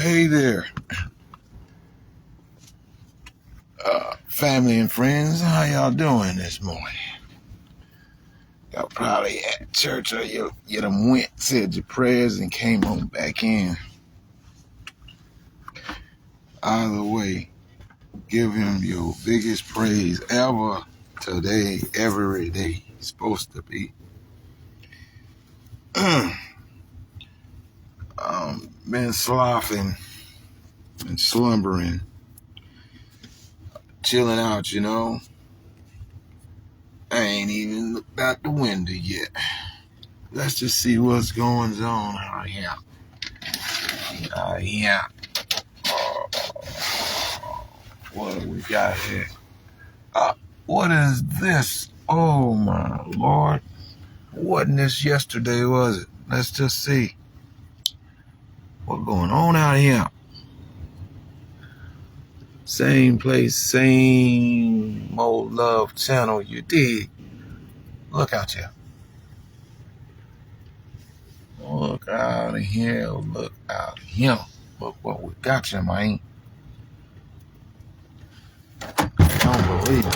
Hey there, family and friends. How y'all doing this morning? Y'all probably at church or you done went, said your prayers, and came on back in. Either way, give him your biggest praise ever today, every day. It's supposed to be. Been sloughing and slumbering, chilling out, I ain't even looked out the window yet. Let's just see what's going on out here. What do we got here? What is this? Oh my Lord. Wasn't this yesterday, was it? Let's just see. What's going on out here? Same place, same old love channel, you dig? Look out here. Look out of here. Look out of here. Look what we got you, man. I don't believe it.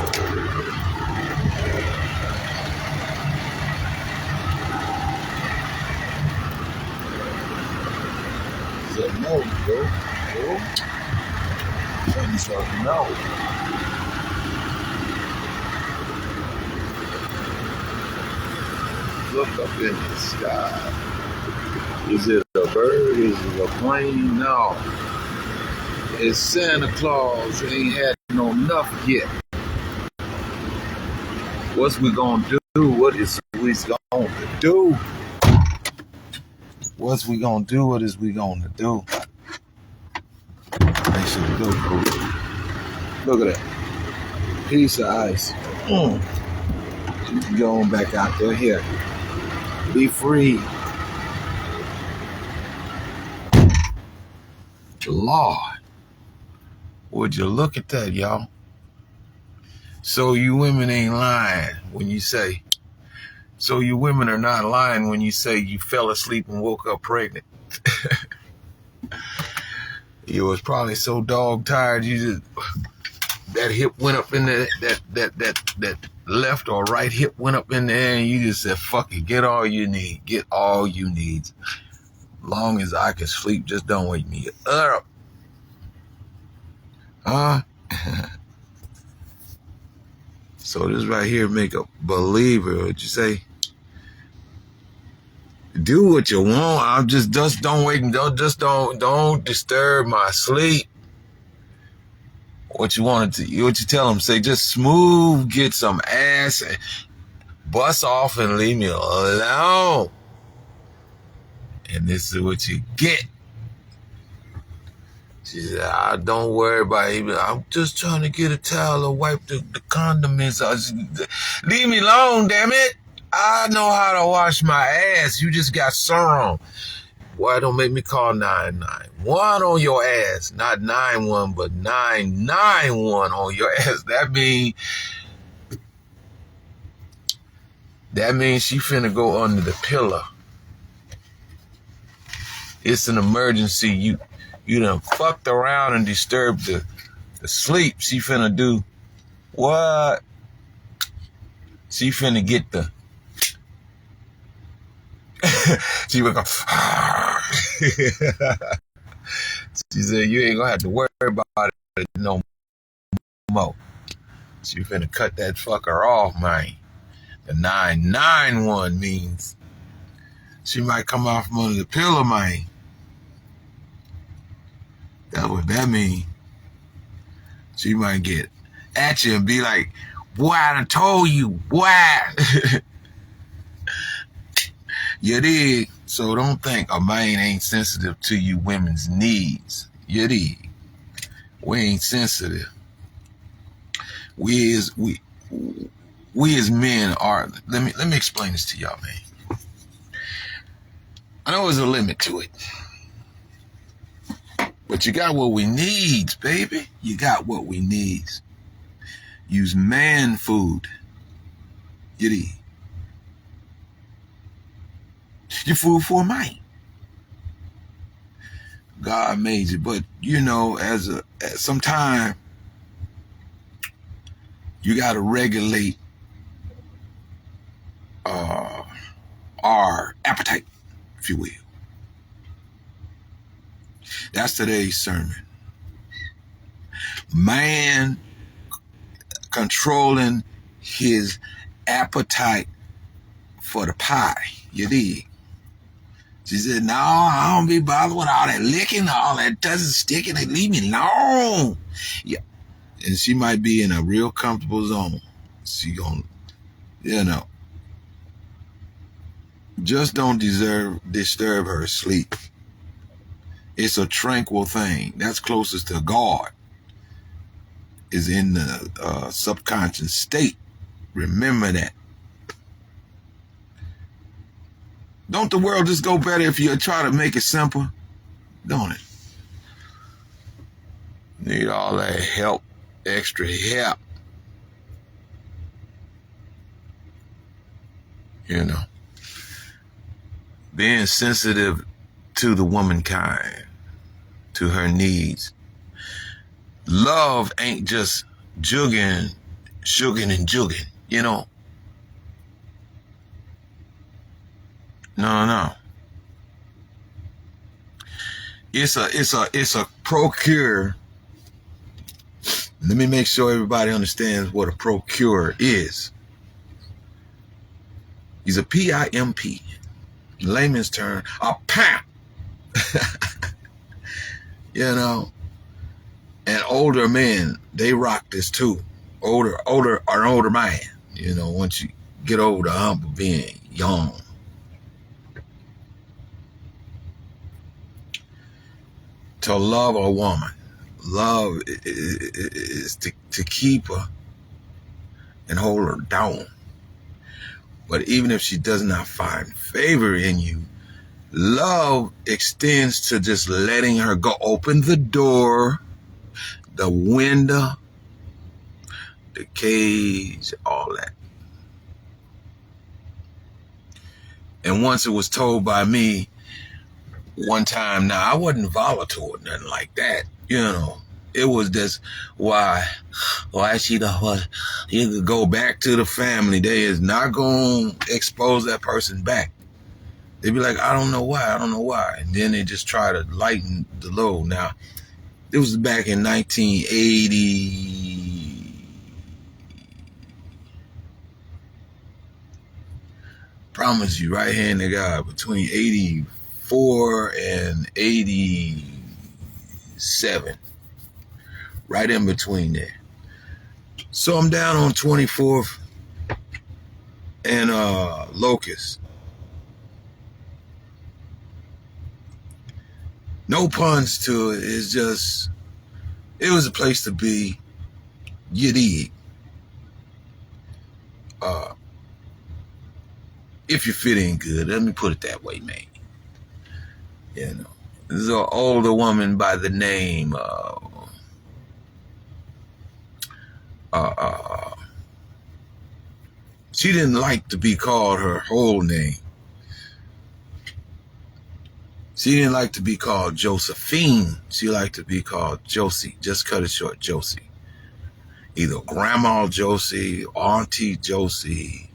Said no, bro. Tell yourself no. Look up in the sky. Is it a bird? Is it a plane? No. It's Santa Claus. Ain't had no enough yet. What's we gonna do? What is we gonna do? What's we gonna do? What is we gonna do? Make sure to go, cool. Look at that. Piece of ice. Going back out there here. Be free. Lord. Would you look at that, y'all? So you women ain't lying when you say. So you women are not lying when you say you fell asleep and woke up pregnant. You was probably so dog tired you just that hip went up in there, that left or right hip went up in the air, and you just said, fuck it, get all you need. Get all you need. Long as I can sleep, just don't wake me up. Huh? So this right here make a believer. What'd you say? Do what you want. I'm just don't wake me. Don't disturb my sleep. What you tell them? Say just smooth, get some ass, and bust off and leave me alone. And this is what you get. She said, don't worry about it. I'm just trying to get a towel or wipe the condiments. Leave me alone, damn it. I know how to wash my ass. You just got serum. Why don't make me call 991 on your ass? Not 91, but 991 on your ass. That means she finna go under the pillow. It's an emergency. You done fucked around and disturbed the sleep. She finna do what? She finna get the she would go she said you ain't gonna have to worry about it no more. She finna cut that fucker off, man. The 991 means she might come out from under the pillow, man. That's what that means. She might get at you and be like, boy, I done told you, boy. You dig? So don't think a man ain't sensitive to you women's needs. You dig? We ain't sensitive. We as men are. Let me explain this to y'all, man. I know there's a limit to it. But you got what we need, baby. You got what we need. Use man food. You dig? Your food for a man. God made you. But, you know, at some time, you got to regulate our appetite, if you will. That's today's sermon. Man controlling his appetite for the pie. You dig? She said, no, I don't be bothered with all that licking, all that doesn't sticking. They leave me alone. Yeah. And she might be in a real comfortable zone. She gonna, you know, just don't disturb her sleep. It's a tranquil thing. That's closest to God, is in the subconscious state. Remember that. Don't the world just go better if you try to make it simple? Don't it? Need all that help, extra help. You know. Being sensitive to the womankind, to her needs. Love ain't just jugging, and jugging, you know. No. It's a procure. Let me make sure everybody understands what a procure is. He's a PIMP. In layman's term, a pimp. You know. And older men, they rock this too. An older man. You know, once you get over the hump of being young. To love a woman. Love is to keep her and hold her down. But even if she does not find favor in you, love extends to just letting her go. Open the door, the window, the cage, all that. And once it was told by me one time, now I wasn't volatile or nothing like that, you know. It was just why she you could go back to the family. They is not going to expose that person back. They be like, I don't know why. And then they just try to lighten the load. Now, it was back in 1980. Promise you, right hand to God, between 84 and 87. Right in between there. So I'm down on 24th and Locust. No puns to it. It's just, it was a place to be. You dig. If you fit in good. Let me put it that way, man. You know. There's an older woman by the name she didn't like to be called her whole name. She didn't like to be called Josephine. She liked to be called Josie. Just cut it short, Josie. Either Grandma Josie, Auntie Josie,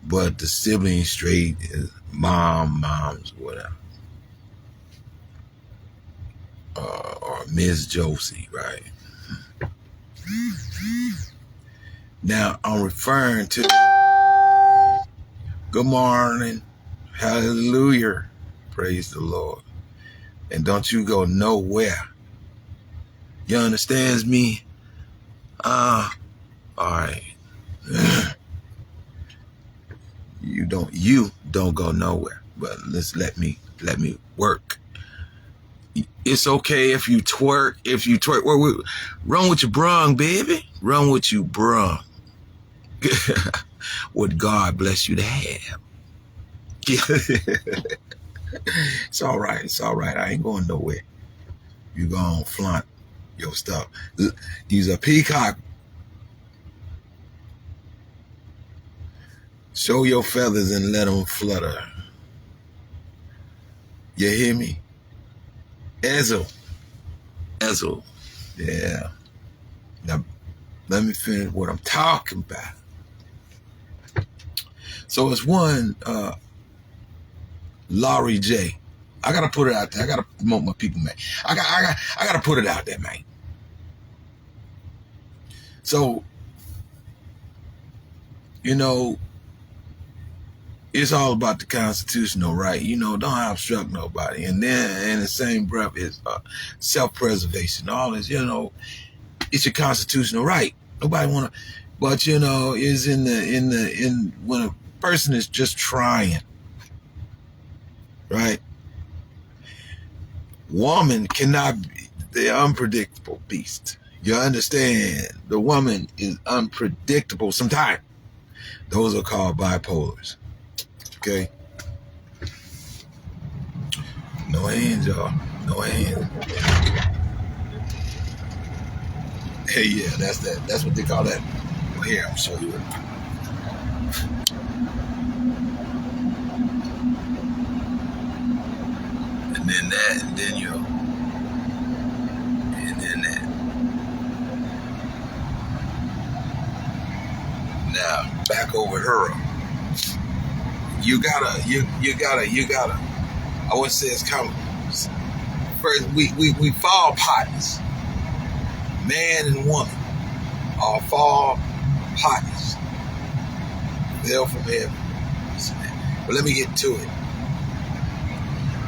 but the sibling straight is moms, whatever. Or Miss Josie, right? Now, I'm referring to good morning, hallelujah, praise the Lord. And don't you go nowhere. You understands me? All right. You don't go nowhere. But let me work. It's okay if you twerk. Run with your brung, baby. Run with you brung. What God bless you to have. It's all right. I ain't going nowhere. You gonna flaunt your stuff. Use a peacock. Show your feathers and let them flutter. You hear me? Ezel. Ezel. Yeah. Now, let me finish what I'm talking about. So it's one, Laurie J. I gotta put it out there. I gotta promote my people, man. I gotta put it out there, man. So, you know, it's all about the constitutional right. You know, don't obstruct nobody. And then in the same breath is self-preservation. All this, you know, it's your constitutional right. Nobody wanna, but you know, is in when a person is just trying, right? Woman cannot be the unpredictable beast. You understand? The woman is unpredictable sometimes. Those are called bipolars. Okay? No hands, y'all. No hands. Hey, yeah, that's that. That's what they call that. Well, here, I'll show you it. And then that, and then you, and then that. Now, back over her. You gotta, I wouldn't say it's common. First, we fall partners. Man and woman are fall partners. Fell from heaven. But let me get to it.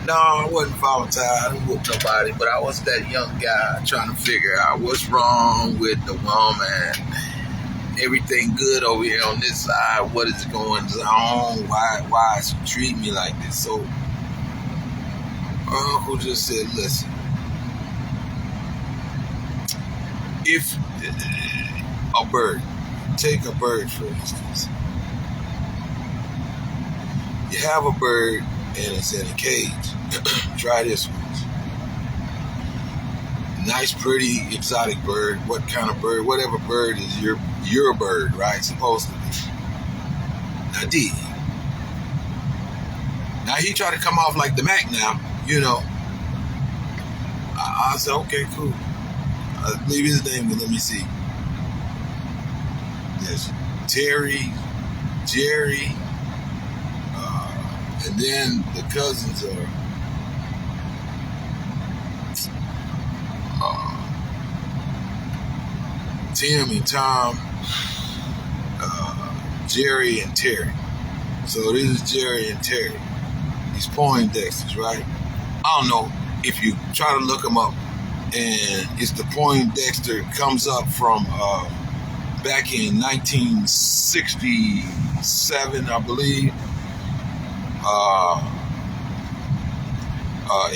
No, I wasn't volatile. I didn't whoop nobody, but I was that young guy trying to figure out what's wrong with the woman. Everything good over here on this side. What is going on? Why is she treating me like this? So my uncle just said, listen, if a bird, take a bird for instance. You have a bird and it's in a cage. Try this one. Nice, pretty, exotic bird. What kind of bird? Whatever bird is your bird, right? Supposed to be. Now, D. Now, he tried to come off like the Mac now, you know. I said, okay, cool. Leave his name, but let me see. There's Terry, Jerry, and then the cousins are Tim and Tom, Jerry and Terry. So this is Jerry and Terry. These Poindexters, right? I don't know if you try to look them up, and it's the Poindexter comes up from back in 1967, I believe,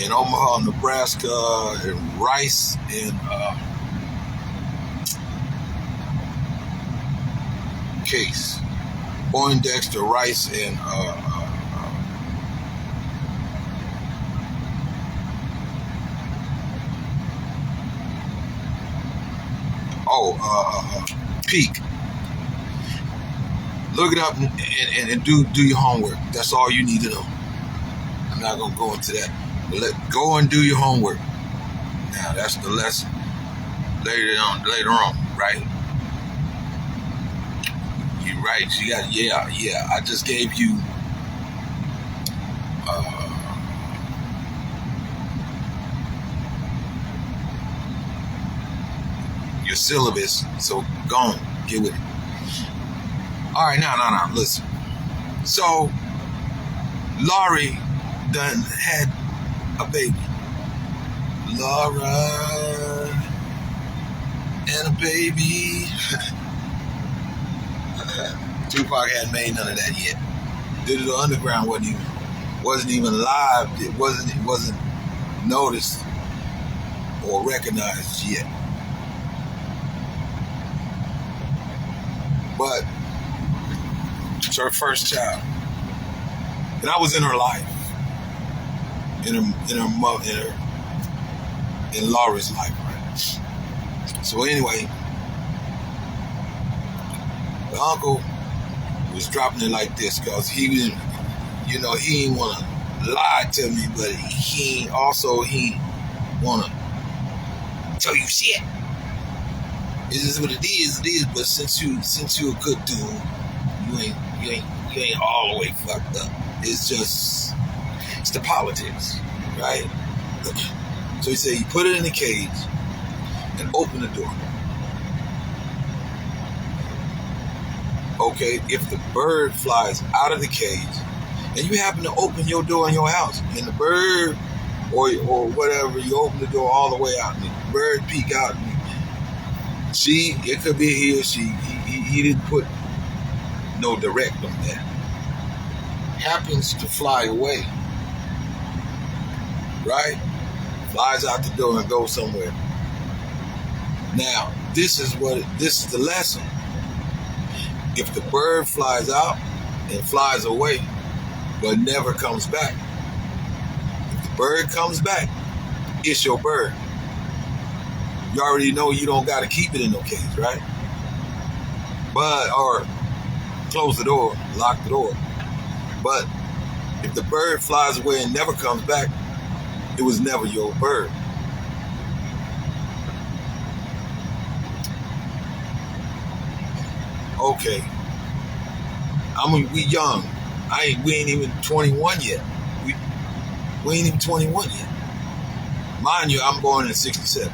in Omaha, Nebraska, and Rice, and Case. Poindexter, Rice, and Peak. Look it up and do your homework. That's all you need to know. I'm not gonna go into that, but go and do your homework. Now that's the lesson. Later on, right? You're right. You got yeah. I just gave you your syllabus, so go on, get with it. All right, now, listen. So, Laurie done had a baby. Laura and a baby. Tupac hadn't made none of that yet. Digital Underground wasn't even live. It wasn't noticed or recognized yet. But it's her first child, and I was in her life, in Laura's life, right? So anyway, the uncle was dropping it like this because he didn't, he didn't want to lie to me, but he wanna tell you shit. It's just what it is. But since you a good dude, you ain't all the way fucked up. It's the politics, right? So he said you put it in a cage and open the door. Okay, if the bird flies out of the cage and you happen to open your door in your house and the bird or whatever, you open the door all the way out and the bird peek out and it could be he or she, he didn't put no direct on that. Happens to fly away, right? Flies out the door and goes somewhere. Now, this is the lesson. If the bird flies out and flies away, but never comes back, if the bird comes back, it's your bird. You already know you don't got to keep it in no cage, right? Or close the door, lock the door. But if the bird flies away and never comes back, it was never your bird. Okay. We young. We ain't even 21 yet. We ain't even 21 yet. Mind you, I'm born in 67.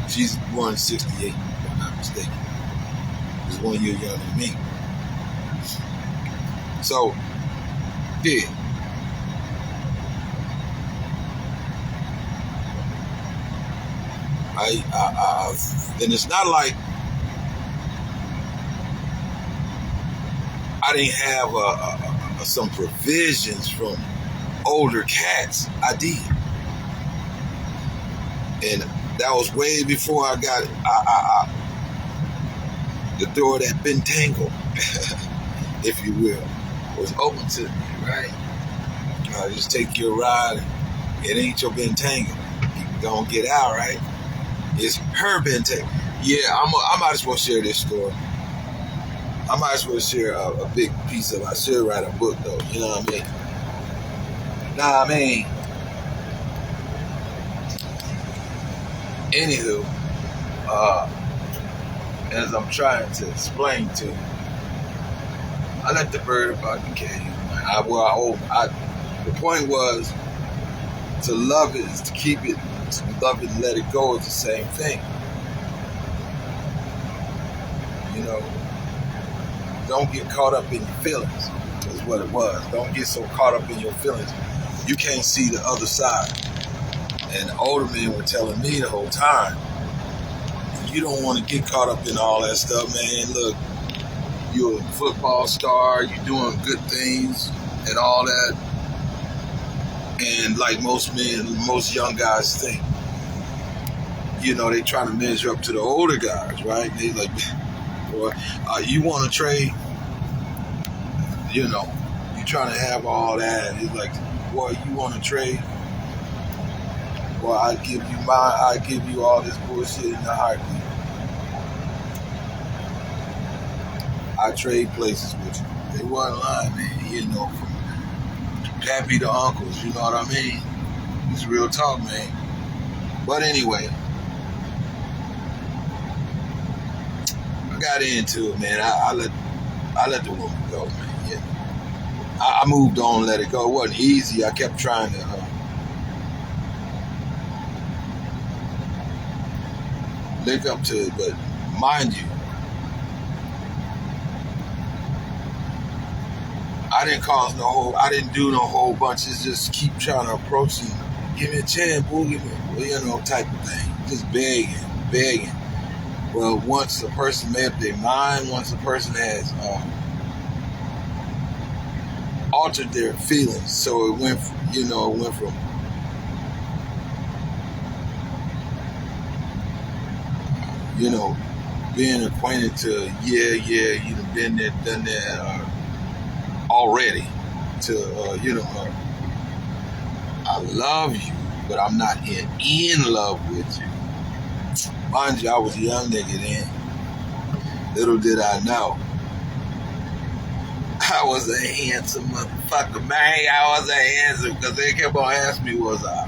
She's born in 68, if I'm not mistaken. She's 1 year younger than me. So, yeah. And it's not like I didn't have some provisions from older cats. I did. And that was way before I got the door that been tangled, if you will, was open to me, right? Just take your ride. It ain't your been tangled. You gonna get out, right? It's her been tangled. Yeah, I might as well share this story. I might as well share a big piece of it. I should write a book, though. You know what I mean? Nah, I mean. Anywho, as I'm trying to explain to you, I let the bird about the cage. The point was to love it is to keep it, to love it and let it go is the same thing. You know, don't get caught up in your feelings, is what it was. Don't get so caught up in your feelings. You can't see the other side. And the older men were telling me the whole time, you don't want to get caught up in all that stuff, man. Look, you're a football star, you're doing good things and all that. And like most young guys think, you know, they try to measure up to the older guys, right? They like, boy, you want to trade, you know, you trying to have all that. It's like, boy, you want to trade? Well, I give you all this bullshit in a heartbeat. I trade places with you. They wasn't lying, man. You know, from pappy to uncles, you know what I mean? It's real talk, man. But anyway, I got into it, man. I let the woman go, man. Yeah. I moved on, let it go. It wasn't easy. I kept trying to link up to it, but mind you, I didn't do no whole bunch. It's just keep trying to approach him. Give me a chance, boo. Give me, you know, type of thing. Just begging. Well, once a person made up their mind, once a person has altered their feelings, so it went from you know, being acquainted to you've been there, done that already, to you know, I love you, but I'm not in love with you. Mind you, I was a young nigga then. Little did I know, I was a handsome motherfucker, man. I was a handsome, because they kept on asking me, was I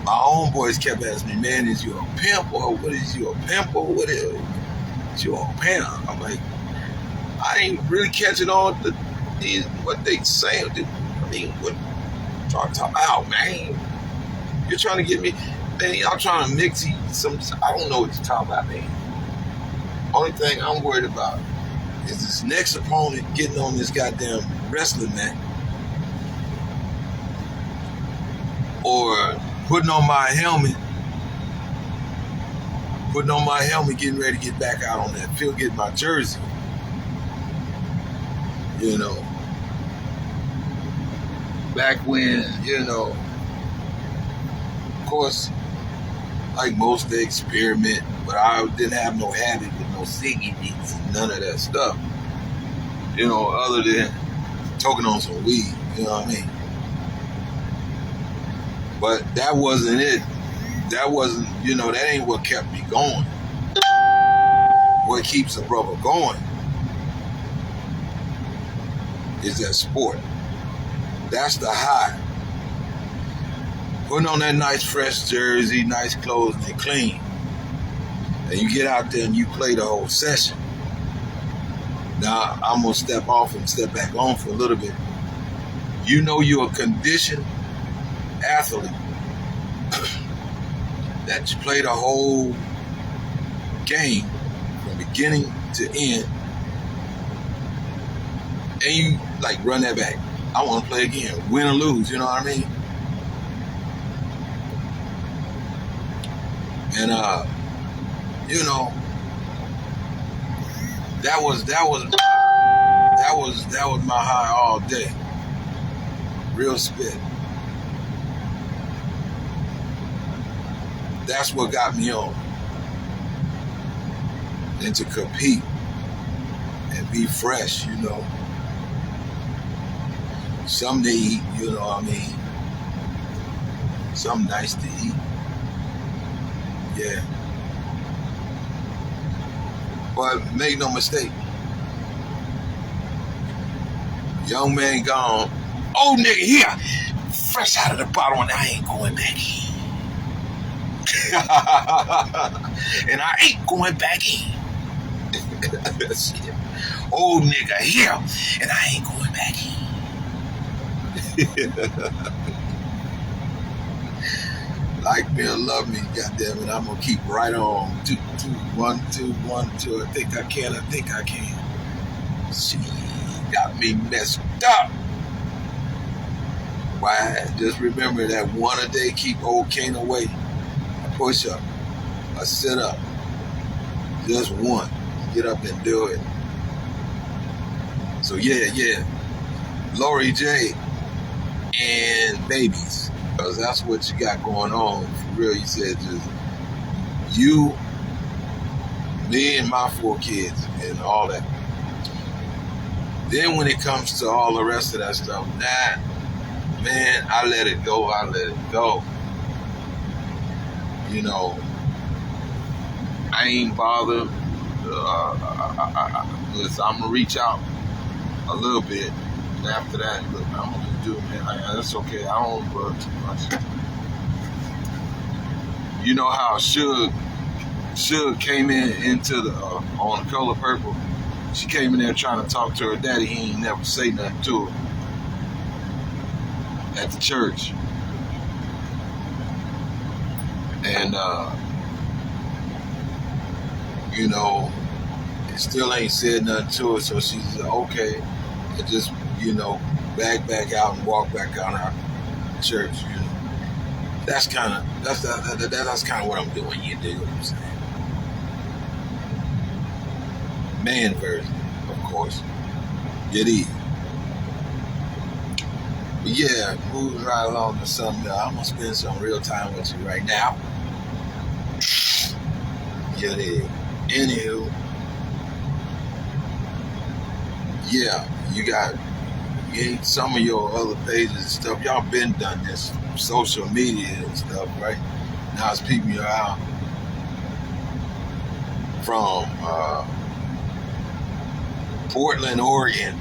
my homeboys kept asking me, man, is you a pimp or what is you a pimp or what is you a pimp? I'm like, I ain't really catching on to what they saying. I mean, what y'all talking about, man? You're trying to get me, man, y'all trying to mix some, I don't know what you're talking about, man. Only thing I'm worried about is this next opponent getting on this goddamn wrestling mat or putting on my helmet, getting ready to get back out on that field, get my jersey. You know, back when, you know, of course, like most, they experiment, but I didn't have no habit with no ciggy beats and none of that stuff. You know, other than talking on some weed, you know what I mean? But that wasn't it. That wasn't, you know, that ain't what kept me going. What keeps a brother going is that sport. That's the high. Putting on that nice fresh jersey, nice clothes, and they're clean. And you get out there and you play the whole session. Now, I'm going to step off and step back on for a little bit. You know you're a conditioned athlete that you play the whole game from beginning to end, and you like run that back. I want to play again, win or lose, you know what I mean? And you know, that was my high all day. Real spit. That's what got me on. And to compete and be fresh, you know. Something to eat, you know what I mean? Something nice to eat. Yeah. But make no mistake. Young man gone. Old nigga here. Fresh out of the bottle and I ain't going back in. And I ain't going back in. Shit. Old nigga here and I ain't going back in. Like me or love me, goddammit, I'm gonna keep right on. 2, 2, 1, 2, 1, 2. I think I can. She got me messed up. Why? Just remember that one a day keep old Kane away. A push up, a sit up, just one. Get up and do it. So yeah. Lori J and babies. Because that's what you got going on. For real, you said just you, me, and my 4 kids and all that. Then when it comes to all the rest of that stuff, man, I let it go. You know, I ain't bothered. Listen, I'm going to reach out a little bit. And after that, look, I'm going to do it, man. That's okay. I don't worry too much. You know how Suge came into the, on The Color Purple. She came in there trying to talk to her daddy. He ain't never say nothing to her at the church. And, you know, still ain't said nothing to her. So she's okay. And just, you know, back out and walk back out of church, you know. That's kind of what I'm doing. You dig what I'm saying? Man version, of course. Get easy. But yeah, moving right along to something. I'm gonna spend some real time with you right now. You dig? Anywho, yeah, you got some of your other pages and stuff. Y'all been done this social media and stuff, right? Now it's peeping you out from Portland, Oregon.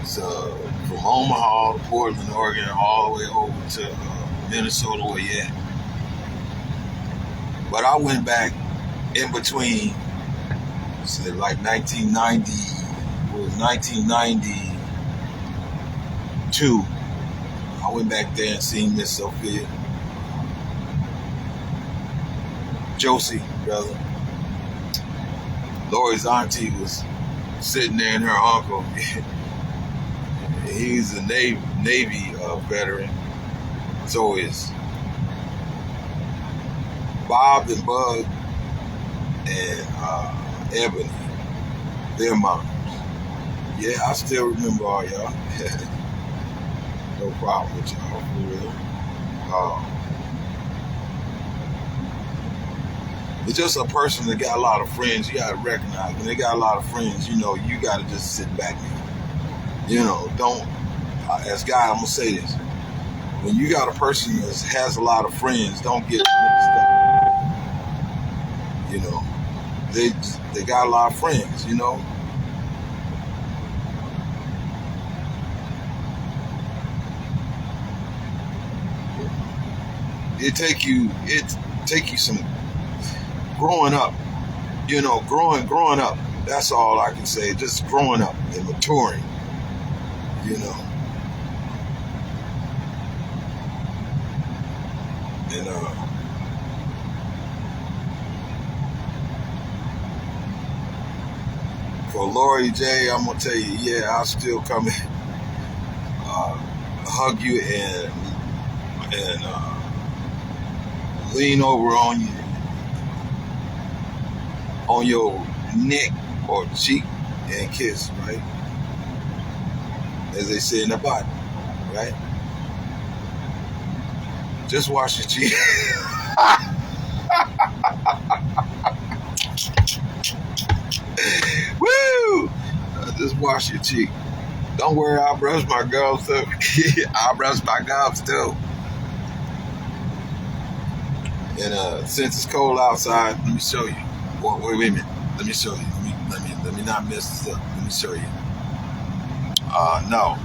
So from Omaha to Portland, Oregon, all the way over to Minnesota where you at. But I went back in between, say like 1990, was 1992. I went back there and seen Miss Sophia. Josie, brother. Lori's auntie was sitting there and her uncle. He's a Navy veteran. So is Bob and Bud and Ebony. Their moms. Yeah, I still remember all y'all. No problem with y'all, for real. It's just a person that got a lot of friends. You gotta recognize when they got a lot of friends. You know, you gotta just sit back and, you know, don't. As God, I'm gonna say this: when you got a person that has a lot of friends, don't get mixed up. You know, they got a lot of friends. You know. It take you some growing up, you know, growing up. That's all I can say. Just growing up and maturing, you know. And for Lori J, I'm gonna tell you, yeah, I'll still come and hug you and lean over on you, on your neck or cheek and kiss, right? As they say in the Bible, right? Just wash your cheek. Woo! Just wash your cheek. Don't worry, I'll brush my gums too. I'll brush my gums too. And since it's cold outside, let me show you. Wait a minute. Let me show you. Let me not mess this up. Let me show you. No.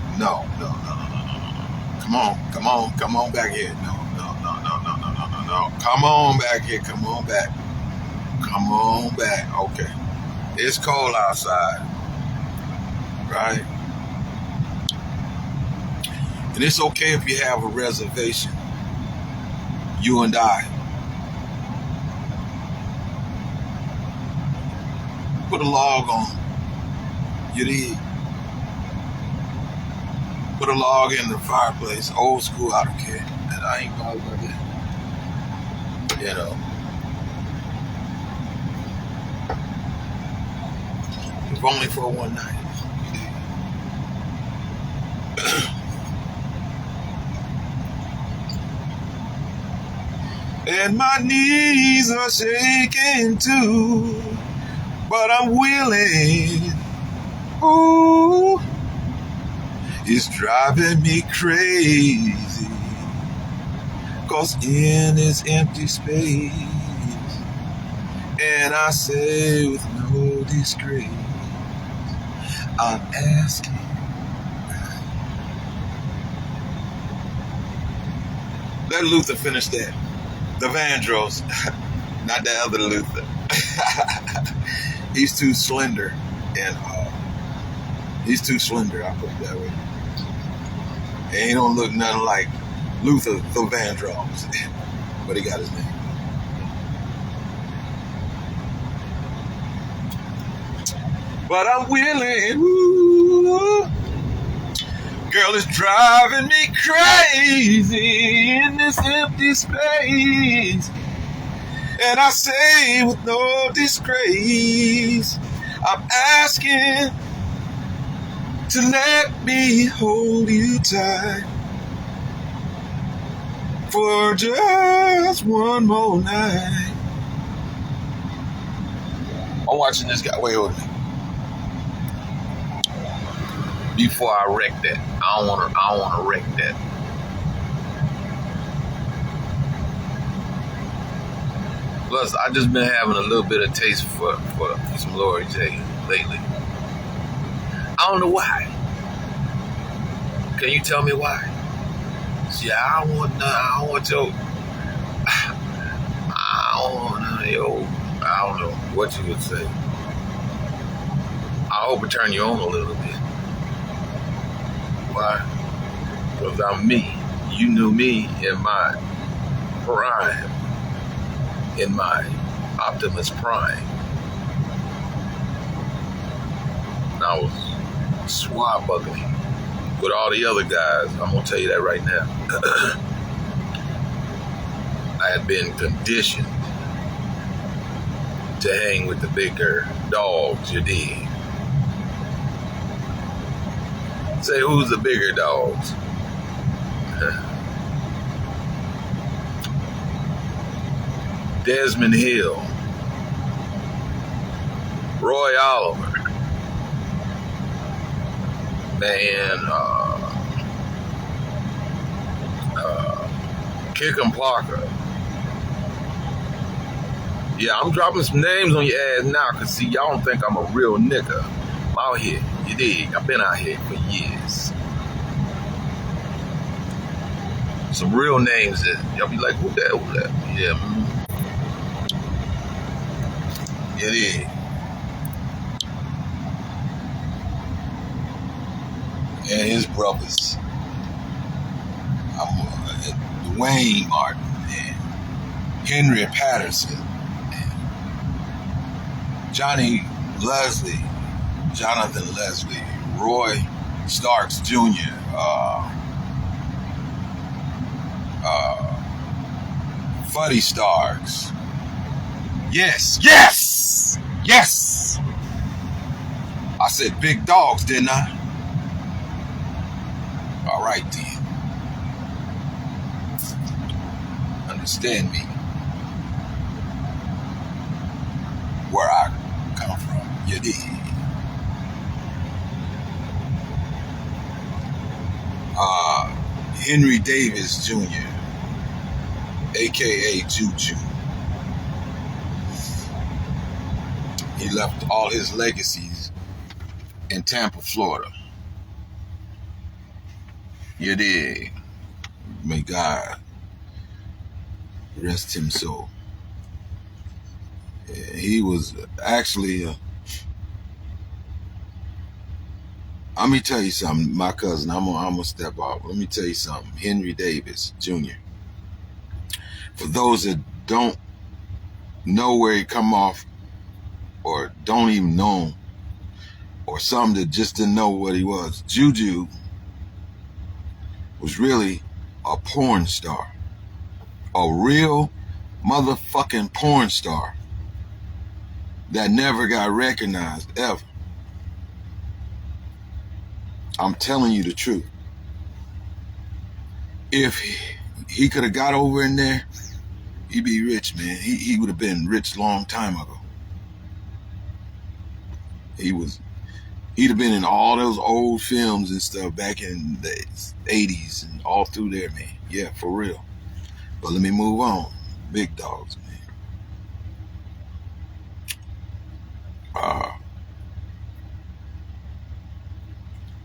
Come on back here. No. Come on back here. Come on back. Okay. It's cold outside, right? And it's okay if you have a reservation. You and I. Put a log on. You did. Put a log in the fireplace. Old school, I don't care. And I ain't bothered by that. You know. If only for one night. And my knees are shaking too. But I'm willing. Ooh, it's driving me crazy. 'Cause in this empty space, and I say with no disgrace, I'm asking. Let Luther finish that. The Vandross, not the other Luther. He's too slender, and he's too slender, I'll put it that way. And he don't look nothing like Luther the Vandross, but he got his name. But I'm willing, ooh, girl, it's driving me crazy in this empty space. And I say with no disgrace, I'm asking to let me hold you tight for just one more night. I'm watching this guy. Wait, hold me. Before I wreck that, I don't wanna wreck that. Plus, I just been having a little bit of taste for some Lori J lately. I don't know why. Can you tell me why? Yeah, I don't want none. I don't want your. I don't want none of your. I don't know what you would say. I hope it turn you on a little bit. Why? Because I'm me. You knew me in my prime, in my Optimus Prime. And I was swashbuckling with all the other guys. I'm going to tell you that right now. I had been conditioned to hang with the bigger dogs, you dig? Say, who's the bigger dogs? Desmond Hill, Roy Oliver, man, Kickham Parker. Yeah, I'm dropping some names on your ass now, because see, y'all don't think I'm a real nigga. I'm out here, you dig? I've been out here for years. Some real names that y'all be like, who that? Yeah, it is. And his brothers, Dwayne Martin and Henry Patterson and Jonathan Leslie, Roy Starks Jr., Fuddy Starks. Yes. I said big dogs, didn't I? All right then. Understand me. Where I come from, you dig? Henry Davis Jr., aka Juju. He left all his legacies in Tampa, Florida. You dig? May God rest him soul. He was actually, let me tell you something, my cousin, I'm gonna step off. Let me tell you something, Henry Davis Jr. For those that don't know where he come off, or don't even know him, or some that just didn't know what he was, Juju was really a porn star. A real motherfucking porn star that never got recognized ever. I'm telling you the truth. If he could have got over in there, he'd be rich, man. He would have been rich long time ago. He'd have been in all those old films and stuff back in the 80s and all through there, man. Yeah, for real. But let me move on. Big dogs, man.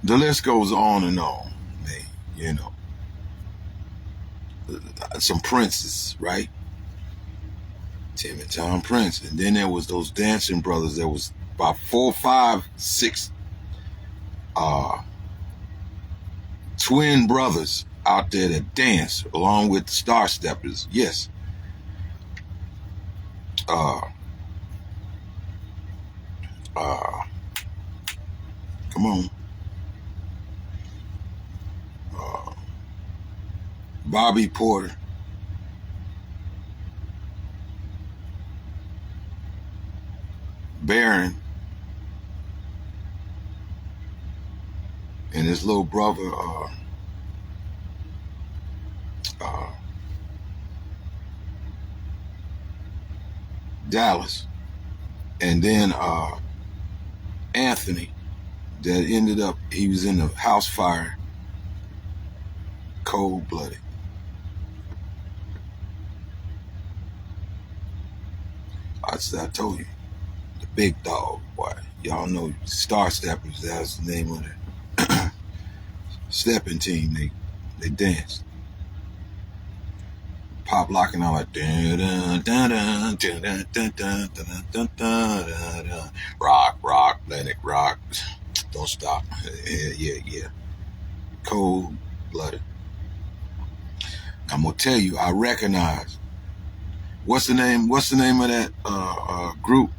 The list goes on and on, man. You know, some princes, right? Tim and Tom Prince. And then there was those dancing brothers. There was about 4, 5, 6 twin brothers out there that dance along with the Star Steppers. Yes. Come on. Bobby Porter. Barron. And his little brother, Dallas. And then Anthony, that ended up, he was in the house fire, cold-blooded. I told you, the big dog, boy. Y'all know Star Steppers, that's the name of the stepping team. They danced. pop locking out like dun, dun, dun, dun, dun, dun, dun, dun, dun, dun, dun, dun, dun. Rock, rock, let it rock. Don't stop. Yeah. Cold blooded. I'm gonna tell you, I recognize. What's the name of that group?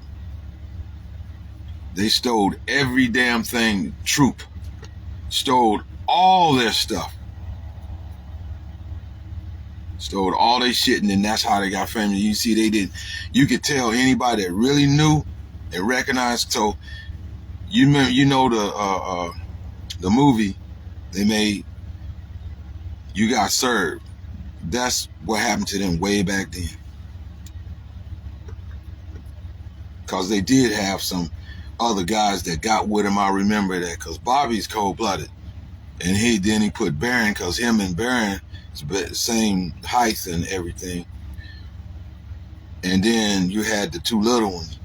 They stole every damn thing. Troop stole all their stuff. Stole all their shit, and then that's how they got famous. You see, they did. You could tell anybody that really knew and recognized. So you remember, the movie they made. You Got Served. That's what happened to them way back then. Because they did have some other guys that got with him. I remember that because Bobby's cold-blooded. And he put Baron, because him and Baron is same height and everything. And then you had the two little ones.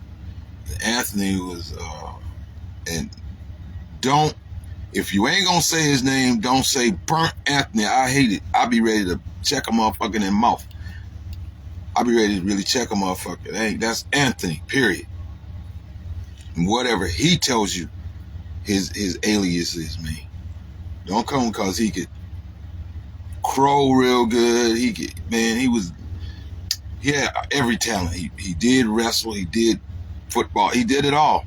Anthony was, and don't, if you ain't gonna say his name, don't say Burnt Anthony. I hate it. I'll be ready to check a motherfucker in the mouth. I'll be ready to really check a motherfucker. That's Anthony, period. And whatever he tells you, his alias is, man. Don't come because he could crow real good. He had every talent. He did wrestle, he did football, he did it all.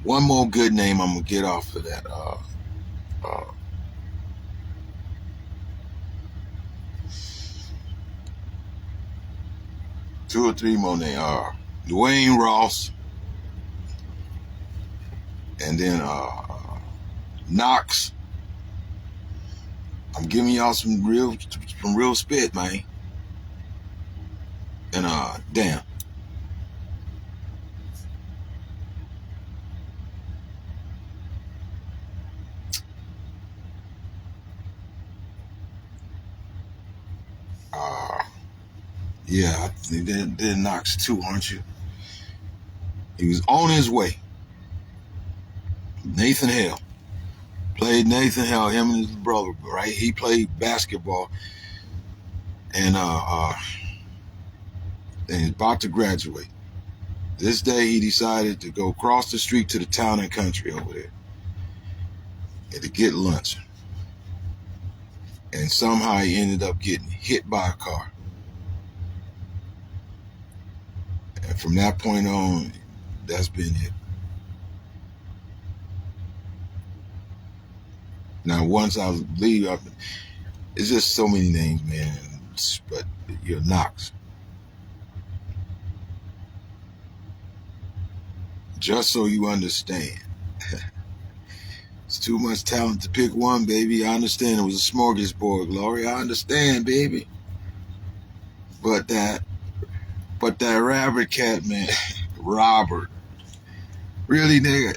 One more good name I'm gonna get off of that. Two or three more names are Dwayne Ross, and then Knox. I'm giving y'all some real spit, man. And damn. Yeah, I think they're Knox too, aren't you? He was on his way. Nathan Hale. Played Nathan Hale, him and his brother, right? He played basketball and he's about to graduate. This day he decided to go across the street to the town and country over there and to get lunch. And somehow he ended up getting hit by a car. And from that point on, that's been it. Now, once I leave, it's just so many names, man. But you're Knox. Just so you understand. It's too much talent to pick one, baby. I understand it was a smorgasbord, Glory. I understand, baby. But that rabbit cat, man, Robert, really, nigga,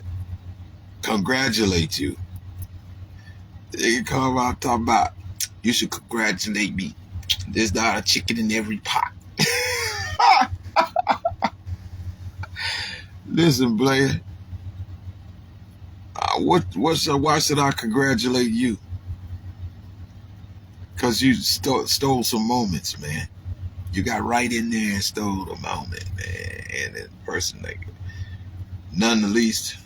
congratulate you. They can come out talking about, you should congratulate me. There's not a chicken in every pot. Listen, Blair. Why should I congratulate you? Because you stole some moments, man. You got right in there and stole the moment, man. And in person, like, none the least.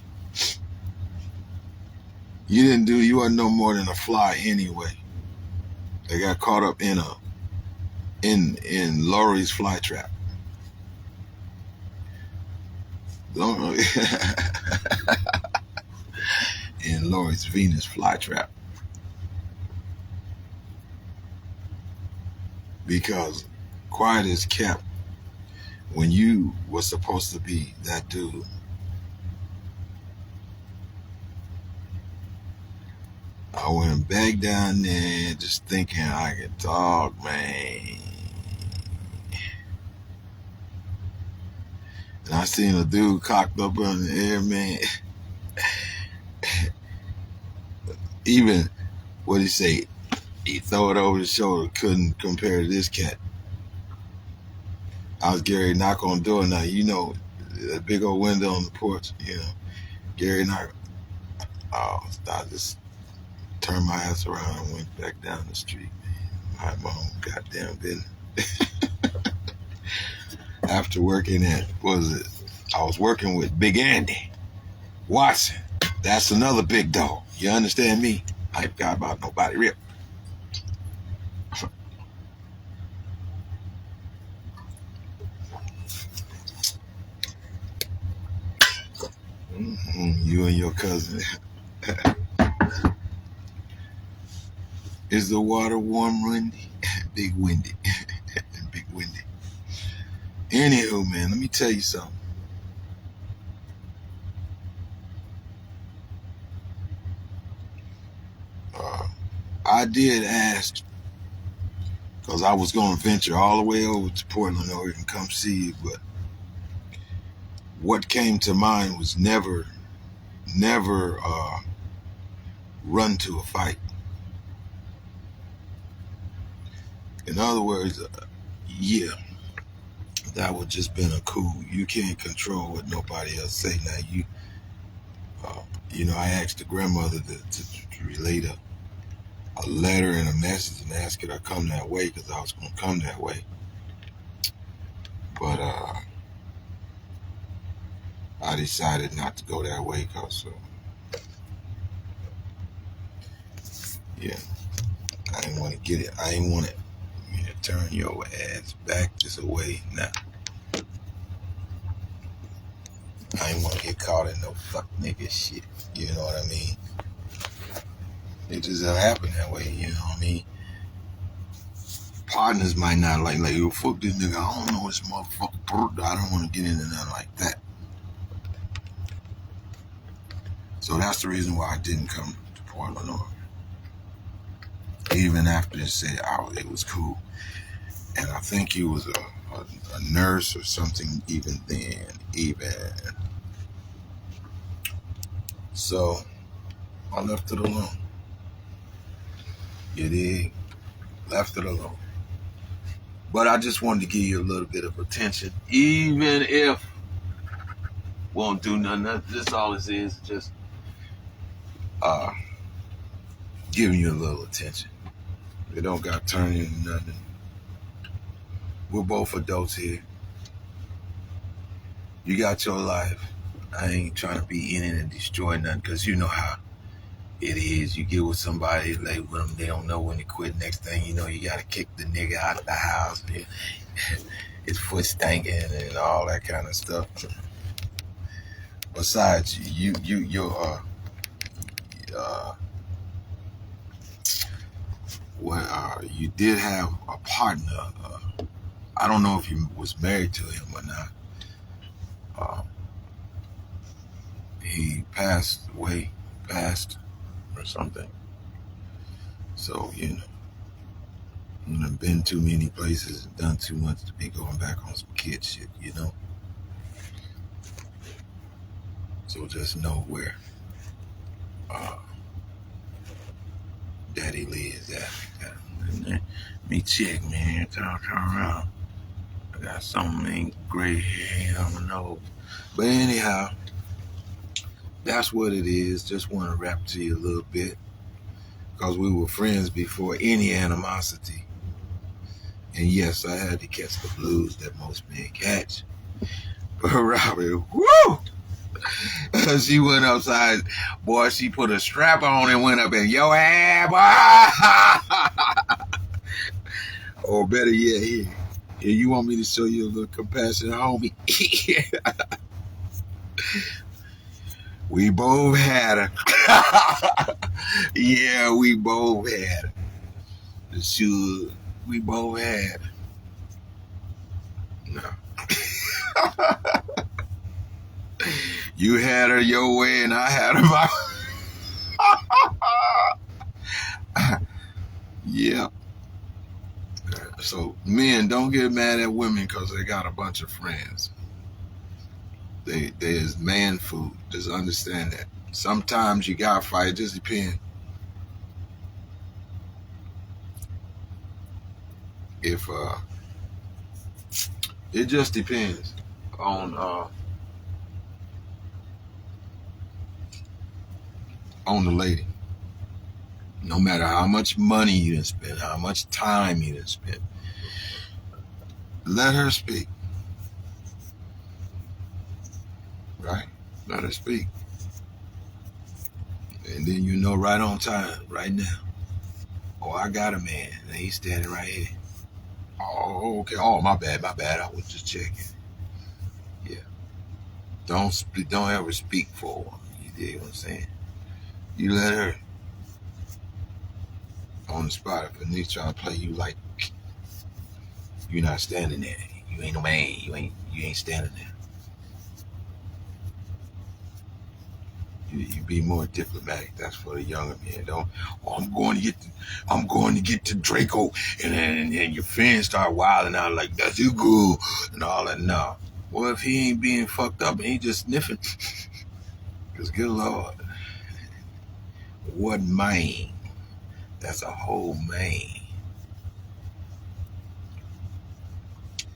You wasn't no more than a fly anyway. They got caught up in Laurie's fly trap. In Laurie's Venus flytrap. Because quiet is kept when you were supposed to be that dude. I went back down there just thinking I could talk, man. And I seen a dude cocked up in the air, man. Even, what'd he say? He throw it over his shoulder, couldn't compare to this cat. I was Gary knock on the door now, you know, that big old window on the porch, you know. Gary knock. Oh, I just turned my ass around and went back down the street. Mind my own goddamn business. After working at, what was it? I was working with Big Andy Watson. That's another big dog. You understand me? I ain't got about nobody rip. You and your cousin. Is the water warm, windy? Big windy. Big windy. Anywho, man, let me tell you something. I did ask, because I was going to venture all the way over to Portland, Oregon, come see you, but what came to mind was never run to a fight. In other words, yeah, that would just been a cool. You can't control what nobody else say. Now I asked the grandmother to relate a letter and a message and ask her to come that way, because I was going to come that way. But I decided not to go that way because, yeah, I didn't want to get it. I didn't want to turn your ass back this away. Nah. I ain't want to get caught in no fuck nigga shit. You know what I mean? It just don't happen that way, you know what I mean? Partners might not like, yo, fuck this nigga, I don't know this motherfucker. I don't want to get into nothing like that. So that's the reason why I didn't come to Portland, Oregon. Even after they said, it was cool. And I think he was a nurse or something even then. So I left it alone. You dig? Left it alone. But I just wanted to give you a little bit of attention, even if won't do nothing. That's all it is, just giving you a little attention. It don't got turned into nothing. We're both adults here. You got your life. I ain't trying to be in it and destroy nothing, because you know how it is. You get with somebody, lay with them, they don't know when to quit. Next thing you know, you got to kick the nigga out of the house. His foot stinking and all that kind of stuff. Besides, you did have a partner. I don't know if you was married to him or not. He passed or something. So, I've been too many places and done too much to be going back on some kid shit, So just know where Daddy Lee is at. Let me check, man. Turn around. I got something gray hair on my nose. But anyhow, that's what it is. Just want to rap to you a little bit, because we were friends before any animosity. And yes, I had to catch the blues that most men catch. But Robert, woo! She went outside, boy, she put a strap on and went up in your ass, boy. Or better yet, here, you want me to show you a little compassion, homie? We both had her. Yeah, we both had her. Sure, we both had her. No. You had her your way and I had her my Yeah. So men, don't get mad at women because they got a bunch of friends. There's man food. Just understand that. Sometimes you gotta fight. It just depends. It just depends on the lady. No matter how much money you done spent, how much time you done spent, let her speak, right? Let her speak. And then you know right on time, right now. Oh, I got a man, and he's standing right here. Oh, okay. Oh, my bad. I was just checking. Yeah. Don't ever speak for a woman. You dig what I'm saying? You let her on the spot. If Anita's trying to play you like you're not standing there. You ain't no man. You ain't standing there. You be more diplomatic. That's for the younger men. Don't. Oh, I'm going to get to Draco, and then your friends start wilding out like that's you good and all that. No. Well, if he ain't being fucked up and he just sniffing, because good Lord, what man? That's a whole man.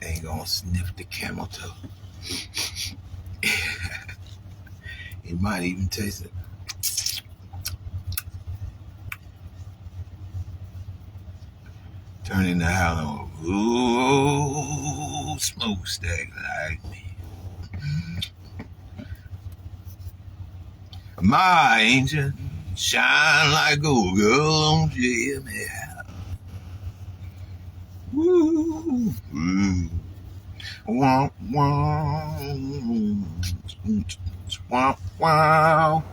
Ain't gonna sniff the camel toe. He might even taste it. Turning the house on. Ooh, smokestack like me. My angel, shine like gold, girl, on Jimmy. Woo, woo. Wow, wow, wow, wow.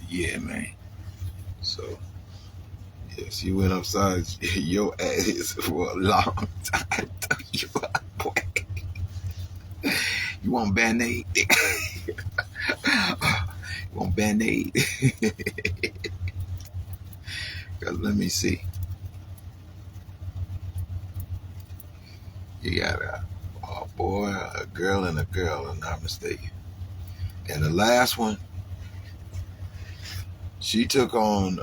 Yeah, man. So, yes, you went upside your ass for a long time. You want Band-Aid? You want Band-Aid? Because let me see. You got a boy, a girl, and a girl, if I'm not mistaken. And the last one, she took on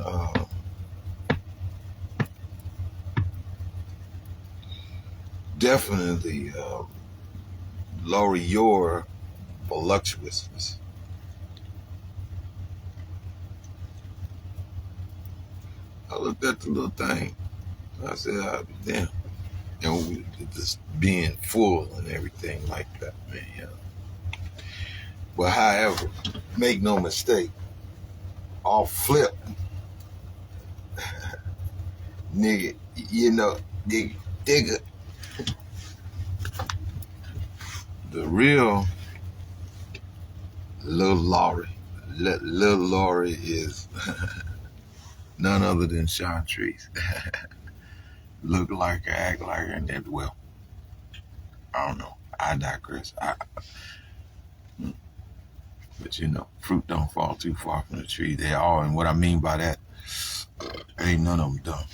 definitely Laurie your voluptuousness. I looked at the little thing. I said, damn. And just being full and everything like that, man. You know. But however, make no mistake, off flip, nigga, you know, digger. The real Lil Laurie. Lil Laurie is none other than Chantrice. Look like her, act like her, and then, well, I don't know. I digress. But you know, fruit don't fall too far from the tree. They all, and what I mean by that, ain't none of them dumb.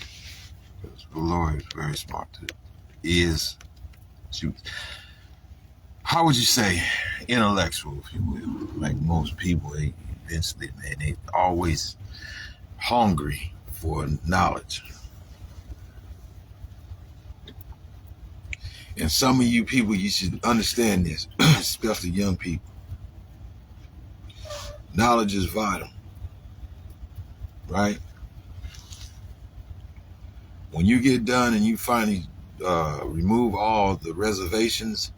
Because the Lord is very smart too. How would you say, intellectual, if you will. Like most people, they eventually, man, they always hungry for knowledge. And some of you people, you should understand this, especially young people. Knowledge is vital, right? When you get done and you finally remove all the reservations,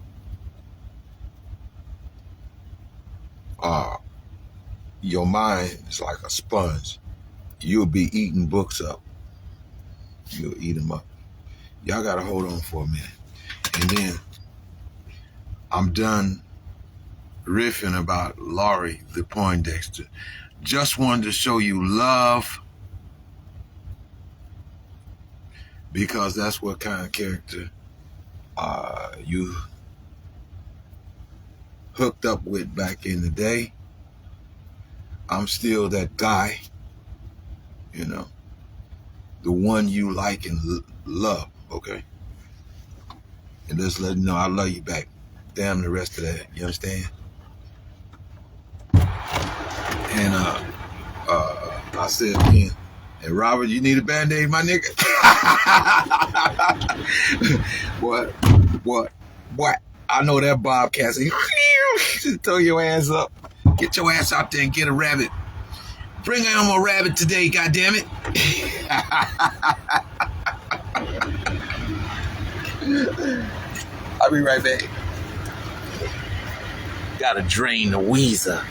your mind is like a sponge. You'll be eating books up. You'll eat them up. Y'all got to hold on for a minute. And then I'm done riffing about Laurie the Poindexter. Just wanted to show you love, because that's what kind of character you hooked up with back in the day. I'm still that guy, you know, the one you like and love, okay? And just let you know I love you back. Damn the rest of that, you understand? And I said again, and Robert, you need a Band-Aid, my nigga? What? I know that bobcat say, just throw your ass up. Get your ass out there and get a rabbit. Bring home a rabbit today, goddammit. I'll be right back. Gotta drain the wheezer.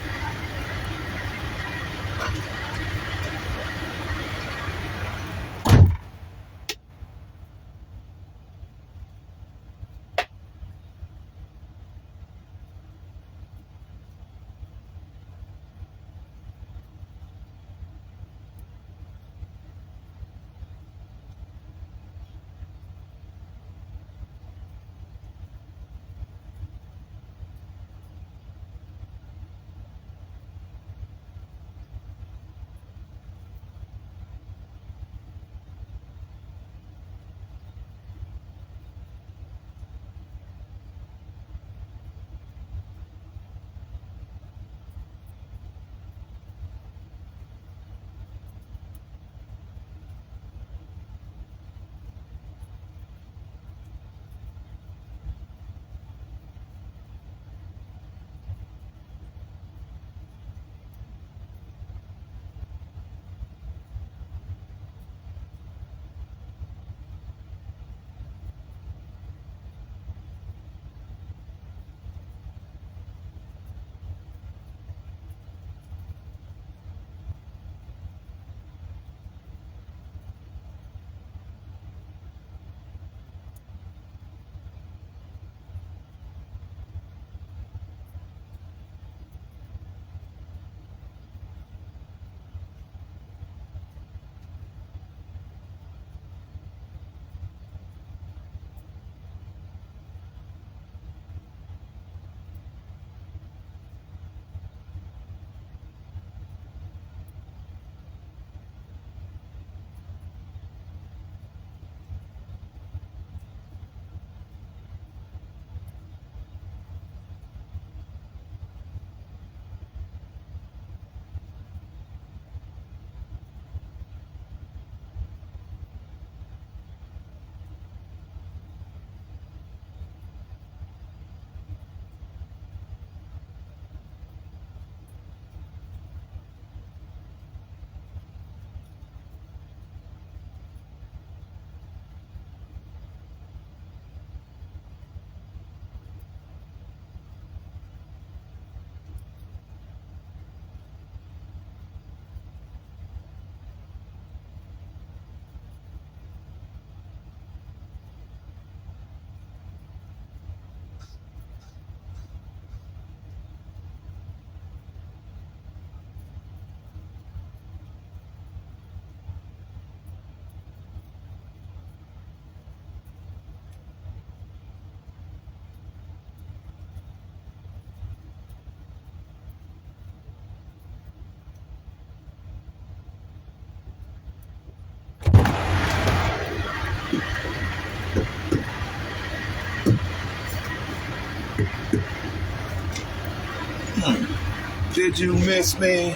Did you miss me?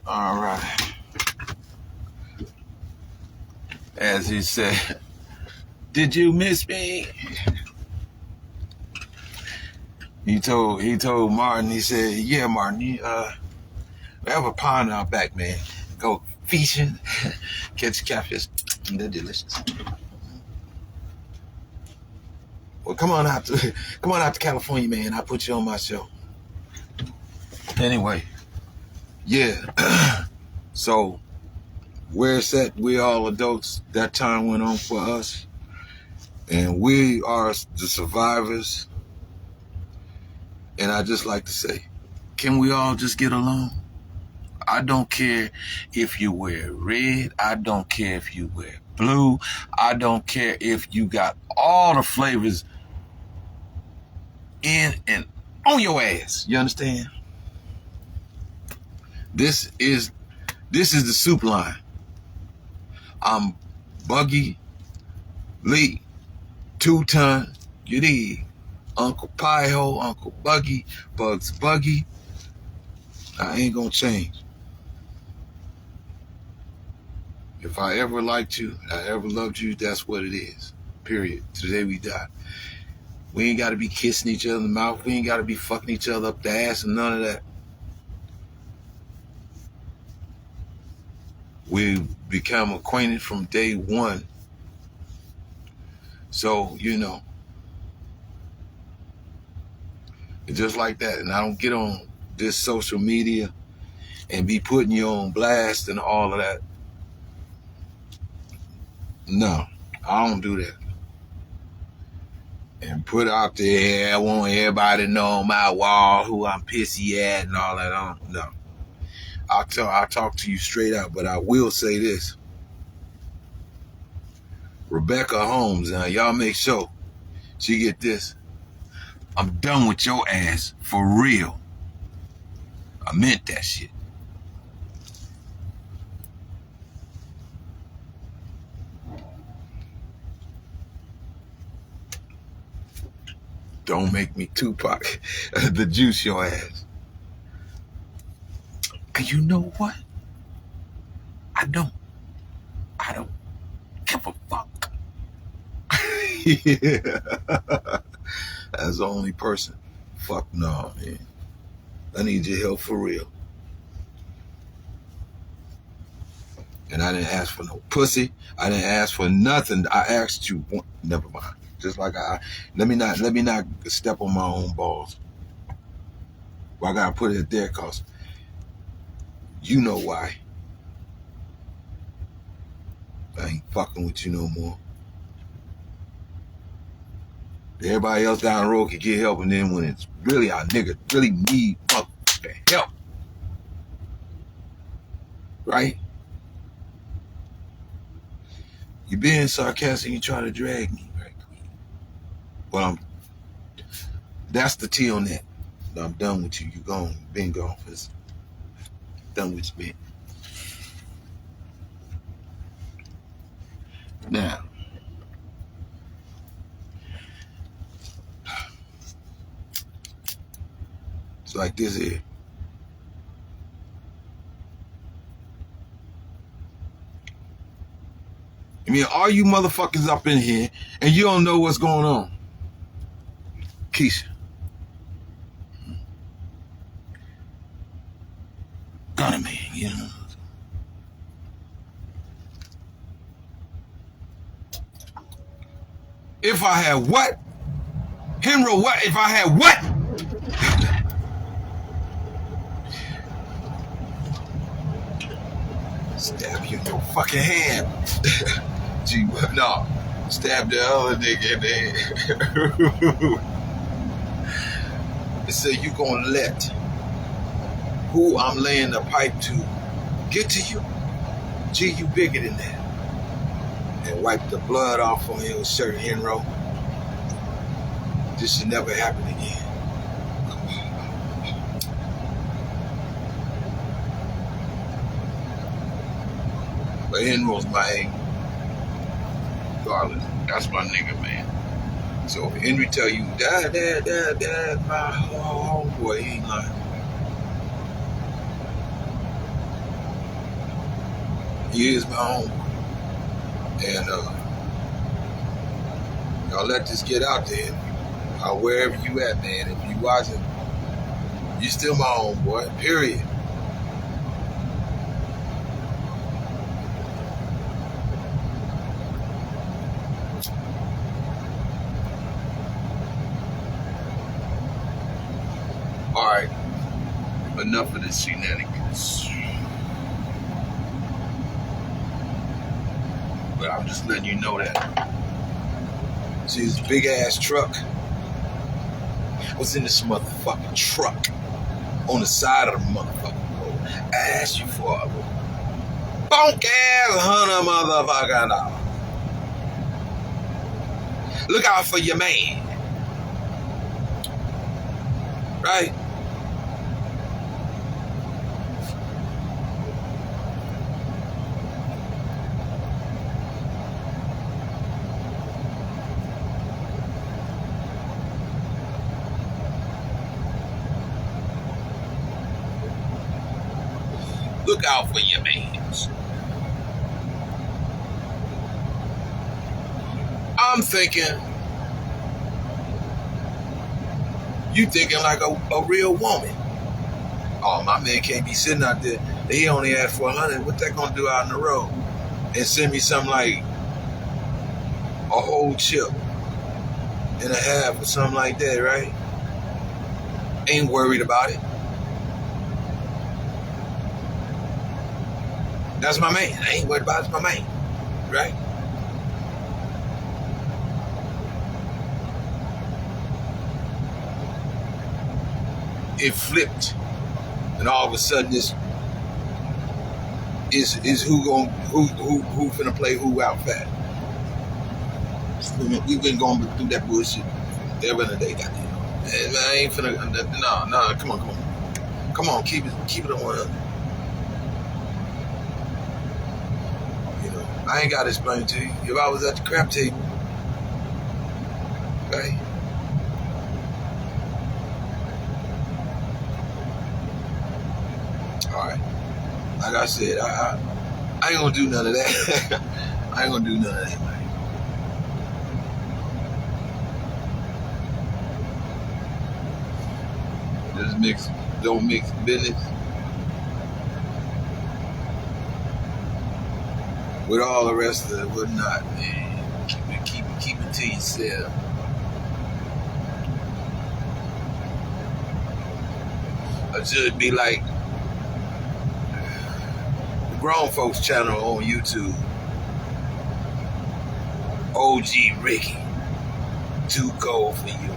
All right. As he said, did you miss me? He told Martin, he said, yeah, Martin, we have a pond out back, man. Go fishing, catch catfish. They're delicious. Well, come on out to California, man. I'll put you on my show. Anyway, yeah. So where it's at, we all adults. That time went on for us. And we are the survivors. And I just like to say, can we all just get along? I don't care if you wear red. I don't care if you wear blue. I don't care if you got all the flavors in and on your ass. You understand? This is the soup line. I'm Buggy Lee, 2-ton, you dig? Uncle Pie-Ho, Uncle Buggy, Bugs Buggy. I ain't gonna change. If I ever liked you, I ever loved you, that's what it is. Period. Today we die. We ain't got to be kissing each other in the mouth. We ain't got to be fucking each other up the ass and none of that. We become acquainted from day one. So, just like that. And I don't get on this social media and be putting you on blast and all of that. No, I don't do that. And put out there, I want everybody to know on my wall who I'm pissy at and all that. No. I'll talk to you straight out, but I will say this. Rebecca Holmes, now y'all make sure she get this. I'm done with your ass for real. I meant that shit. Don't make me Tupac. The juice your ass. Cause you know what? I don't give a fuck. Yeah. That's the only person. Fuck no, man. I need your help for real. And I didn't ask for no pussy. I didn't ask for nothing. I asked you. Never mind. Just like let me not step on my own balls. Well, I gotta put it there, cause you know why. I ain't fucking with you no more. Everybody else down the road can get help, and then when it's really our nigga really need motherfucking help, right? You being sarcastic, you try to drag me, right? Well, that's the tea on that. I'm done with you. You gone, been gone. It's done with you, man. Now, it's like this here. I mean, all you motherfuckers up in here and you don't know what's going on. Keisha. Gunna man, you know. If I had what? Henry, what? If I had what? Stab you in your fucking hand. Gee, no. Stab the other nigga in the head. They say you gonna let who I'm laying the pipe to get to you? Gee, you bigger than that. And wipe the blood off on your shirt, Henry. This should never happen again. But Henry's my Garland. That's my nigga, man. So if Henry tell you, Dad, my homeboy, he ain't lying. He is my homeboy. And y'all let this get out there. Wherever you at, man. If you watching, you still my homeboy, period. Alright. Enough of this shenanigans. But I'm just letting you know that. See this big ass truck? What's in this motherfucking truck? On the side of the motherfucking road. I asked you for a bonk ass $100 motherfucking dollar. Look out for your man. Right? Look out for your mans. I'm thinking, you thinking like a real woman. Oh, my man can't be sitting out there. He only asked for 100. What that gonna do out in the road? And send me something like a whole chip and a half or something like that, right? Ain't worried about it. That's my man. I ain't worried about it. It's my man, right? It flipped, and all of a sudden, this is who finna play who out fat. We've been going through that bullshit every other day, goddamn. And I ain't finna. No, come on, keep it on 100. You know, I ain't gotta explain to you. If I was at the crap table, right? All right. Like I said, I ain't gonna do none of that. I ain't gonna do none of that, man. Don't mix business with all the rest of it. Whatnot, man. Keep it to yourself. I should be like the grown folks channel on YouTube. OG Ricky, too cold for you.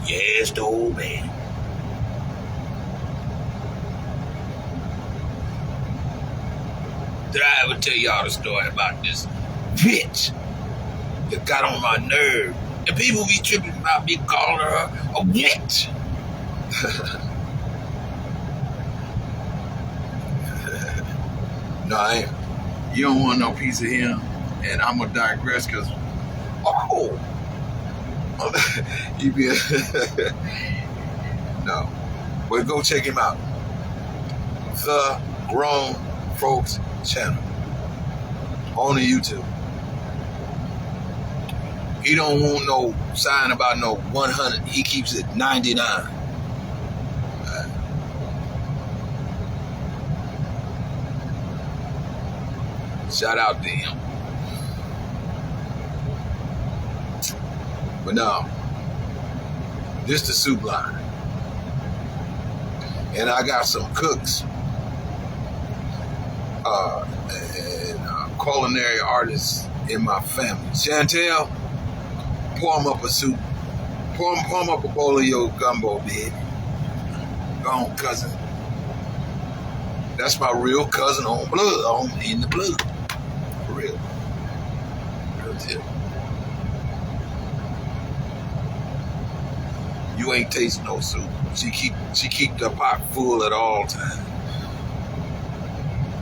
Yes, the old man. Did I ever tell y'all the story about this bitch that got on my nerve? And people be tripping about me calling her a witch. No, I ain't. You don't want no piece of him. And I'm going to digress because, you be no. But go check him out. The Grown Folks Channel on the YouTube. He don't want no sign about no 100. He keeps it 99. Shout out to him. But no, this the soup line. And I got some cooks and culinary artists in my family. Chantel, pour them up a soup. Pour them up a bowl of your gumbo, baby. Go on, cousin. That's my real cousin on blood, in the blood. For real. Real deal. You ain't tasting no soup. She keep the pot full at all times.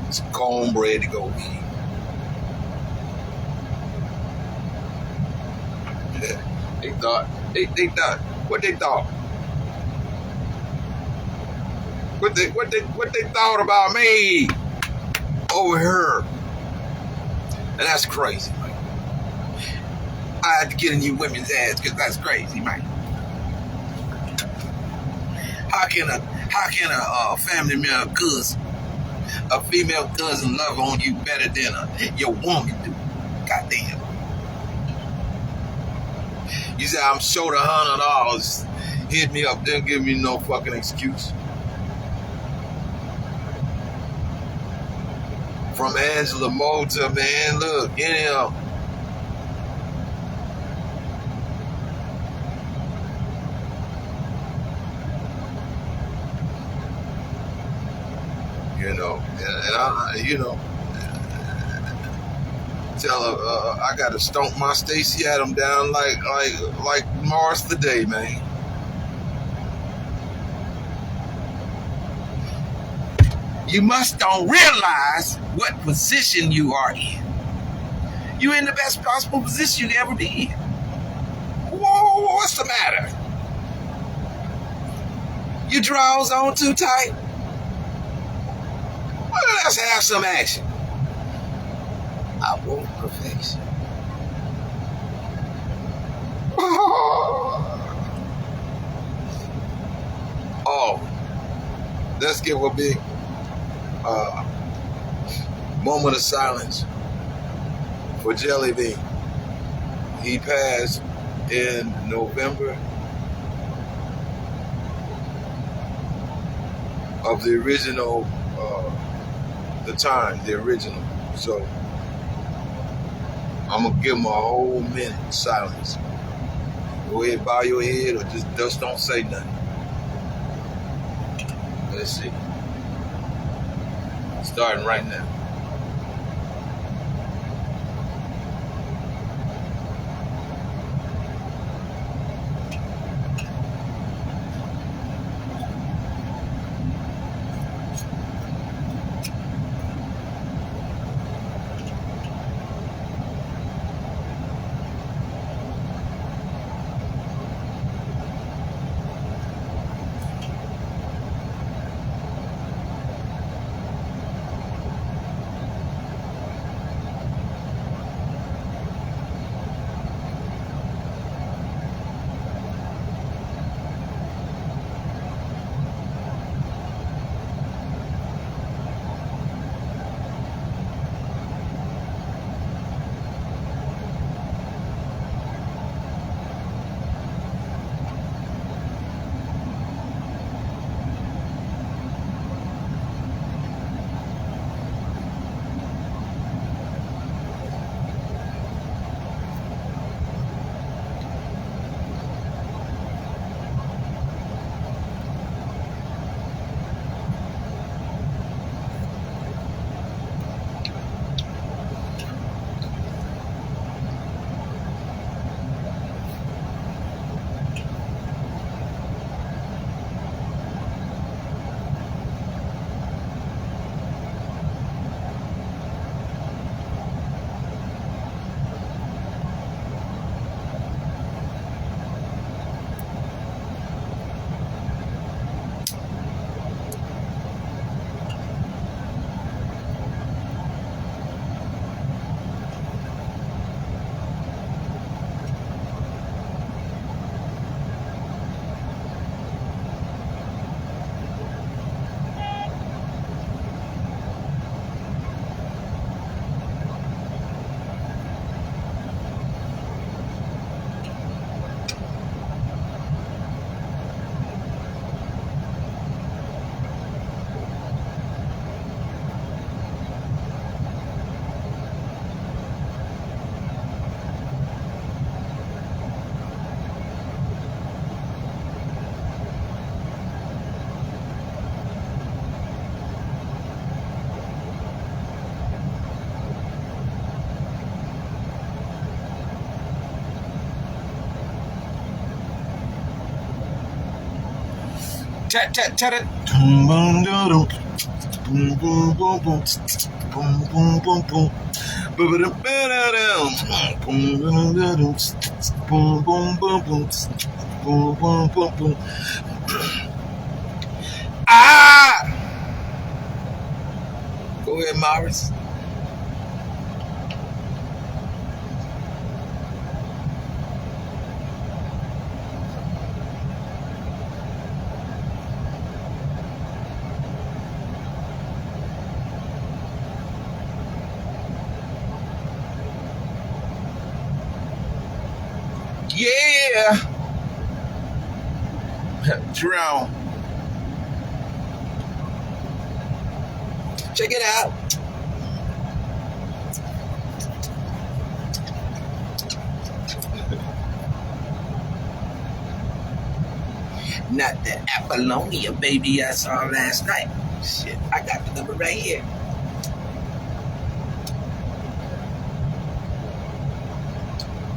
It's cornbread to go eat. Yeah. They thought what they thought. What they thought about me over here. And that's crazy, man. I had to get in you women's ass because that's crazy, man. How can a family member cousin, a female cousin love on you better than your woman do? Goddamn. You say I'm short $100. Hit me up, then give me no fucking excuse. From Angela Mota, man, look, anyhow. You know, and I, you know, tell her I gotta stomp my Stacey Adams down like Mars the Day, man. You must don't realize what position you are in. You're in the best possible position you ever be in. Whoa, what's the matter? Your drawers on too tight? Well, let's have some action. I want perfection. Oh, let's give a big uh, moment of silence for Jelly Bean. He passed in November of the original, the original. So I'm gonna give him a whole minute of silence. Go ahead, bow your head, or just don't say nothing. Let's see. Starting right now. Tat tat tat it. Boom boom boom boom boom boom boom boom boom boom boom. Boom boom boom boom boom boom boom boom. Ah! Go ahead, Morris. Yeah! Drown. Check it out. Not the Apollonia baby I saw last night. Shit, I got the number right here.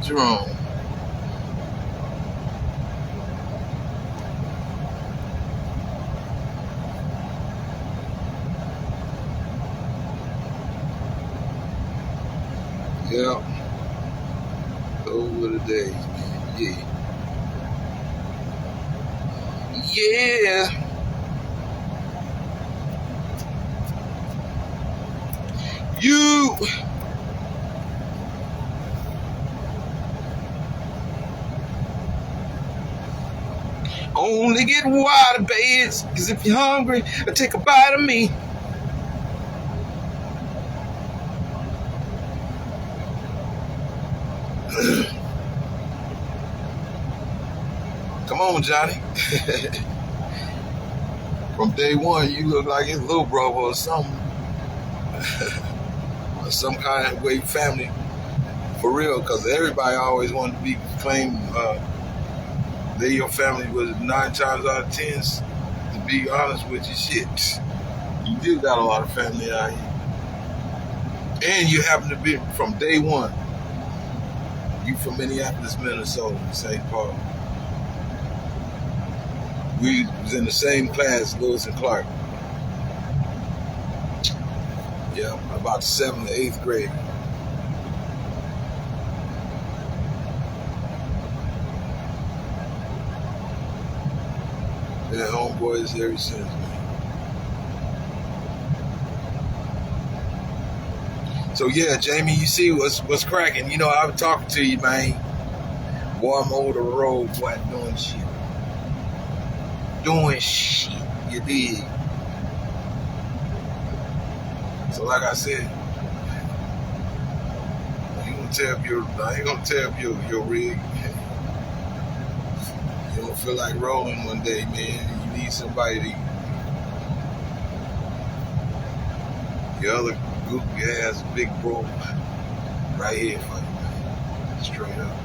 Jerome. Yeah. Those were the days, man. Yeah. Yeah. You only get water beds, cause if you're hungry, take a bite of me. Come on, Johnny. From day one, you look like his little brother or something. Or some kind of way family. For real, because everybody always wanted to be claimed they your family, was 9 times out of 10. To be honest with you, shit. You do got a lot of family out here. And you happen to be from day one. You from Minneapolis, Minnesota, St. Paul. We was in the same class, Lewis and Clark. Yeah, about 7th to 8th grade. Been homeboys ever since, man. So yeah, Jamie, you see what's cracking. You know, I was talking to you, man. Boy, I'm over the road, boy, doing shit. Doing shit, you dig? So like I said, I ain't gonna tear up your rig. You don't feel like rolling one day, man. You need somebody to. Your other goofy ass big bro right here for you, man. Straight up.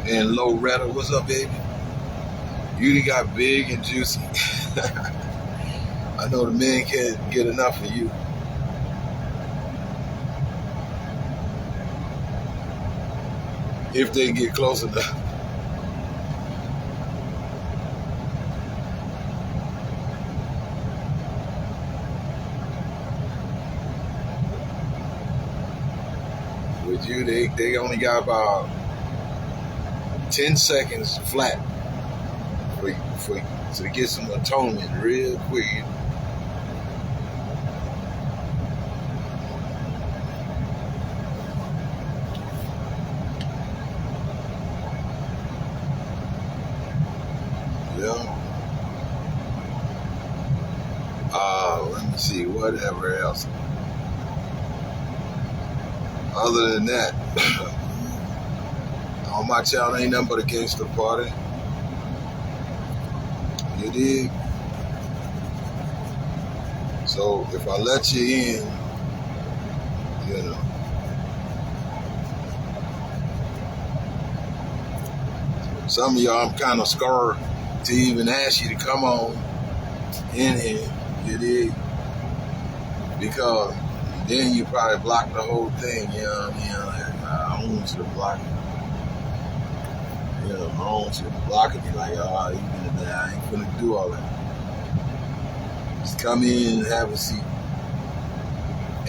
And Loretta, what's up, baby? You got big and juicy. I know the men can't get enough of you. If they get close enough. With you, they only got about 10 seconds flat to get some atonement real quick. Yeah. Let me see, whatever else. Other than that, on my channel ain't nothing but a gangster party. You dig? So if I let you in, you know, some of y'all I'm kind of scared to even ask you to come on in here. You dig? Because then you probably block the whole thing. You know what I mean? I don't want you to block it. You know, I don't want you to block it. Be like, oh, I ain't finna do all that. Just come in and have a seat.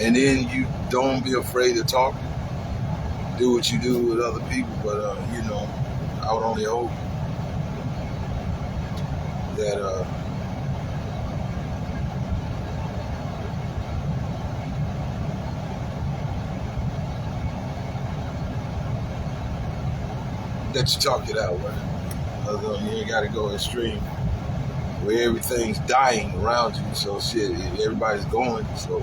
And then you don't be afraid to talk. Do what you do with other people. But, you know, I would only hope that, that you talk it out, right? Although you ain't got to go extreme where everything's dying around you. So shit, everybody's going. So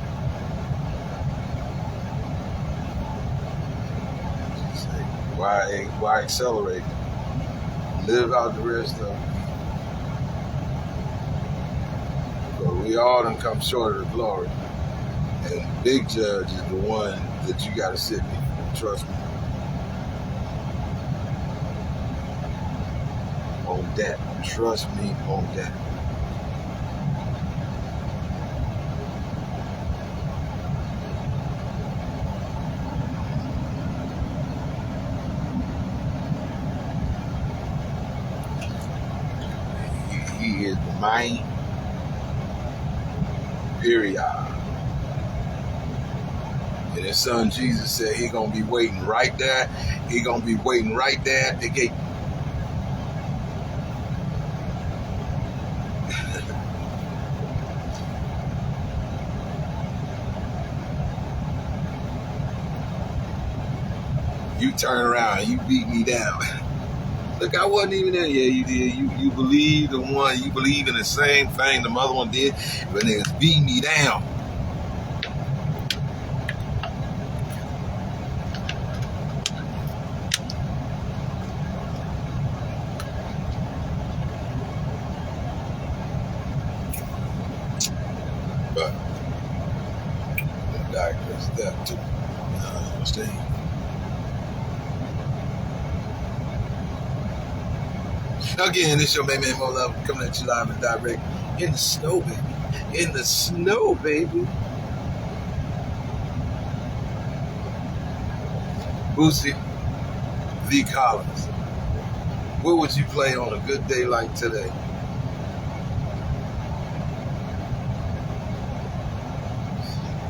why accelerate? Live out the rest of it. But we all done come short of the glory. And the big judge is the one that you got to sit before. Trust me. On that. Trust me on that. He is mine. Period. And his son Jesus said he gonna be waiting right there. He gonna be waiting right there at the gate. You turn around and you beat me down. Look, I wasn't even there. Yeah, you did. You believe the one. You believe in the same thing the mother one did, but niggas beating me down. But digress that too. Understand? Again, this your main man Mo Love coming at you live and direct in the snow, baby. In the snow, baby. Boosie V. Collins. What would you play on a good day like today?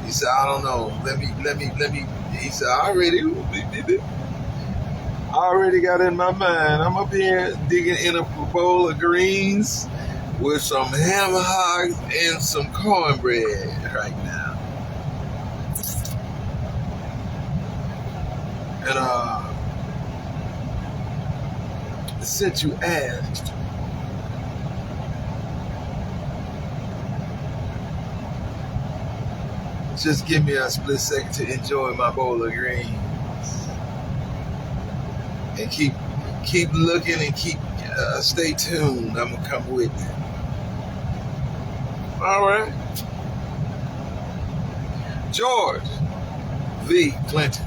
He said, I don't know. Let me. He said, I already got in my mind. I'm up here digging in a bowl of greens with some ham hocks and some cornbread right now. And since you asked, just give me a split second to enjoy my bowl of greens and keep looking and stay tuned. I'm gonna come with you. All right, George V. Clinton.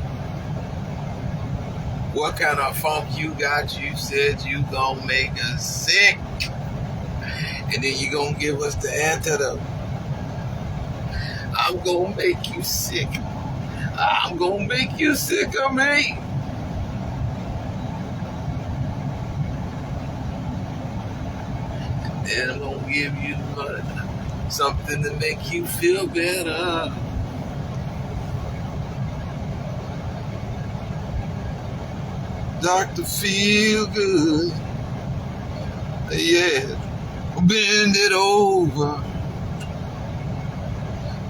What kind of funk you got? You said you gonna make us sick, and then you gonna give us the antidote. I'm gonna make you sick. I'm gonna make you sick of me. And then I'm gonna give you something to make you feel better. Dr. Feel Good. Yeah. Bend it over.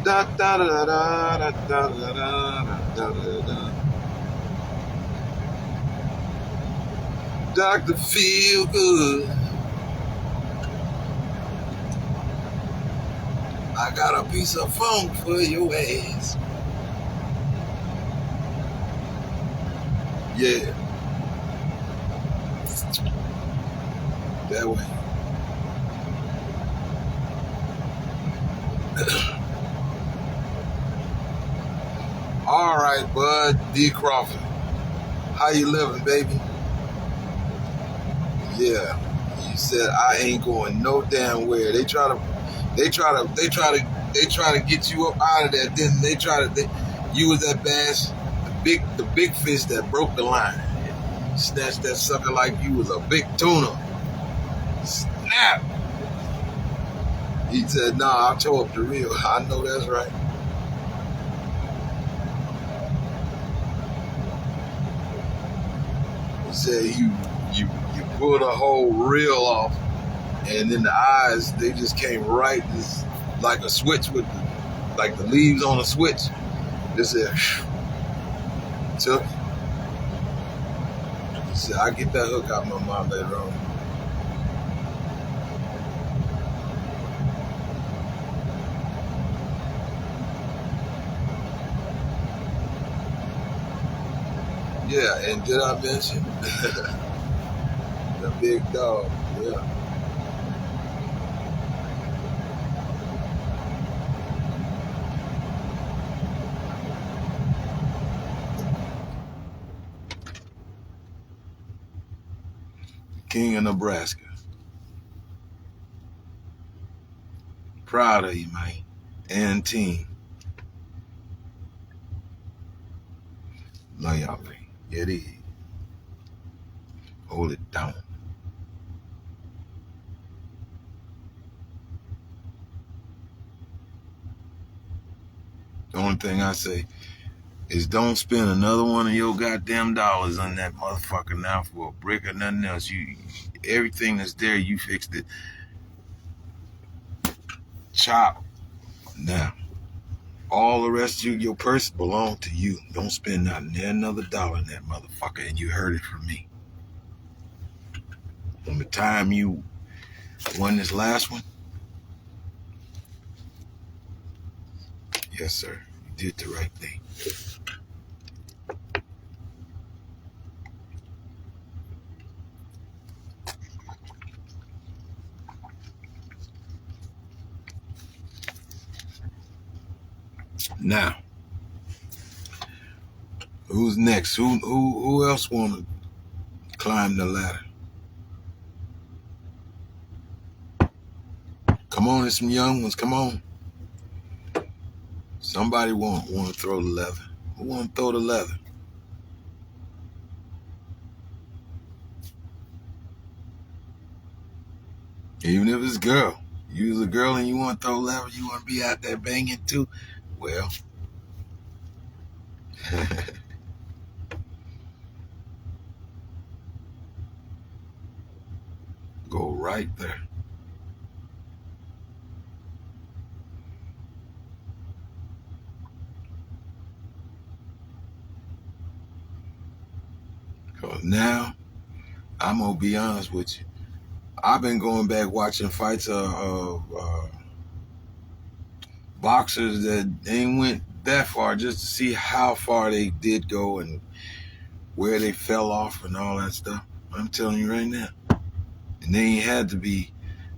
Da da da da da da da da da da. Dr. Feel Good. I got a piece of funk for your ass. Yeah. That way. All right, Bud D. Crawford. How you living, baby? Yeah. You said I ain't going no damn where. They try to get you up out of there. Then you was that bass, the big fish that broke the line. Snatched that sucker like you was a big tuna. Snap. He said, nah, I'll toe up the reel. I know that's right. He said you pulled a whole reel off, and then the eyes, they just came right like a switch with like the leaves on a switch. They said, took. He said, I'll get that hook out my mouth later on. Yeah, and did I mention the big dog? Yeah. King of Nebraska. Proud of you, man. And team. Love y'all, man. It is. Hold it down. The only thing I say is don't spend another one of your goddamn dollars on that motherfucker now for a brick or nothing else. Everything that's there, you fixed it. Chop. Now. All the rest of your purse belong to you. Don't spend not another dollar in that motherfucker. And you heard it from me. From the time you won this last one, yes, sir, you did the right thing. Now, who's next? Who else want to climb the ladder? Come on, there's some young ones. Come on. Somebody want to throw the leather. Who want to throw the leather? Even if it's a girl. You's a girl and you want to throw leather, you want to be out there banging too? Well, go right there. Because now, I'm going to be honest with you. I've been going back watching fights of boxers that ain't went that far just to see how far they did go and where they fell off and all that stuff. I'm telling you right now. And they ain't had to be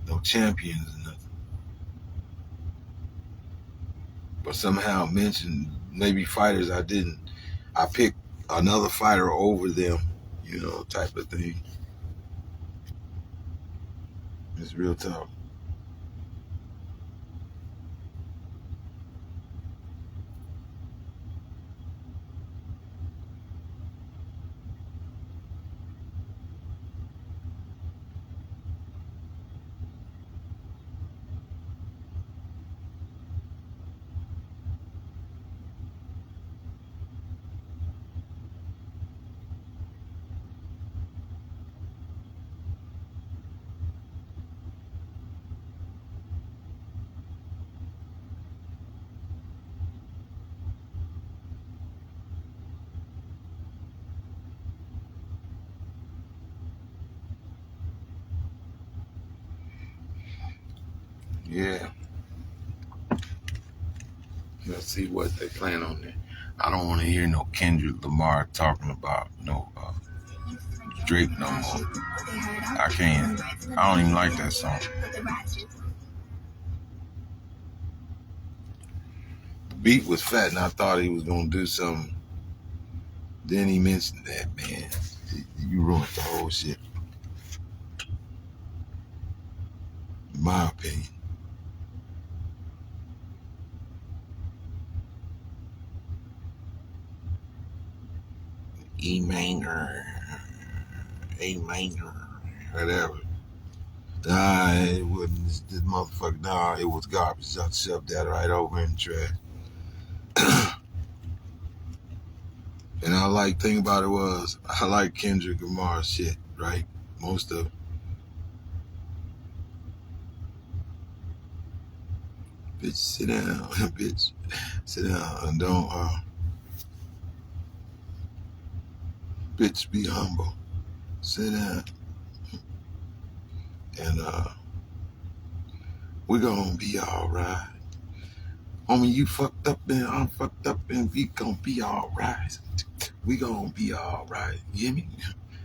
no champions or nothing. But somehow mentioned maybe fighters I didn't. I picked another fighter over them, type of thing. It's real tough. Yeah. Let's see what they plan on there. I don't want to hear no Kendrick Lamar talking about no Drake no more. I can't. I don't even like that song. The beat was fat, and I thought he was gonna do something. Then he mentioned that, man. You ruined the whole shit. In my opinion. E minor, A minor, whatever. Nah, it wasn't this motherfucker. Nah, it was garbage. I shoved that right over in the trash. And thing about it was, I like Kendrick Lamar's shit, right? Most of it. Bitch, sit down. Bitch, sit down and don't, bitch, be humble. Sit down. And, we gonna be alright. Homie, you fucked up and I'm fucked up and we gonna be alright. We gonna be alright. You hear me?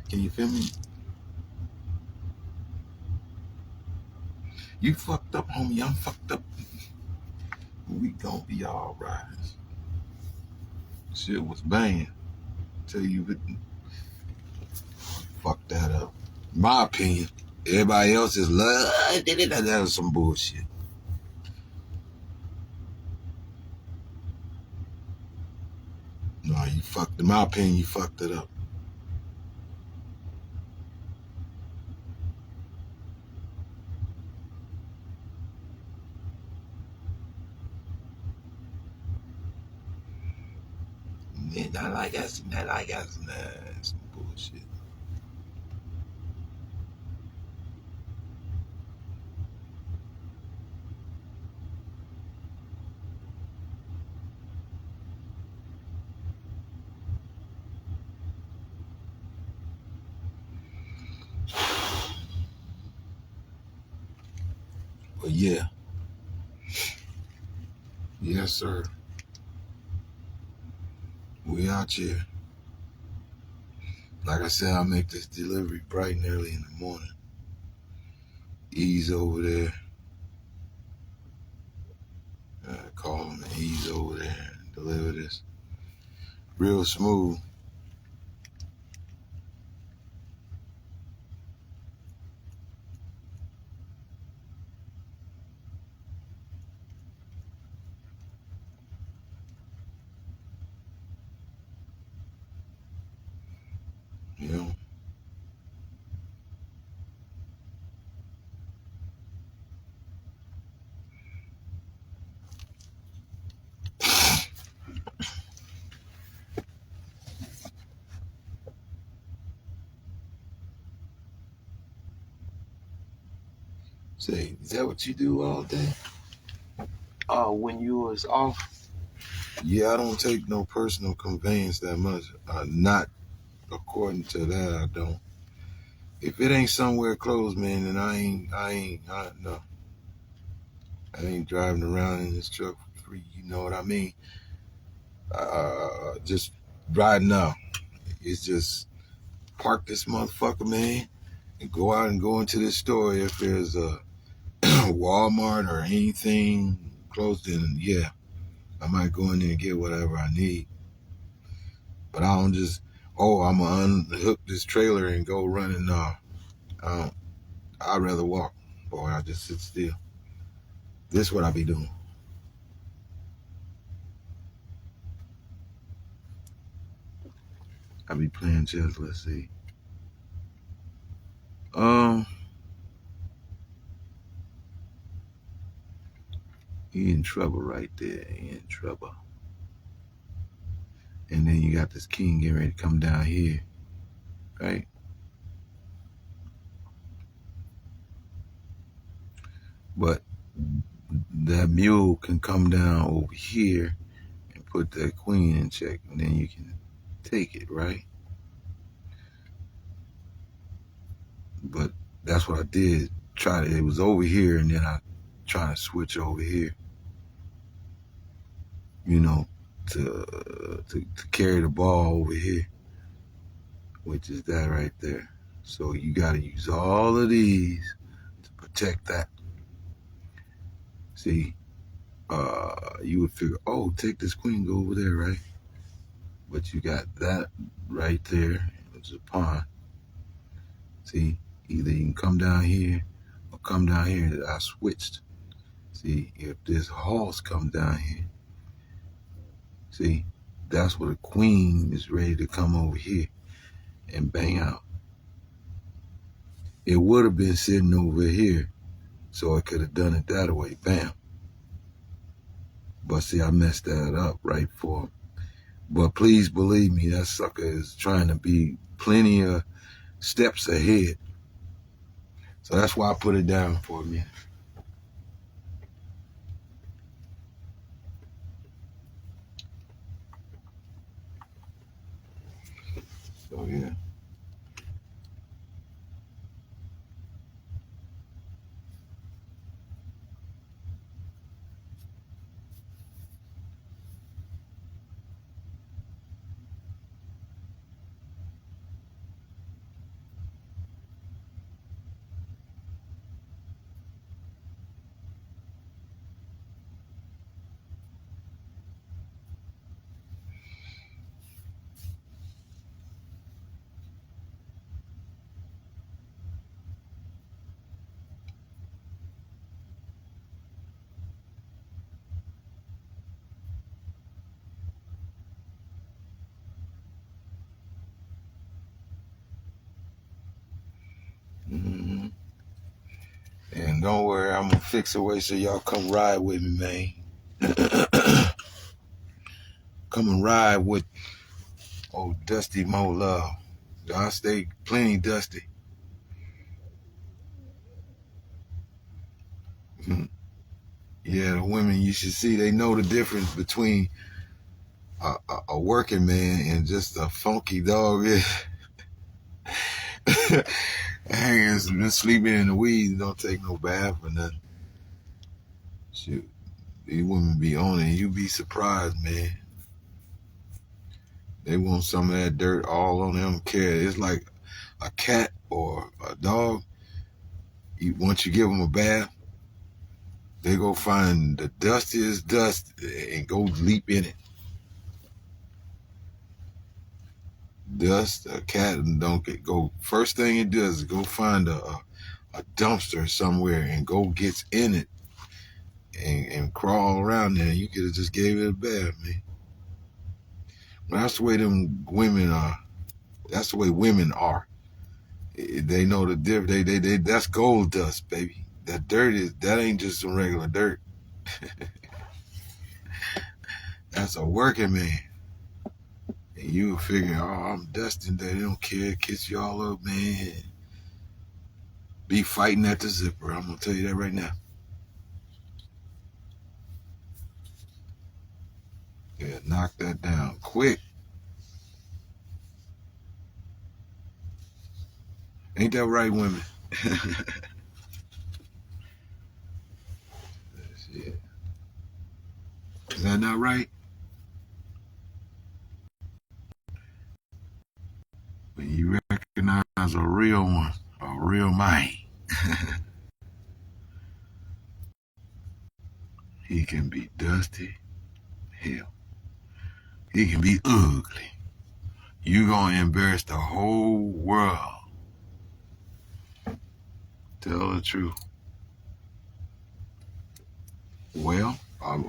Can you feel me? You fucked up, homie. I'm fucked up. We gonna be alright. Shit was banging. Tell you what, fuck that up. My opinion. Everybody else is love. That was some bullshit. No, you fucked. In my opinion, you fucked it up. Not like us. Not like us. Nah, some bullshit. Yeah. Yes, sir. We out here. Like I said, I'll make this delivery bright and early in the morning. Ease over there. Call them and ease over there and deliver this. Real smooth. You know. Say, is that what you do all day? Oh, when you was off? Yeah, I don't take no personal conveyance that much. Not according to that, I don't. If it ain't somewhere close, man, then no. I ain't driving around in this truck for free. You know what I mean? Just riding out. It's just park this motherfucker, man, and go out and go into this store. If there's a Walmart or anything close, then yeah, I might go in there and get whatever I need. But I don't just, I'm gonna unhook this trailer and go running. No, I'd rather walk. Boy, I just sit still. This is what I be doing. I be playing chess. Let's see. He in trouble right there. He in trouble. And then you got this king getting ready to come down here, right? But that mule can come down over here and put that queen in check, and then you can take it, right? But that's what I did. It was over here, and then I try to switch over here, you know, to carry the ball over here, which is that right there. So you got to use all of these to protect that. See, you would figure, take this queen, go over there, right? But you got that right there, which is a pawn. See, either you can come down here or come down here. I switched. See, if this horse comes down here, see, that's where the queen is ready to come over here and bang out. It would have been sitting over here, so I could have done it that way, bam. But see, I messed that up right for him. But please believe me, that sucker is trying to be plenty of steps ahead. So that's why I put it down for a minute. So yeah. Mm-hmm. And don't worry, I'm gonna fix a way so y'all come ride with me, man. Come and ride with old Dusty Mo Love. I stay plenty dusty. Yeah, the women you should see, they know the difference between a working man and just a funky dog. Hanging, sleeping in the weeds, don't take no bath or nothing. Shoot, these women be on it. You be surprised, man. They want some of that dirt all on them. Care. It's like a cat or a dog. Once you give them a bath, they go find the dustiest dust and go leap in it. Dust, a cat don't go. First thing it does is go find a dumpster somewhere and go gets in it and crawl around there. You could have just gave it a bath, man. But that's the way them women are. That's the way women are. They know the difference. They that's gold dust, baby. That ain't just some regular dirt. That's a working man. And you figure, oh, I'm dusting. They don't care. Kiss you all up, man. Be fighting at the zipper. I'm gonna tell you that right now. Yeah, knock that down quick. Ain't that right, women? Is that not right? When you recognize a real one, a real man, he can be dusty. Hell, he can be ugly. You gonna embarrass the whole world. Tell the truth. Well, a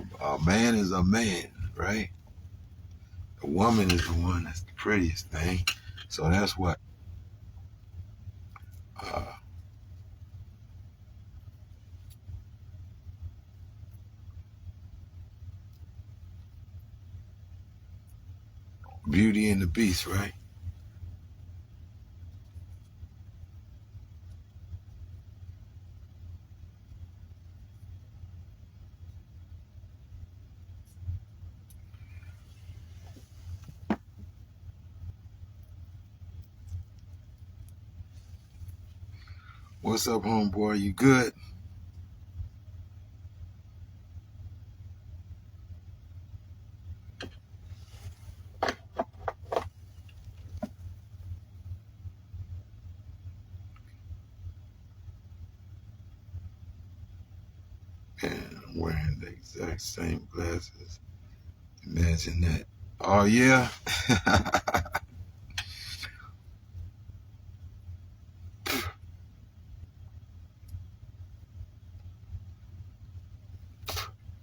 man is a man, right? A woman is the one that's the prettiest thing. So that's what Beauty and the Beast, right? What's up, homeboy? You good? Man, I'm wearing the exact same glasses. Imagine that. Oh, yeah?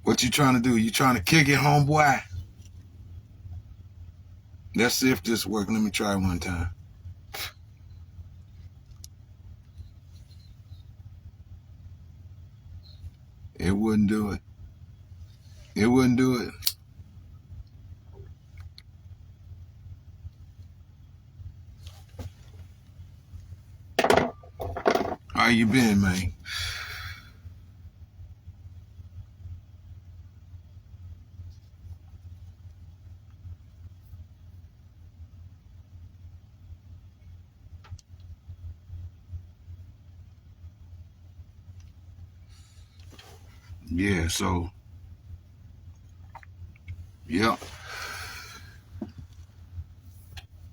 What you trying to do? You trying to kick it, homeboy? Let's see if this works. Let me try one time. It wouldn't do it. It wouldn't do it. How you been, man? Yeah, so, yep.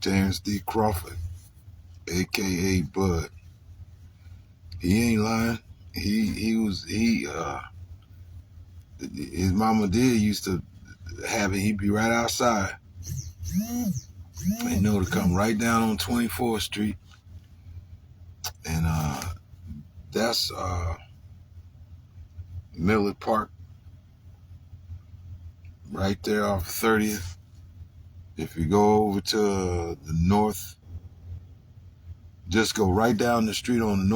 Terrence D. Crawford, a.k.a. Bud. He ain't lying. His mama used to have it. He'd be right outside. They know to come right down on 24th Street. And that's Millard Park, right there off 30th. If you go over to the north, just go right down the street on the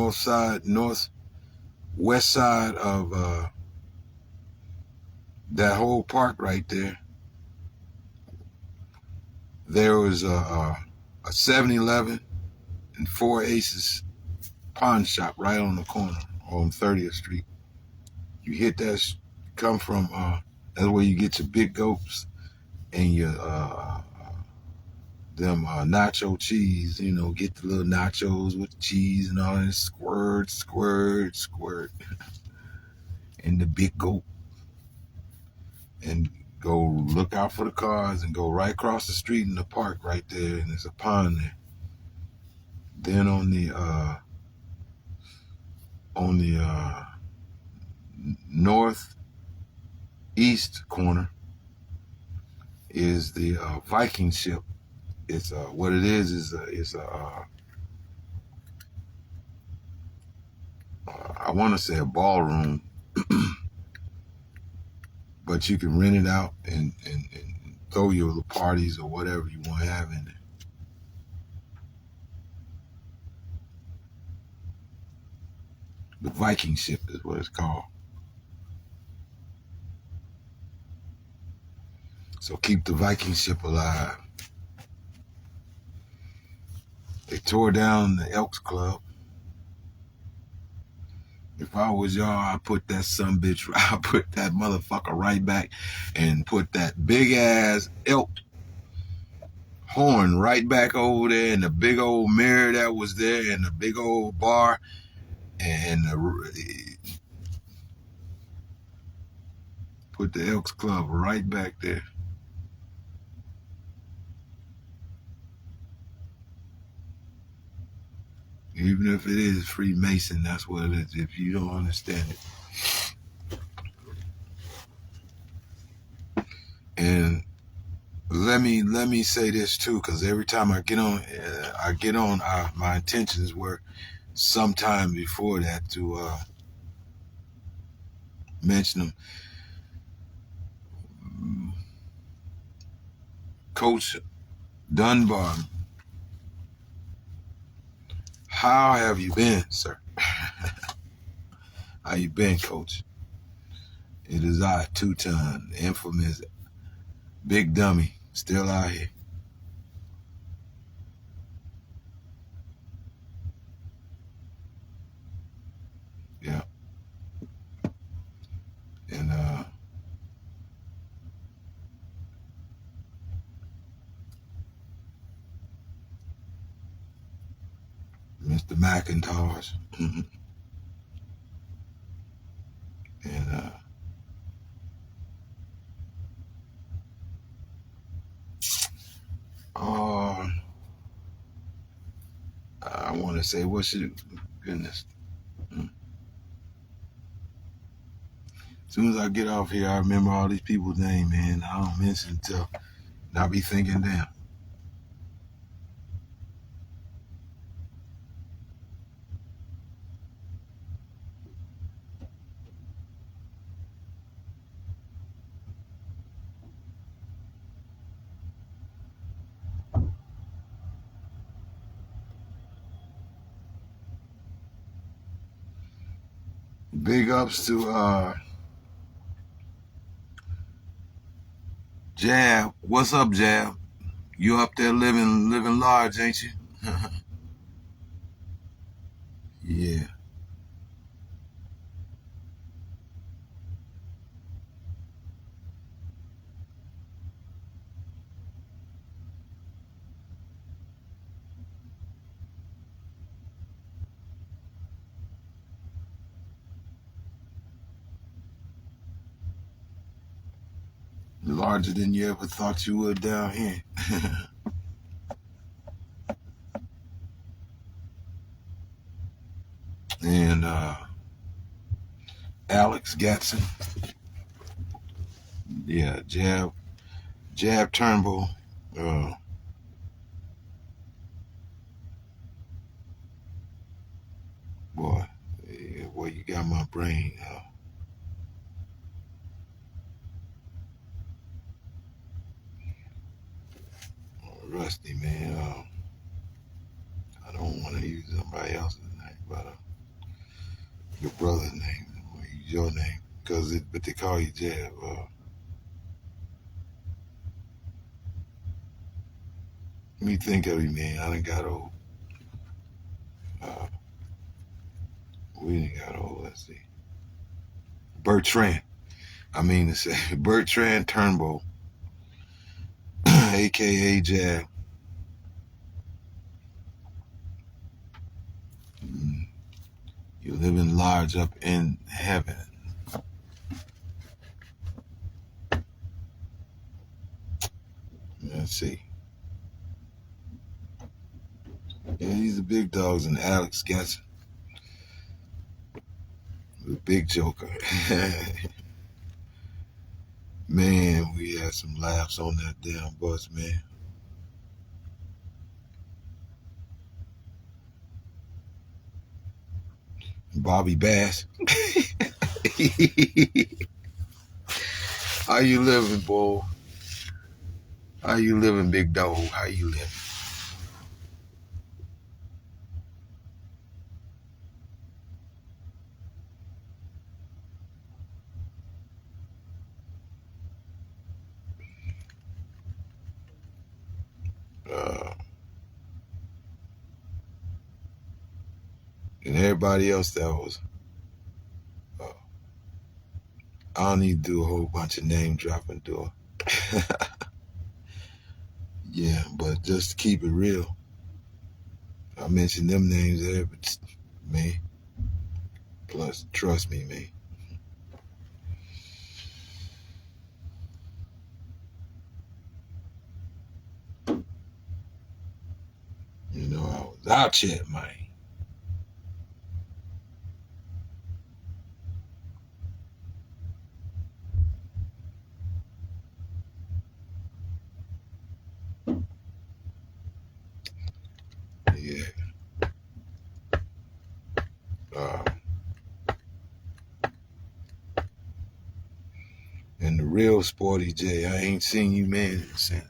northwest side of that whole park right there. There was a 7-Eleven and 4 Aces pawn shop right on the corner on 30th Street. You hit that, come from, that's where you get your big goats and your them nacho cheese, get the little nachos with the cheese and all that, squirt, and the big goat. and go look out for the cars and go right across the street in the park right there, and there's a pond there. Then on the northeast corner is the Viking ship. It's what it is I want to say a ballroom, but you can rent it out and throw your little parties or whatever you want to have in there. The Viking ship is what it's called. So keep the Viking ship alive. They tore down the Elks Club. If I was y'all, I'd put that sumbitch, I'd put that motherfucker right back and put that big ass elk horn right back over there, and the big old mirror that was there, and the big old bar, and put the Elks Club right back there. Even if it is Freemason, that's what it is, if you don't understand it. And let me say this too, because every time I get on, my intentions were sometime before that to mention them. Coach Dunbar, how have you been, sir? How you been, Coach? It is I, Two-Ton, the infamous Big Dummy, still out here. Yeah. And Mr. McIntosh. And I want to say, what's your goodness? As soon as I get off here, I remember all these people's names, man. I don't mention until I be thinking, damn. Big ups to Jab. What's up, Jab? You up there living large, ain't you? Yeah. Larger than you ever thought you would down here. And Alex Gatson. Yeah, Jab Turnbull. Boy, you got my brain. Rusty, man. I don't want to use somebody else's name, but your brother's name. I'm gonna use your name, but they call you Jab. Let me think of you, man. I done got old. We done got old. Let's see. Bertrand. I mean to say Bertrand Turnbull, a.k.a. Jab. You're living large up in heaven. Let's see. Yeah, he's the big dogs, and Alex gets the big joker. Man, we had some laughs on that damn bus, man. Bobby Bass. How you living, boy? How you living, big dog? How you living? And everybody else that was, I don't need to do a whole bunch of name dropping, do I? Yeah, but just to keep it real, I mentioned them names there, but man, plus, trust me, man. You know, I was out here, man. Yeah. And the real Sporty J, I ain't seen you, man, since.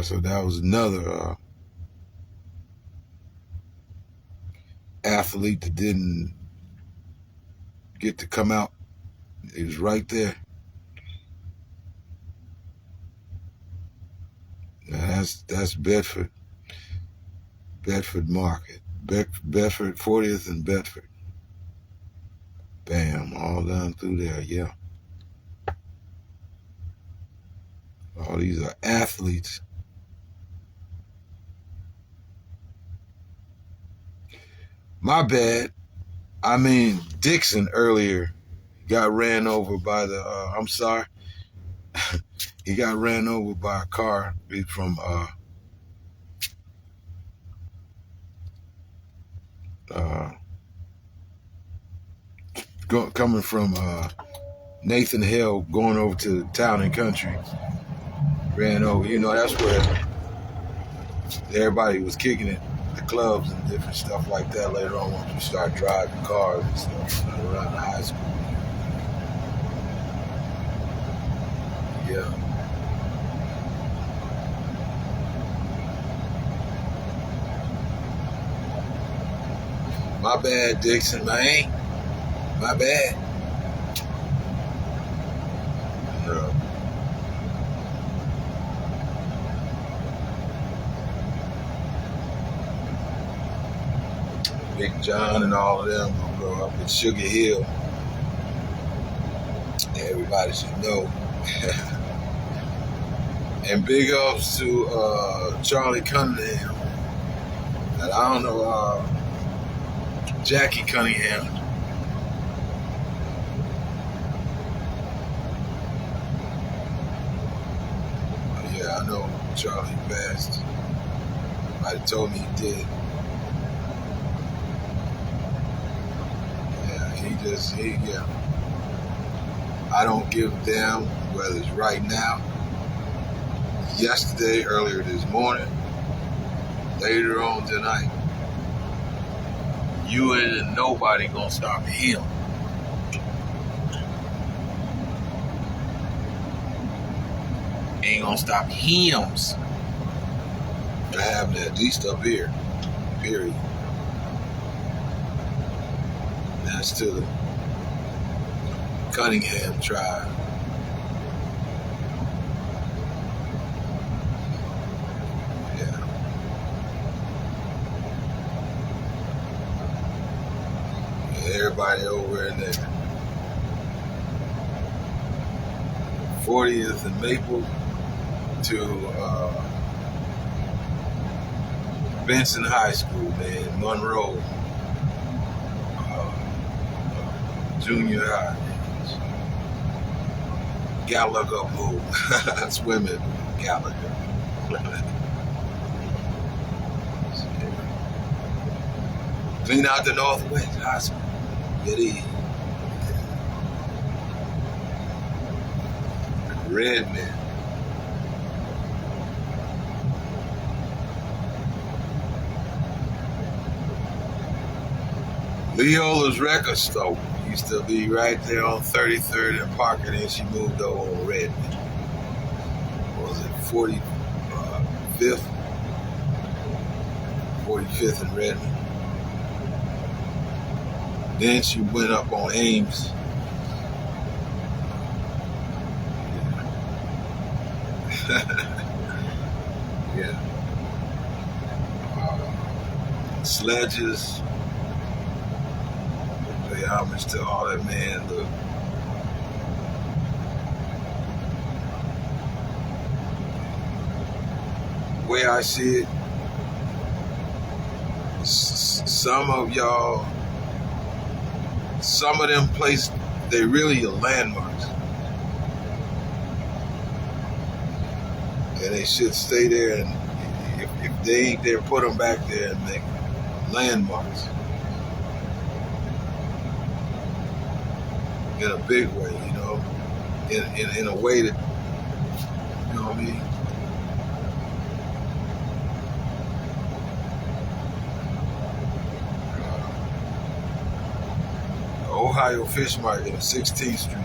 So that was another athlete that didn't get to come out. He was right there. Now that's Bedford Market. Bedford, 40th and Bedford. Bam, all down through there, yeah. All these are athletes. My bad. I mean, Dixon earlier got ran over by the, I'm sorry. He got ran over by a car from coming from Nathan Hill going over to Town and Country. Ran over. You know, that's where everybody was kicking it, the clubs and different stuff like that later on once you start driving cars and stuff around the high school. Yeah. My bad, Dixon, man. My bad. No. Big John and all of them gonna grow up in Sugar Hill. Everybody should know. And big ups to Charlie Cunningham. And I don't know, Jackie Cunningham. Yeah, I know Charlie passed. Somebody told me he did. Yeah. I don't give a damn whether it's right now, yesterday, earlier this morning, later on tonight. You and nobody gonna stop him. Ain't gonna stop hims from having at least up here. Period. That's to the Cunningham tribe. Yeah. Everybody over in there. 40th and Maple to Benson High School, man, Monroe, junior high. Gallagher move. Swimming Gallagher. Clean out the Northwest Hospital. It is. Redman. Leola's record store used to be right there on 33rd and Parker, and then she moved over on Redman. What was it 45th? 45th and Redman. Then she went up on Ames. Yeah. Sledges. Pay homage to all that man. Look. The way I see it, some of y'all, some of them places, they really are landmarks. And they should stay there, and if they ain't there, put them back there and make landmarks. In a big way, you know, in a way that, you know what I mean? Ohio Fish Market on 16th Street.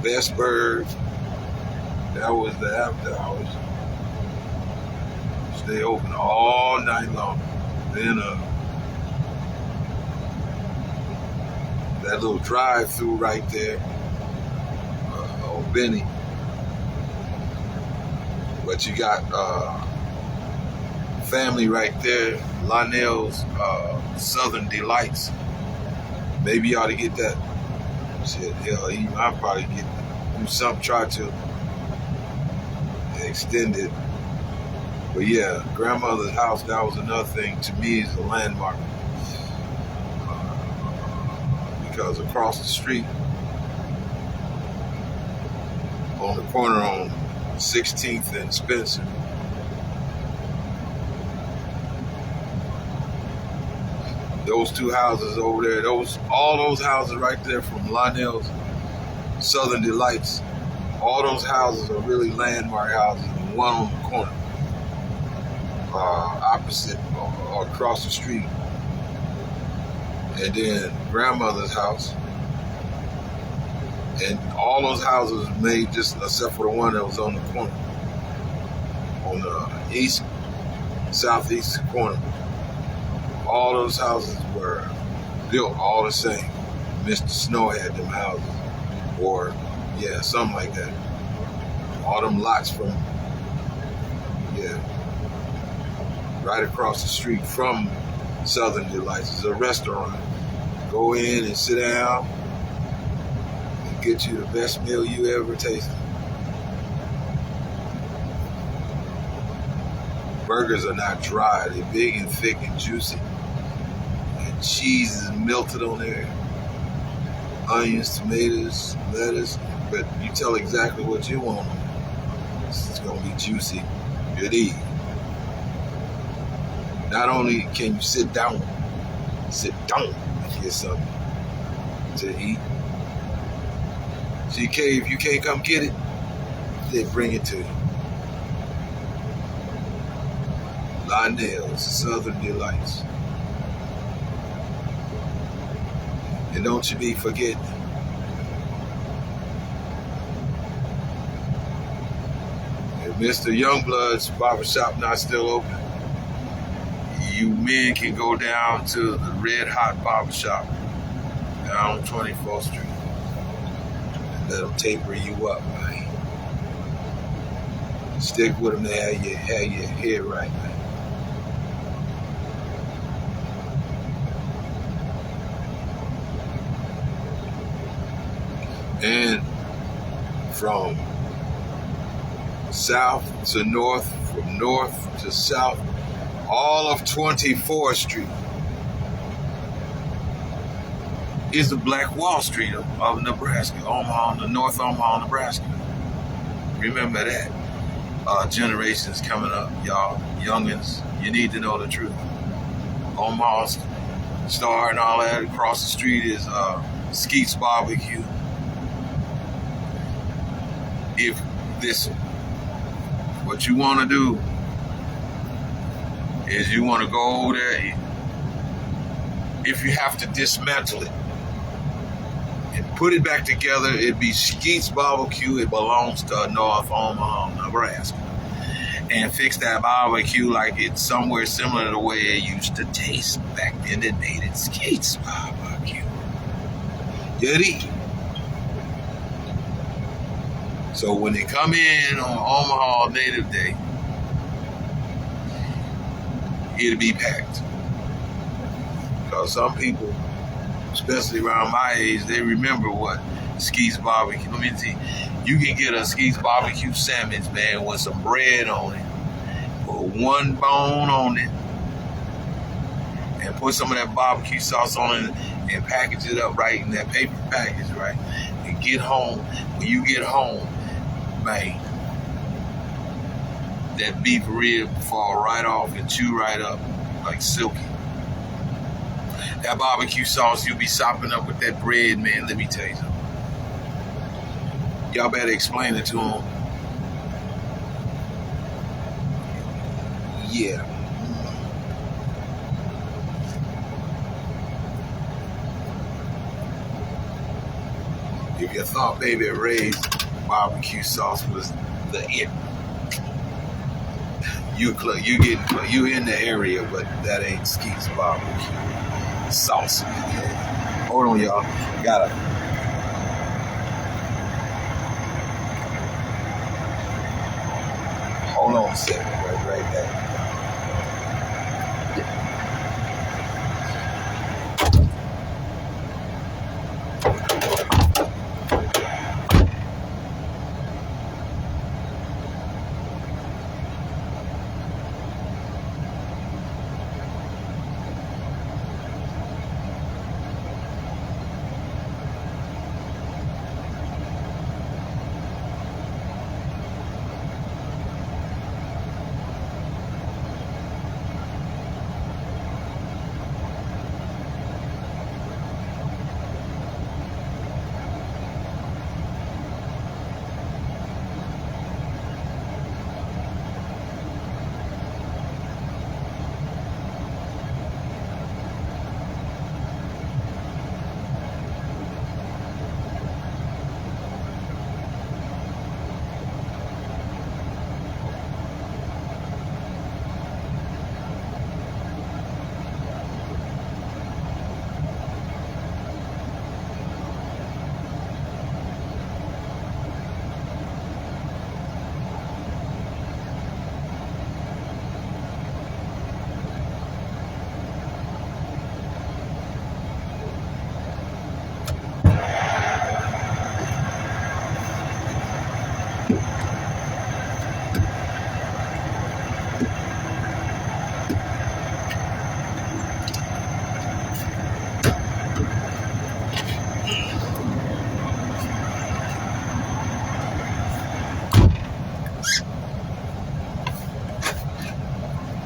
Bestburg, that was the after hours. Stay open all night long. Then that little drive-through right there on Benny. But you got family right there, Lionel's Southern Delights. Maybe you ought to get that. Shit, hell, I'll probably do something, try to extend it. But yeah, grandmother's house, that was another thing to me is a landmark. Because across the street, on the corner on 16th and Spencer, those two houses over there, all those houses right there from Lionel's Southern Delights, all those houses are really landmark houses. One on the corner, opposite or across the street, and then grandmother's house, and all those houses made just except for the one that was on the corner, on the southeast corner. All those houses were built all the same. Mr. Snow had them houses, or yeah, something like that. All them lots from, yeah, right across the street from Southern Delights. It's a restaurant. Go in and sit down and get you the best meal you ever tasted. Burgers are not dry. They're big and thick and juicy. And cheese is melted on there. Onions, tomatoes, lettuce. But you tell exactly what you want. It's going to be juicy. Good eat. Not only can you sit down and get something to eat. So if you can't come get it, they bring it to you. Lionel's Southern Delights. And don't you be forgetting, if Mr. Youngblood's barbershop not still open, you men can go down to the Red Hot Barbershop down on 24th Street and let them taper you up, man. Stick with them to have your hair right, man. And from south to north, from north to south, all of 24th Street is the Black Wall Street of Nebraska, Omaha, North Omaha, Nebraska. Remember that. Generations coming up, y'all, youngins, you need to know the truth. Omaha Star and all that. Across the street is Skeet's Barbecue. If this, what you want to do is you want to go over there. If you have to dismantle it and put it back together, it'd be Skeet's Barbecue. It belongs to North Omaha, Nebraska. And fix that barbecue like it's somewhere similar to the way it used to taste back in the day at Skeet's Barbecue. Yeti. So when they come in on Omaha Native Day, it'll be packed. Because some people, especially around my age, they remember what Skeet's Barbecue. Let me see. You can get a Skeet's Barbecue sandwich, man, with some bread on it, or one bone on it, and put some of that barbecue sauce on it and package it up right in that paper package, right? And get home. When you get home, man, that beef rib fall right off and chew right up like silky. That barbecue sauce you'll be sopping up with that bread, man, let me tell you something. Y'all better explain it to them. Yeah. If you thought Baby Ray's barbecue sauce was the it, you in the area, but that ain't Skeet's Barbecue sauce. Hold on, y'all. Hold on a second, right there.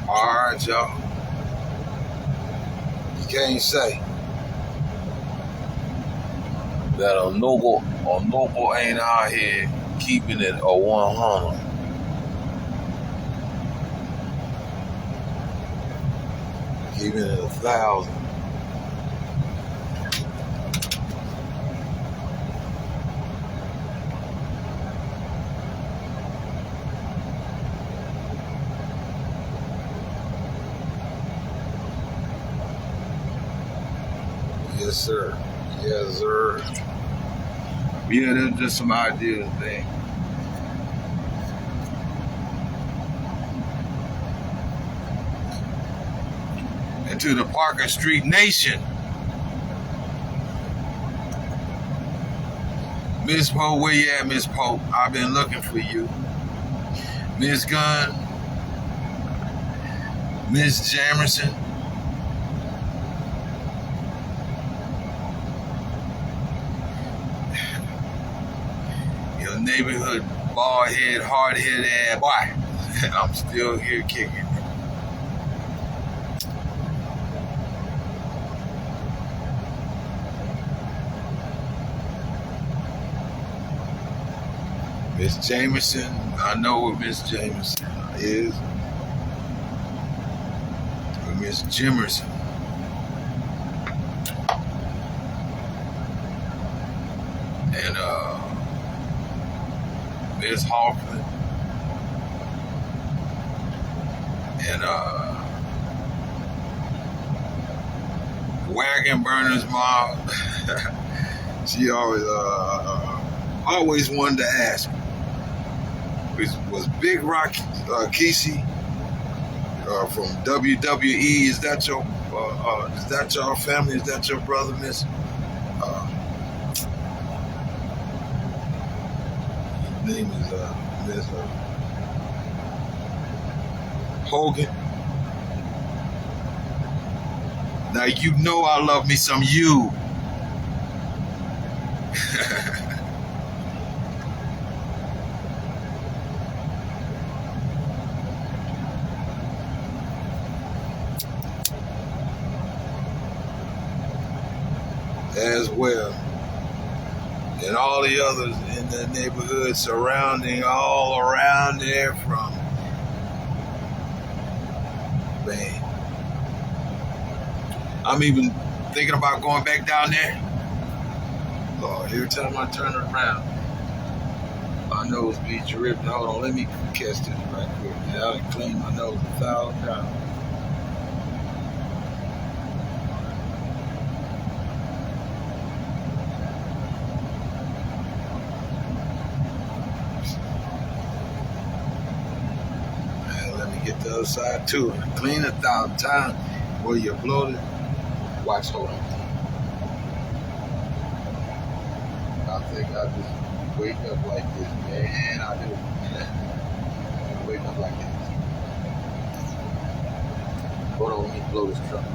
Alright, y'all. You can't say that a noble ain't out here keeping it a 100. Keeping it 1,000. Yes, sir. Yes, sir. Yeah, that's just some ideas, man. And to the Parker Street Nation, Miss Pope, where you at, Miss Pope? I've been looking for you. Miss Gunn, Miss Jamerson, neighborhood bald head, hard headed ass boy. I'm still here kicking. Miss Jameson, I know what Miss Jameson is. Miss Jimerson. And Miss Hoffman. And Wagon Burner's mom. She always wanted to ask. Was Big Rock Kesey from WWE? Is that your family? Is that your brother, Miss? His name is Miss Hogan. Now you know I love me some you. As well. And all the others in the neighborhood surrounding, all around there from, man. I'm even thinking about going back down there. Lord, every time I turn around, my nose be dripping. Hold on, let me catch this right quick. I done cleaned my nose 1,000 times. Get the other side too. Clean 1,000 times where you blow it. Watch, hold on. I think I just wake up like this, man. I do. I wake up like this. Hold on, let me blow this truck.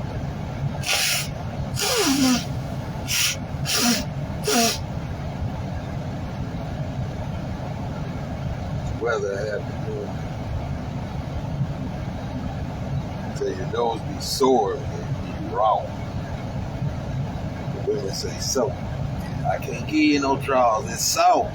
Weather had to do it. So your nose be sore and be raw. The women say so. I can't give you no draws. It's so.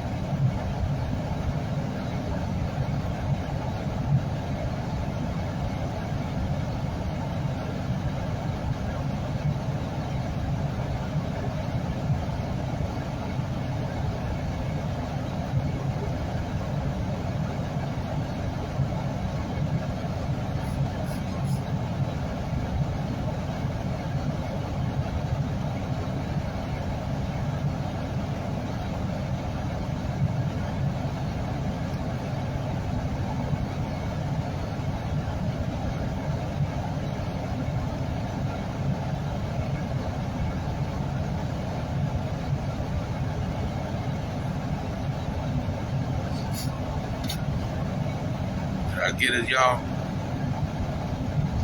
I get it, y'all.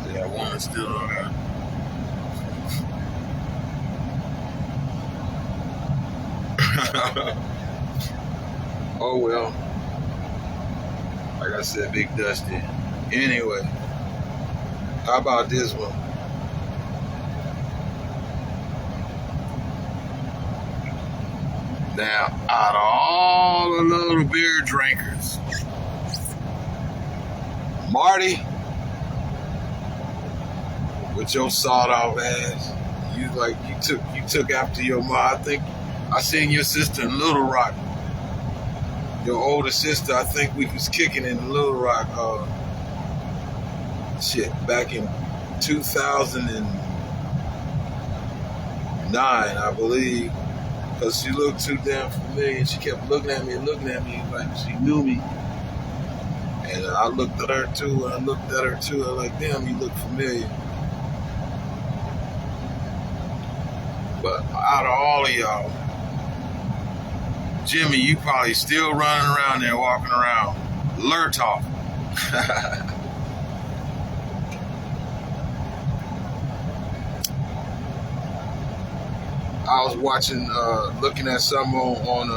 That woman still on her. Oh well. Like I said, Big Dusty. Anyway, how about this one? Now, out of all the little beer drinkers, Marty, with your sawed off ass, you took after your mom. I think I seen your sister in Little Rock. Your older sister, I think we was kicking in Little Rock. Back in 2009, I believe, because she looked too damn familiar. She kept looking at me like she knew me. And I looked at her too, and I looked at her too. I was like, damn, you look familiar. But out of all of y'all, Jimmy, you probably still running around there, walking around. Lertoff. I was watching, looking at something on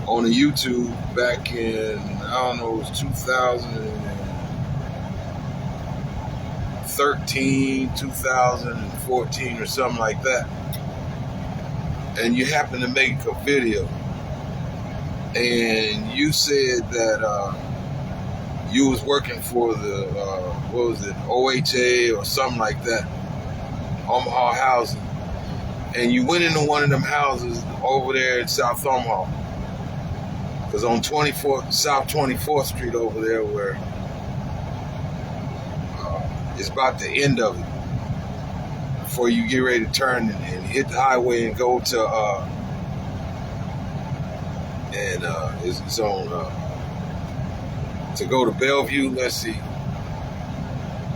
on the YouTube back in, I don't know, it was 2013, 2014 or something like that. And you happened to make a video, and you said that you was working for the, what was it, OHA or something like that, Omaha Housing. And you went into one of them houses over there in South Omaha. Because on South 24th Street over there, where it's about the end of it, before you get ready to turn and hit the highway and go to, it's on, to go to Bellevue. Let's see.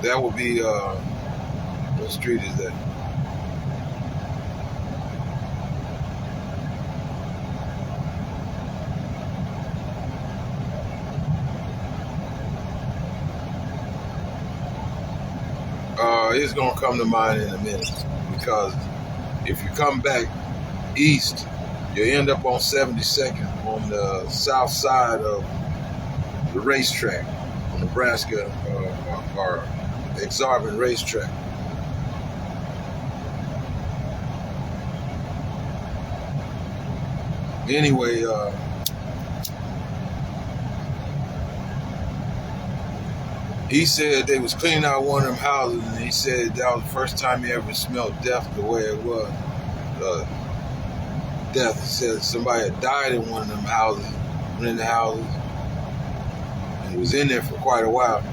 That would be, what street is that? It's gonna come to mind in a minute, because if you come back east, you end up on 72nd on the south side of the racetrack, on Nebraska, or Exarban racetrack. Anyway, he said they was cleaning out one of them houses, and he said that was the first time he ever smelled death the way it was. Death. He said somebody had died in one of them houses, went in the houses, and he was in there for quite a while.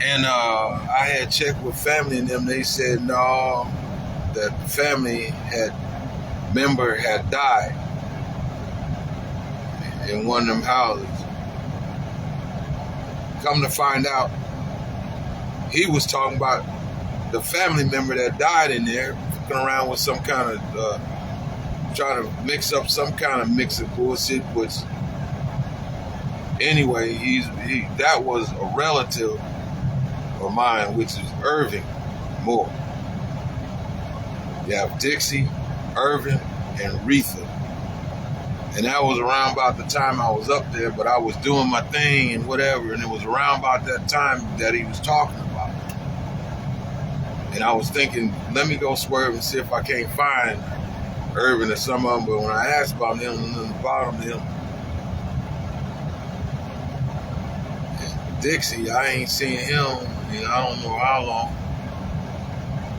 And I had checked with family and them. They said no, that the family member had died in one of them houses. Come to find out, he was talking about the family member that died in there, fucking around with some kind of, trying to mix up some kind of mix of bullshit. Which, anyway, that was a relative of mine, which is Irving Moore. You have Dixie, Irving, and Retha. And that was around about the time I was up there, but I was doing my thing and whatever, and it was around about that time that he was talking about. And I was thinking, let me go swerve and see if I can't find Irving or some of them. But when I asked about him, and then the bottom of him, Dixie, I ain't seen him in I don't know how long.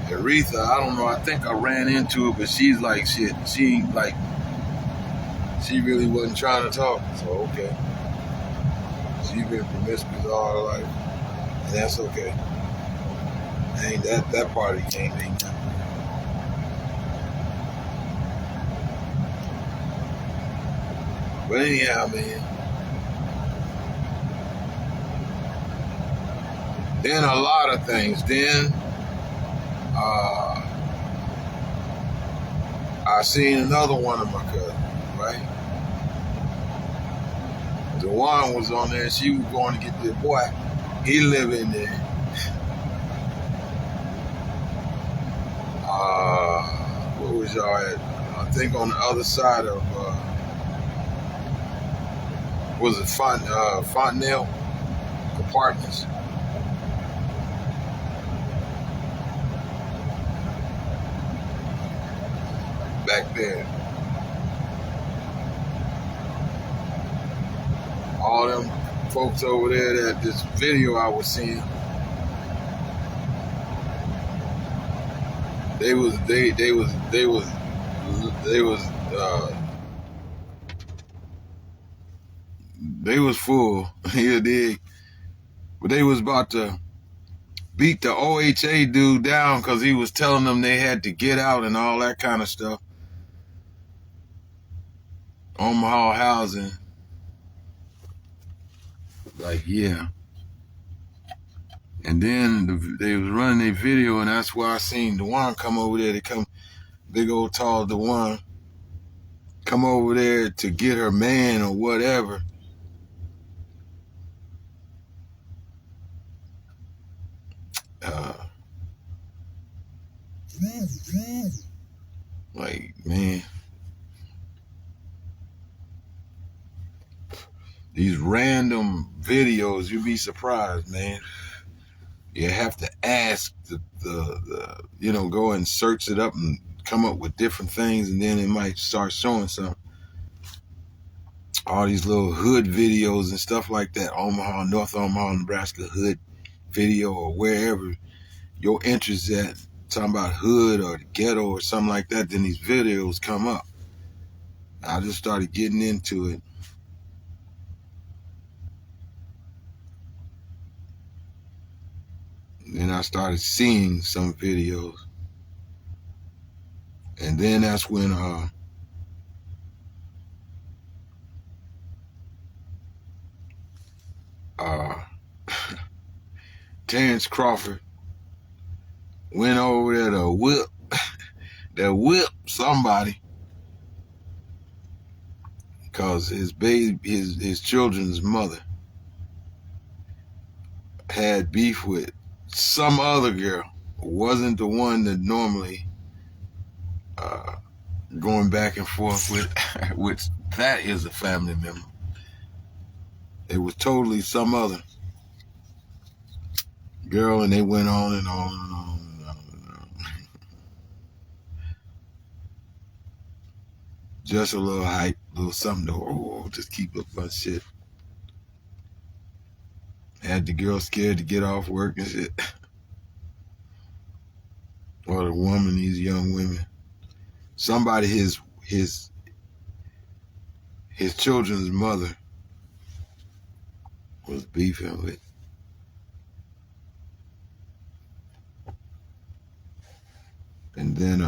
Aretha, I don't know, I think I ran into her, but she's like shit. She really wasn't trying to talk, so okay. She's been promiscuous all her life, and that's okay. Ain't that part of the game ain't nothing. But anyhow, man. Then a lot of things. Then I seen another one of my cousins, right? The one was on there. She was going to get the boy. He lived in there. Where was y'all at? I think on the other side of, was it Fontenelle Apartments? Back there. All them folks over there that this video I was seeing, they was full. Yeah, but they was about to beat the OHA dude down because he was telling them they had to get out and all that kind of stuff. Omaha Housing. Like, yeah. And then they was running their video, and that's why I seen DeJuan come over there to come, big old tall DeJuan, come over there to get her man or whatever. Like, man, these random videos, you'd be surprised, man. You have to ask the you know, go and search it up and come up with different things, and then it might start showing something. All these little hood videos and stuff like that, Omaha, North Omaha, Nebraska hood video, or wherever your interest at, talking about hood or the ghetto or something like that, then these videos come up. I just started getting into it. Then I started seeing some videos. And then that's when Terrence Crawford went over there to whip somebody, because his children's mother had beef with some other girl. Wasn't the one that normally going back and forth with, which that is a family member. It was totally some other girl, and they went on and on and on and on and on. Just a little hype, a little something to just keep up on shit. Had the girl scared to get off work and shit. Or the woman, these young women. Somebody, his children's mother was beefing with. And then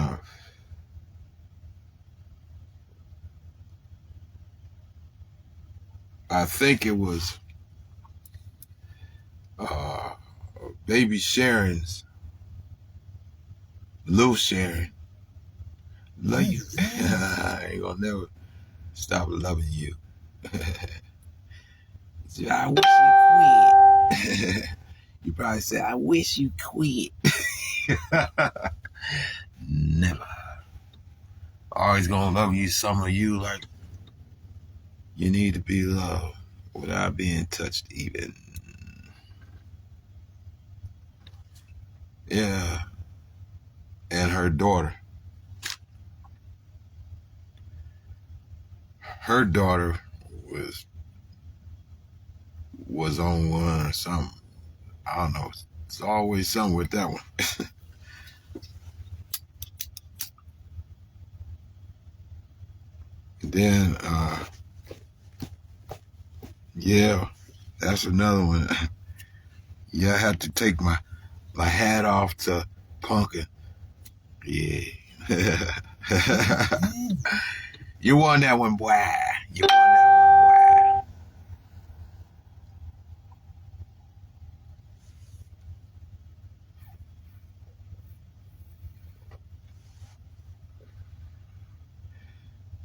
I think it was baby Sharon's, Lil Sharon. Love you. I ain't gonna never stop loving you. I wish you quit. You probably say, I wish you quit. Never. Always gonna love you, some of you, like you need to be loved without being touched even. Yeah. And her daughter. Her daughter was on one or something. I don't know. It's always something with that one. Then, yeah, that's another one. Yeah, I had to take my hat off to Punkin. Yeah. You won that one, boy. You won that one, boy.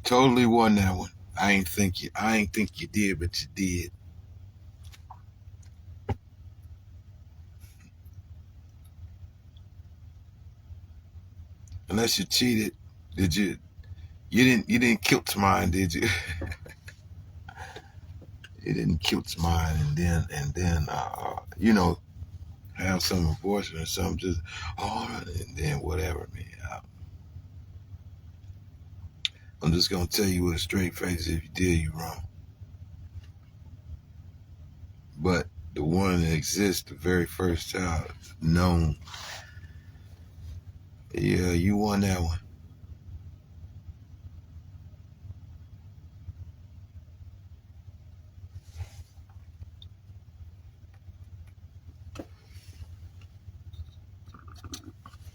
Totally won that one. I ain't think you did, but you did. Unless you cheated, did you? You didn't kill mine, did you? You didn't kill mine, and then you know, have some abortion or something. Just and then whatever, man. I'm just gonna tell you with a straight face, if you did, you wrong. But the one that exists, the very first child known, yeah, you won that one.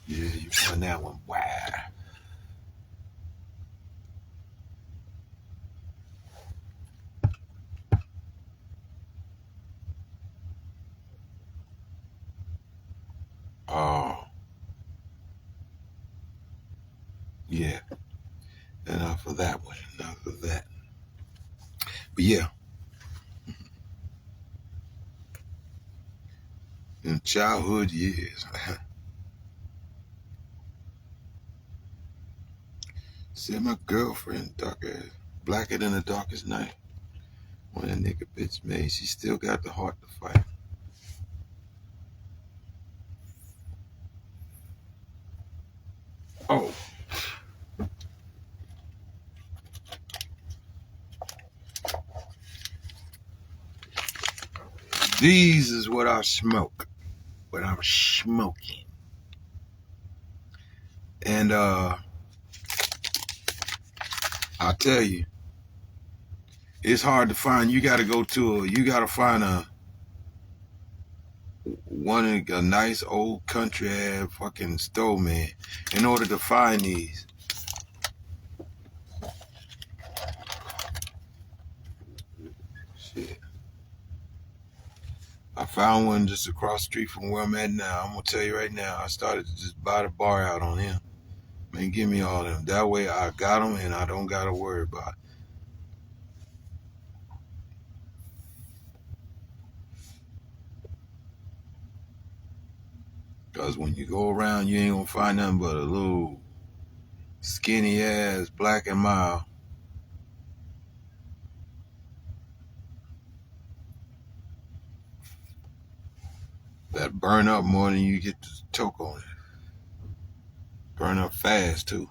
Yeah, you won that one. Wow. Oh, yeah. Enough of that one. Enough of that. But yeah, in childhood years, Said my girlfriend, dark ass, blacker than the darkest night. When that nigga bitch made, she still got the heart to fight. Oh. These is what I smoke. What I'm smoking. And I tell you, it's hard to find. You gotta find a nice old country ass fucking store, man, in order to find these. Shit. I found one just across the street from where I'm at now. I'm gonna tell you right now, I started to just buy the bar out on him. Man, give me all of them. That way I got them and I don't gotta worry about it. Because when you go around, you ain't gonna find nothing but a little skinny ass Black and Mild. That burn up more than you get to choke on it. Burn up fast too.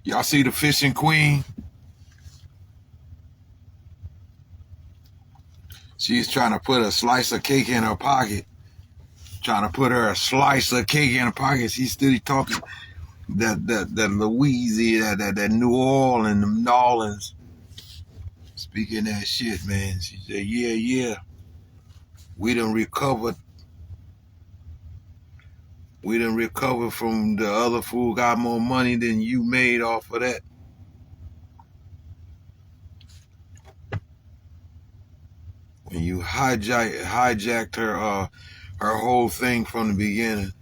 Y'all see the fishing queen? She's trying to put a slice of cake in her pocket. Trying to put her a slice of cake in her pocket. She's still talking that Louisiana, that New Orleans. Speaking that shit, man. She said, yeah. We done recovered from the other fool, got more money than you made off of that. When you hijacked her whole thing from the beginning.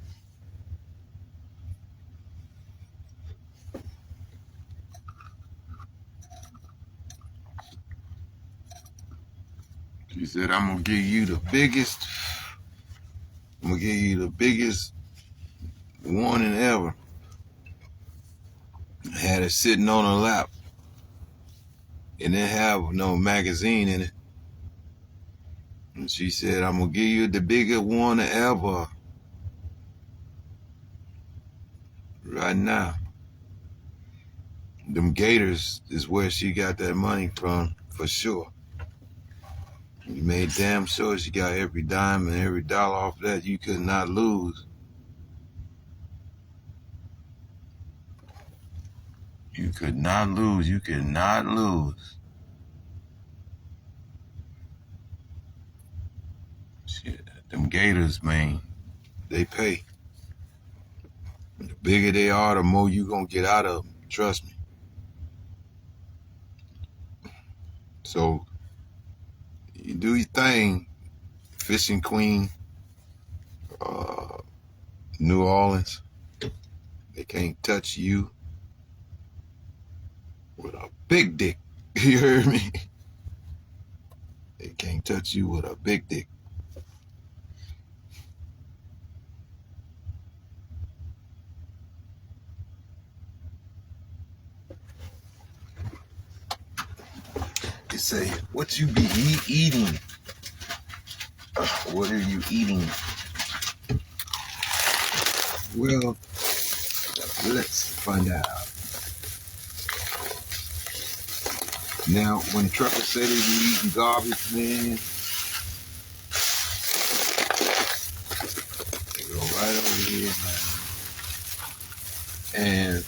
She said, I'm gonna give you the biggest warning ever. Had it sitting on her lap. And didn't have no magazine in it. And she said, I'm gonna give you the biggest warning ever. Right now. Them Gators is where she got that money from, for sure. You made damn sure she got every dime and every dollar off that. You could not lose. You could not lose. You could not lose. Shit, them Gators, man, they pay. The bigger they are, the more you gonna get out of them. Trust me. So, you do your thing, fishing queen, New Orleans. They can't touch you with a big dick. You heard me? They can't touch you with a big dick. They say, what you be eating? What are you eating? Well, let's find out. Now, when truckers say they be eating garbage, man, they go right over here, man. And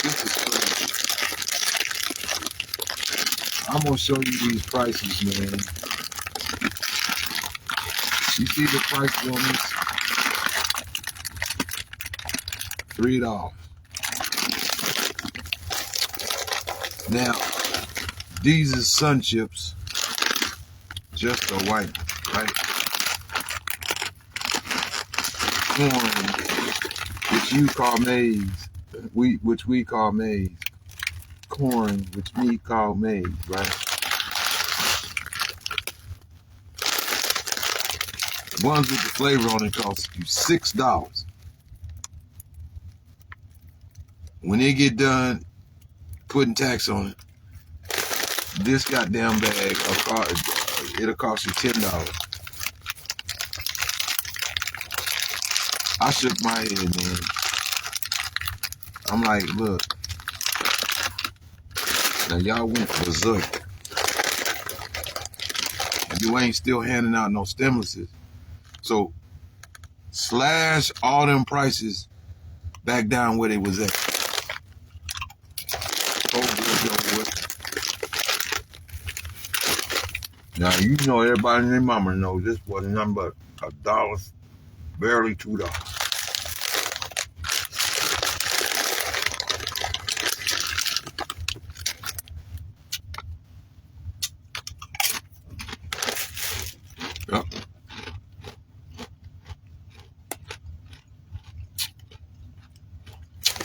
this is crazy. I'm gonna show you these prices, man. You see the price on this? $3. Now, these are sun chips, just a white, right? Corn which you call maize, which we call maize, corn, which we call maize, right? The ones with the flavor on it cost you $6. When they get done putting tax on it, this goddamn bag it'll cost you $10. I shook my head, man. I'm like, look, now y'all went berserk. You ain't still handing out no stimuluses. So slash all them prices back down where they was at. Now you know everybody and their mama knows this wasn't nothing but $1, barely $2. Yep.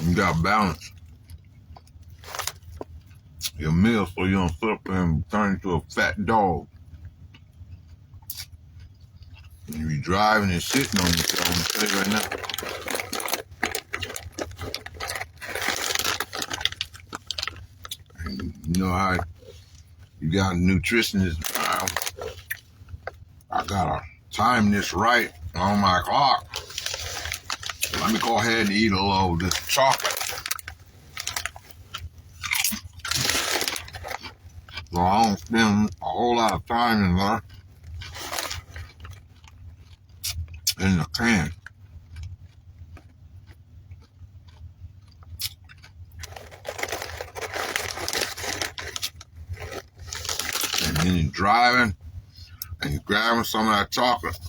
You got balance your meal so you don't sit up and turn into a fat dog. You be driving and sitting on yourself, I'm gonna tell you right now. And you know how you got a nutritionist. I gotta time this right on my clock. Let me go ahead and eat a little of this chocolate. So I don't spend a whole lot of time in there. In the can. And then you're driving and you're grabbing some of that chocolate.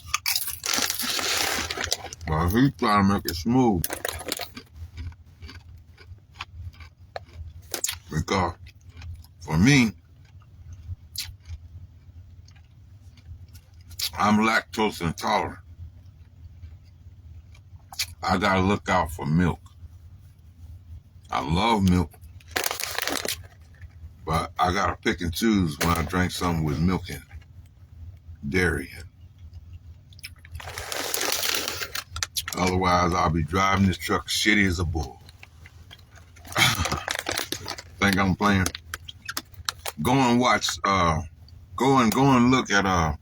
But he's trying to make it smooth. Because for me, I'm lactose intolerant. I gotta look out for milk. I love milk, but I gotta pick and choose when I drink something with milk in it, dairy in it. Otherwise, I'll be driving this truck shitty as a bull. Think I'm playing? Go and watch. Go and look at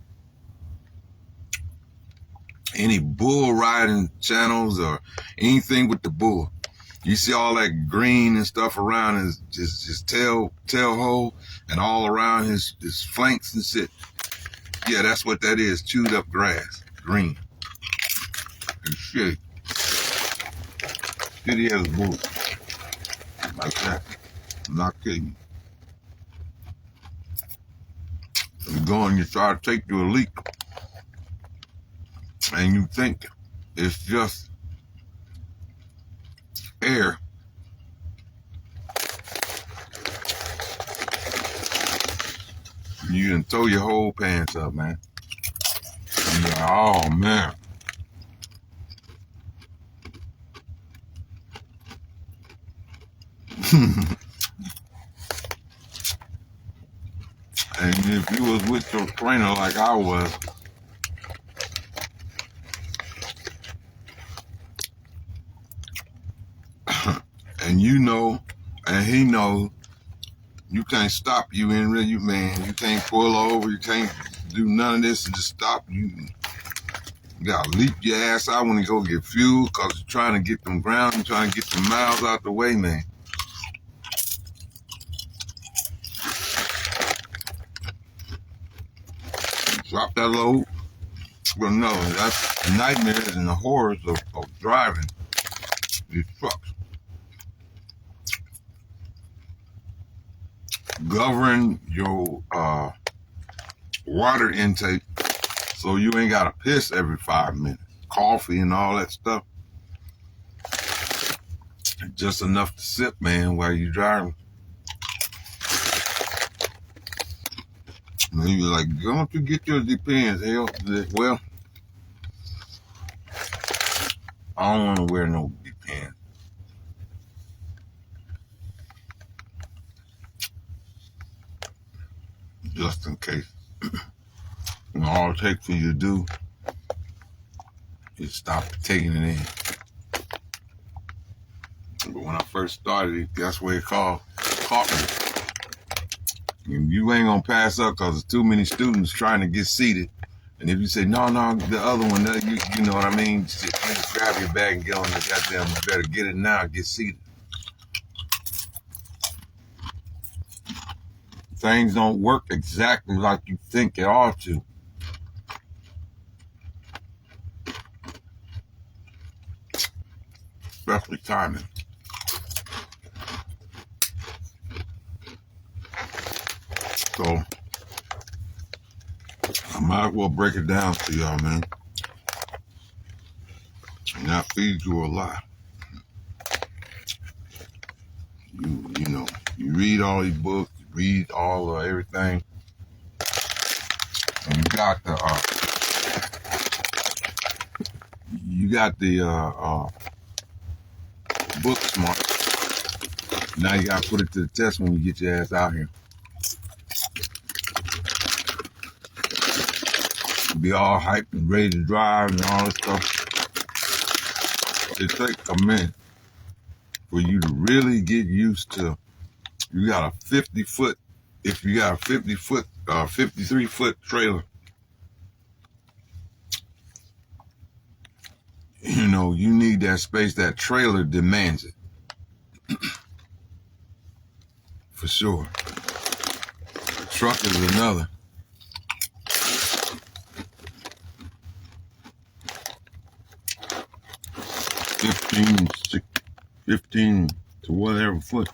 any bull riding channels or anything with the bull. You see all that green and stuff around his tail hole and all around his flanks and shit. Yeah, that's what that is. Chewed up grass. Green. And shit. Shitty as a bull. Like that. I'm not kidding. You go and you try to take you a leak. And you think it's just air. You can throw your whole pants up, man. And you're like, oh, man. And if you was with your trainer like I was, and you know, and he knows, you can't stop you in real, man. You can't pull over. You can't do none of this and just stop. You gotta leap your ass out when you go get fuel because you're trying to get them ground, you're trying to get the miles out the way, man. Drop that load. Well, no, that's the nightmares and the horrors of driving these trucks. Govern your water intake so you ain't gotta piss every 5 minutes. Coffee and all that stuff. Just enough to sip, man, while you're driving. And you're like, don't you get your Depends? Hell, well, I don't want to wear no Depends. just in case. And all it takes for you to do is stop taking it in. But when I first started, that's what it caught me. And you ain't gonna pass up because there's too many students trying to get seated. And if you say, no, the other one, you know what I mean? Just grab your bag and get on the goddamn, you better get it now, get seated. Things don't work exactly like you think they ought to. Especially timing. So, I might as well break it down to y'all, man. And that feeds you a lot. You know, you read all these books, you read all of everything, and you got the book smart. Now you gotta put it to the test when you get your ass out here. Be all hyped and ready to drive and all this stuff. It takes a minute for you to really get used to. You got a 50-foot, if you got a 50-foot, 53-foot trailer, you know, you need that space. That trailer demands it. For sure. The truck is another. $15 to whatever foot.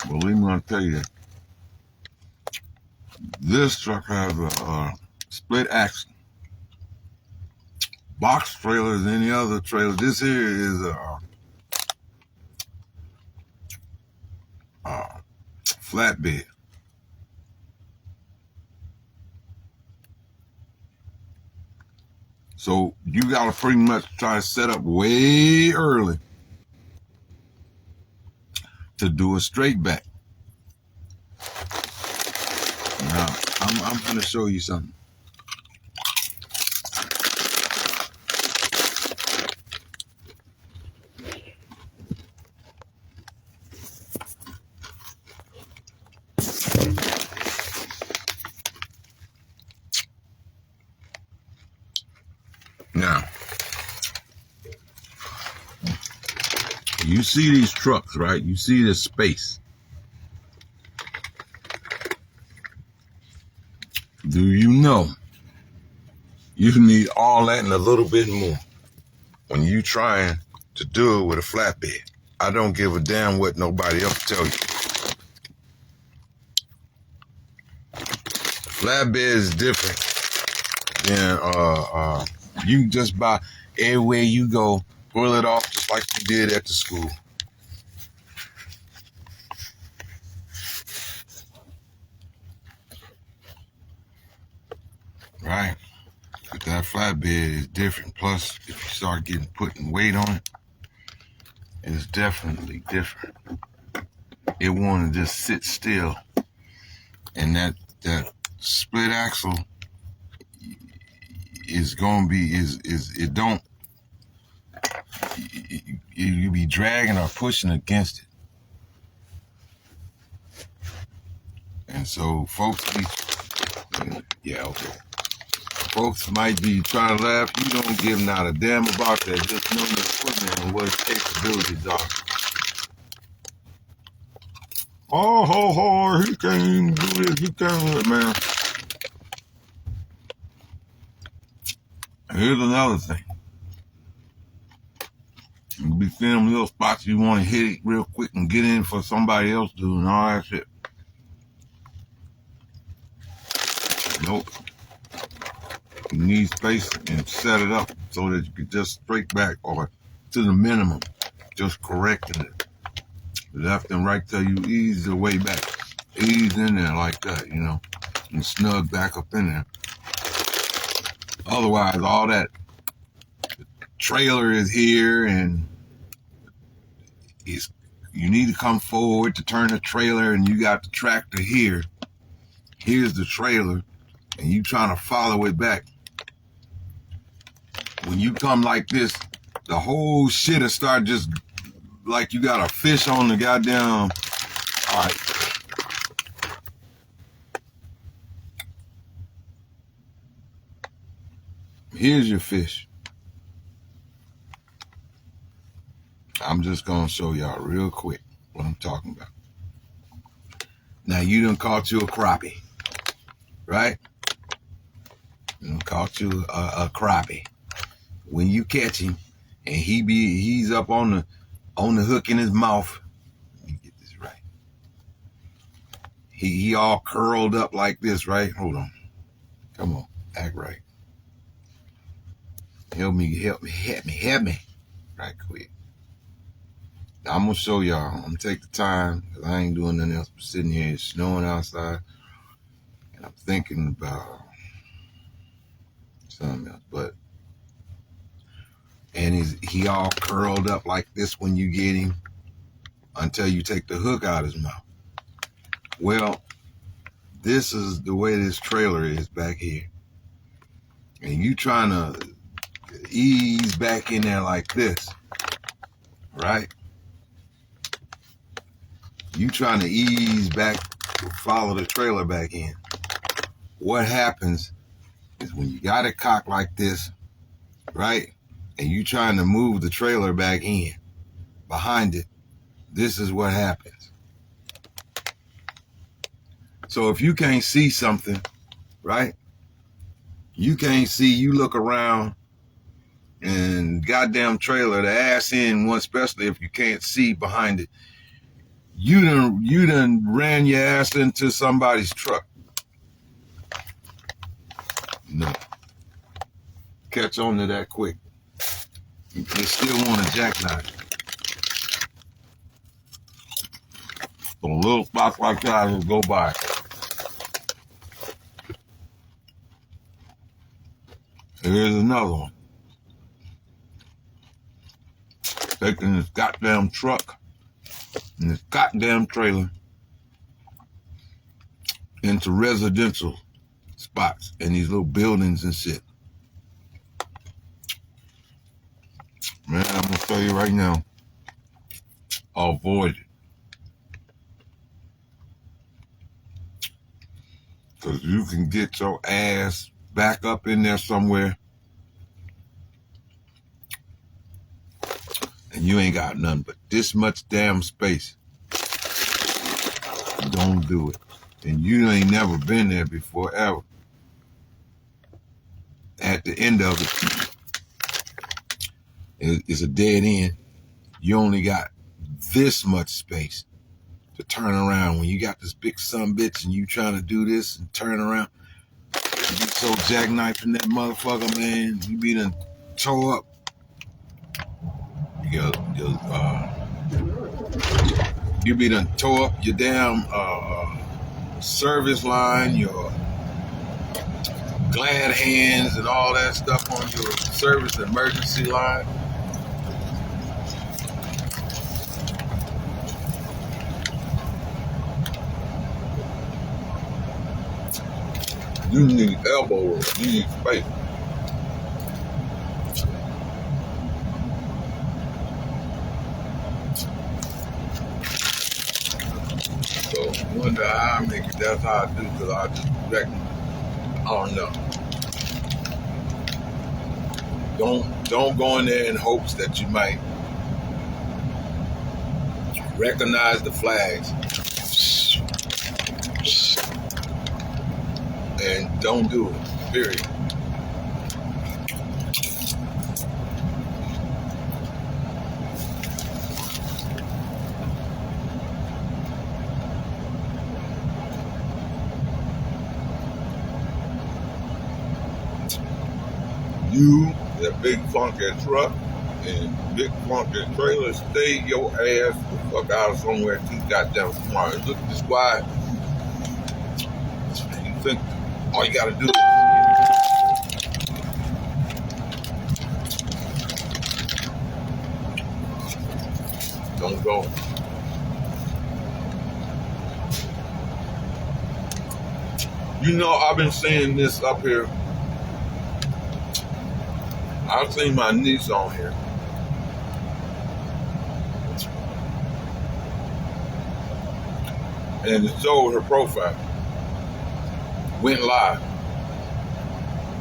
Believe me, I'll tell you, this truck has a split axle. Box trailers, any other trailer. This here is a flatbed. So you gotta pretty much try to set up way early to do a straight back. Now, I'm gonna show you something. Now, you see these trucks, right? You see this space. Do you know you need all that and a little bit more when you trying to do it with a flatbed? I don't give a damn what nobody else tell you. Flatbed is different than you can just buy everywhere you go, pull it off just like you did at the school. Right? But that flatbed is different. Plus, if you start putting weight on it, it's definitely different. It won't just sit still. And that split axle is gonna be it don't you be dragging or pushing against it. And so folks folks might be trying to laugh. You don't give not a damn about that. Just know your equipment and what its capabilities are. Oh, he can't even do this. He can't do it, man. Here's another thing. You be seeing them little spots you want to hit it real quick and get in for somebody else doing all that shit. Nope. You need space and set it up so that you can just straight back or to the minimum, just correcting it. Left and right till you ease the way back. Ease in there like that, you know, and snug back up in there. Otherwise, all that trailer is here and it's You need to come forward to turn the trailer, and you got the tractor here. Here's the trailer, and you trying to follow it back. When you come like this, the whole shit'll start just like you got a fish on the goddamn. All right. Here's your fish. I'm just going to show y'all real quick what I'm talking about. Now, you done caught you a crappie, right? You done caught you a crappie. When you catch him, and he's up on the hook in his mouth. Let me get this right. He all curled up like this, right? Hold on. Come on, act right. Help me. Right quick. I'm going to show y'all. I'm going to take the time because I ain't doing nothing else but sitting here. It's snowing outside. And I'm thinking about something else. And he all curled up like this when you get him until you take the hook out of his mouth. Well, this is the way this trailer is back here. And you trying to ease back in there like this, right? You trying to ease back, follow the trailer back in. What happens is when you got it cocked like this, right? And you trying to move the trailer back in behind it, this is what happens. So if you can't see something, right? You can't see, you look around and goddamn trailer, the ass end one, especially if you can't see behind it, you done ran your ass into somebody's truck. No. Catch on to that quick. They still want a jackknife. So little spots like that will go by. Here's another one. Taking this goddamn truck and this goddamn trailer into residential spots and these little buildings and shit. Man, I'm gonna tell you right now, avoid it. Because you can get your ass back up in there somewhere and you ain't got nothing but this much damn space. Don't do it. And you ain't never been there before, ever. At the end of it's a dead end. You only got this much space to turn around. When you got this big sumbitch and you trying to do this and turn around, you be so jackknifing that motherfucker, man. You be done toe up you be done toe up your damn service line, your glad hands and all that stuff on your service emergency line. You need elbow room. You need space. So one day I make it. That's how I do, because I just reckon. I don't know. Don't go in there in hopes that you might recognize the flags. And don't do it, period. You, that big funky truck and big funky trailer, stay your ass the fuck out of somewhere too goddamn smart. Look at this wide. You think all you gotta do is don't go. You know, I've been seeing this up here. I've seen my niece on here. And it showed her profile. Went live.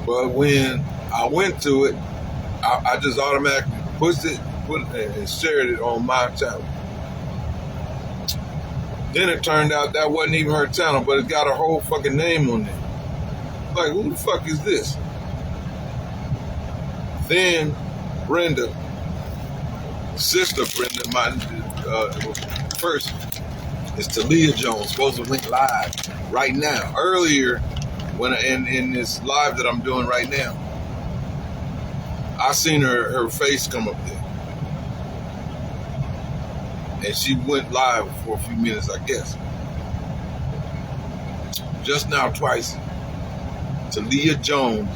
But when I went to it, I just automatically pushed it, and shared it on my channel. Then it turned out that wasn't even her channel, but it got her whole fucking name on there. Like, who the fuck is this? Then Brenda, sister Brenda, first is Talia Jones, supposed to link live right now. Earlier, when in this live that I'm doing right now, I seen her face come up there. And she went live for a few minutes, I guess. Just now, twice. Talia Jones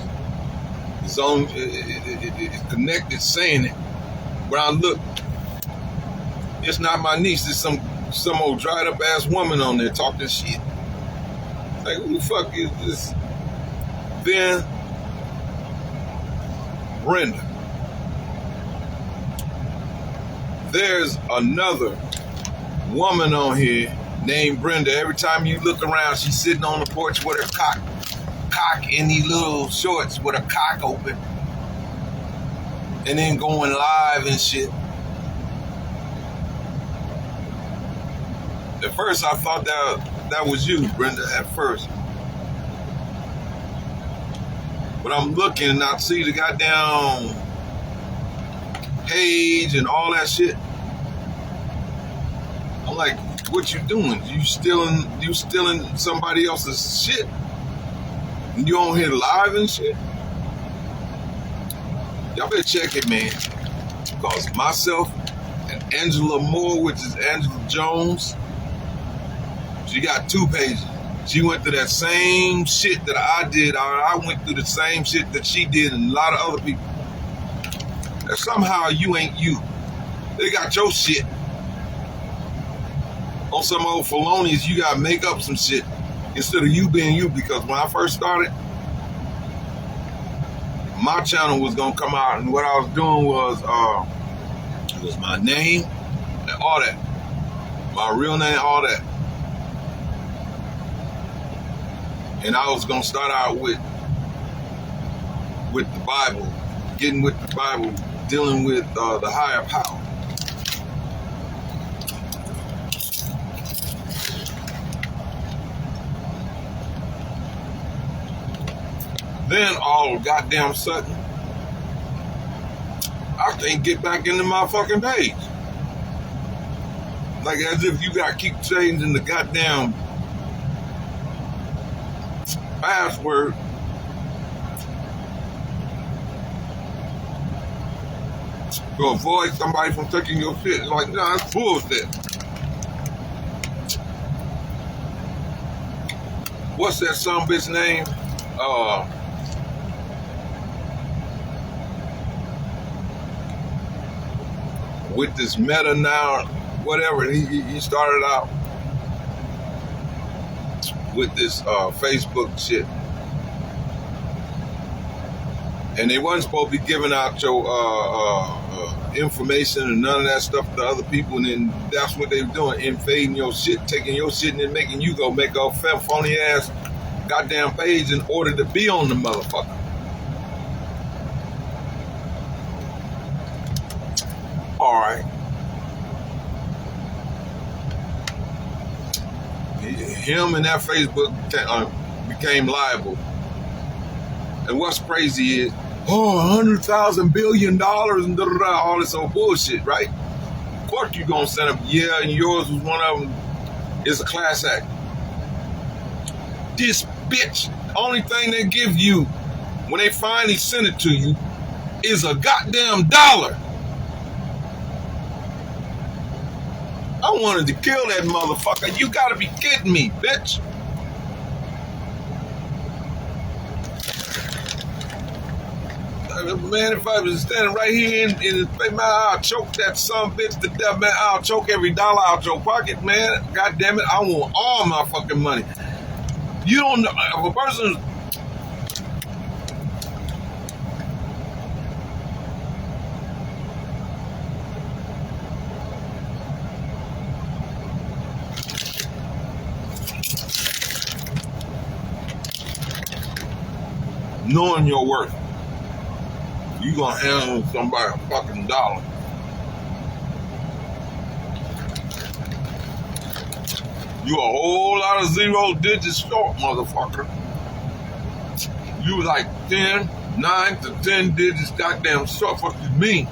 is on, is connected saying it. When I look, it's not my niece, it's some old dried up ass woman on there talking shit. Like, who the fuck is this? Then Brenda. There's another woman on here named Brenda. Every time you look around, she's sitting on the porch with her cock in these little shorts with her cock open, and then going live and shit. At first, I thought that was you, Brenda, at first. But I'm looking and I see the goddamn page and all that shit. I'm like, what you doing? You stealing somebody else's shit? And you on here live and shit? Y'all better check it, man. Because myself and Angela Moore, which is Angela Jones, she got 2 pages. She went through that same shit that I did. I went through the same shit that she did and a lot of other people. And somehow you ain't you. They got your shit. On some old felonies, you gotta make up some shit instead of you being you. Because when I first started, my channel was gonna come out, and what I was doing was my name and all that, my real name, all that, and I was gonna start out with the Bible, getting with the Bible, dealing with the higher power. Then all goddamn sudden, I can't get back into my fucking page. Like as if you gotta keep changing the goddamn password. To avoid somebody from taking your shit. It's like, nah, that's bullshit. What's that son bitch name? With this meta now, whatever, he started out with this Facebook shit. And they wasn't supposed to be giving out your information and none of that stuff to other people, and then that's what they were doing, invading your shit, taking your shit and then making you go make a phony ass goddamn page in order to be on the motherfucker. Alright. Him and that Facebook became liable. And what's crazy is, $100,000 billion and all this old bullshit, right? Of course you gonna send them, yeah, and yours was one of them, is a class act. This bitch, the only thing they give you when they finally send it to you is a goddamn $1. I wanted to kill that motherfucker. You gotta be kidding me, bitch. Man, if I was standing right here in man, I'll choke that son bitch to death, man. I'll choke every dollar out your pocket, man. God damn it, I want all my fucking money. You don't know if a person. Knowing your worth, you gonna handle somebody a fucking dollar. You a whole lot of 0 digits short, motherfucker. You like 10, 9 to 10 digits goddamn short. What you mean?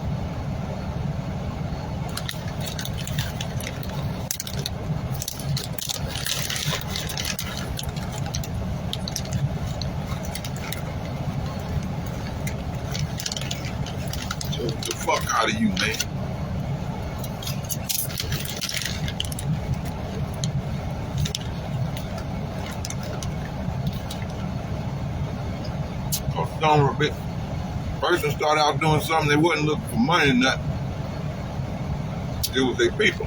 Choke the fuck out of you, man. Son of a bitch. Person started out doing something, they wasn't looking for money or nothing. It was their people.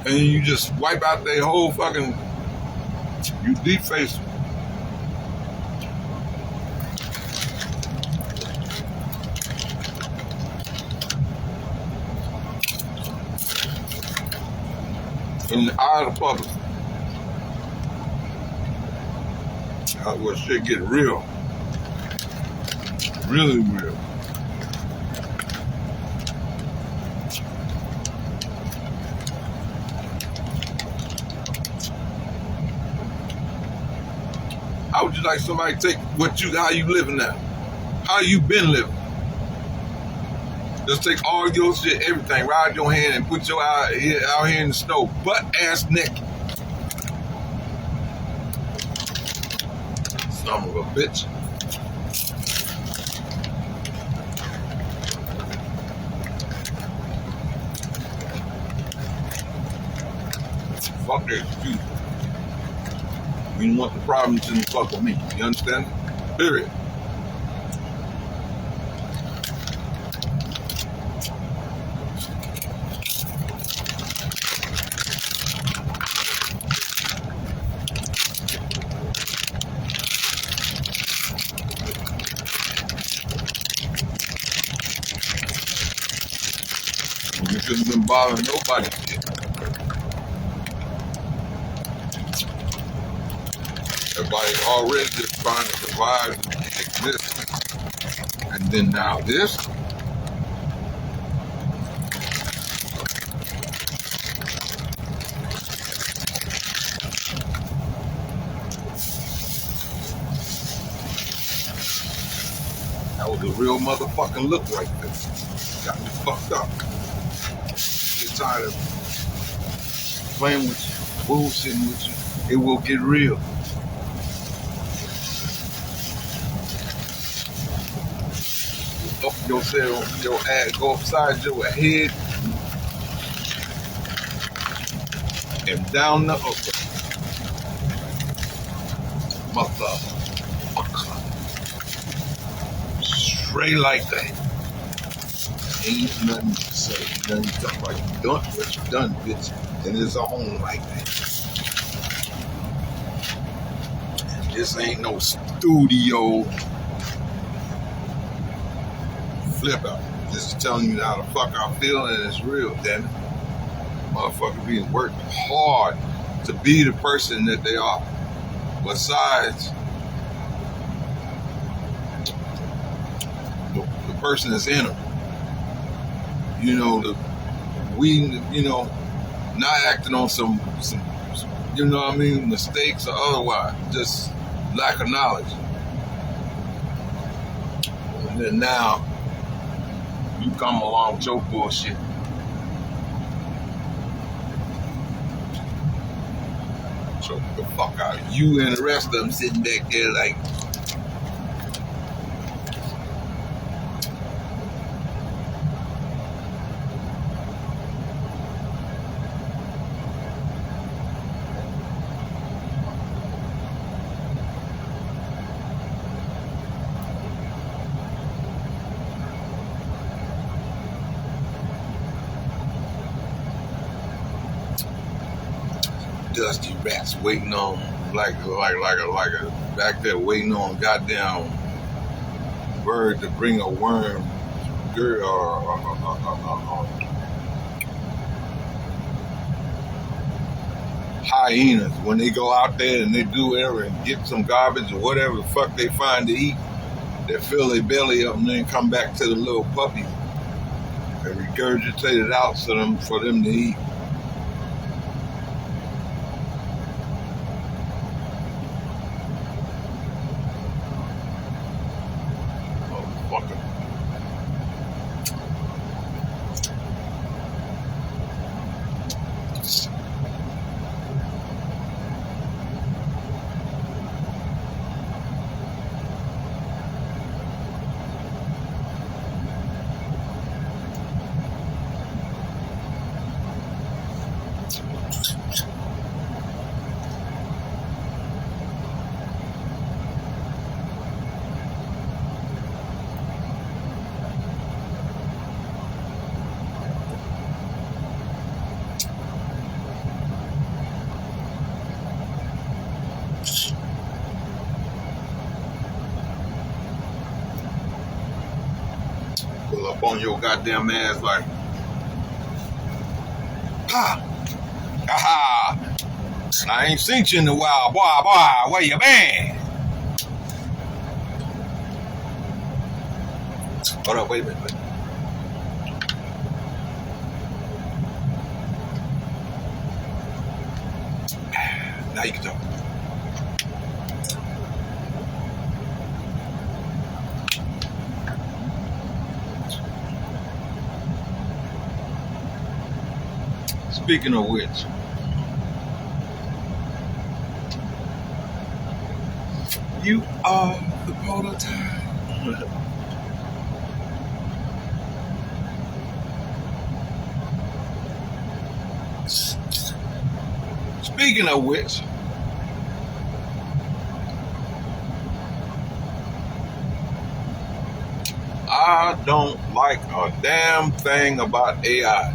And you just wipe out their whole fucking, you deface them. In the eye of the public. That's where shit get real. Really real. How would you like somebody to take how you living now? How you been living? Just take all your shit, everything, ride your hand and put your out here in the snow, butt ass naked. Son of a bitch. Fuck that excuse. You don't want the problems to fuck with me. You understand? Period. You shouldn't have been bothering nobody. Everybody's already just trying to survive and exist. And then now this. That was a real motherfucking look right there. Got me fucked up. Get tired of playing with you, bullshitting with you. It will get real. Up yourself, your ass, go upside your head and down the upper. Motherfucker. Straight like that. Ain't nothing to say. Nothing to talk about. You done what you done, bitch. And it's on like that. This ain't no studio flip out. This is telling you how the fuck I feel, and it's real, damn it. Motherfucker being worked hard to be the person that they are. Besides the person that's in them. You know, not acting on some, you know what I mean, mistakes or otherwise, just lack of knowledge. And then now, you come along with your bullshit. Choke the fuck out of you and the rest of them sitting back there like, dusty rats waiting on like a back there waiting on goddamn bird to bring a worm or hyenas when they go out there and they do whatever and get some garbage or whatever the fuck they find to eat. They fill their belly up and then come back to the little puppy and regurgitate it out for them to eat. Motherfucker. Pull up on your goddamn ass like, ha, aha. I ain't seen you in a while, boy, where you been? Hold up, wait a minute. Now you can talk. Speaking of which, you are the prototype. Speaking of which, I don't like a damn thing about AI.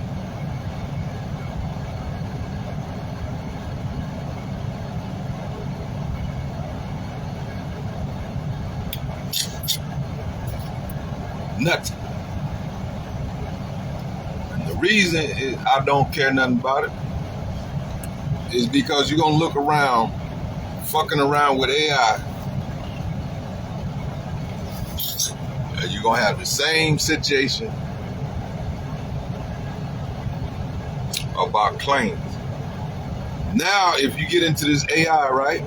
Nothing. And the reason I don't care nothing about it is because you're gonna look around, fucking around with AI, and you're gonna have the same situation about claims. Now, if you get into this AI, right?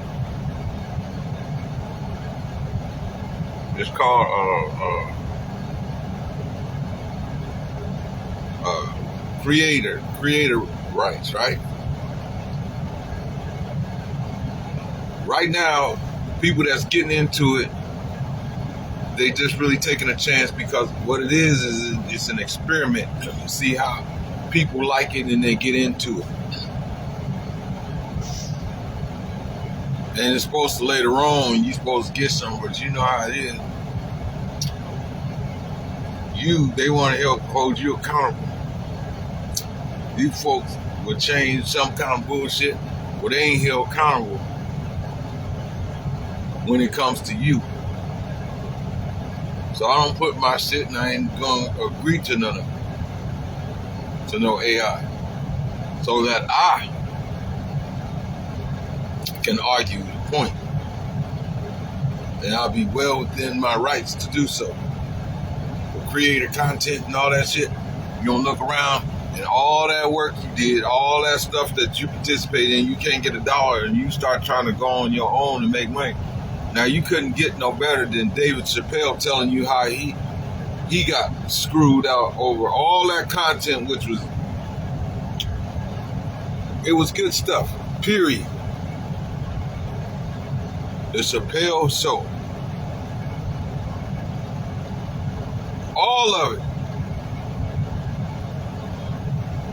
It's called creator rights, right? Right now, people that's getting into it, they just really taking a chance because what it is it's an experiment to see how people like it and they get into it. And it's supposed to later on, you're supposed to get something, but you know how it is. They want to help hold you accountable. These folks will change some kind of bullshit, but they ain't held accountable when it comes to you. So I don't put my shit and I ain't gonna agree to none of it, to no AI, so that I can argue the point. And I'll be well within my rights to do so. For creator content and all that shit, you're gonna look around and all that work you did, all that stuff that you participated in, you can't get $1 and you start trying to go on your own and make money. Now you couldn't get no better than David Chappelle telling you how he got screwed out over all that content, which was good stuff, period. The Chappelle Show. All of it.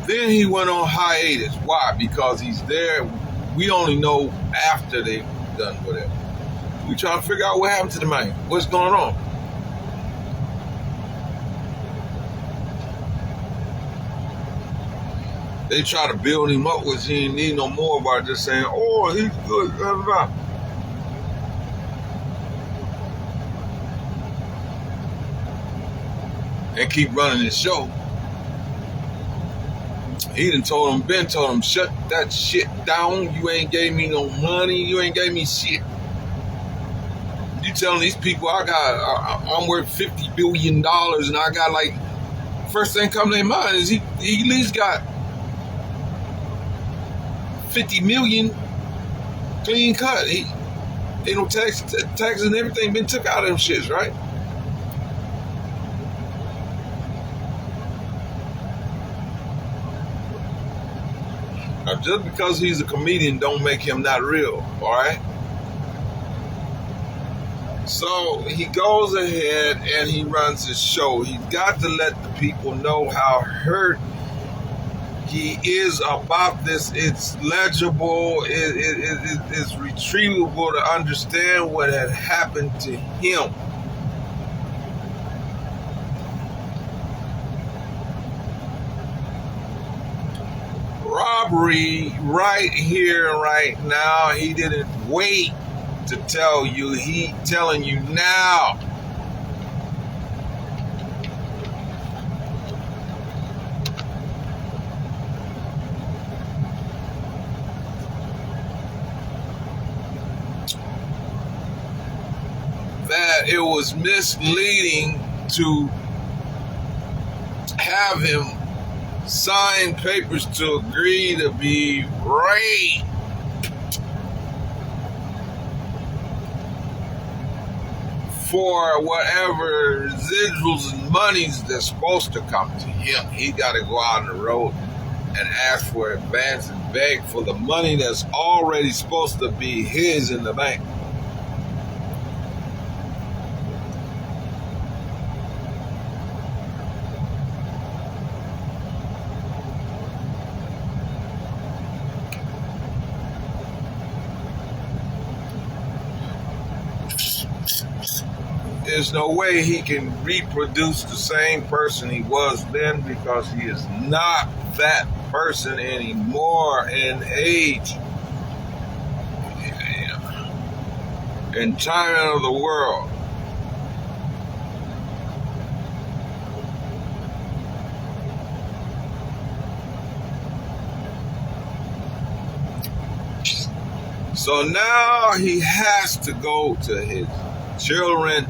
Then he went on hiatus. Why? Because he's there. We only know after they've done whatever. We trying to figure out what happened to the man. What's going on? They try to build him up, which he ain't need no more by just saying, oh, he's good, blah, blah, blah. And keep running his show. He done told him, shut that shit down. You ain't gave me no money. You ain't gave me shit. You telling these people I'm worth $50 billion and I got like, first thing come to their mind is he at least got 50 million clean cut. Ain't no taxes and everything been took out of them shits, right? Now, just because he's a comedian don't make him not real, all right? So he goes ahead and he runs his show. He's got to let the people know how hurt he is about this. It's legible. It's retrievable to understand what had happened to him. Robbery right here, right now. He didn't wait to tell you. He telling you now. That it was misleading to have him sign papers to agree to be raped for whatever residuals and monies that's supposed to come to him. He got to go out on the road and ask for advance and beg for the money that's already supposed to be his in the bank. There's no way he can reproduce the same person he was then, because he is not that person anymore in age and time of the world. So now he has to go to his children,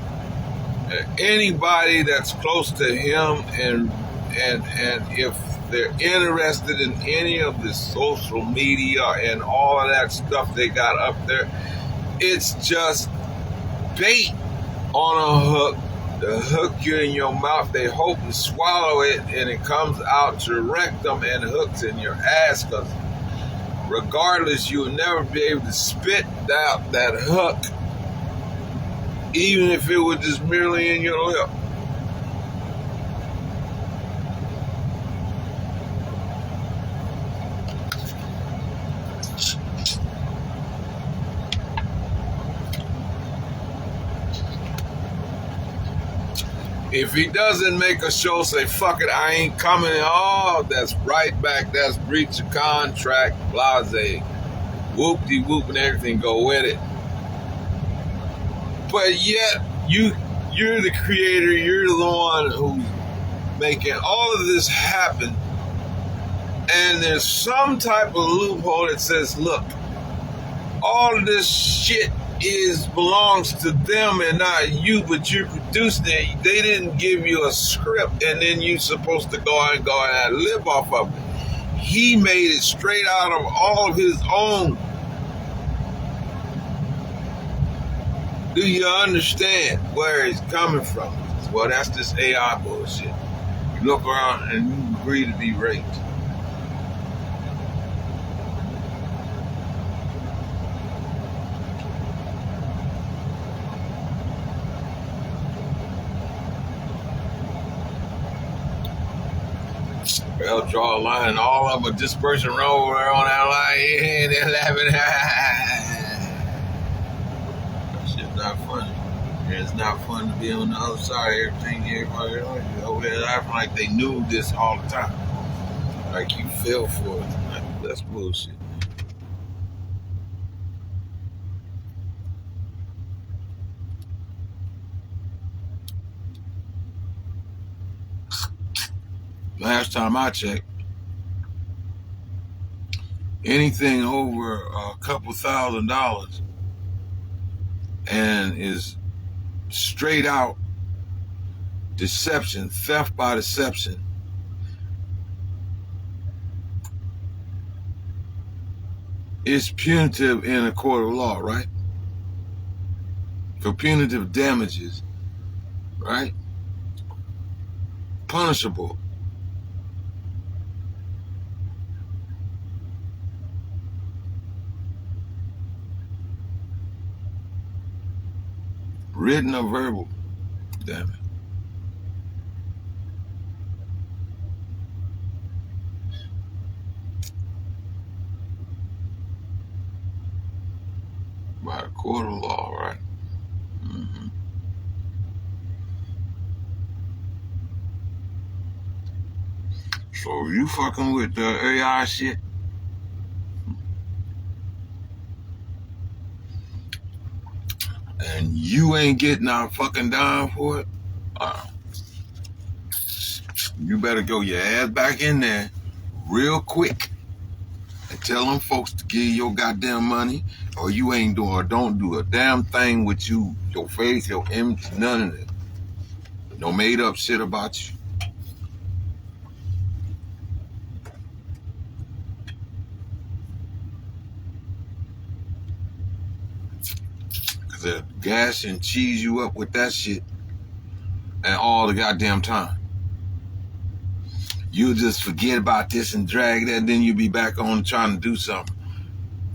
anybody that's close to him, and if they're interested in any of the social media and all of that stuff they got up there, it's just bait on a hook to hook you in your mouth. They hope to swallow it and it comes out your rectum and hooks in your ass, because regardless, you'll never be able to spit out that hook, even if it was just merely in your lip. If he doesn't make a show, say, fuck it, I ain't coming. Oh, that's right back. That's breach of contract, blase. Whoop-de-whoop and everything go with it. But yet, you're the creator. You're the one who's making all of this happen. And there's some type of loophole that says, look, all of this shit belongs to them and not you, but you produced it. They didn't give you a script, and then you're supposed to go and live off of it. He made it straight out of all of his own. Do you understand where it's coming from? Well, that's this AI bullshit. You look around and you agree to be raped. They'll draw a line. All of them, this person roll over on that line. Yeah, they're laughing. That shit's not funny. It's not fun to be on the other side of everything. Everybody over there laughing like they knew this all the time. Like you fell for it. That's bullshit. Last time I checked, anything over a couple $1,000s and is straight out deception, theft by deception, is punitive in a court of law, right? For punitive damages, right? Punishable. Written or verbal, damn it. By a court of law, right? Mm-hmm. So if you fucking with the AI shit, and you ain't getting our fucking dime for it, you better go your ass back in there real quick and tell them folks to give you your goddamn money, or you ain't doing or don't do a damn thing with you, your face, your image, none of it. No made up shit about you. Cause they'll gas and cheese you up with that shit and all the goddamn time. You'll just forget about this and drag that, then you'll be back on trying to do something.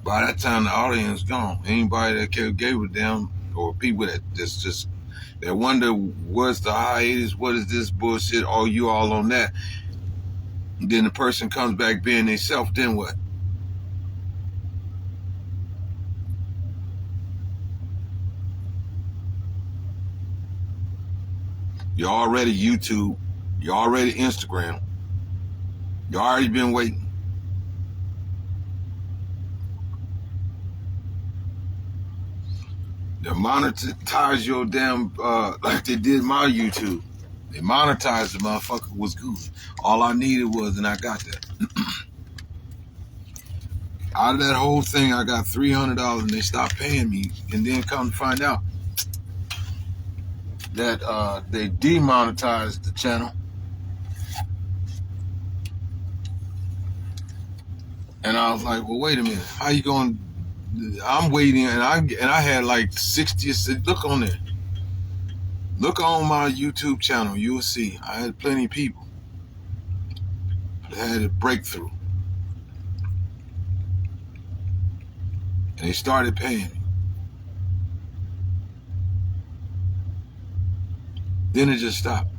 By that time, the audience gone. Anybody that gave a damn, or people that just that wonder what's the hiatus, what is this bullshit, or you all on that. And then the person comes back being they self, then what? You're already YouTube, you're already Instagram, you already been waiting. They monetize your damn, like they did my YouTube. They monetized the motherfucker, was good. All I needed was, and I got that. Out of that whole thing, I got $300 and they stopped paying me. And then come to find out that they demonetized the channel. And I was like, well, wait a minute. How you going? I'm waiting, and I had like 60. Look on there. Look on my YouTube channel. You will see. I had plenty of people that had a breakthrough. And they started paying me. Then it just stopped.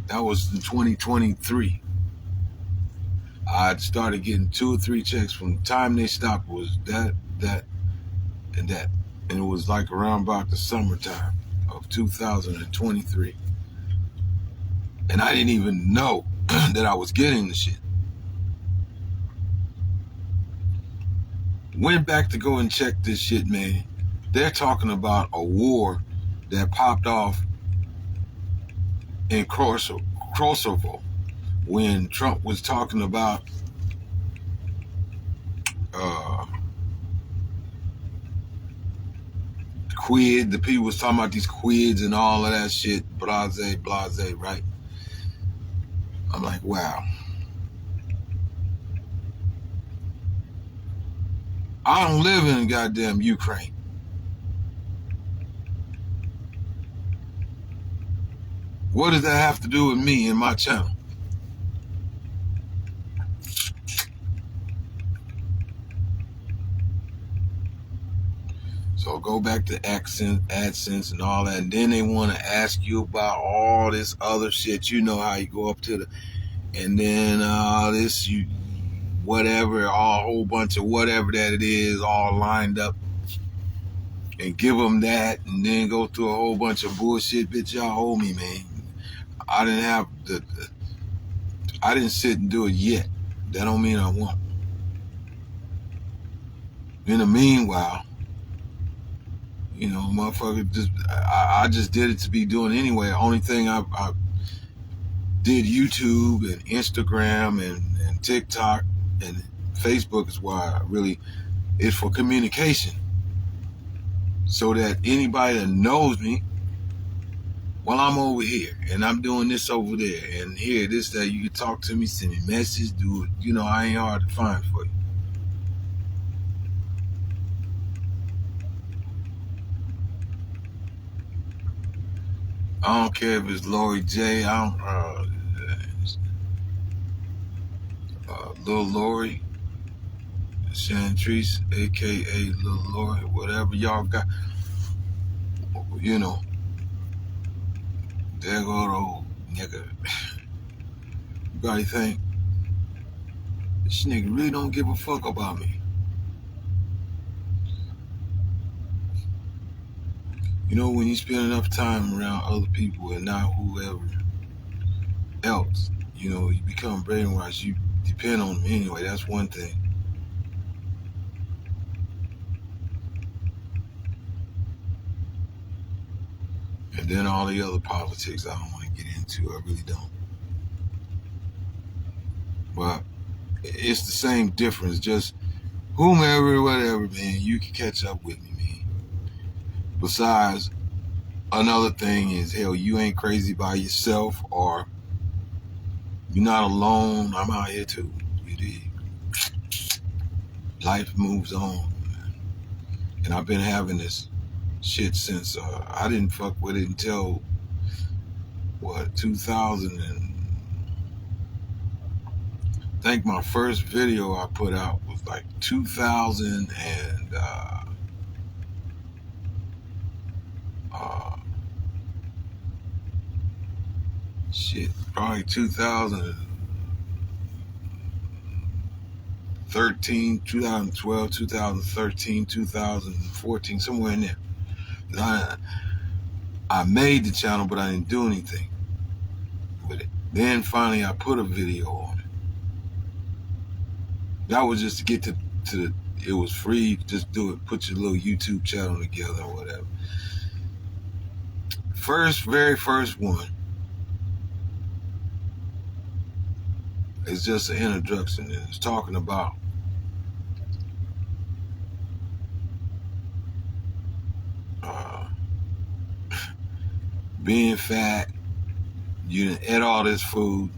That was in 2023. I started getting 2 or 3 checks from the time they stopped. Was that, and that. And it was like around about the summertime of 2023. And I didn't even know that I was getting the shit. Went back to go and check this shit, man. They're talking about a war that popped off in Kosovo when Trump was talking about quid. The people was talking about these quids and all of that shit. Blase, right? I'm like, wow. I don't live in goddamn Ukraine. What does that have to do with me and my channel? So go back to AdSense and all that, and then they want to ask you about all this other shit. You know how you go up to the, and then this, you, whatever, a whole bunch of whatever that it is, all lined up, and give them that, and then go through a whole bunch of bullshit. Bitch, y'all owe me, man. I didn't have I didn't sit and do it yet. That don't mean I won't. In the meanwhile, you know, motherfucker, I just did it to be doing anyway. The only thing I did YouTube and Instagram and TikTok and Facebook is why I really, it's for communication. So that anybody that knows me, well, I'm over here and I'm doing this over there and here, this, that, you can talk to me, send me messages, do it. You know, I ain't hard to find for you. I don't care if it's Lori J. I don't, Lil Lori, Chantrice, aka Lil Lori, whatever y'all got. You know, there go the old nigga. You probably think, this nigga really don't give a fuck about me. You know, when you spend enough time around other people and not whoever else, you know, you become brainwashed. You depend on them anyway. That's one thing. And then all the other politics I don't want to get into. I really don't. But it's the same difference. Just whomever, whatever, man, you can catch up with me, man. Besides, another thing is, hell, you ain't crazy by yourself or you're not alone. I'm out here too. You dig? Life moves on, man. And I've been having this shit since I didn't fuck with it until what, 2000 and I think my first video I put out was like 2000 and shit, probably 2013, 2012, 2013, 2014, somewhere in there. I made the channel, but I didn't do anything with it. Then finally I put a video on it. That was just to get to the, it was free, just do it, put your little YouTube channel together or whatever. Very first one is just an introduction, and it's talking about being fat. You done ate all this food,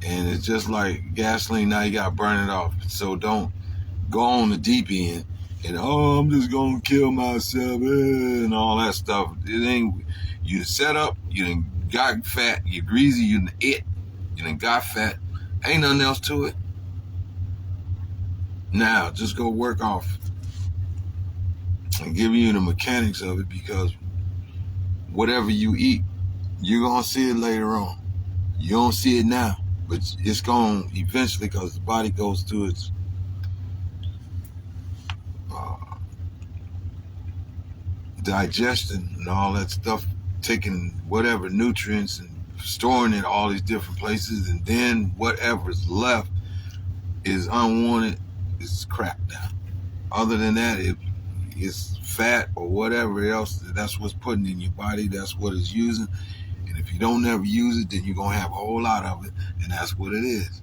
and it's just like gasoline. Now you gotta burn it off. So don't go on the deep end and I'm just gonna kill myself and all that stuff. It ain't. You set up. You done got fat. You're greasy. You done ate. You done got fat. Ain't nothing else to it. Now just go work off and give you the mechanics of it, because whatever you eat, you're gonna see it later on. You don't see it now, but it's gonna eventually, because the body goes through its digestion and all that stuff, taking whatever nutrients and storing it all these different places, and then whatever's left is unwanted, it's crap now. Other than that, it's fat or whatever else. That's what's putting in your body. That's what it's using. And if you don't ever use it, then you're gonna have a whole lot of it, and that's what it is.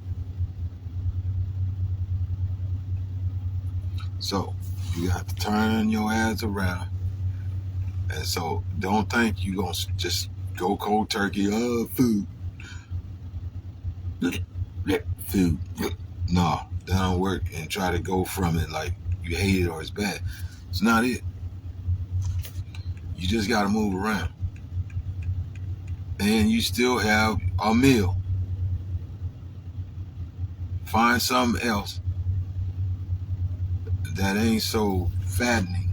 So you have to turn your ass around. And so don't think you're going to just go cold turkey, food. Food. No, that don't work. And try to go from it like you hate it or it's bad. It's not it. You just got to move around. And you still have a meal. Find something else that ain't so fattening.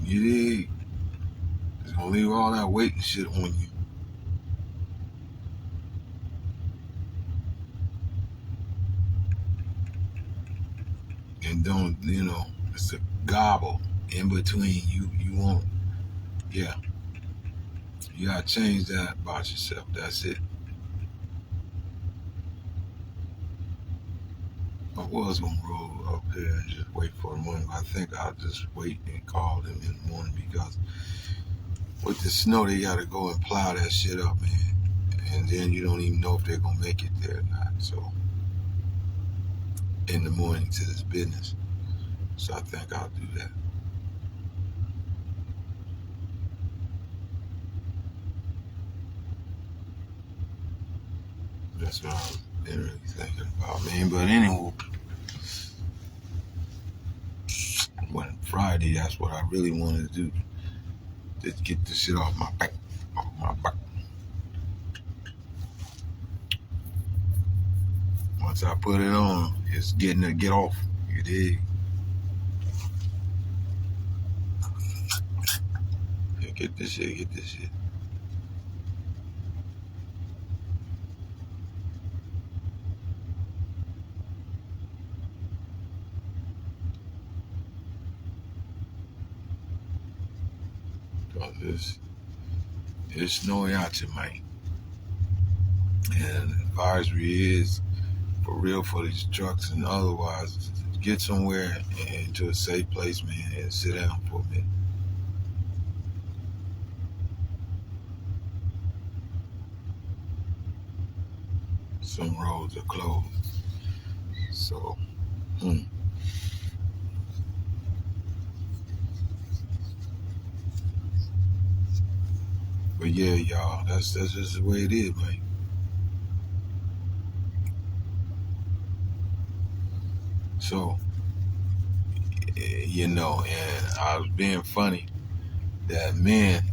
You dig? It's gonna leave all that weight and shit on you. And don't, it's a gobble. in between. You won't. Yeah, you gotta change that about yourself. That's it. I was gonna roll up here and just wait for the morning. I think I'll just wait and call them in the morning because with the snow, they gotta go and plow that shit up, man. And then you don't even know if they're gonna make it there or not. So in the morning to this business. So I think I'll do that. That's what I was really thinking about, man. But anyway, when Friday, that's what I really wanted to do. Just get the shit off my back. Off my back. Once I put it on, it's getting to get off. You dig? Yeah, get this shit, get this shit. Cause it's snowing out tonight. And the advisory is for real for these trucks and otherwise, get somewhere and to a safe place, man, and sit down for a minute. Some roads are closed. So, But yeah, y'all, that's just the way it is, man. So, you know, and I was being funny that, man,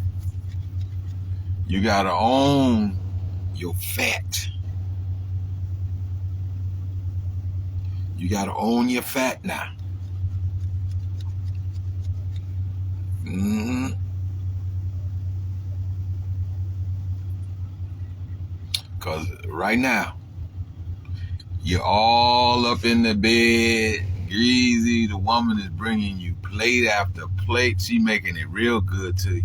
you gotta own your fat. You gotta own your fat now. Mm-hmm. Cause right now, you're all up in the bed, greasy. The woman is bringing you plate after plate. She making it real good to you.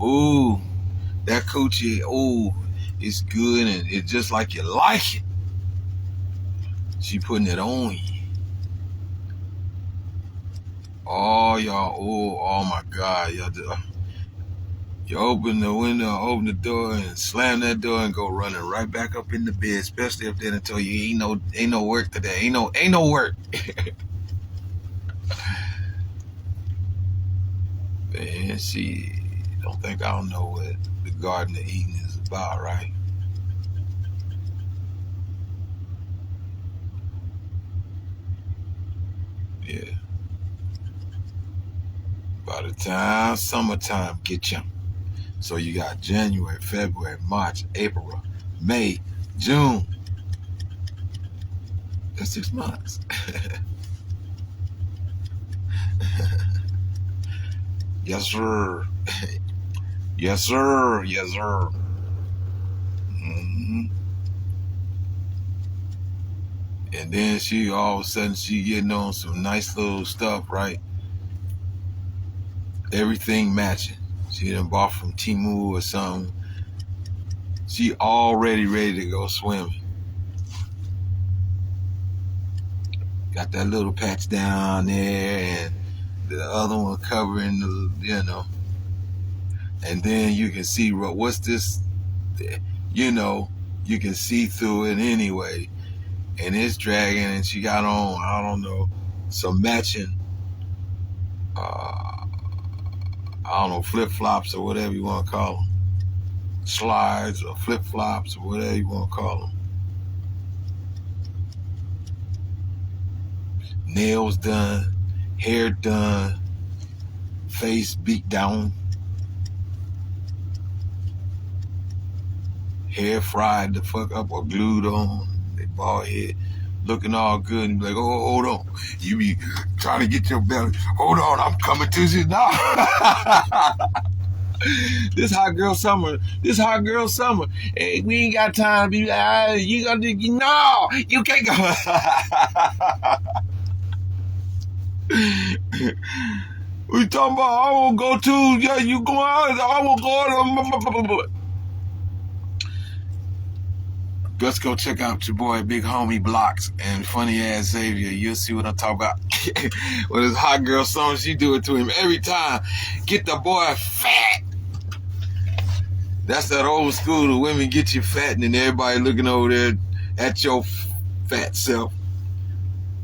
Ooh, that coochie, ooh, it's good and it's just like you like it. She putting it on you. Oh, y'all, oh my God, y'all. You open the window, open the door, and slam that door, and go running right back up in the bed. Especially if they done tell you ain't no work today, ain't no work. Man, she don't think I don't know what the Garden of Eden is about, right? Yeah. By the time summertime get you. So you got January, February, March, April, May, June. That's 6 months. Yes, sir. Yes, sir. Yes, sir. Mm-hmm. And then she all of a sudden she getting on some nice little stuff, right? Everything matching. She done bought from Temu or something. She already ready to go swimming. Got that little patch down there and the other one covering the, you know. And then you can see what's this, you know, you can see through it anyway. And it's dragging and she got on, I don't know, some matching, I don't know, flip-flops or whatever you want to call them. Slides or flip-flops or whatever you want to call them. Nails done, hair done, face beat down, hair fried the fuck up or glued on, they bald head, looking all good, and be like, oh, hold on. You be trying to get your belly, hold on, I'm coming to you now. This hot girl summer. Hey, we ain't got time to be, you gonna do, no, you can't go. We talking about, I will go to, yeah, you go out, I will go to, let's go check out your boy, Big Homie Blocks and funny ass Xavier. You'll see what I'm talking about. With his hot girl song, she do it to him every time. Get the boy fat. That's that old school. The women get you fat, and then everybody looking over there at your fat self.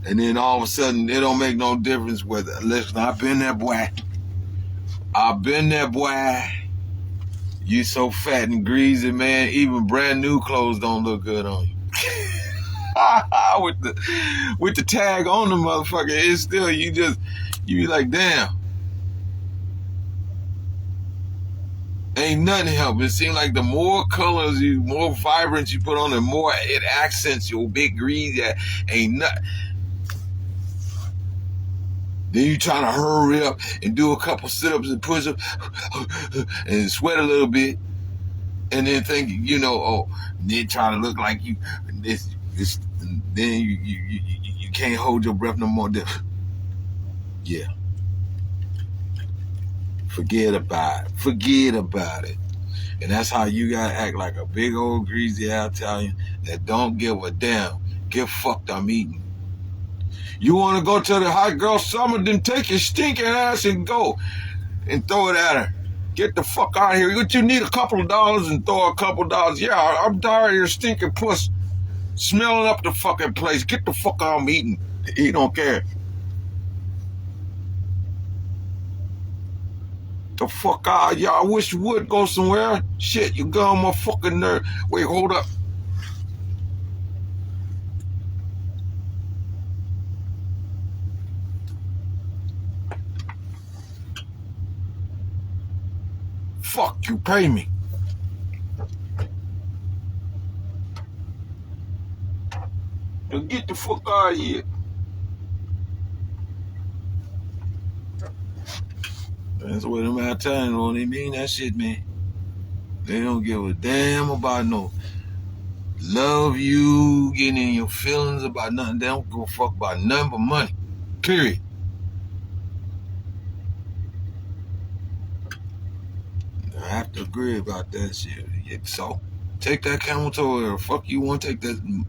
And then all of a sudden, it don't make no difference whether. Listen, I've been there, boy. I've been there, boy. You so fat and greasy, man. Even brand new clothes don't look good on you. with the tag on the motherfucker, it's still you be like, damn. Ain't nothing help. It seems like the more colors more vibrant you put on, the more it accents your big greasy. Ain't nothing. Then you trying to hurry up and do a couple sit-ups and push-ups and sweat a little bit, and then think, then trying to look like you. This, then you can't hold your breath no more. Yeah. Forget about it. And that's how you gotta act, like a big old greasy Italian that don't give a damn. Get fucked, I'm eating. You want to go to the hot girl summer, then take your stinking ass and go and throw it at her. Get the fuck out of here. You need a couple of dollars and throw a couple of dollars. Yeah, I'm tired of your stinking puss smelling up the fucking place. Get the fuck out, I'm eating. He don't care. The fuck out. Yeah, I wish you would go somewhere. Shit, you got on my fucking nerve. Wait, hold up. Fuck, you pay me. Now get the fuck out of here. That's what them Italians don't even mean that shit, man. They don't give a damn about no love you, getting in your feelings about nothing. They don't give a fuck about nothing but money. Period. I have to agree about that shit. So, take that camel toe wherever fuck you want to take that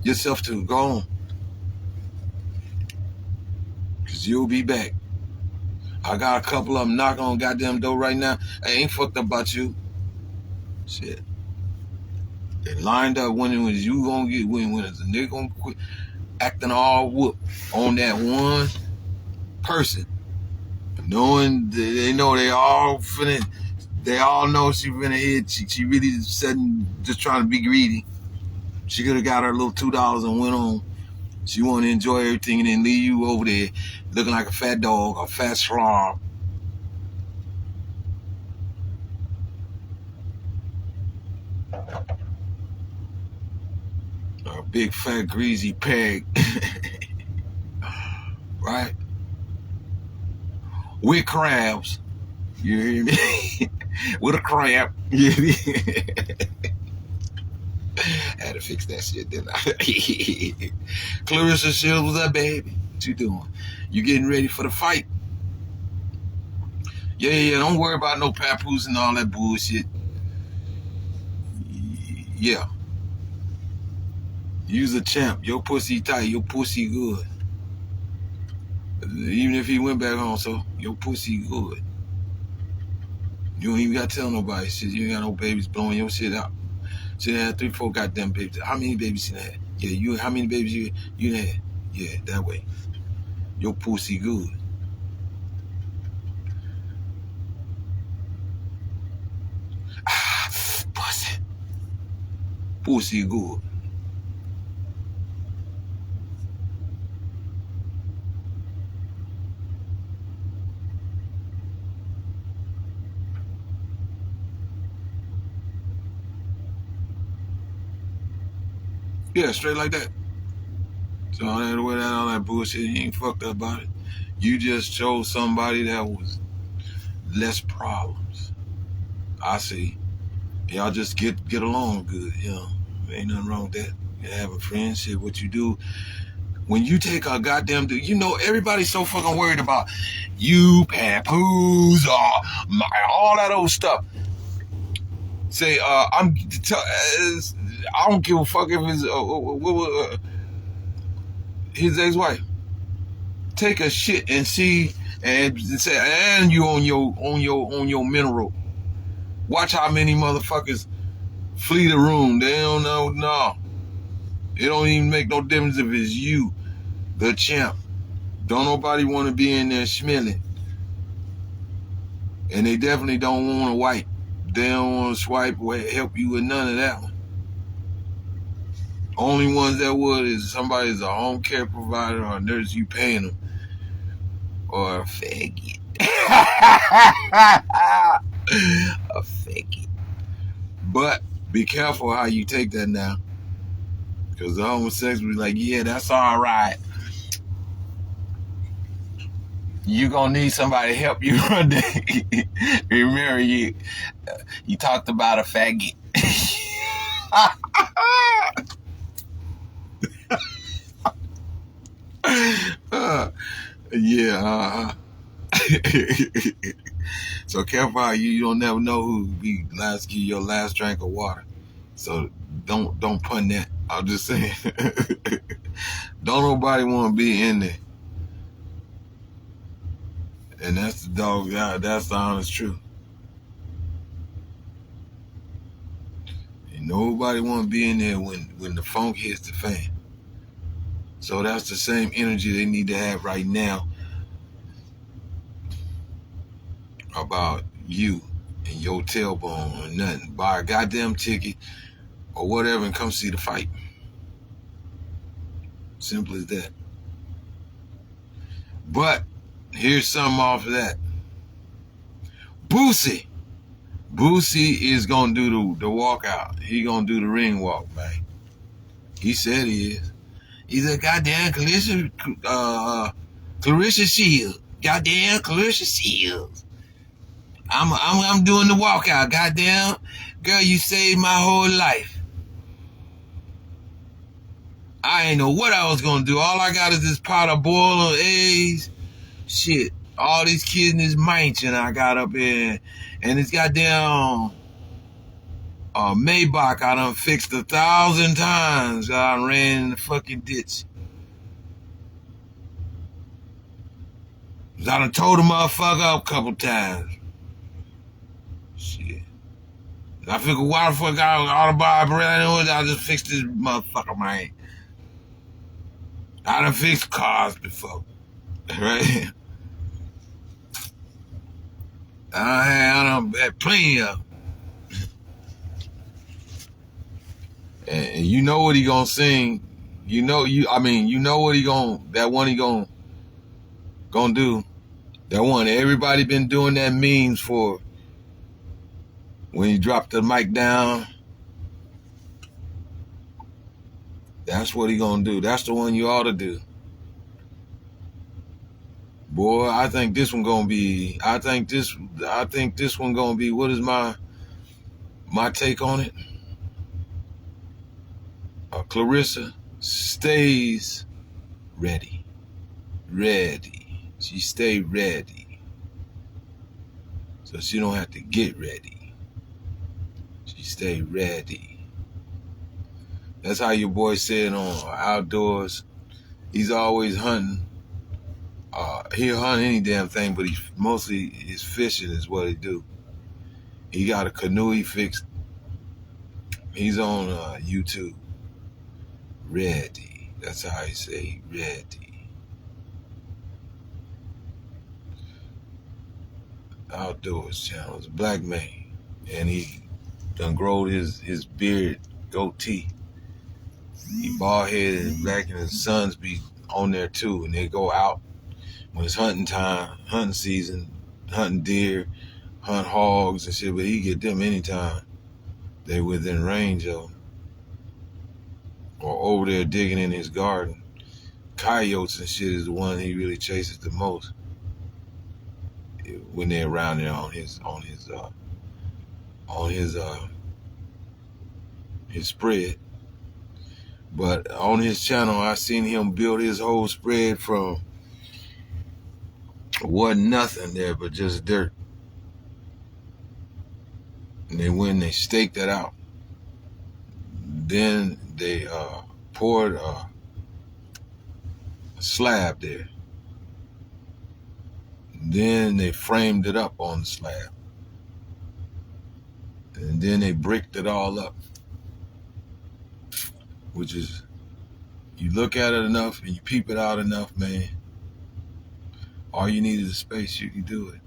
yourself to. Go on. Because you'll be back. I got a couple of them knocking on goddamn door right now. I ain't fucked up about you. Shit. They lined up when you gonna get when is the nigga gonna quit acting all whoop on that one person. Knowing they know they all finna, they all know she finna hit. She really just trying to be greedy. She could have got her little $2 and went on. She want to enjoy everything and then leave you over there looking like a fat dog, a fat slob. A big fat greasy peg. Right? With crabs. You hear me? With a crab. You hear me? I had to fix that shit, didn't I? Clarissa Shields, what's up, baby? What you doing? You getting ready for the fight? Yeah. Don't worry about no papoose and all that bullshit. Yeah. You's a champ. Your pussy tight. Your pussy good. Even if he went back home, so your pussy good. You don't even got to tell nobody shit. You ain't got no babies blowing your shit out. She had 3, 4 goddamn babies. How many babies you had? Yeah, how many babies you had? Yeah, that way. Your pussy good. Pussy. Pussy good. Yeah, straight like that. So all that bullshit, you ain't fucked up about it. You just chose somebody that was less problems. I see. Y'all just get along good, Ain't nothing wrong with that. You have a friendship. What you do, When you take a goddamn, you know, everybody's so fucking worried about you, papoose, all that old stuff. Say, I don't give a fuck if it's his ex-wife. Take a shit and see, and say, and you on your mineral. Watch how many motherfuckers flee the room. They don't know. No, it don't even make no difference if it's you, the champ. Don't nobody want to be in there smelling. And they definitely don't want to wipe. They don't want to swipe or help you with none of that one. Only ones that would is somebody's a home care provider or a nurse you paying them. Or a faggot. A faggot. But be careful how you take that now. Because the homosexual be like, yeah, that's all right. You gonna need somebody to help you one day. Remember, you talked about a faggot. Yeah. So careful how you don't never know who be last give your last drink of water. So don't pun that. I'm just saying. Don't nobody want to be in there. And that's the dog. That's the honest truth. And nobody want to be in there when the funk hits the fan. So that's the same energy they need to have right now about you and your tailbone or nothing. Buy a goddamn ticket or whatever and come see the fight. Simple as that. But here's something off of that. Boosie is gonna do the walkout. He gonna do the ring walk, man. He said he is. He's a goddamn Clarissa Shields. Goddamn Clarissa Shields. I'm doing the walkout. Goddamn girl, you saved my whole life. I ain't know what I was gonna do. All I got is this pot of boiled eggs. Shit. All these kids in this mansion I got up here. And this goddamn Maybach I done fixed 1,000 times. I done ran in the fucking ditch. I done told the motherfucker up a couple times. Shit. I figured why the fuck I ought to buy a brand new one. I just fixed this motherfucker, man. I done fixed cars before. Right? I done had plenty of them. And you know what he gonna sing. You know what he gonna, that one he gonna do. That one everybody been doing that memes for. When he dropped the mic down. That's what he gonna do. That's the one you ought to do. Boy, I think this one gonna be, what is my take on it? Clarissa stays ready. She stay ready. So she don't have to get ready. She stay ready. That's how your boy said on Outdoors. He's always hunting. He'll hunt any damn thing, but mostly his fishing is what he do. He got a canoe he fixed. He's on YouTube. Ready. That's how he say ready. Outdoors channel. It's a black man. And he done growed his beard, goatee. He bald headed and black, and his sons be on there too. And they go out when it's hunting time, hunting season, hunting deer, hunt hogs and shit, but he get them anytime they within range of him. Or over there digging in his garden. Coyotes and shit is the one he really chases the most when they're around there on his spread. But on his channel, I seen him build his whole spread from wasn't nothing there but just dirt. And they went and they staked it out. Then they poured a slab there. Then they framed it up on the slab. And then they bricked it all up. Which is, you look at it enough and you peep it out enough, man. All you need is a space, you can do it.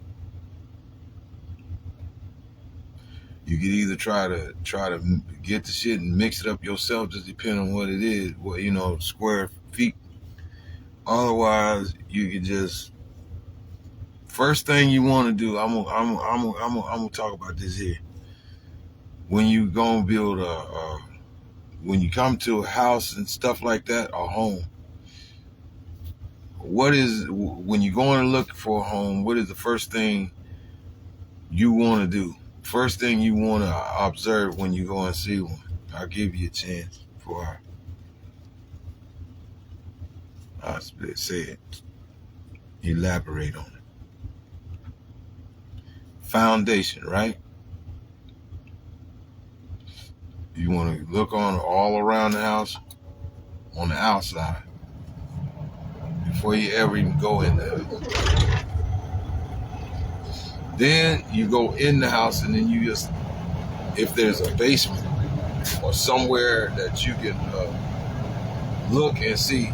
You could either try to get the shit and mix it up yourself, just depending on what it is, what, you know, square feet. Otherwise, you could just, first thing you want to do, I'm gonna talk about this here. When you gonna build when you come to a house and stuff like that, a home, when you're going to look for a home, what is the first thing you want to do? First thing you want to observe when you go and see one. I'll give you a chance before I say it. Elaborate on it. Foundation, right? You want to look on all around the house, on the outside, before you ever even go in there. Then you go in the house, and then you just, if there's a basement or somewhere that you can look and see,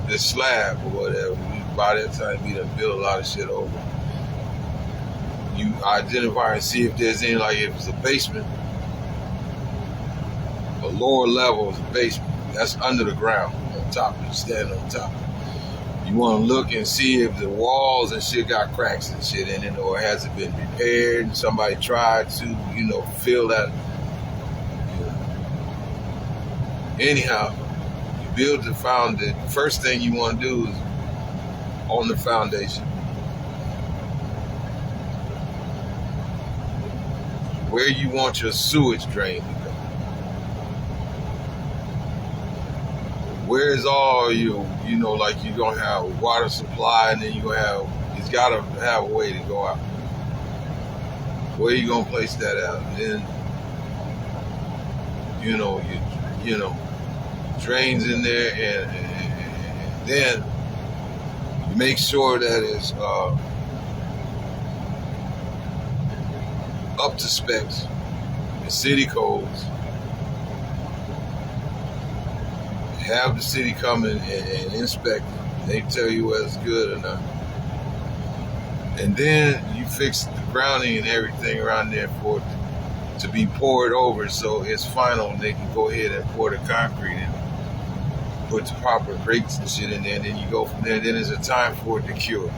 the slab or whatever, by that time you done build a lot of shit over. You identify and see if there's any, like if it's a basement, a lower level is a basement. That's under the ground. On top, you stand on top. You want to look and see if the walls and shit got cracks and shit in it, or has it been repaired and somebody tried to, you know, fill that. Anyhow, you build the foundation. First thing you want to do is on the foundation, where you want your sewage drain to go. Where's all you know, like you're going to have water supply, and then you're going to have, it's got to have a way to go out. Where you going to place that out? And then, you know, drains in there, and then make sure that it's up to specs, the city codes. Have the city come in and inspect it. They tell you whether it's good or not. And then you fix the grounding and everything around there for it to be poured over, so it's final, and they can go ahead and pour the concrete in, put the proper grates and shit in there, and then you go from there. Then there's a time for it to cure.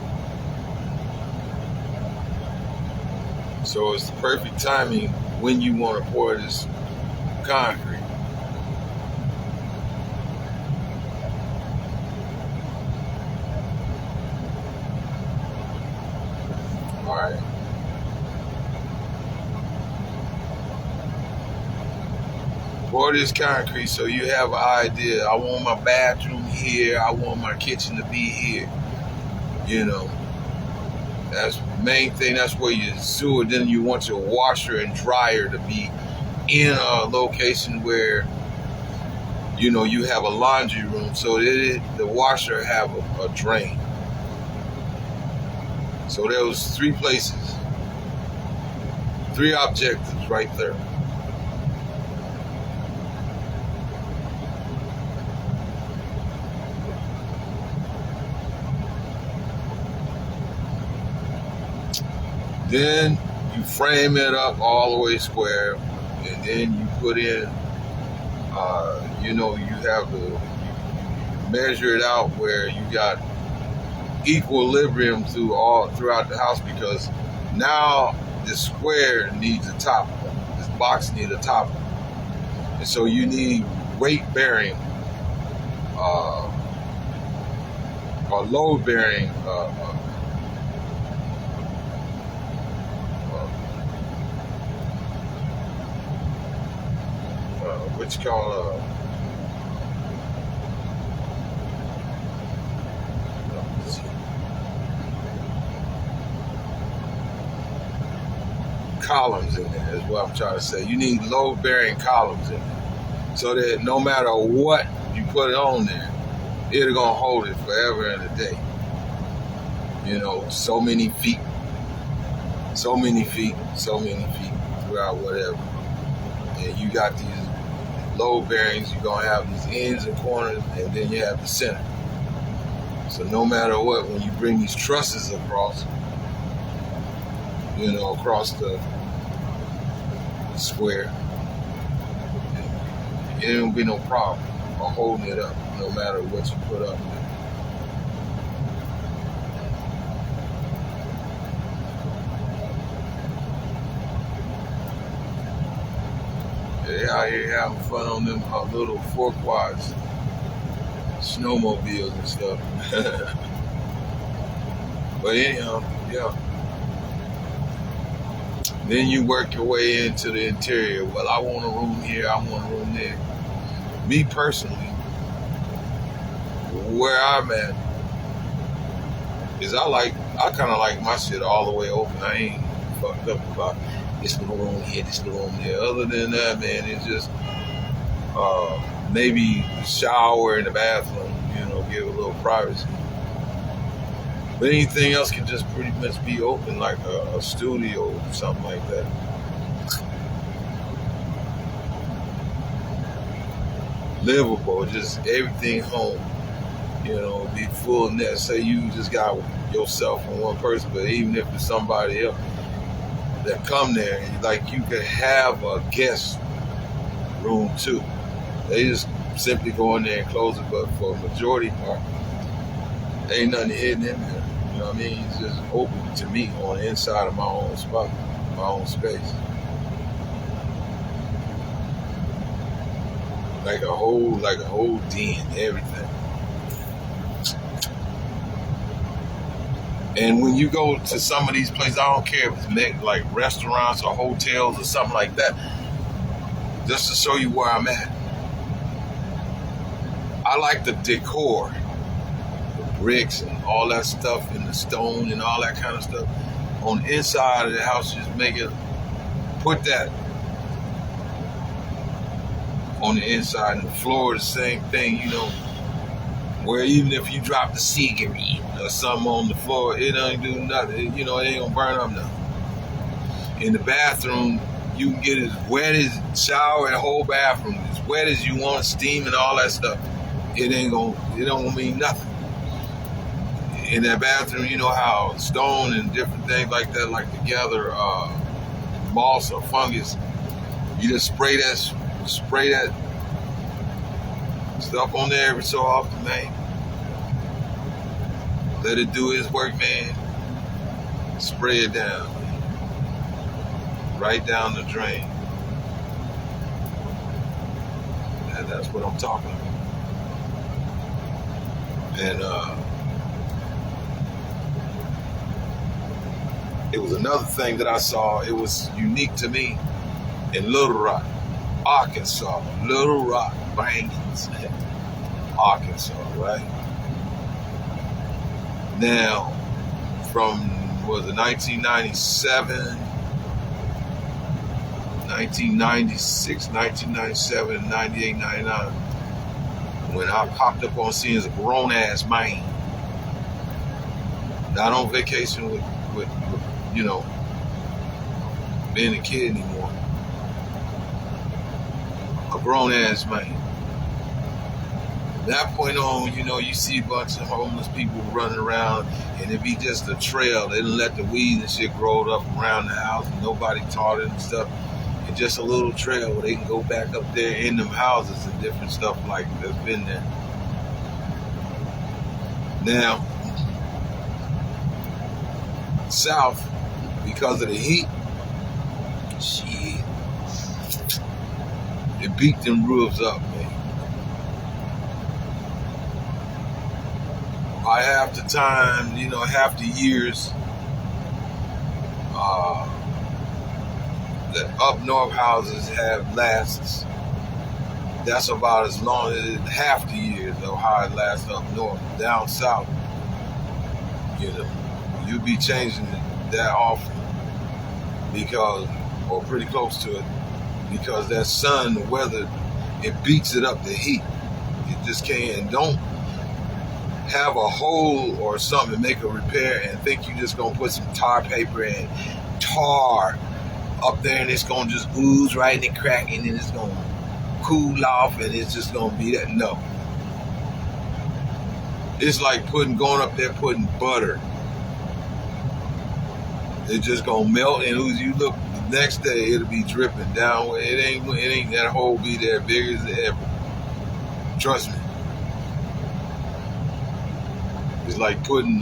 So it's the perfect timing when you want to pour this concrete. All right. Pour this concrete so you have an idea. I want my bathroom here. I want my kitchen to be here. You know, that's the main thing. That's where you sewer. Then you want your washer and dryer to be in a location where, you know, you have a laundry room, so that the washer have a drain. So there was 3 places, 3 objectives right there. Then you frame it up all the way square, and then you put in, you know, you have to measure it out where you got equilibrium throughout the house, because now the square needs a top. This box needs a top, and so you need weight bearing or load bearing what you call columns in there is what I'm trying to say. You need load-bearing columns in there so that no matter what you put it on there, it's gonna hold it forever and a day. You know, so many feet throughout whatever. And you got these load bearings, you're gonna have these ends and corners, and then you have the center. So no matter what, when you bring these trusses across, you know, across the square, it won't be no problem of holding it up, no matter what you put up there. They out here having fun on them little 4-quads, snowmobiles and stuff. But anyhow, yeah. Then you work your way into the interior. Well, I want a room here, I want a room there. Me personally, where I'm at is I kind of like my shit all the way open. I ain't fucked up about this little room here, this little room there. Other than that, man, it's just maybe the shower and the bathroom, you know, give a little privacy. But anything else can just pretty much be open, like a studio or something like that. Livable, just everything home. You know, be full net. Say you just got yourself and one person, but even if it's somebody else that come there, like you could have a guest room too. They just simply go in there and close it, but for the majority part, ain't nothing hidden in there. You know what I mean? It's just open to me on the inside of my own spot, my own space. Like a whole den, everything. And when you go to some of these places, I don't care if it's like restaurants or hotels or something like that, just to show you where I'm at. I like the decor, the bricks and all that stuff, and the stone and all that kind of stuff. On the inside of the house, just put that on the inside, and the floor, the same thing, you know, where even if you drop the cigarette or something on the floor, it don't do nothing. You know, it ain't gonna burn up nothing. In the bathroom, you can get as wet as shower and the whole bathroom, as wet as you want, steam and all that stuff. It don't mean nothing. In that bathroom, you know how stone and different things like that, like to gather moss or fungus. You just spray that stuff on there every so often, man. Let it do its work, man. Spray it down. Right down the drain. And that's what I'm talking about. And it was another thing that I saw. It was unique to me in Little Rock, Arkansas. Little Rock, Bangers, Arkansas, right? Now, from, 1997, 1996, 1997, 98, 99, when I popped up on scene as a grown-ass man, not on vacation with you know, being a kid anymore, a grown-ass man. From that point on, you know, you see a bunch of homeless people running around, and it be just a trail. They didn't let the weeds and shit grow up around the house, and nobody taught it and stuff. And just a little trail where they can go back up there in them houses and different stuff like that's been there. Now, south, because of the heat, shit, it beat them roofs up, man. By half the time, you know, half the years that up north houses have lasted, That's about as long as half the year of how it lasts up north. Down south, you be changing it that often because, or pretty close to it, because that sun weather, it beats it up, the heat. You just can't, and don't have a hole or something to make a repair and think you just gonna put some tar paper and tar up there and it's gonna just ooze right in the crack and then it's gonna cool off and it's just gonna be that. No. It's like going up there putting butter. It's just gonna melt and ooze. You look the next day, it'll be dripping down. It ain't that hole be there big as ever. Trust me. It's like putting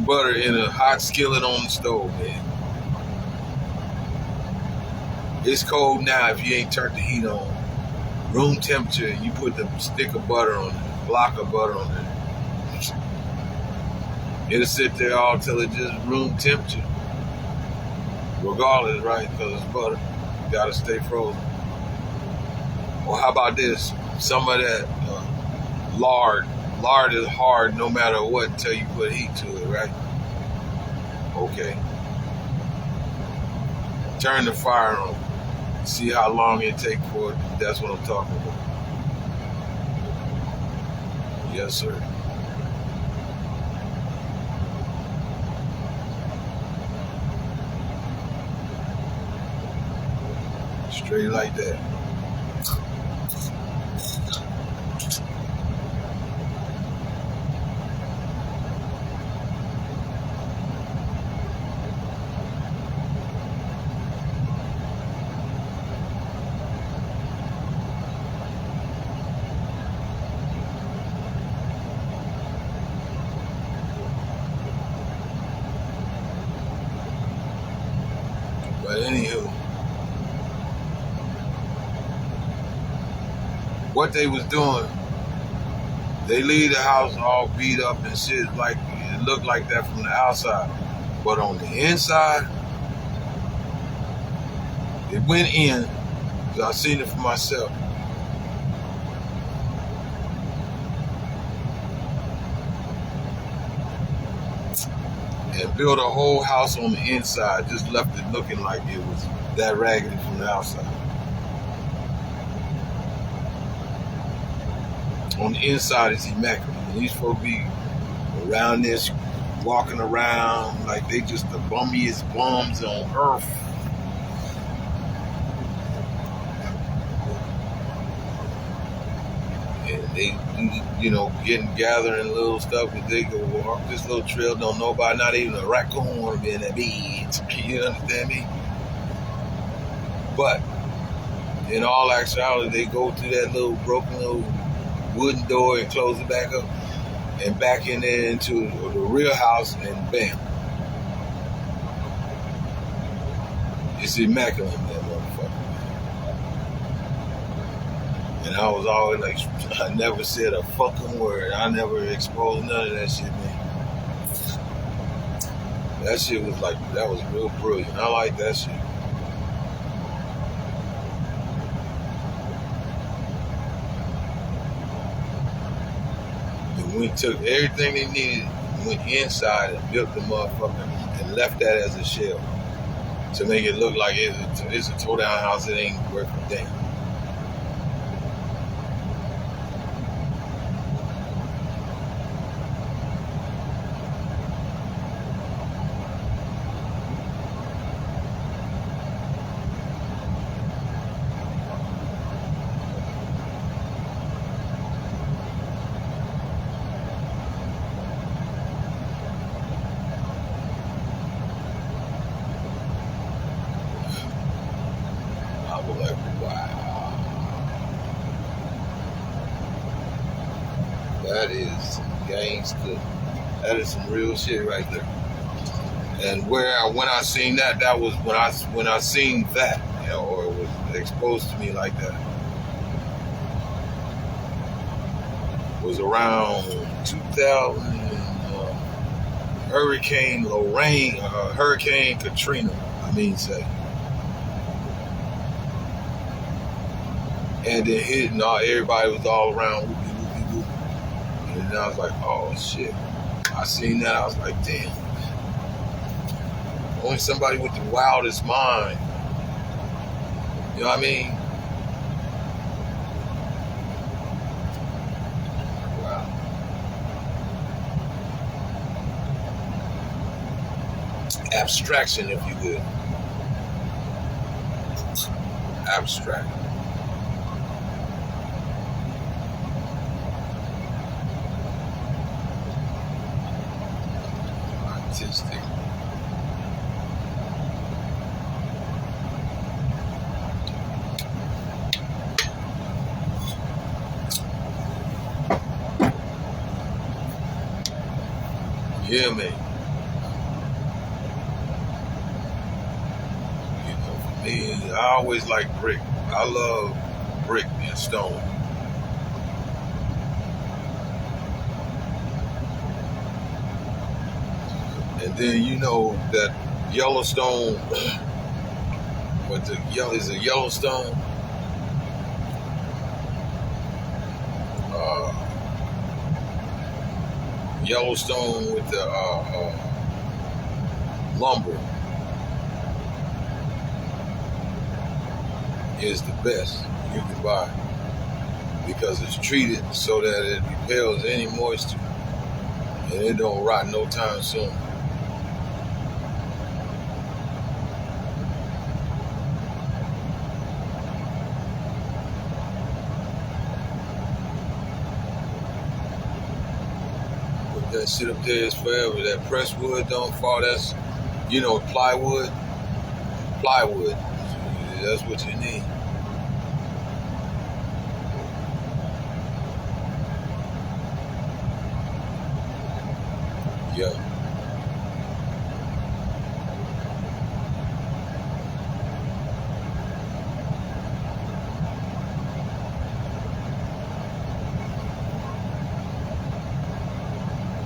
butter in a hot skillet on the stove, man. It's cold now if you ain't turned the heat on. Room temperature, and you put the stick of butter on it, block of butter on it. It'll sit there all till it just room temperature. Regardless, right? Because it's butter. You gotta stay frozen. Or how about this? Some of that lard. Lard is hard no matter what until you put heat to it, right? Okay. Turn the fire on. See how long it takes for it. That's what I'm talking about. Yes, sir. Straight like that. But anywho, what they was doing, they leave the house all beat up and shit, like it looked like that from the outside. But on the inside, it went in, because I seen it for myself. And built a whole house on the inside, just left it looking like it was that raggedy from the outside. On the inside, it's immaculate. And these folks be around this, walking around like they just the bummiest bums on earth. And they, gathering little stuff, but they go walk this little trail, don't know about, not even a raccoon want to be in that bed. You understand me? But in all actuality, they go through that little broken little wooden door and close it back up and back in there into the real house, and bam. It's immaculate, that motherfucker. And I was always like, I never said a fucking word. I never exposed none of that shit, man. That shit was like, that was real brilliant. I like that shit. And we took everything they needed, went inside and built the motherfucker and left that as a shell to make it look like it's a tore down house. It ain't worth a damn. Like, wow, that is gangster. That is some real shit right there. And when I seen that was when I seen that, or it was exposed to me like that, was around 2000, Hurricane Katrina. And then hitting everybody was all around whoopie whoopie whoopie. And then I was like, oh shit. I seen that, I was like, damn. Only somebody with the wildest mind. You know what I mean? Wow. Abstraction, if you will. Abstract. Artistic. Yeah, man. You know, for me, I always like brick. I love brick and stone. And then you know that Yellowstone, what the is a Yellowstone? Uh, Yellowstone with the lumber is the best you can buy because it's treated so that it repels any moisture and it don't rot no time soon. But that shit up there is forever. That pressed wood don't fall. That's, you know, plywood. Plywood. That's what you need. Yeah.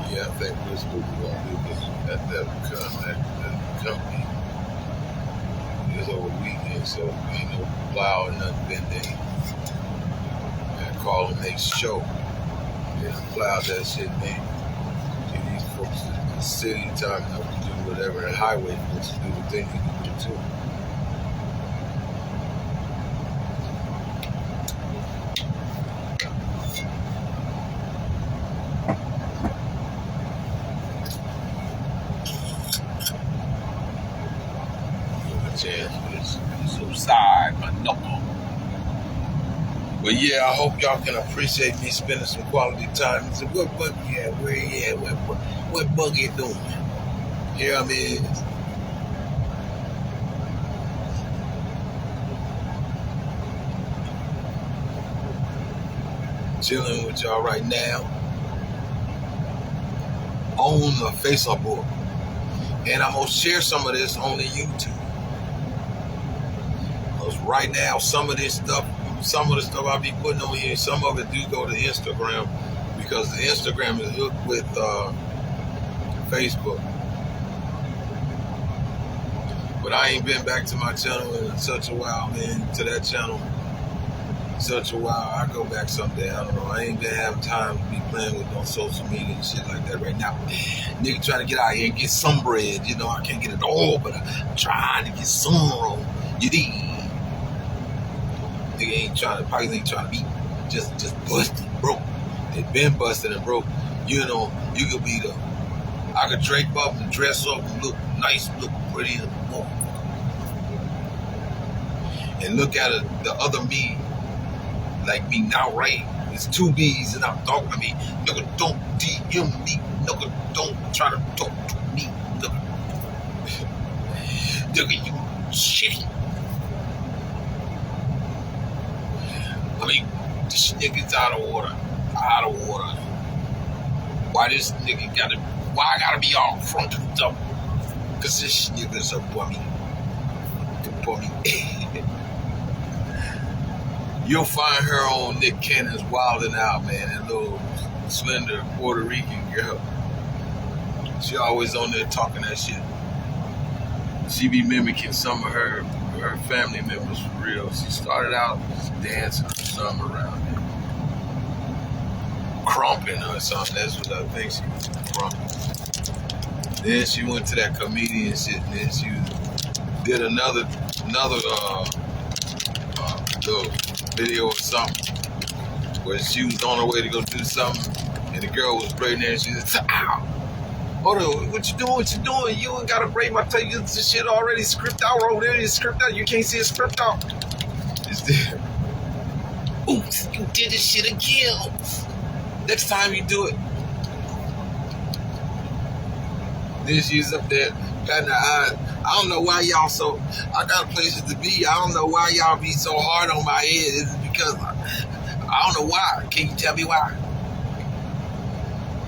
Yeah, I think this is what we're gonna do because that company is over the weekend, so ain't no plow or nothing been there. And call them next show. Yeah, plow that shit, man. Give these folks the city time enough to do whatever, and highway folks to do what they need to do too. Chance for this subside, my knuckle. But yeah, I hope y'all can appreciate me spending some quality time. So what Buggy at? Where he at? What Buggy doing? Here I mean. Chilling with y'all right now on the Facebook. And I'm gonna share some of this on the YouTube. Because right now, some of the stuff I be putting on here, some of it do go to Instagram because the Instagram is hooked with Facebook. But I ain't been back to my channel in such a while, man. To that channel, such a while. I go back someday. I don't know. I ain't been having time to be playing with no social media and shit like that right now. Nigga trying to get out here and get some bread. You know, I can't get it all, but I'm trying to get some roll. You dig? Nigga ain't trying to, pockets ain't trying to be just busted, broke. They been busted and broke. You know, you could be I could drape up and dress up and look nice, look pretty and and look at the other me, like me now, right? It's two B's and I'm talking to me. Nigga, don't DM me. Nigga, don't try to talk to me. Nigga, you shitty. I mean, this nigga's out of order. Why this nigga why I gotta be all fronted up? Cause this nigga's a bummy. You'll find her on Nick Cannon's Wildin' Out, man. That little slender Puerto Rican girl. She always on there talking that shit. She be mimicking some of her her family members for real. She started out dancing or something around there. Crumping or something. That's what I think she was, crumping. Then she went to that comedian shit, and then she did another little video or something where she was on her way to go do something, and the girl was braiding there, and she said, "Ow! Hold on, what you doing? What you doing? You ain't gotta braid my tail. This shit already script out over there. It's script out. You can't see it script out." It's there. Oops, you did this shit again. Next time you do it. Then she's up there patting her eyes. I don't know why y'all so. I got places to be. I don't know why y'all be so hard on my head. It's because I don't know why. Can you tell me why?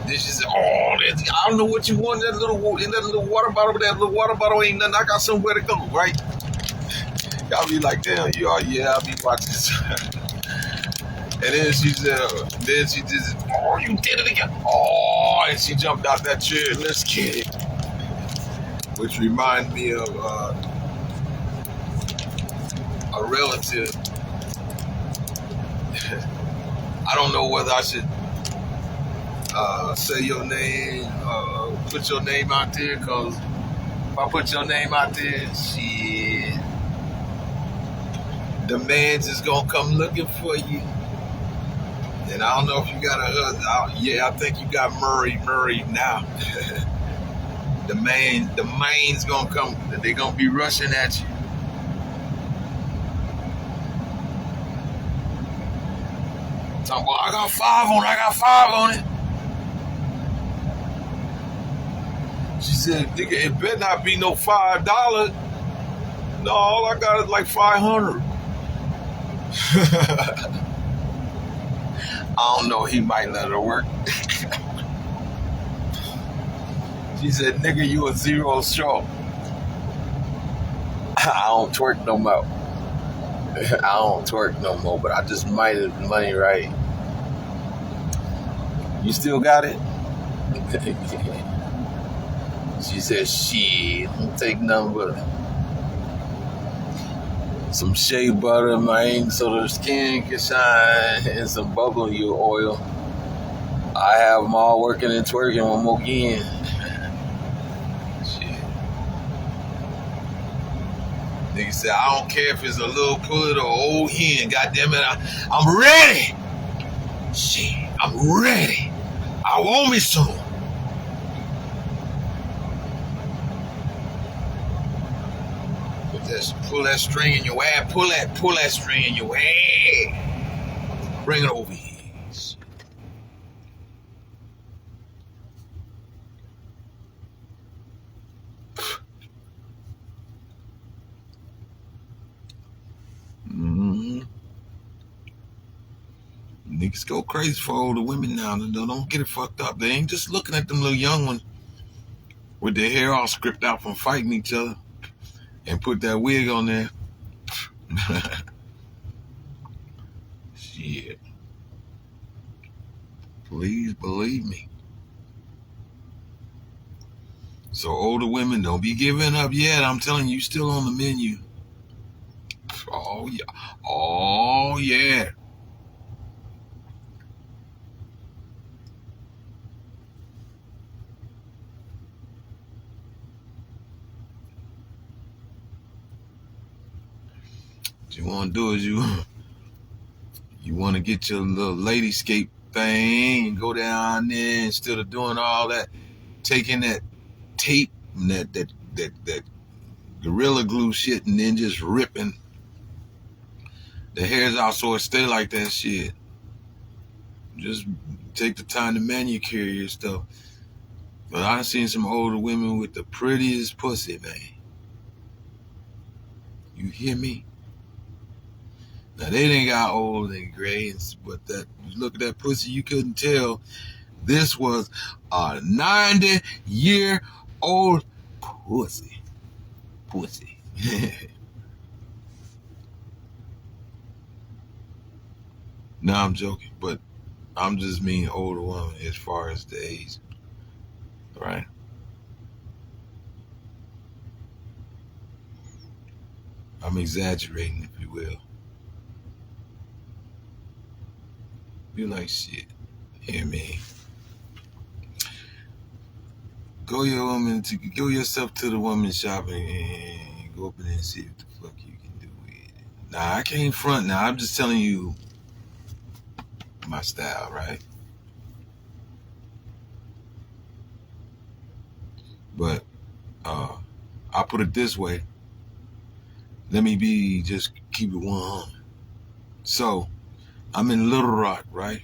Then she said, "Oh, I don't know what you want in that little water bottle. But that little water bottle ain't nothing. I got somewhere to go, right?" Y'all be like, "Damn, you are." Yeah, I'll be watching this. And then she said, then she just, "Oh, you did it again." Oh, and she jumped out that chair. Let's get it. Which reminds me of a relative. I don't know whether I should say your name, put your name out there, because if I put your name out there, shit, the man's is going to come looking for you. And I don't know if you got a husband. Yeah, I think you got Murray now. The man's gonna come. They're gonna be rushing at you. Talking about, I got five on it. She said, "Nigga, it better not be no $5. No, all I got is like 500. I don't know. He might let her work. She said, "Nigga, you a zero short." I don't twerk no more. I don't twerk no more, but I just minded the money right. You still got it? She said, "Shit, don't take nothing but some shea butter, man, so the skin can shine, and some bubble oil. I have them all working and twerking one more again." Shit. Nigga said, "I don't care if it's a little pullet or old hen. Goddamn it, I'm ready. Shit, I'm ready. I want me some." Pull that string in your ass. Pull that string in your ass. Bring it over here. Mm-hmm. Niggas go crazy for older women now. Don't get it fucked up. They ain't just looking at them little young ones with their hair all scripted out from fighting each other and put that wig on there. Shit. Please believe me. So older women, don't be giving up yet. I'm telling you, still on the menu. Oh yeah. Oh yeah. What you want to do is you want to get your little ladyscape thing and go down there instead of doing all that, taking that tape and that Gorilla Glue shit and then just ripping the hairs out so it stay like that shit. Just take the time to manicure your stuff. But I've seen some older women with the prettiest pussy, man. You hear me? Now they didn't got old and gray, but that you look at that pussy, you couldn't tell this was a 90-year-old pussy. No, I'm joking, but I'm just mean older woman as far as the age, right? I'm exaggerating, if you will. You like shit. Here, man. Go yourself to the woman shop and go up in there and see what the fuck you can do with it. Nah, I can't front now. I'm just telling you my style, right? But I'll put it this way. Let me just keep it 100. So, I'm in Little Rock, right?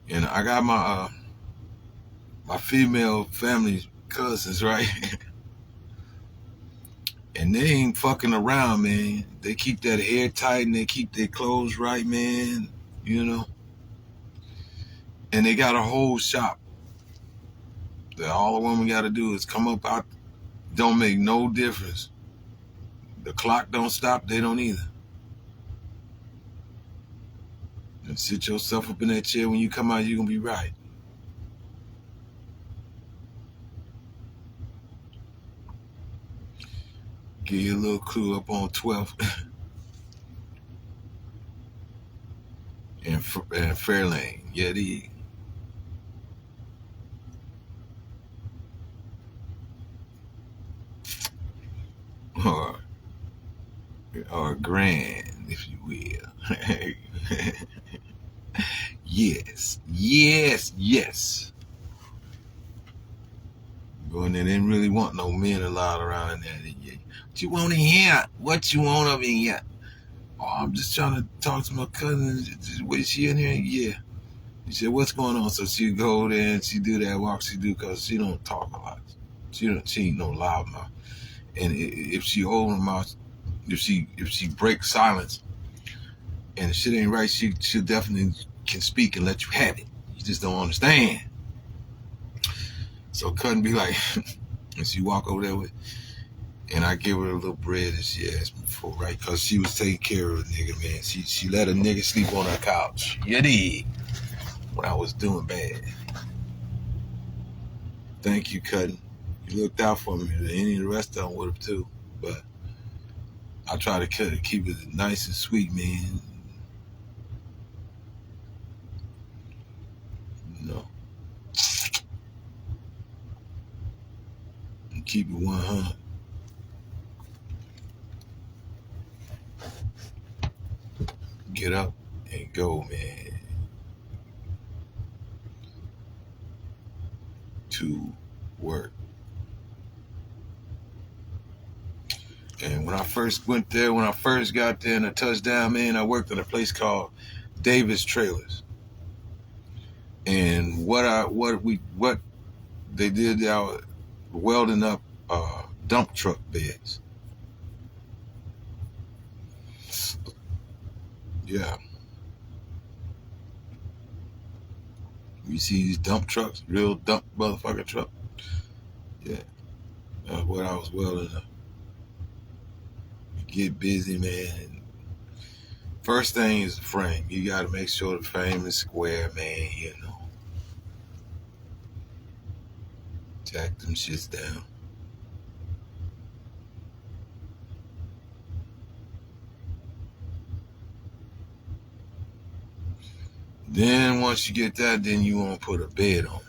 And I got my female family cousins, right? And they ain't fucking around, man. They keep that hair tight and they keep their clothes right, man. You know? And they got a whole shop that all the woman got to do is come up out. Don't make no difference. The clock don't stop. They don't either. And sit yourself up in that chair. When you come out, you're going to be right. Give you a little clue up on 12th and Fairlane. Yeah, or Grand, if you will. Yes. Going there, they didn't really want no men allowed around in there. What you want in here? What you want up in here? Oh, I'm just trying to talk to my cousin. Wait, she in here? Yeah. He said, what's going on? So she go there and she do that walk she do because she don't talk a lot. She ain't no loud mouth. And if she hold her mouth, if she breaks silence and the shit ain't right, she definitely can speak and let you have it. You just don't understand. So couldn't be like, and she walk over there with, and I give her a little bread that she asked me for, right? Because she was taking care of a nigga, man. She let a nigga sleep on her couch. You did. When I was doing bad. Thank you, Cutting. You looked out for me. Any of the rest of them would have too. But I try to keep it nice and sweet, man. You know. And keep it 100. Get up and go, man. To work. And when I first went there, when I first got there in a touchdown, man, I worked at a place called Davis Trailers. And what they did, they were welding up dump truck beds. Yeah. You see these dump trucks, real dump motherfucker truck. Yeah. That's what I was welding up. You get busy, man. First thing is the frame. You got to make sure the frame is square, man, you know. Tack them shits down. Then once you get that, then you want to put a bed on.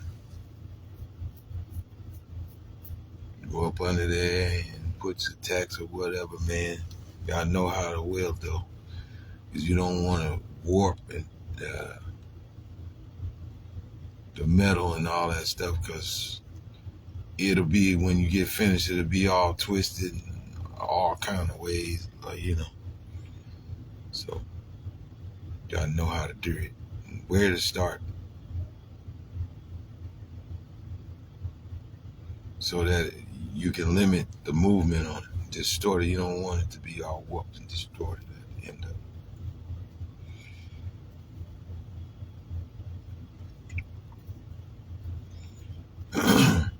Go up under there and put your tacks or whatever, man. You gotta know how to weld though, because you don't want to warp the metal and all that stuff, because it'll be, when you get finished, it'll be all twisted and all kind of ways, like, you know. So you gotta know how to do it, and where to start, so that you can limit the movement on it. Distort it. You don't want it to be all warped and distorted at the end of it.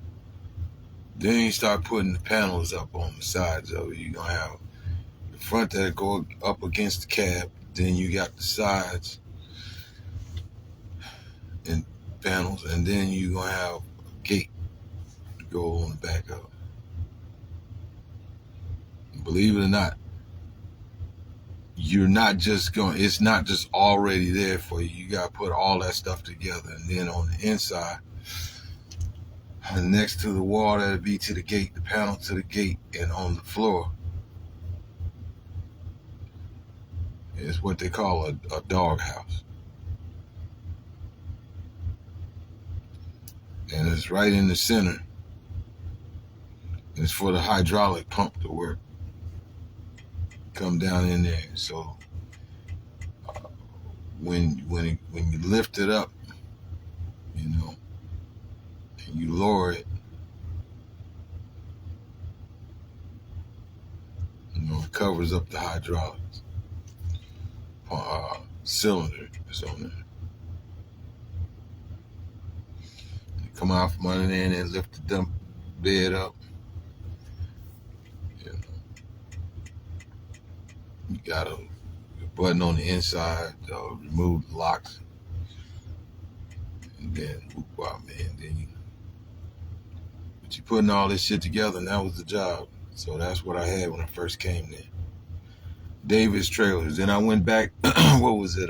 Then you start putting the panels up on the sides of it. You're going to have the front that go up against the cab. Then you got the sides and panels. And then you're going to have a gate to go on the back of it. Believe it or not, you're not just going, it's not just already there for you. You got to put all that stuff together. And then on the inside, next to the wall, that'll be to the gate, the panel to the gate, and on the floor is what they call a dog house. And it's right in the center. It's for the hydraulic pump to work. Come down in there. So when you lift it up, you know, and you lower it, you know, it covers up the hydraulics cylinder that's on there. You come out from under there and then lift the dump bed up. You know, you got a button on the inside, remove the locks, and then whoop out, man. But you putting all this shit together, and that was the job. So that's what I had when I first came there. Davis Trailers. Then I went back. What was it?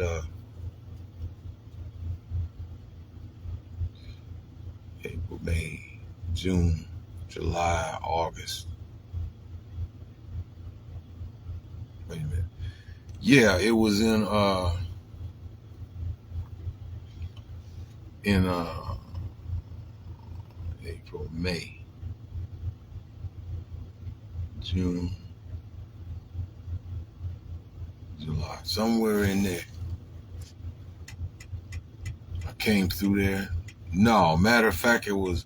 April, May, June, July, August. Wait a minute. Yeah, it was in April, May, June, July, somewhere in there. I came through there. No, matter of fact, it was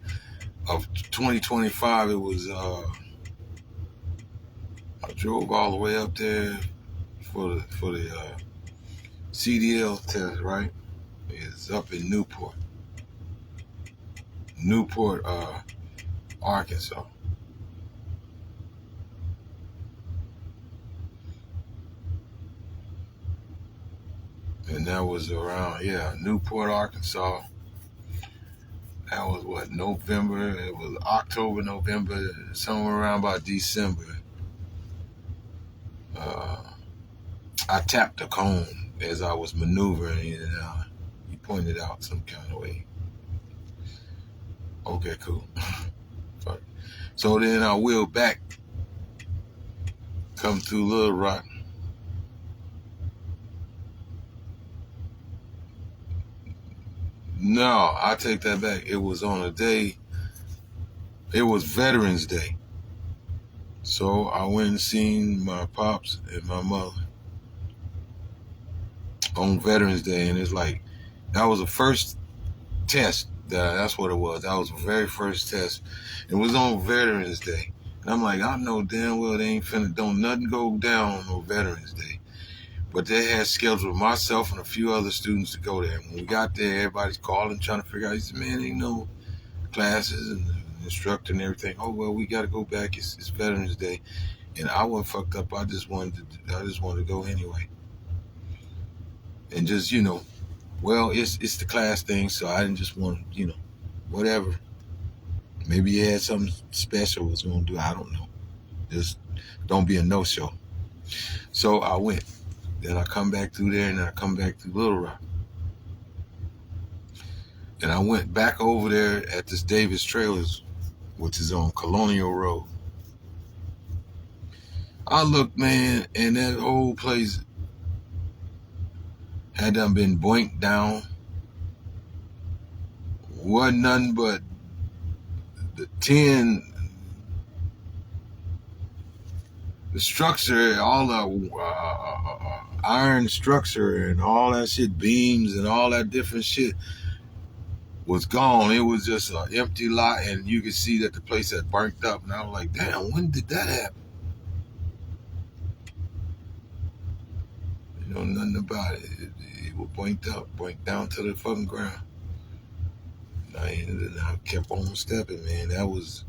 of 2025. It was I drove all the way up there for the CDL test, right? It's up in Newport, Arkansas. And that was around, Newport, Arkansas. That was what, November? It was October, November, somewhere around about December. I tapped the cone as I was maneuvering, and he pointed out some kind of way. Okay, cool. So then I wheeled back, come through Little Rock. No, I take that back. It was on a day, it was Veterans Day. So I went and seen my pops and my mother on Veterans Day, and it's like, that was the first test. That's what it was. That was the very first test. It was on Veterans Day. And I'm like, I know damn well they ain't don't nothing go down on Veterans Day. But they had scheduled myself and a few other students to go there. When we got there, everybody's calling, trying to figure out. He said, man, ain't no classes and the instructor and everything. Oh, well, we got to go back. It's Veterans Day. And I wasn't fucked up. I just wanted to go anyway. And just, well, it's the class thing, so I didn't just want to, whatever. Maybe he had something special was going to do. I don't know. Just don't be a no-show. So I went. Then I come back through there, and then I come back through Little Rock. And I went back over there at this Davis Trailers, which is on Colonial Road. I looked, man, and that whole place had done been boinked down. Wasn't nothing but the tin, the structure, all the iron structure and all that shit, beams and all that different shit was gone. It was just an empty lot, and you could see that the place had burnt up. And I was like, damn, when did that happen? You know nothing about it. It was boinked down to the fucking ground. And I kept on stepping, man. That was,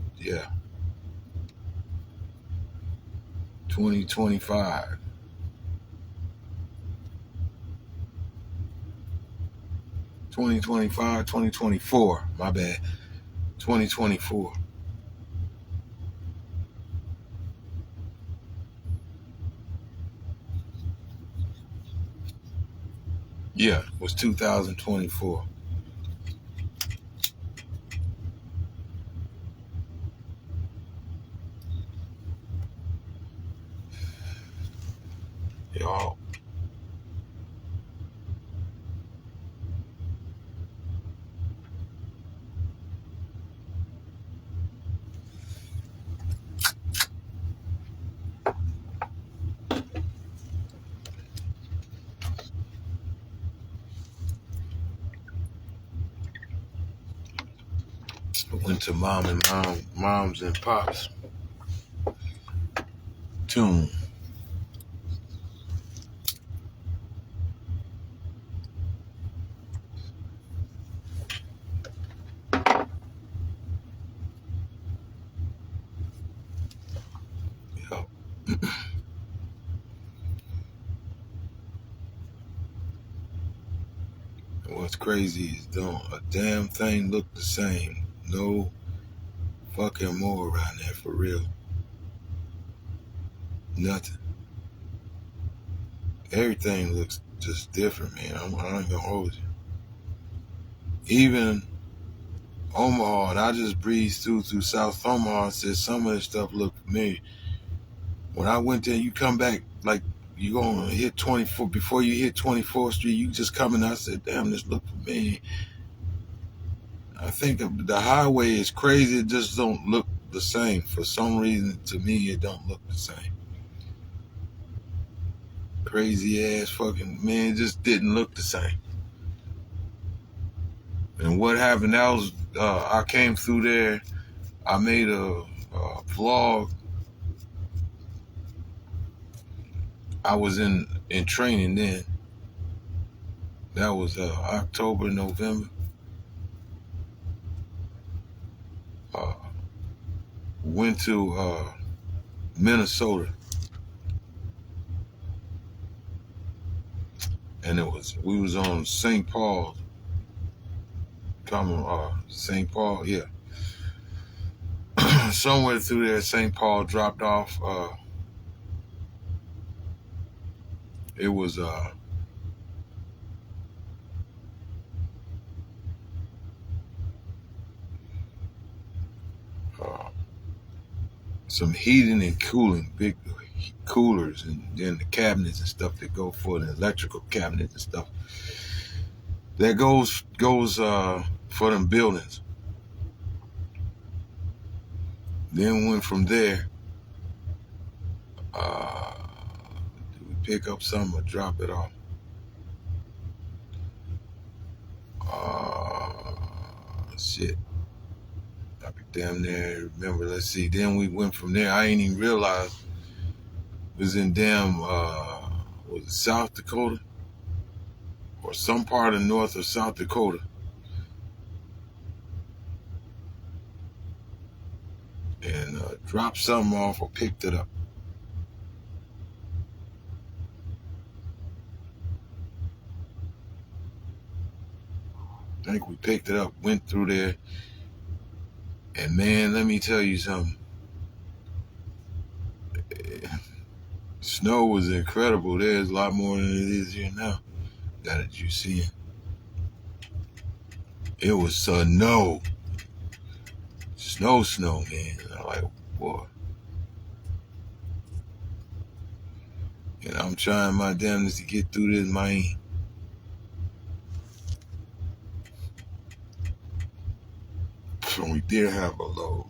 2025. 2025, 2024, my bad. 2024. Yeah, it was 2024. Y'all, I went to mom's and pops tomb. Yep. And what's crazy is don't a damn thing look the same. No fucking more around there for real. Nothing. Everything looks just different, man. I ain't gonna hold you. Even Omaha, and I just breezed through South Omaha and said some of this stuff looked familiar. When I went there, you come back like you gonna hit 24 before you hit 24th Street. You just coming. I said, damn, this look familiar. I think the highway is crazy. It just don't look the same for some reason. To me, it don't look the same. Crazy ass fucking man, it just didn't look the same. And what happened? That was I came through there. I made a vlog. I was in training then. That was October, November. Uh, went to Minnesota, and we was on St. Paul, St. Paul, yeah, somewhere through there. St. Paul dropped off. It was some heating and cooling, big coolers, and then the cabinets and stuff that go for the electrical cabinets and stuff that goes for them buildings. Then went from there. Did we pick up something or drop it off? Shit. I be damn near remember. Let's see. Then we went from there. I ain't even realized it was in damn was it South Dakota or some part of North or South Dakota. And dropped something off or picked it up. I think we picked it up, went through there, and man, let me tell you something. Snow was incredible. There's a lot more than it is here now. That you seeing. It was snow, man. And I'm like, boy. And I'm trying my damnedest to get through this, man. So we did have a load.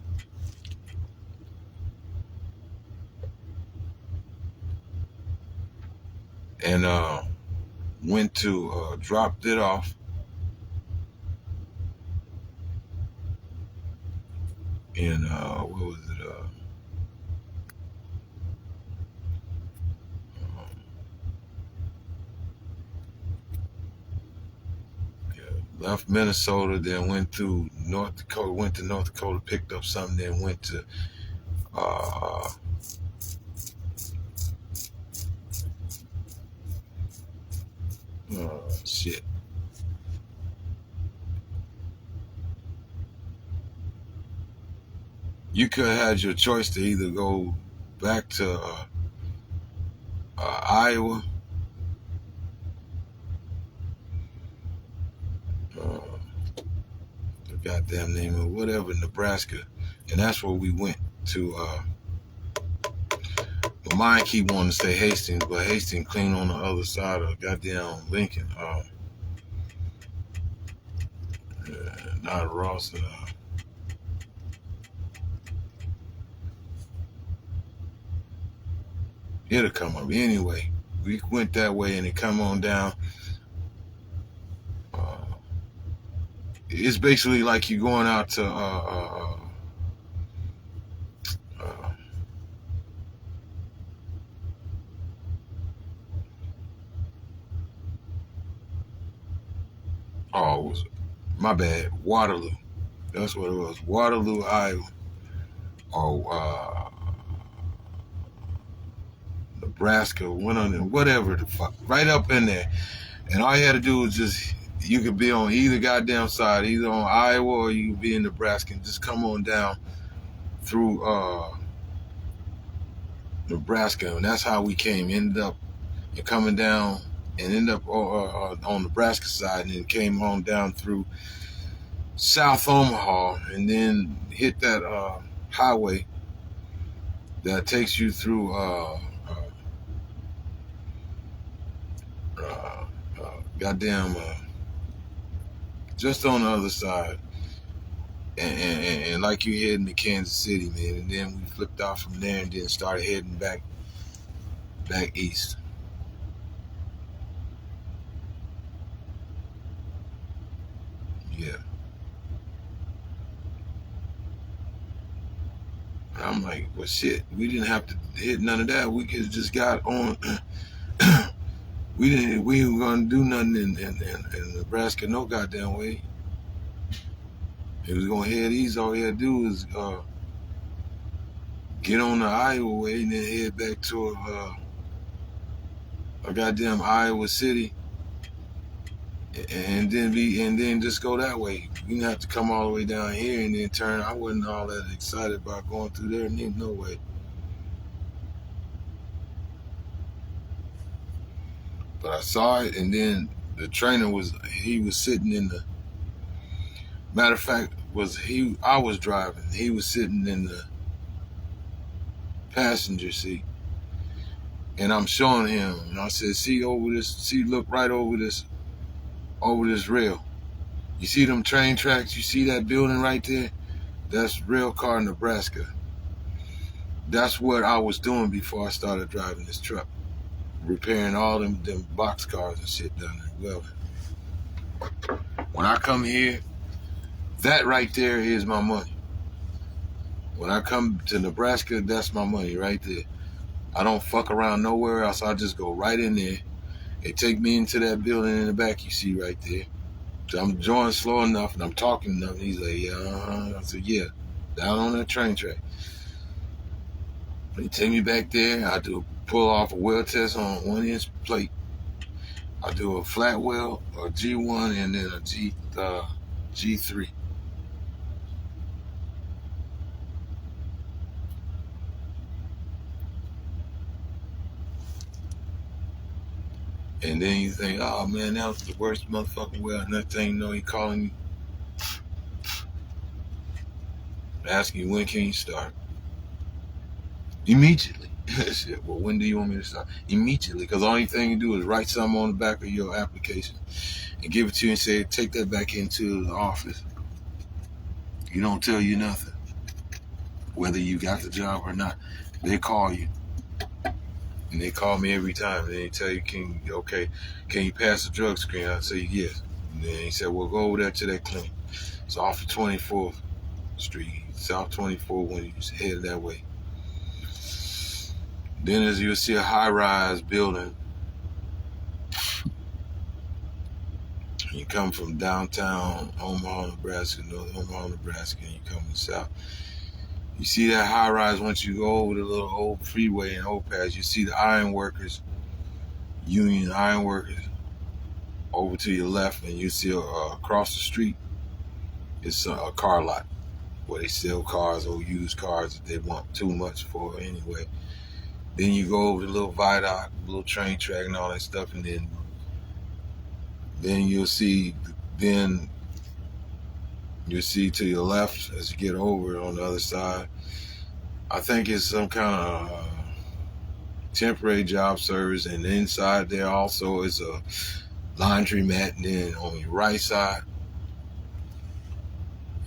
And went to dropped it off in what was it? Left Minnesota, then went to North Dakota. Went to North Dakota, picked up something, then went to shit. You could have had your choice to either go back to Iowa goddamn name of whatever, Nebraska, and that's where we went to. My mind keep wanting to say Hastings, but Hastings clean on the other side of goddamn Lincoln. Not Ross. It'll come up anyway. We went that way and it come on down. It's basically like you going out to oh, it was my bad, Waterloo. That's what it was, Waterloo, Iowa, or Nebraska, went on there, whatever the fuck, right up in there. And all you had to do was just, you could be on either goddamn side, either on Iowa or you could be in Nebraska, and just come on down through Nebraska, and that's how we came. Ended up coming down and ended up on Nebraska side, and then came on down through South Omaha, and then hit that highway that takes you through goddamn just on the other side, and like you heading to Kansas City, man. And then we flipped off from there and then started heading back east. Yeah. I'm like, well, shit, we didn't have to hit none of that. We could just got on. We were gonna do nothing in Nebraska no goddamn way. It was gonna head east. All we had to do was get on the Iowa way and then head back to a goddamn Iowa City, and then just go that way. We didn't have to come all the way down here and then turn. I wasn't all that excited about going through there. No way. But I saw it, and then the trainer was sitting in the. Matter of fact, I was driving. He was sitting in the passenger seat, and I'm showing him, and I said, look right over this rail. You see them train tracks? You see that building right there? That's Railcar, Nebraska. That's what I was doing before I started driving this truck, repairing all them box cars and shit down there. Well, when I come here, that right there is my money. When I come to Nebraska, that's my money right there. I don't fuck around nowhere else. I just go right in there. They take me into that building in the back you see right there. So I'm drawing slow enough and I'm talking enough. He's like, yeah. I said, yeah, down on that train track. They take me back there. I do pull off a weld test on 1-inch plate. I do a flat weld, a G1, and then a G3. And then you think, oh man, that was the worst motherfucking weld. And that thing, he calling you, asking you when can you start? Immediately. Shit, well, when do you want me to start? Immediately, because the only thing you do is write something on the back of your application and give it to you and say, take that back into the office. You don't tell you nothing, whether you got the job or not. They call you. And they call me every time. And they tell you, can you pass the drug screen? I say, yes. And then he said, well, go over there to that clinic. It's off of 24th Street, South 24 when you head that way. Then as you'll see a high-rise building. You come from downtown Omaha, Nebraska, North Omaha, Nebraska, and you come to the south. You see that high-rise once you go over the little old freeway and overpass. You see the ironworkers, Union Ironworkers, over to your left, and you see across the street, it's a car lot where they sell cars or used cars that they want too much for anyway. Then you go over the little viaduct, little train track and all that stuff, and then you'll see, then You see to your left as you get over on the other side. I think it's some kind of temporary job service, and inside there also is a laundromat. And then on your right side,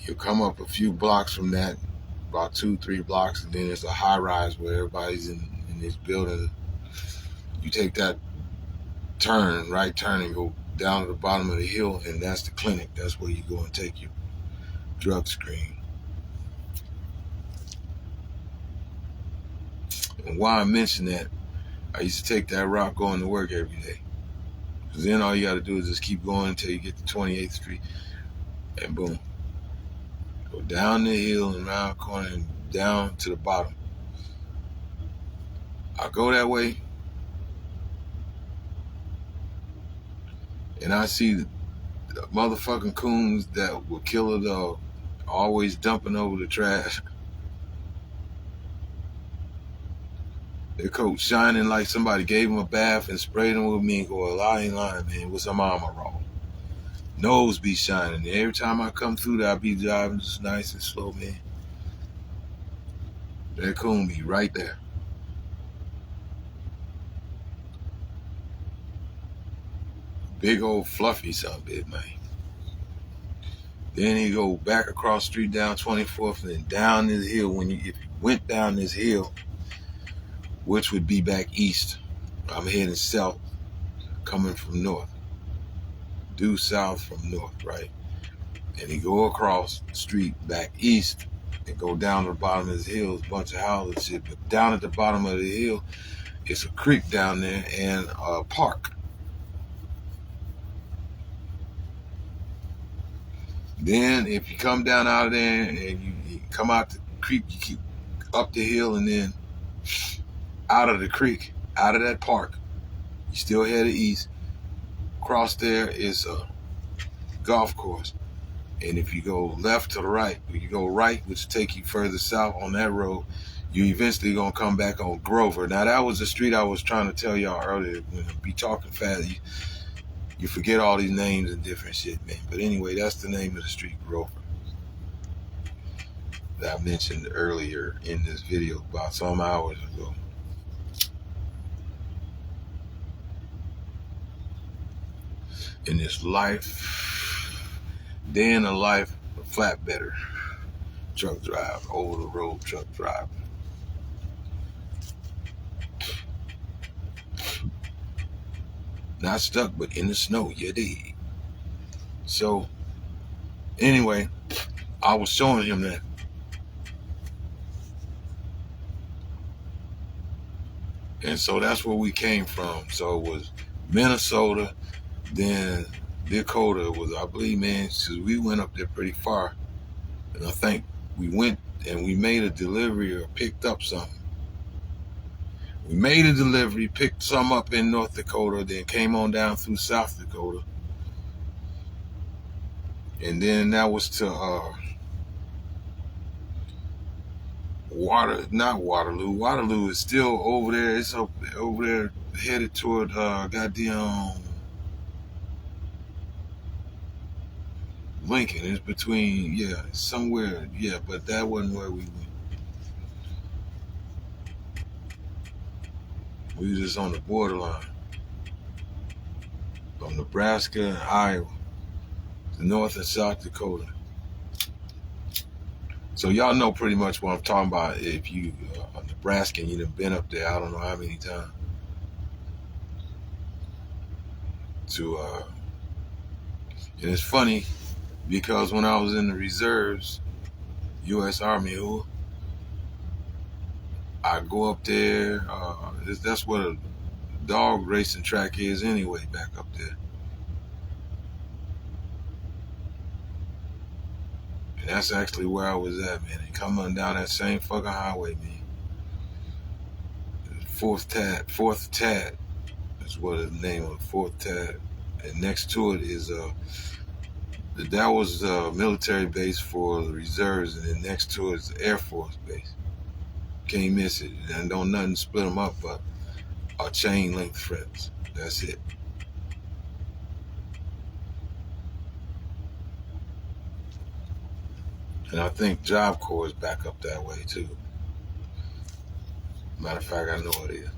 you come up a few blocks from that, about 2-3 blocks, and then there's a high rise where everybody's in this building. You take that right turn, and go down to the bottom of the hill, and that's the clinic. That's where you go and take your drug screen. And why I mention that, I used to take that route going to work every day. Because then all you got to do is just keep going until you get to 28th Street, and boom. Go down the hill and around the corner and down to the bottom. I go that way, and I see the motherfucking coons that will kill a dog always dumping over the trash. Their coat shining like somebody gave them a bath and sprayed them with mink oil. I ain't lying, man, with some armor on. Nose be shining. Every time I come through there, I be driving just nice and slow, man. That coon be right there. Big old fluffy something, man. Then he go back across the street down 24th and then down this hill. If you went down this hill, which would be back east, I'm heading south, coming from north. Due south from north, right? And he go across the street back east and go down to the bottom of this hill. It's a bunch of houses and shit. But down at the bottom of the hill, it's a creek down there and a park. Then if you come down out of there and you come out the creek, you keep up the hill and then out of the creek, out of that park, you still headed east. Across there is a golf course. And if you go left to the right, if you go right, which take you further south on that road, you eventually gonna come back on Grover. Now that was the street I was trying to tell y'all earlier. When I be talking fast, you forget all these names and different shit, man. But anyway, that's the name of the street, Grover, that I mentioned earlier in this video about some hours ago. In this life, day in the life of flatbedder, truck driver, over the road truck driver. Not stuck, but in the snow, you dig. So, anyway, I was showing him that. And so that's where we came from. So it was Minnesota, then Dakota was, I believe, man, because we went up there pretty far. And I think we went and we made a delivery or picked up something. We made a delivery, picked some up in North Dakota, then came on down through South Dakota. And then that was to not Waterloo. Waterloo is still over there. It's over there headed toward goddamn Lincoln. It's between, yeah, somewhere, yeah, but that wasn't where we went. We were just on the borderline of Nebraska and Iowa, to North and South Dakota. So y'all know pretty much what I'm talking about. If you are Nebraskan, you done been up there, I don't know how many times. And it's funny because when I was in the reserves, U.S. Army, I go up there. That's what a dog racing track is anyway, back up there. And that's actually where I was at, man. And coming down that same fucking highway, man. Fourth Tad is what the name of the Fourth Tad. And next to it is that was a military base for the reserves, and then next to it is the Air Force base. Can't miss it. And don't nothing split them up but a chain link fence. That's it. And I think Job Corps is back up that way too. Matter of fact, I know it is.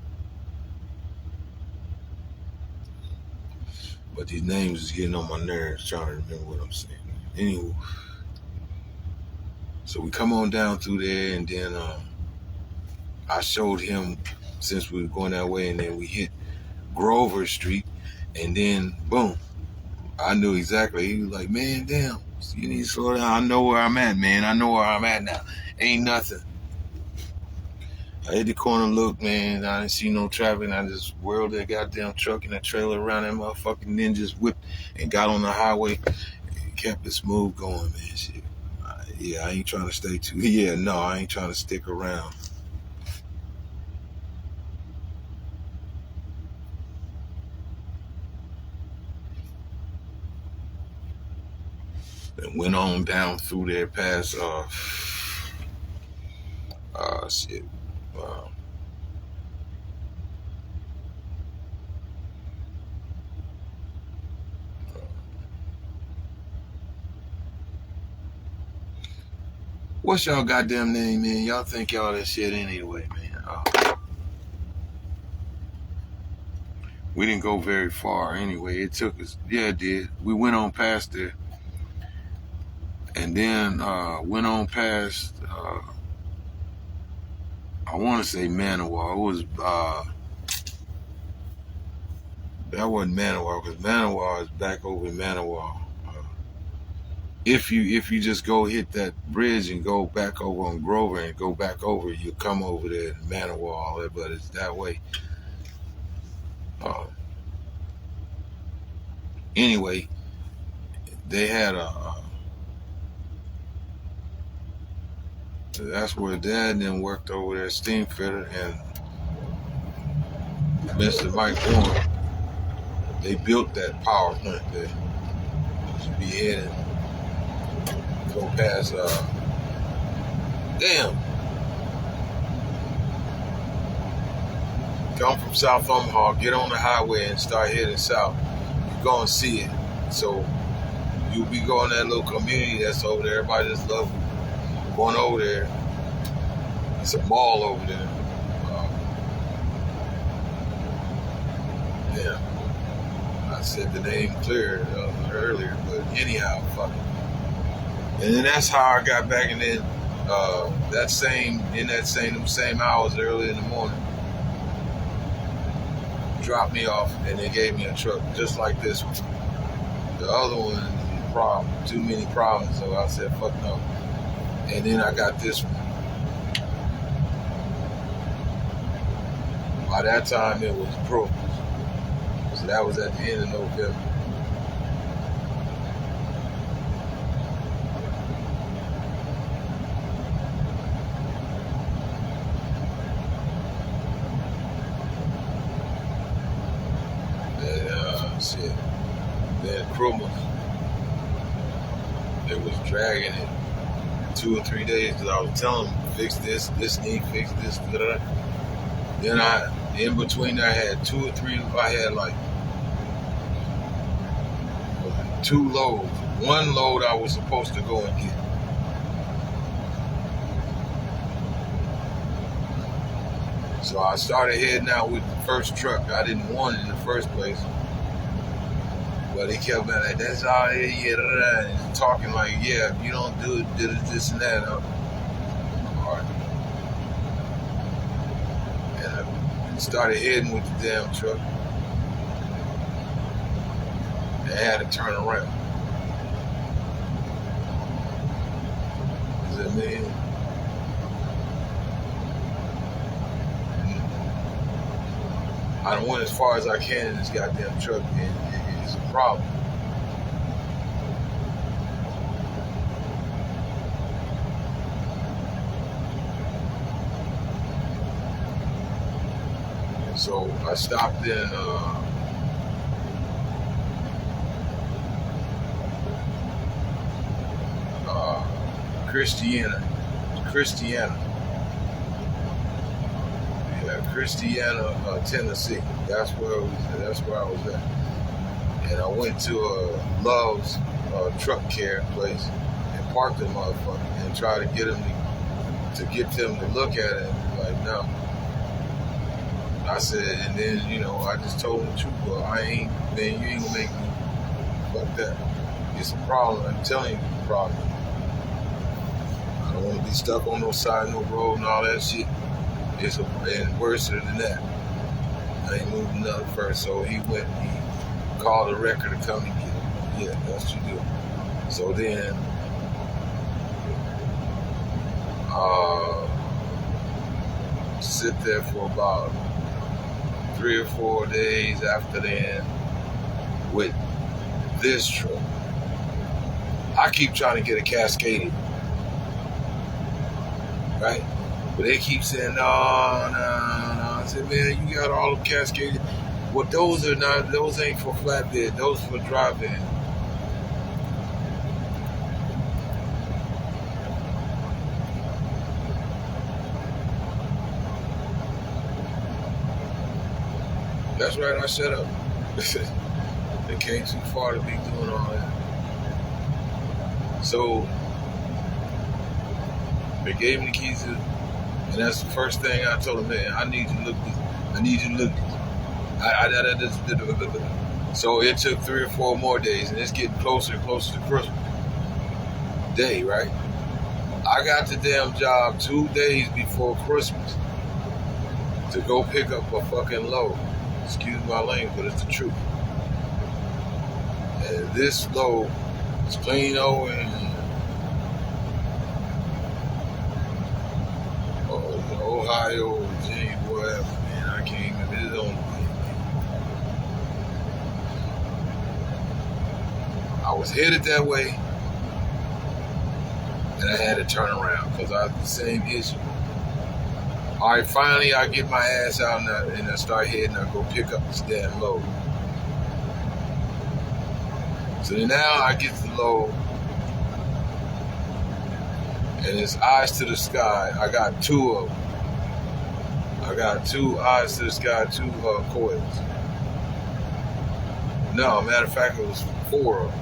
But these names is getting on my nerves trying to remember what I'm saying. Anyway, so we come on down through there, and then I showed him, since we were going that way, and then we hit Grover Street, and then boom, I knew exactly. He was like, man, damn, you need to slow down. I know where I'm at, man. I know where I'm at now. Ain't nothing. I hit the corner, look, man. I didn't see no traffic. And I just whirled that goddamn truck and that trailer around that motherfucking, then just whipped and got on the highway and kept it smooth going, man. Shit. Yeah, I ain't trying to stay too. Yeah, no, I ain't trying to stick around. And went on down through there past shit. What's y'all goddamn name, man? Y'all think y'all that shit anyway, man. We didn't go very far anyway. It took us, yeah, it did. We went on past there. And then went on past, I want to say Manowar. It was, that wasn't Manowar, because Manowar is back over in Manowar. If you just go hit that bridge and go back over on Grover and go back over, you come over there in Manowar, all that, but it's that way. Anyway, they had that's where Dad then worked over there, steam fitter, and Mr. Mike Warren. They built that power plant there. You be heading, go past, come from South Omaha, get on the highway and start heading south. You're going to see it. So you'll be going to that little community that's over there. Everybody just love going over there. It's a mall over there. Yeah. I said the name clear earlier, but anyhow, fuck it. And then that's how I got back, and then them same hours early in the morning, dropped me off, and they gave me a truck just like this one. The other one, too many problems, so I said fuck no. And then I got this one. By that time it was broke. So that was at the end of November. Shit. Then Krumah, they was dragging it 2 or 3 days because I was telling them, fix this need, fix this, da-da. Then in between I had 2 or 3, I had like 2 loads. 1 load I was supposed to go and get. So I started heading out with the first truck. I didn't want it in the first place. But he kept like, that's all it is, and talking like, yeah, if you don't do it, this and that. All right. And I started heading with the damn truck. And I had to turn around. Is that me? I done went as far as I can in this goddamn truck, and it's a problem. So I stopped in Christiana, Tennessee. That's where I was at. And I went to a Love's truck care place and park the motherfucker and try to get him to get them to look at it. Like, no. I said, and then, you know, I just told him the truth. Well, I ain't, man, you ain't gonna make me fuck that. It's a problem. I'm telling you, it's a problem. I don't want to be stuck on no side, no road, and all that shit. And worse than that. I ain't moving nothing first. So he went and he called the wrecker to come and get him. Yeah, that's what you do. So then, sit there for about 3 or 4 days after then with this truck. I keep trying to get a Cascadia, right? But they keep saying, no. I said, man, you got all the Cascadia. Well, those ain't for flatbed, those for drive-in. That's right, I shut up. They came too far to be doing all that. So they gave me the keys, and that's the first thing I told them, man, I need you to look this. I need you to look this. So it took 3 or 4 more days, and it's getting closer and closer to Christmas Day, right? I got the damn job 2 days before Christmas to go pick up a fucking load. Excuse my language, but it's the truth. And this load is clean over in Ohio, Virginia, whatever, man. I can't even, it don't. I was headed that way, and I had to turn around because I had the same issue. All right, finally I get my ass out and I start heading. I go pick up this damn load. So then now I get the load, and it's eyes to the sky. I got 2 of them. I got 2 eyes to the sky, 2 coils. No, matter of fact, it was 4 of them.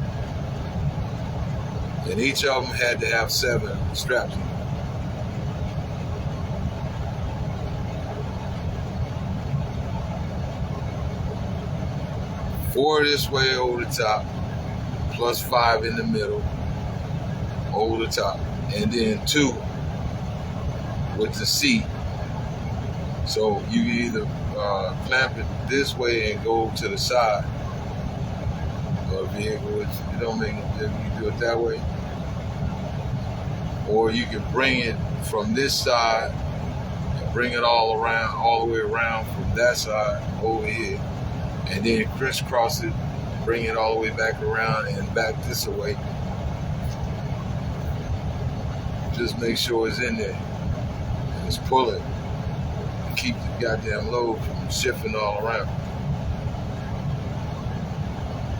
And each of them had to have 7 straps in them. 4 this way over the top, plus 5 in the middle, over the top, and then 2 with the seat. So you can either clamp it this way and go to the side of the vehicle, which it don't make no difference. You do it that way, or you can bring it from this side and bring it all around, all the way around from that side over here. And then crisscross it, bring it all the way back around and back this way. Just make sure it's in there. And just pull it. And keep the goddamn load from shifting all around.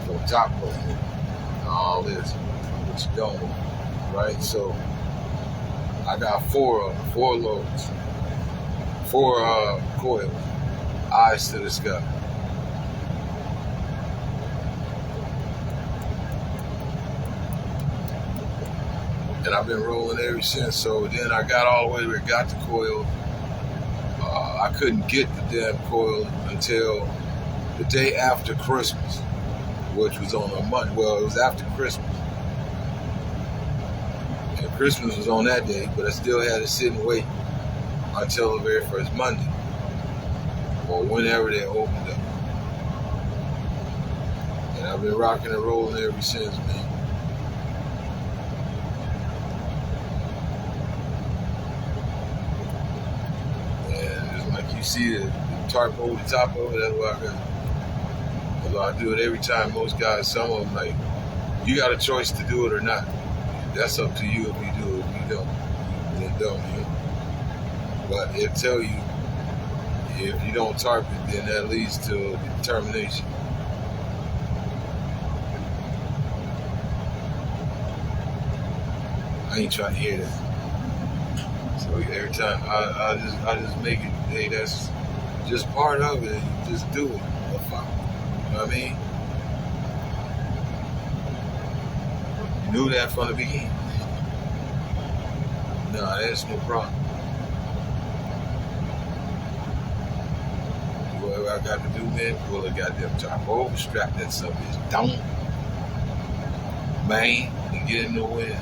From top of it. All this. What you don't want. Right? So I got 4 of them, 4 loads. 4 coils. Eyes to the sky. And I've been rolling ever since. So then I got all the way where I got the coil. I couldn't get the damn coil until the day after Christmas, which was on a Monday. Well, it was after Christmas. And Christmas was on that day, but I still had to sit and wait until the very first Monday, or whenever they opened up. And I've been rocking and rolling ever since, man. You see the tarp over the top of it, that's what I got. Although I do it every time. Most guys, some of them, like, you got a choice to do it or not. That's up to you if you do it. If you don't, then don't. You know? But it'll tell you, if you don't tarp it, then that leads to termination. I ain't trying to hear that. So every time I just make it, hey, that's just part of it. You just do it. You know what I mean? You knew that from the beginning. No, that's no problem. Whatever I got to do, man, pull a goddamn top over, strap that son bitch down, man, and get in the way.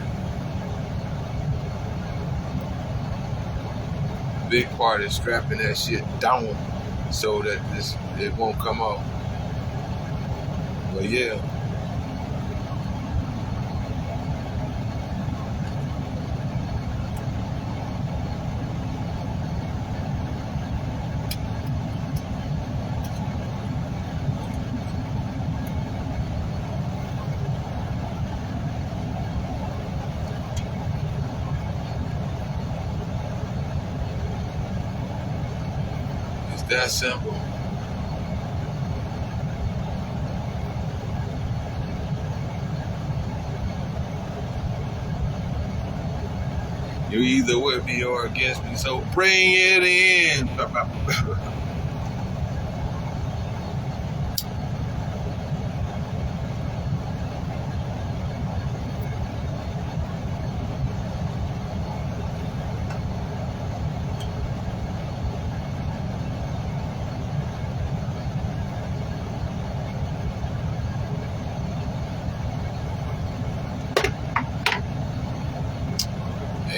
Big part is strapping that shit down so that it won't come off. But yeah. It's that simple. You're either with me or against me, so bring it in.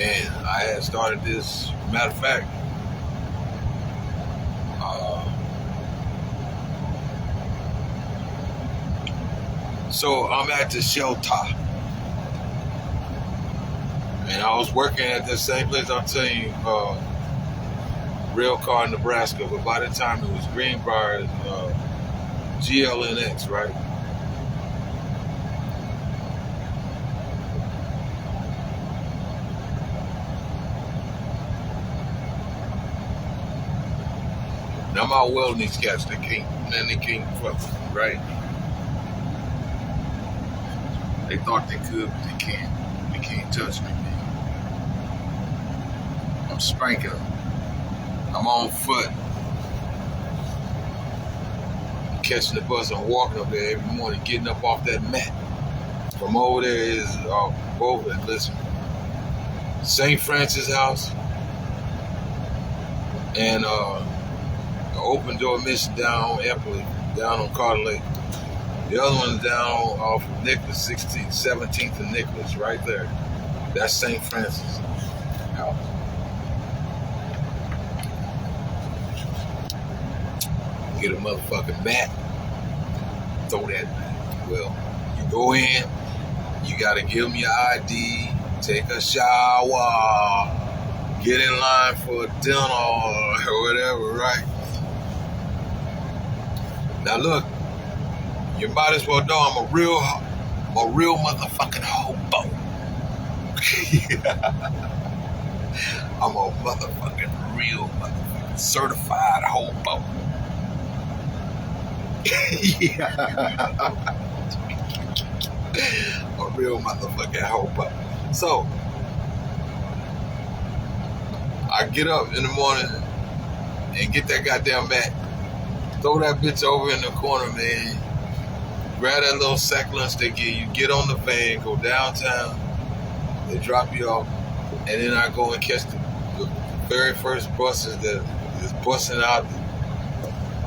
And I had started this, matter of fact, so I'm at the shelter. And I was working at the same place I'm telling you, Rail Car, Nebraska, but by the time it was Greenbrier, GLNX, right? Now my welding these cats, they can't fuck, right? They thought they could, but they can't. They can't touch me, man. I'm spanking them. I'm on foot. I'm catching the bus and walking up there every morning, getting up off that mat. From over there is over there, listen. St. Francis House and the Open Door Mission down on Eppley, down on Carter Lake. The other one's down off of Nicholas, 16th, 17th and Nicholas, right there. That's St. Francis House. Get a motherfucking mat. Throw that. Well, you go in, you gotta give them your ID, take a shower, get in line for dinner or whatever, right? Now look, you might as well know I'm a real motherfucking hobo. I'm a real motherfucking certified hobo. A real motherfucking hobo. So I get up in the morning and get that goddamn mat, throw that bitch over in the corner, man. Grab that little sack lunch they give you, get on the van, go downtown, they drop you off, and then I go and catch the very first buses that is busting out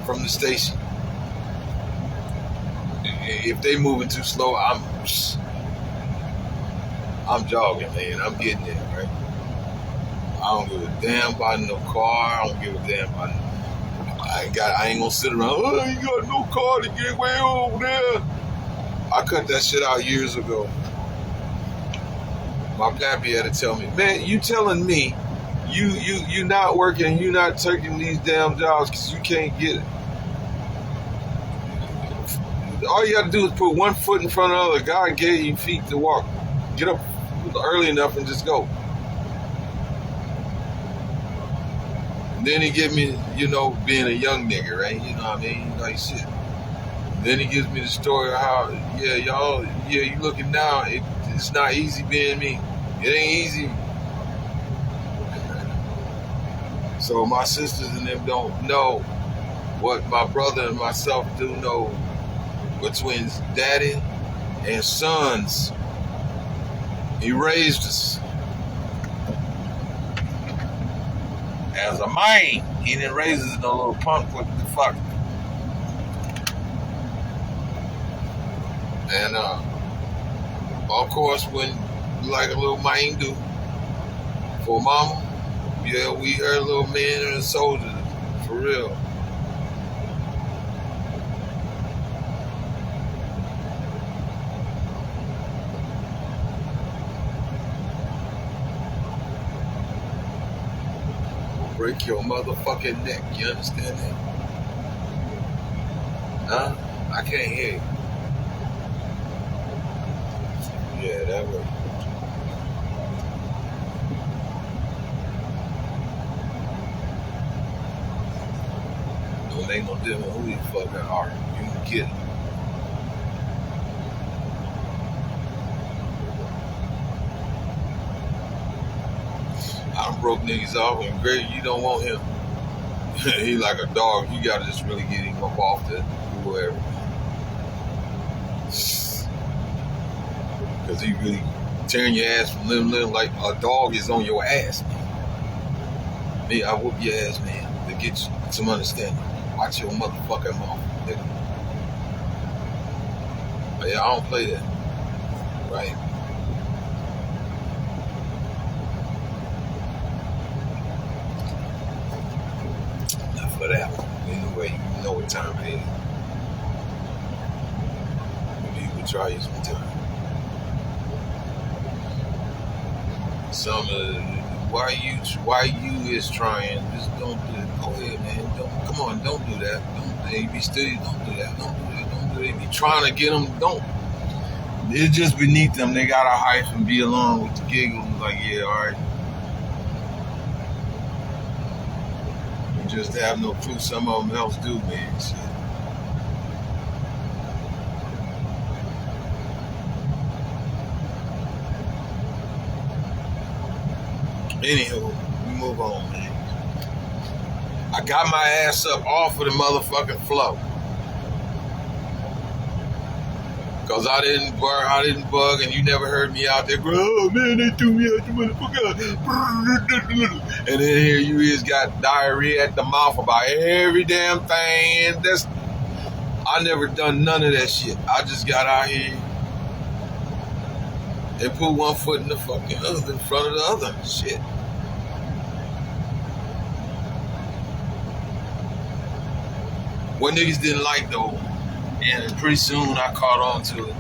from the station. If they moving too slow, I'm jogging, man. I'm getting there, right? I don't give a damn about no car. I don't give a damn about I ain't gonna sit around, oh, you got no car to get way over there. I cut that shit out years ago. My pappy had to tell me, man, you telling me you not working and you not taking these damn jobs because you can't get it. All you got to do is put one foot in front of the other. God gave you feet to walk. Get up early enough and just go. And then he give me, being a young nigga, right? You know what I mean? Like shit. Then he gives me the story of how, you looking now, it's not easy being me. It ain't easy. So my sisters and them don't know what my brother and myself do know between daddy and sons. He raised us. as a man. He didn't raise us no little punk. What the fuck? And of course, when like a little man do for mama, yeah, we heard little men and soldiers for real. Break your motherfucking neck. You understand that? Huh? I can't hear you. Yeah, that way. Don't ain't no difference who you fucking are. You can get it. I broke niggas off, and great, you don't want him. He like a dog. You gotta just really get him up off the whoever. Because he really tearing your ass from limb to limb like a dog is on your ass, man. Me, I whoop your ass, man, to get you some understanding. Watch your motherfucking mouth, nigga. But yeah, I don't play that. Right? Enough of that one. Anyway, you know what time it is. Maybe we try you sometime. Some why you is trying, just don't do it. Go ahead, man. Come on, don't do that. They be steady, don't do that. Don't do it. They be trying to get them, don't. It's just beneath them. They gotta hype and be along with the giggles. Like, yeah, alright. You just have no clue. Some of them else do, man. Shit. Anywho, we move on, man. I got my ass up off of the motherfucking floor. Cause I didn't bug, and you never heard me out there go, oh man, they threw me out the motherfucker. And then here you is got diarrhea at the mouth about every damn thing. And I never done none of that shit. I just got out here and put one foot in the fucking other in front of the other. Shit. What niggas didn't like though, and pretty soon I caught on to it.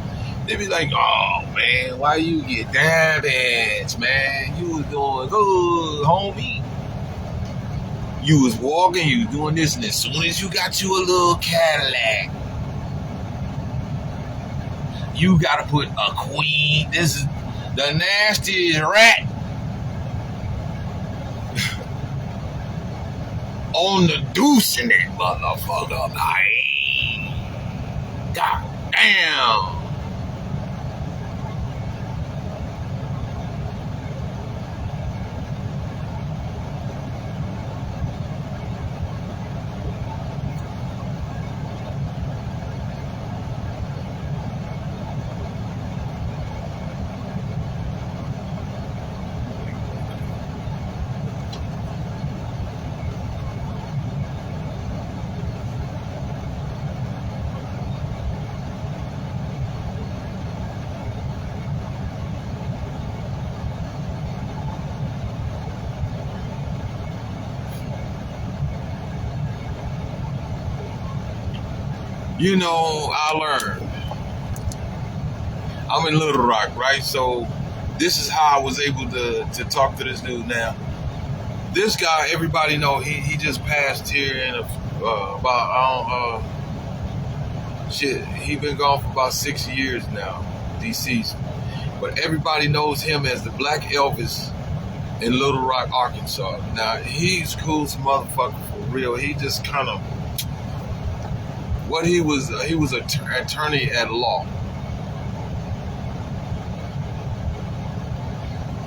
They be like, oh man, why you get dab ads, man? You was doing good, homie. You was walking, you was doing this, and as soon as you got you a little Cadillac, you gotta put a queen. This is the nastiest rat on the deuce in that motherfucker. Like, god damn. You know, I learned. I'm in Little Rock, right? So this is how I was able to talk to this dude now. This guy, everybody know, he just passed here in he been gone for about 6 years now, deceased. But everybody knows him as the Black Elvis in Little Rock, Arkansas. Now, he's cool as a motherfucker for real. He just kind of, he was an attorney at law.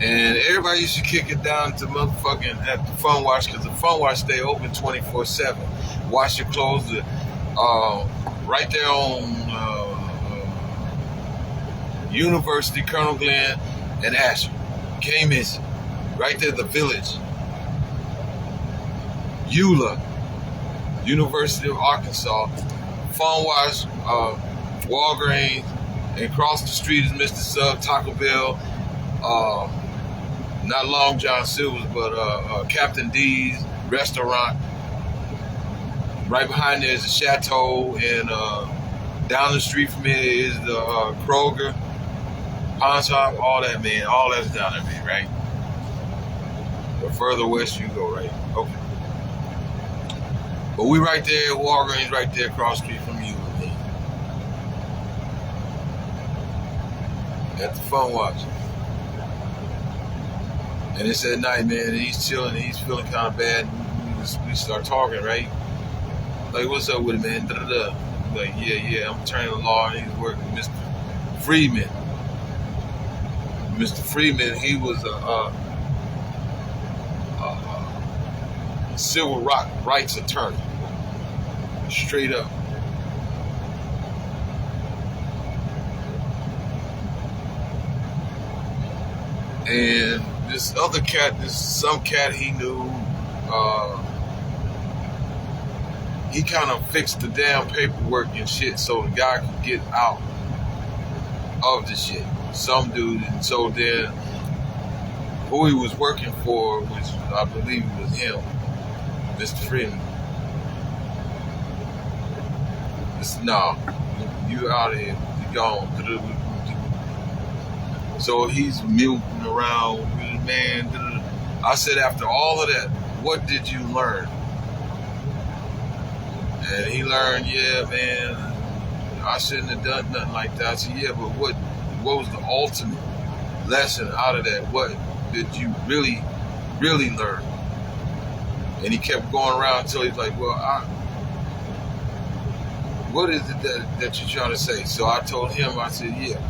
And everybody used to kick it down to motherfucking at the Fun Wash, because the Fun Wash stay open 24/7. Wash your clothes right there on University, Colonel Glenn, and Asher. Can't miss it. Right there, the village. EULA, University of Arkansas, Phone Watch, Walgreens, and across the street is Mr. Sub, Taco Bell, not Long John Silver's, but Captain D's restaurant. Right behind there is the Chateau, and down the street from here is the Kroger, Pawn Shop, all that, man. All that's down there, man, right? The further west you go, right? Okay. But we right there, Walgreens right there across the street from you, man. At the Phone Watch. And it's at night, man, and he's chilling, and he's feeling kind of bad. We start talking, right? Like, what's up with it, man? Da-da-da. Like, yeah, I'm attorney at law, and he's working with Mr. Freeman. Mr. Freeman, he was a civil rights attorney. Straight up. And this other cat, some cat he knew, he kind of fixed the damn paperwork and shit so the guy could get out of the shit. Some dude, and so then who he was working for, which I believe was him, Mr. Freeman. No, you out of here, you gone. So he's milking around with the man. I said, after all of that, what did you learn? And he learned, yeah, man, I shouldn't have done nothing like that. I said, yeah, but what was the ultimate lesson out of that? What did you really, really learn? And he kept going around until he's like, well, what is it that you're trying to say? So I told him, I said, yeah.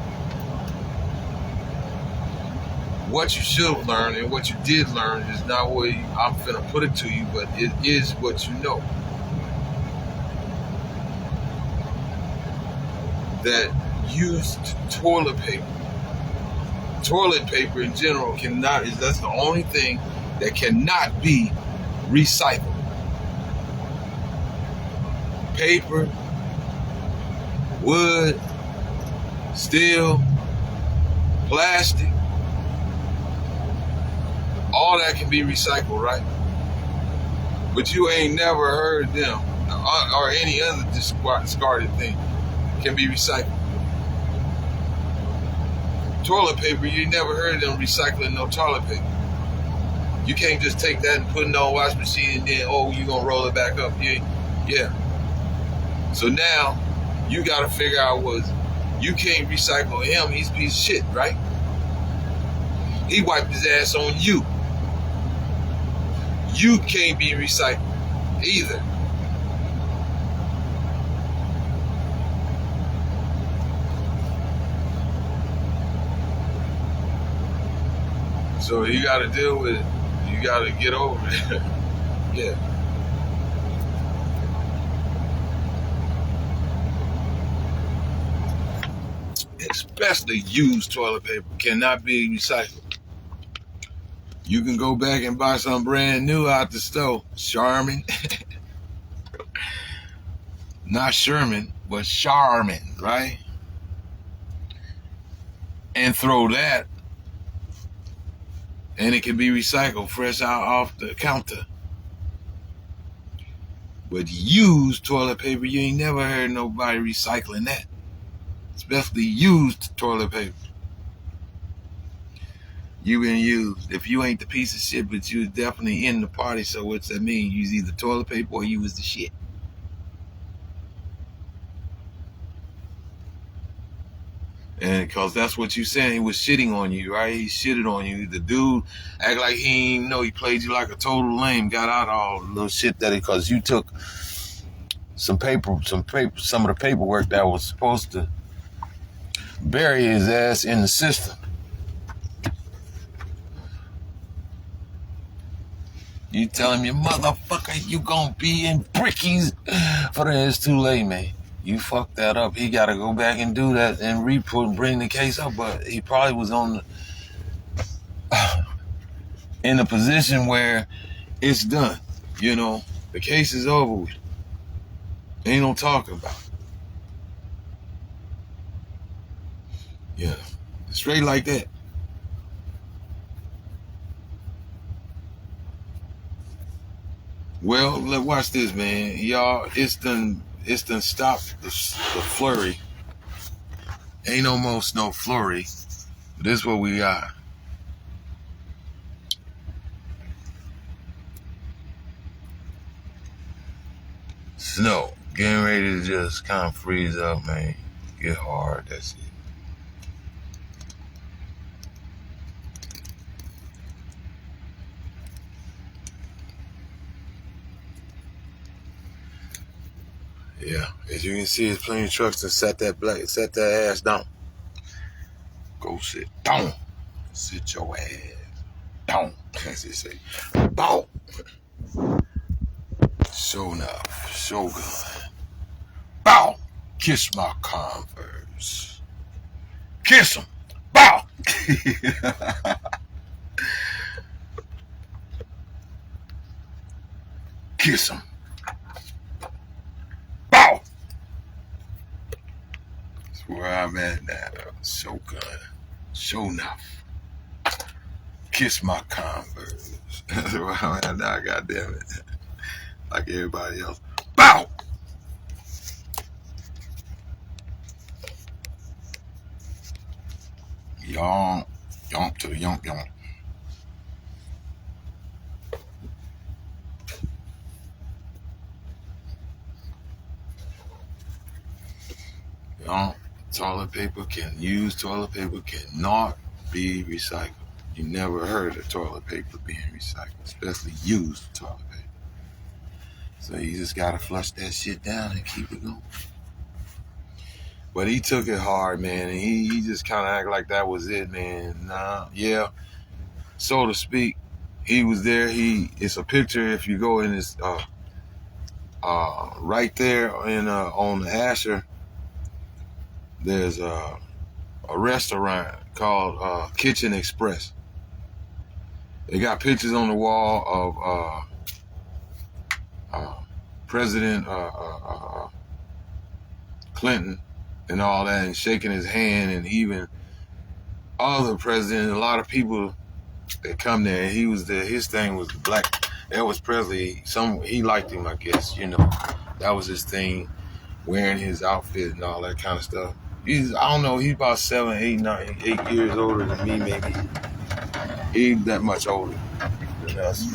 What you should have learned and what you did learn is not what I'm finna put it to you, but it is what you know. That used toilet paper in general that's the only thing that cannot be recycled. Paper, wood, steel, plastic, all that can be recycled, right? But you ain't never heard them or any other discarded thing can be recycled. Toilet paper, you never heard them recycling no toilet paper. You can't just take that and put it on a wash machine and then, you gonna roll it back up. Yeah. So now you gotta figure out you can't recycle him, he's a piece of shit, right? He wiped his ass on you. You can't be recycled either. So you got to deal with it. You got to get over it. Yeah. Especially used toilet paper cannot be recycled. You can go back and buy some brand new out the store. Charmin. Not Sherman, but Charmin, right? And throw that. And it can be recycled fresh out off the counter. But used toilet paper, you ain't never heard nobody recycling that. Especially used toilet paper. You been used. If you ain't the piece of shit, but you was definitely in the party, so what's that mean? You was either toilet paper or you was the shit. And because that's what you saying, he was shitting on you, right? He shitted on you. The dude act like he ain't know, he played you like a total lame, got out all the little shit that because you took some of the paperwork that was supposed to bury his ass in the system. You tell him, you motherfucker, you gonna be in brickies for that. It's too late, man. You fucked that up. He got to go back and do that and bring the case up. But he probably was in a position where it's done, you know. The case is over with. Ain't no talking about it. Yeah. Straight like that. Well, let's watch this, man. Y'all, it's done stopped the flurry. Ain't no more snow flurry. This is what we got. Snow. Getting ready to just kind of freeze up, man. Get hard, that's it. Yeah, as you can see, it's plenty of trucks that set that ass down. Go sit down. Sit your ass down. As they say. Bow. So enough. So good. Bow. Kiss my Converse. Kiss them. Bow. Kiss them. Bow. That's where I'm at now. So good. So enough. Kiss my Converse. That's where I'm at now, goddamn it. Like everybody else. Bow! Yonk. Yonk to the yonk yonk. Yonk. Toilet paper cannot be recycled. You never heard of toilet paper being recycled, especially used toilet paper. So you just gotta flush that shit down and keep it going. But he took it hard, man, and he just kind of acted like that was it, man. Nah, yeah, so to speak. He was there. It's a picture. If you go in this, right there in on the Asher, there's a restaurant called Kitchen Express. They got pictures on the wall of President Clinton and all that, and shaking his hand, and even other presidents, a lot of people that come there. He was there. His thing was black. Elvis Presley. He liked him, I guess. You know, that was his thing, wearing his outfit and all that kind of stuff. I don't know. He's about 7, 8, 9, 8 years older than me, maybe. He ain't that much older than us.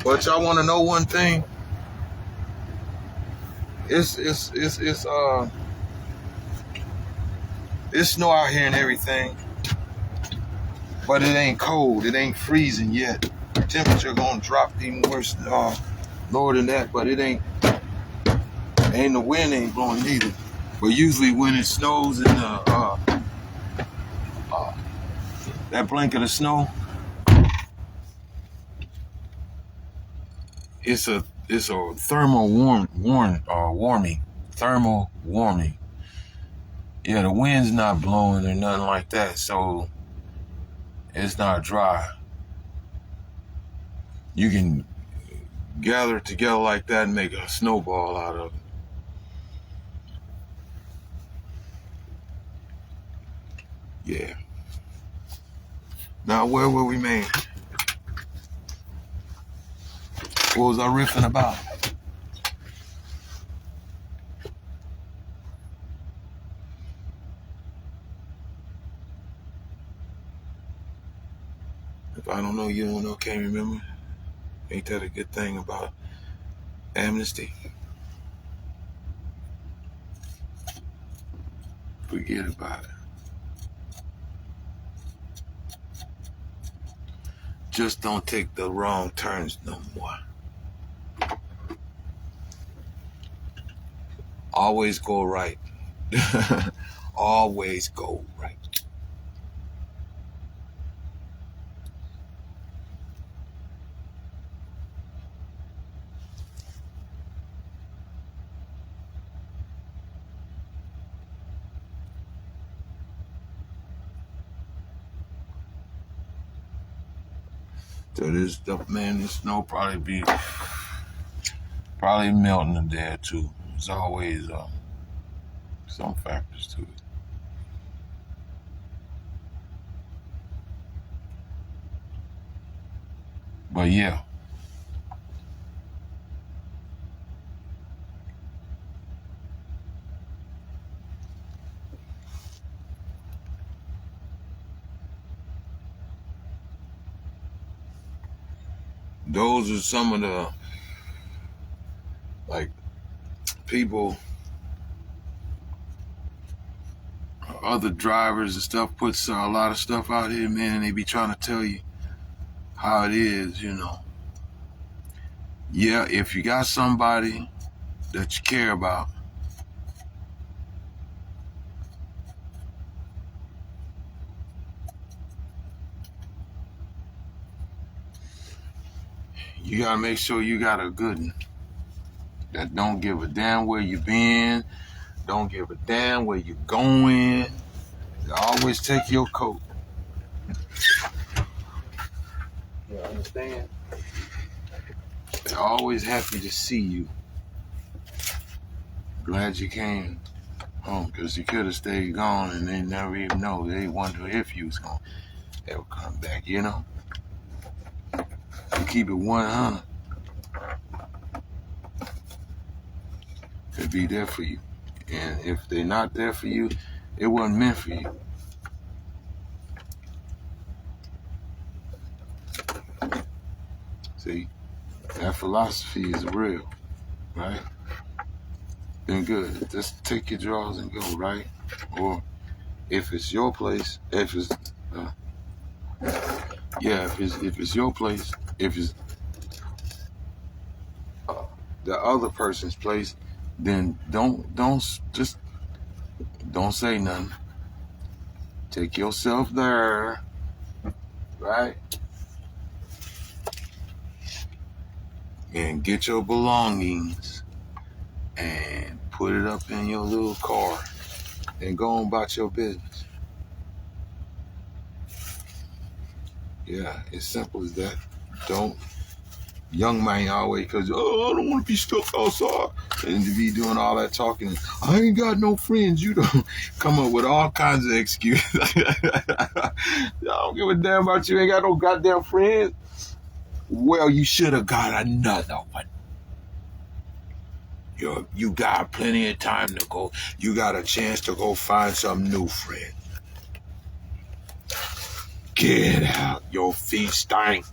But y'all want to know one thing? It's snow out here and everything, but it ain't cold. It ain't freezing yet. Temperature gonna drop even worse lower than that, but it ain't the wind ain't blowing either. But usually when it snows in that blanket of snow, it's a thermal warming. Thermal warming. Yeah, the wind's not blowing or nothing like that, so it's not dry. You can gather it together like that and make a snowball out of it. Yeah. Now, where were we, man? What was I riffing about? If I don't know, you don't know, can't remember. Ain't that a good thing about amnesty? Forget about it. Just don't take the wrong turns no more. Always go right. Always go right. So this stuff, man, this snow probably melting there too. There's always some factors to it. But yeah. Those are some of the, like, people, other drivers and stuff puts a lot of stuff out here, man, and they be trying to tell you how it is, you know. Yeah, if you got somebody that you care about, you gotta make sure you got a good one that don't give a damn where you been, don't give a damn where you going. Always take your coat. You understand? They're always happy to see you. Glad you came home, because you could have stayed gone and they never even know. They wonder if you was going to ever come back, you know? You keep it 100. They'll be there for you. And if they're not there for you, it wasn't meant for you. See, that philosophy is real, right? Then good. Just take your drawers and go, right? Or if it's your place, if it's your place, if it's the other person's place, then don't say nothing. Take yourself there, right? And get your belongings and put it up in your little car and go on about your business. Yeah, it's simple as that. Don't, young man always, because, I don't want to be stuck outside and to be doing all that talking. I ain't got no friends. You don't come up with all kinds of excuses. I don't give a damn about you. Ain't got no goddamn friends. Well, you should have got another one. You got plenty of time to go. You got a chance to go find some new friend. Get out. Your feet stink.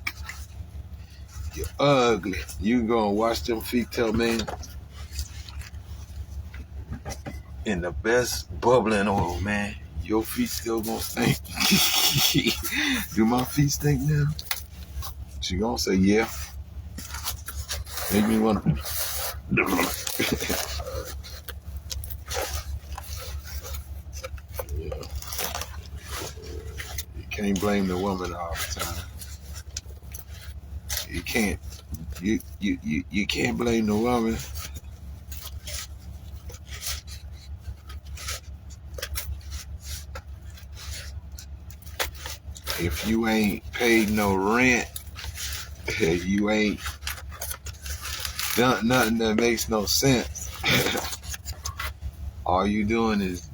You're ugly. You gonna wash them feet, tell me. In the best bubbling oil, man. Your feet still gonna stink. Do my feet stink now? She gonna say, yeah. Make me want to. Yeah. You can't blame the woman all the time. You can't. You can't blame the woman. If you ain't paid no rent, you ain't done nothing that makes no sense. All you doing is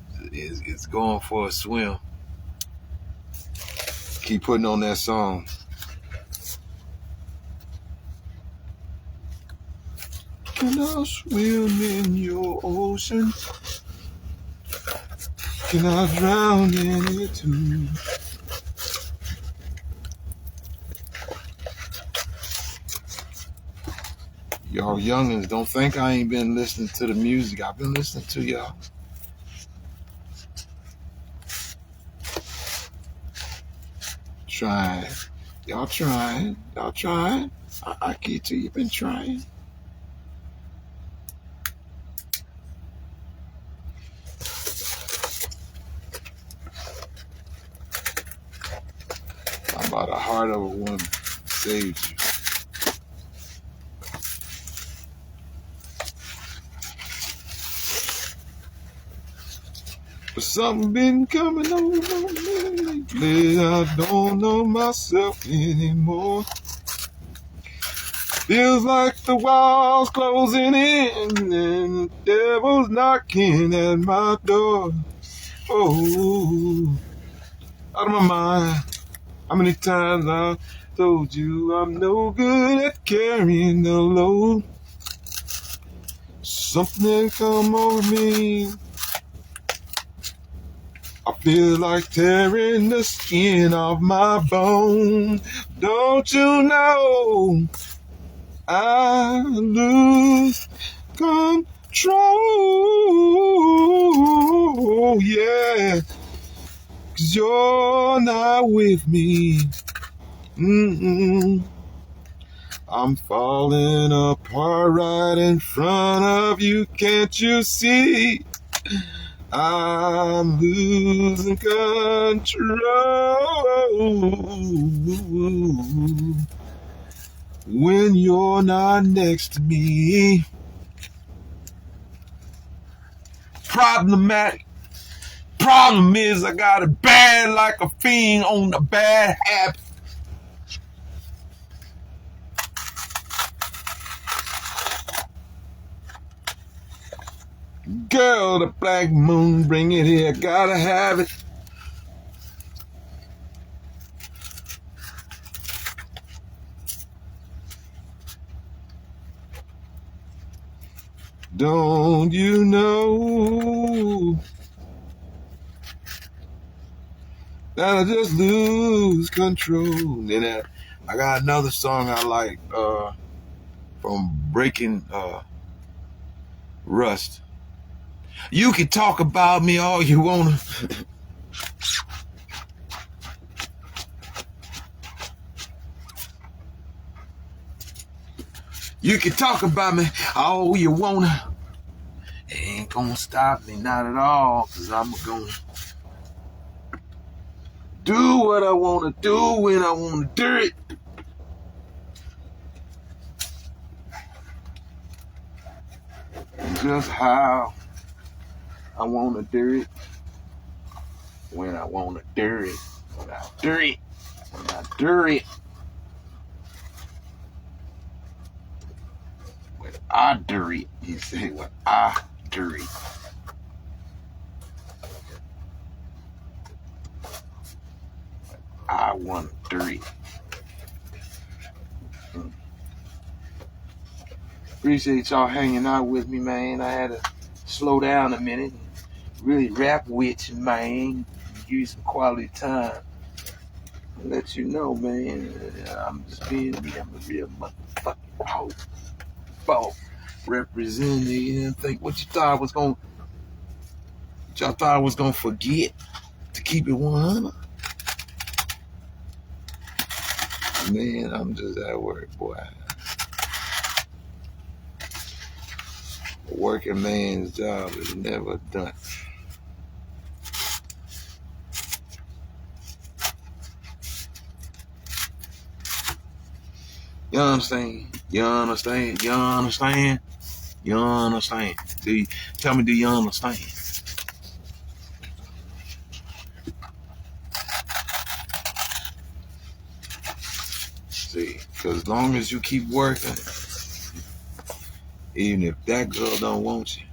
going for a swim. Keep putting on that song. Can I swim in your ocean? Can I drown in it too? Y'all youngins, don't think I ain't been listening to the music. I've been listening to y'all. Trying. Y'all trying. Y'all trying. I get you. You've been trying. How about the heart of a woman saves you? But something been coming over me lately. I don't know myself anymore. Feels like the walls closing in and the devil's knocking at my door. Oh, out of my mind. How many times I've told you I'm no good at carrying the load. Something come over me. I feel like tearing the skin off my bone. Don't you know I lose control? Yeah, 'cause you're not with me. I'm falling apart right in front of you. Can't you see? I'm losing control when you're not next to me. Problematic. Problem is I got it bad like a fiend on the bad habit. Girl, the black moon, bring it here, gotta have it. Don't you know that I just lose control? Then I got another song I like from Breaking Rust. You can talk about me all you wanna. You can talk about me all you wanna. It ain't gonna stop me, not at all, 'cause I'm gonna do what I wanna do when I wanna do it. Just how I wanna do it when I wanna do it. When I do it. When I do it. When I do it. You say when I do it. I wanna do it. Appreciate y'all hanging out with me, man. I had to slow down a minute and really rap with you, man. Give you some quality time. I'll let you know, man. I'm just being me. I'm a real motherfucking hoe. Representing. You didn't think what you thought I was gonna. What y'all thought I was gonna forget to keep it 100. Man, I'm just at work, boy. A working man's job is never done. You understand? You understand? You understand? You understand? Tell me, do you understand? See, because as long as you keep working, even if that girl don't want you,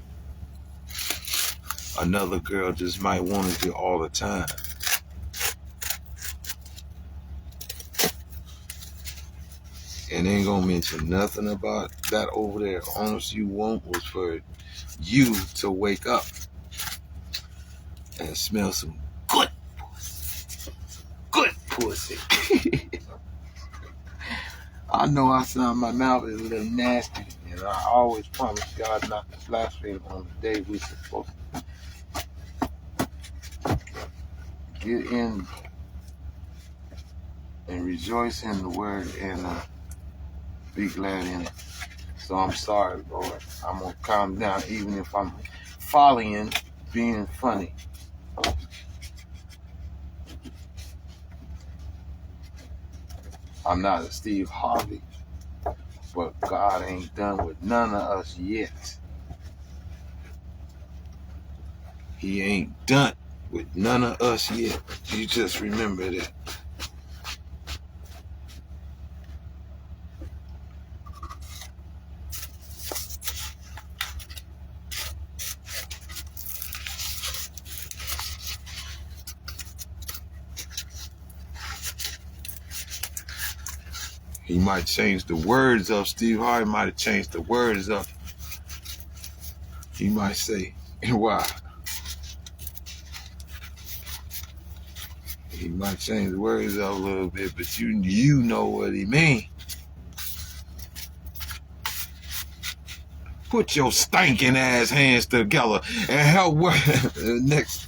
another girl just might want you all the time. And ain't gonna mention nothing about that over there. All you want was for you to wake up and smell some good pussy. I know I sound, my mouth is a little nasty, and I always promise God not to blaspheme on the day we're supposed to get in and rejoice in the word and be glad in it. So I'm sorry, Lord. I'm gonna calm down, even if I'm following being funny. I'm not a Steve Harvey, but God ain't done with none of us yet. He ain't done with none of us yet. You just remember that. He might change the words of Steve Harvey, might have changed the words of. He might say, why? He might change the words up a little bit, but you know what he mean. Put your stinking ass hands together and help the next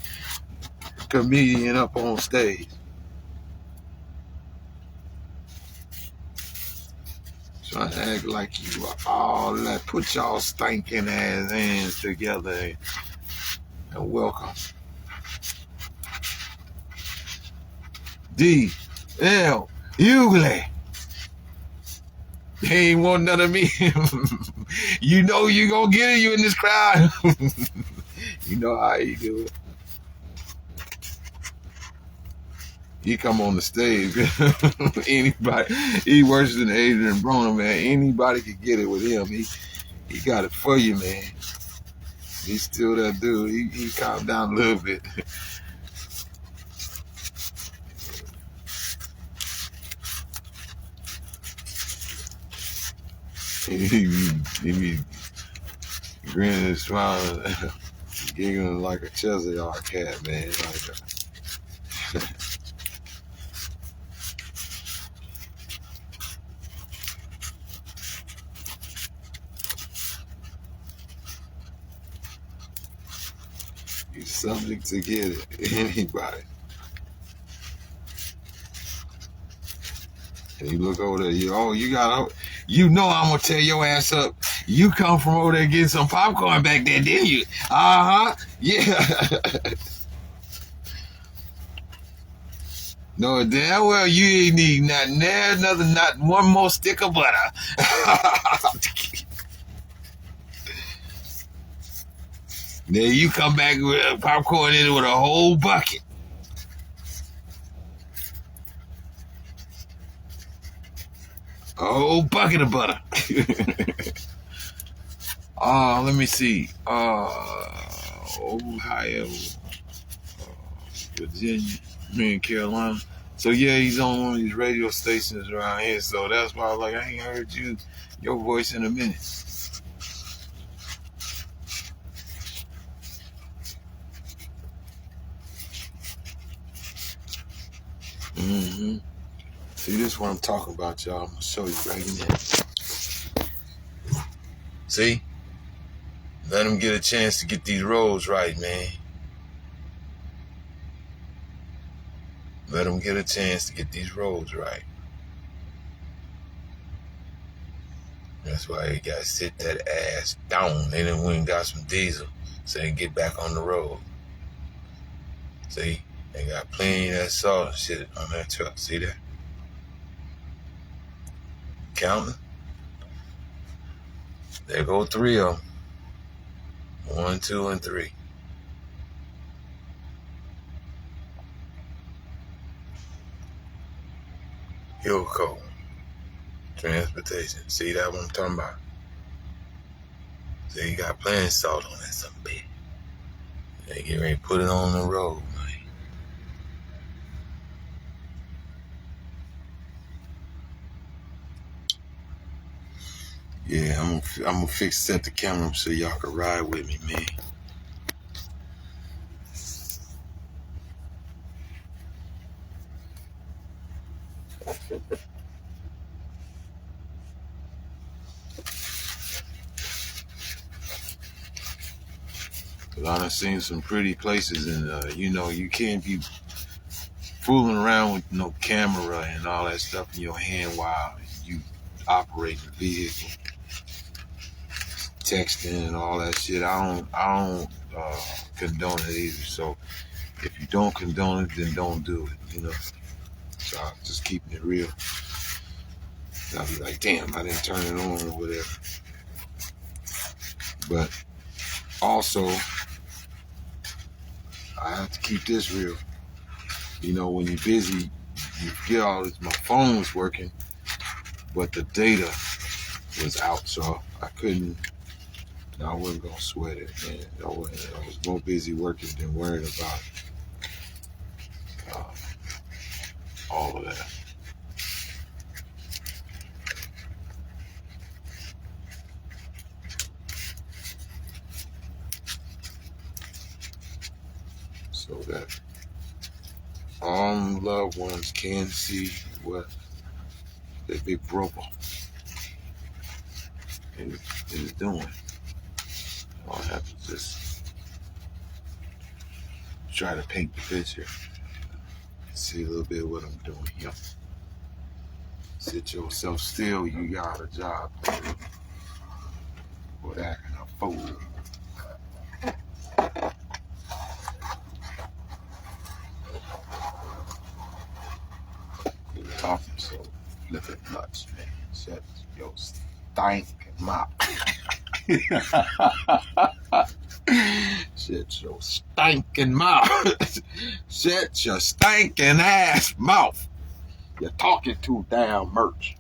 comedian up on stage. Trying to act like you are all that. Put y'all stinking ass hands together and welcome. D.L. Hughley. They ain't want none of me. You know you gonna get it, you in this crowd. You know how you do it. He come on the stage. Anybody, he worse than Adrian Broner, man. Anybody could get it with him. He got it for you, man. He's still that dude. He calmed down a little bit. he be grinning and smiling, giggling like a Cheshire cat, man. You're subject to get it. Anybody. And you look over there, you know I'm gonna tear your ass up. You come from over there getting some popcorn back there, didn't you? Uh-huh. Yeah. No, damn well you ain't need not one more stick of butter. Then you come back with popcorn in it with a whole bucket. A whole bucket of butter. Let me see. Ohio, Virginia, and Carolina. So yeah, he's on one of these radio stations around here. So that's why I was like, I ain't heard your voice in a minute. Mm-hmm. See, this is what I'm talking about, y'all. I'm gonna show you right now. See? Let them get a chance to get these roads right, man. Let them get a chance to get these roads right. That's why you gotta sit that ass down. They done went and got some diesel so they can get back on the road. See, they got plenty of that salt and shit on that truck. See that? Counting. There go 3 of them. 1, 2, and 3. Hilco Transportation. See that what I'm talking about? So you got plenty of salt on that some bit. They get ready to put it on the road, man. Yeah, I'm gonna set the camera up so y'all can ride with me, man. Cause I done seen some pretty places, and you can't be fooling around with no camera and all that stuff in your hand while you operate the vehicle, texting and all that shit. I don't condone it either. So if you don't condone it, then don't do it. So I'm just keeping it real. I'll be like, damn, I didn't turn it on or whatever. But also, I have to keep this real. When you're busy, you forget all this. My phone was working, but the data was out, so I couldn't. I wasn't gonna sweat it, man. I was more busy working than worried about all of that. So that all loved ones can see what their big brother is doing. I'll have to just try to paint the picture. See a little bit of what I'm doing here. Sit yourself still, you got a job to do. Quit acting a fool. You're talking so flippin' nuts, man. Shut your stinking mouth. Shut your stinking mouth. Shut your stinking ass mouth. You're talking too damn much.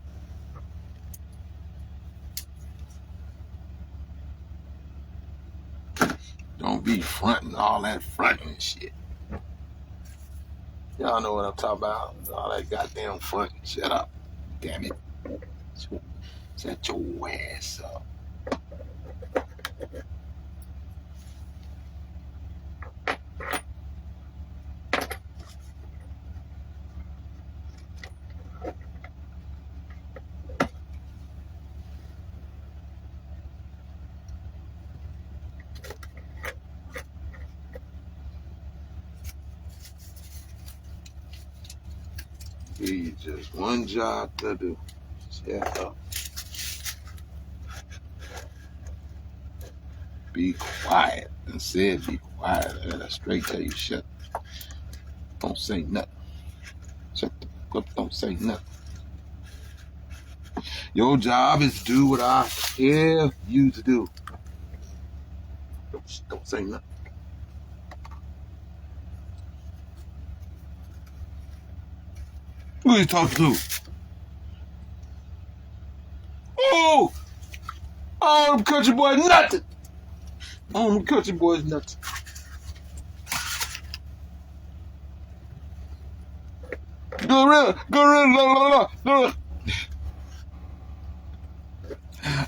Don't be fronting all that fronting shit. Y'all know what I'm talking about. All that goddamn fronting. Shut up. Damn it. Shut your ass up. Give you just one job to do. Shut up. Be quiet. I said be quiet. I gotta straight tell you shut. Don't say nothing. Shut the fuck up. Don't say nothing. Your job is to do what I tell you to do. Don't say nothing. Who are you talking to? Oh! Oh, them country boys nothing. Oh, them country boys nothing. Go.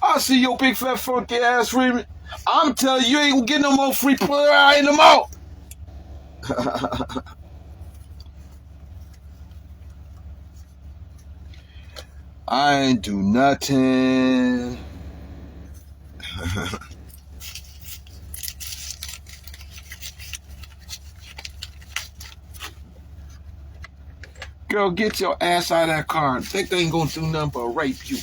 I see your big fat funky ass screaming. I'm telling you, ain't gonna get no more free play in the mouth. I ain't do nothing. Girl, get your ass out of that car. That thing ain't gonna do nothing but rape you.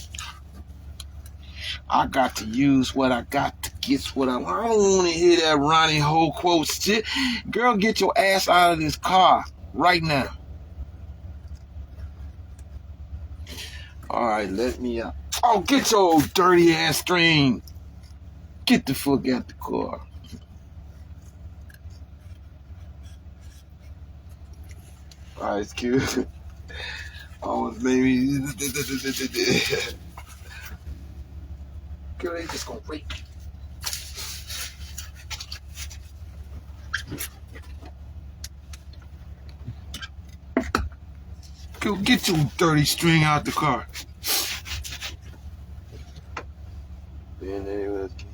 I got to use what I got to get what I don't want to hear that Ronnie Ho quote shit. Girl, get your ass out of this car right now. All right, let me out. Oh, get your old dirty ass string. Get the fuck out the car. All right, it's cute. Oh, maybe. Girl, they just gonna rape you. Go get your dirty string out the car. Then they will give me.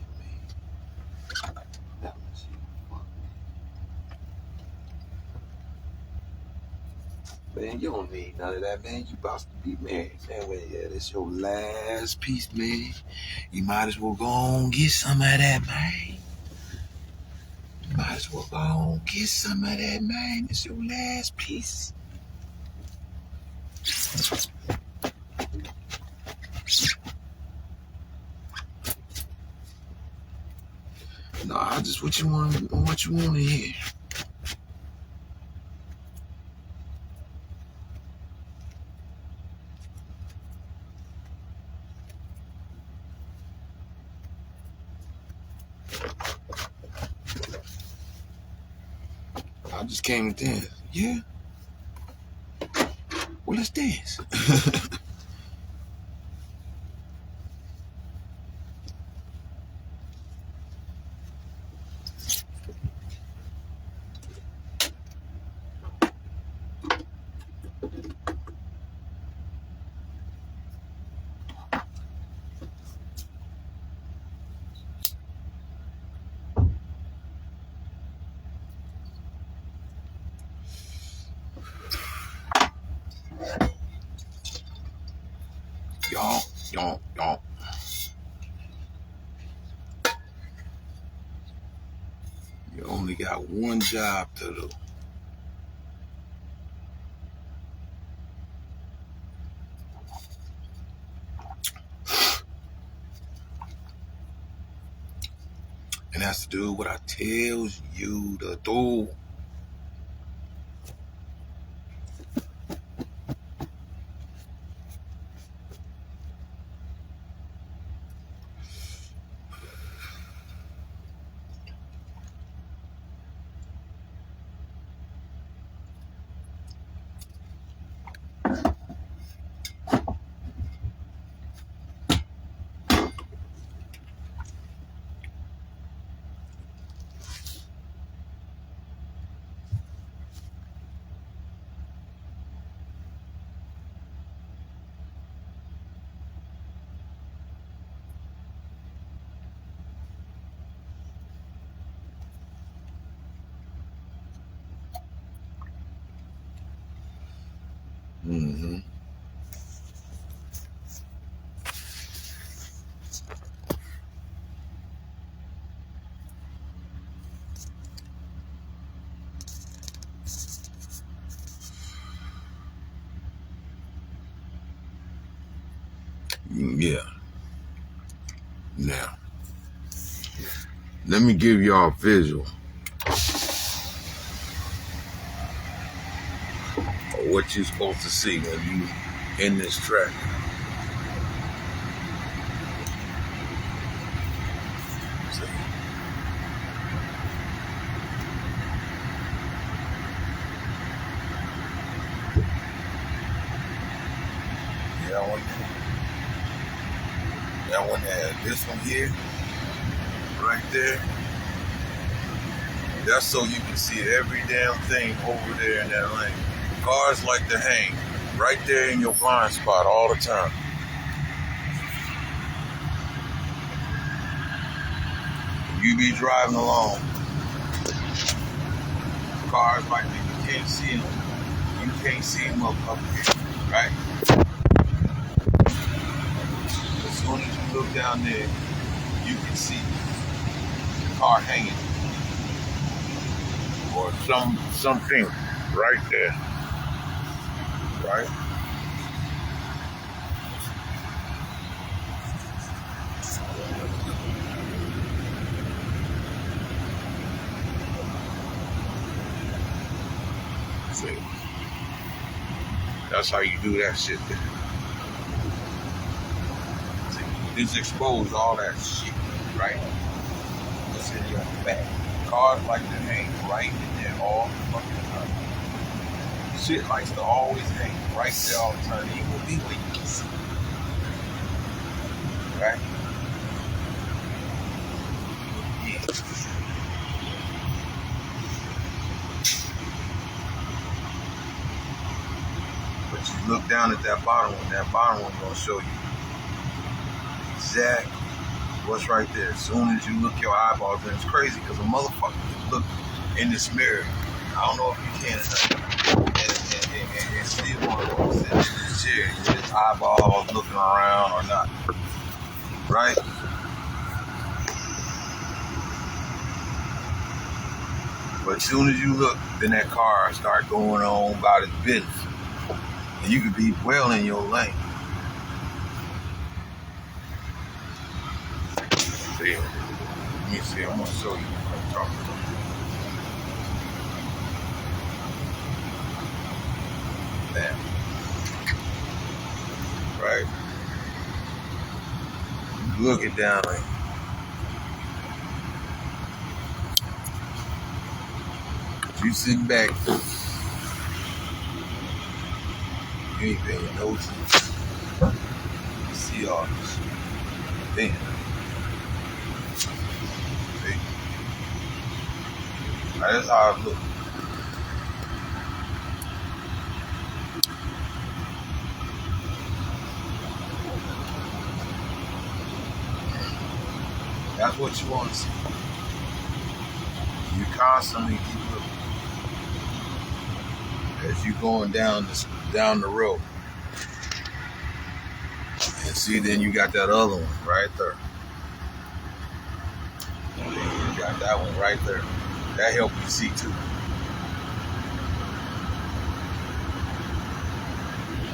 Man, you don't need none of that, man. You about to be married, man. Well, yeah, this your last piece, man. You might as well go on get some of that, man. You might as well go on get some of that, man. It's your last piece. No, I just what you want to hear. I just came to dance. Yeah. Well, let's dance. Y'all. You only got one job to do. And that's to do what I tells you to do. Mm-hmm. Yeah. Now, let me give y'all a visual of what you're supposed to see when you in this track. See? That one there, this one here, right there. That's so you can see every damn thing over there in that lane. Cars like to hang right there in your blind spot all the time. You be driving along. Cars like that, you can't see them. You can't see them up here, right? As soon as you look down there, you can see the car hanging. Or something right there. Right? That's how you do that shit. Just expose all that shit, right? What's in your back. Cars like to hang right in there all the fucking time. Shit likes to always hang right there all the time. Even with these leaks. Right? Yeah. But you look down at that bottom one gonna show you exactly what's right there. As soon as you look your eyeballs, and it's crazy because a motherfucker can look in this mirror. I don't know if you can and see one sitting in this chair with his eyeballs looking around or not. Right? But as soon as you look, then that car start going on about its business. And you could be well in your lane. See, let me see, I'm gonna show you what I'm talking about. There. Right? Look it down like you sitting back, you ain't paying no attention. You see all this. Damn. See? Now, that's how it looks. That's what you want to see. You constantly keep looking as you going down the road. And see, then you got that other one right there. And then you got that one right there. That helps you see too.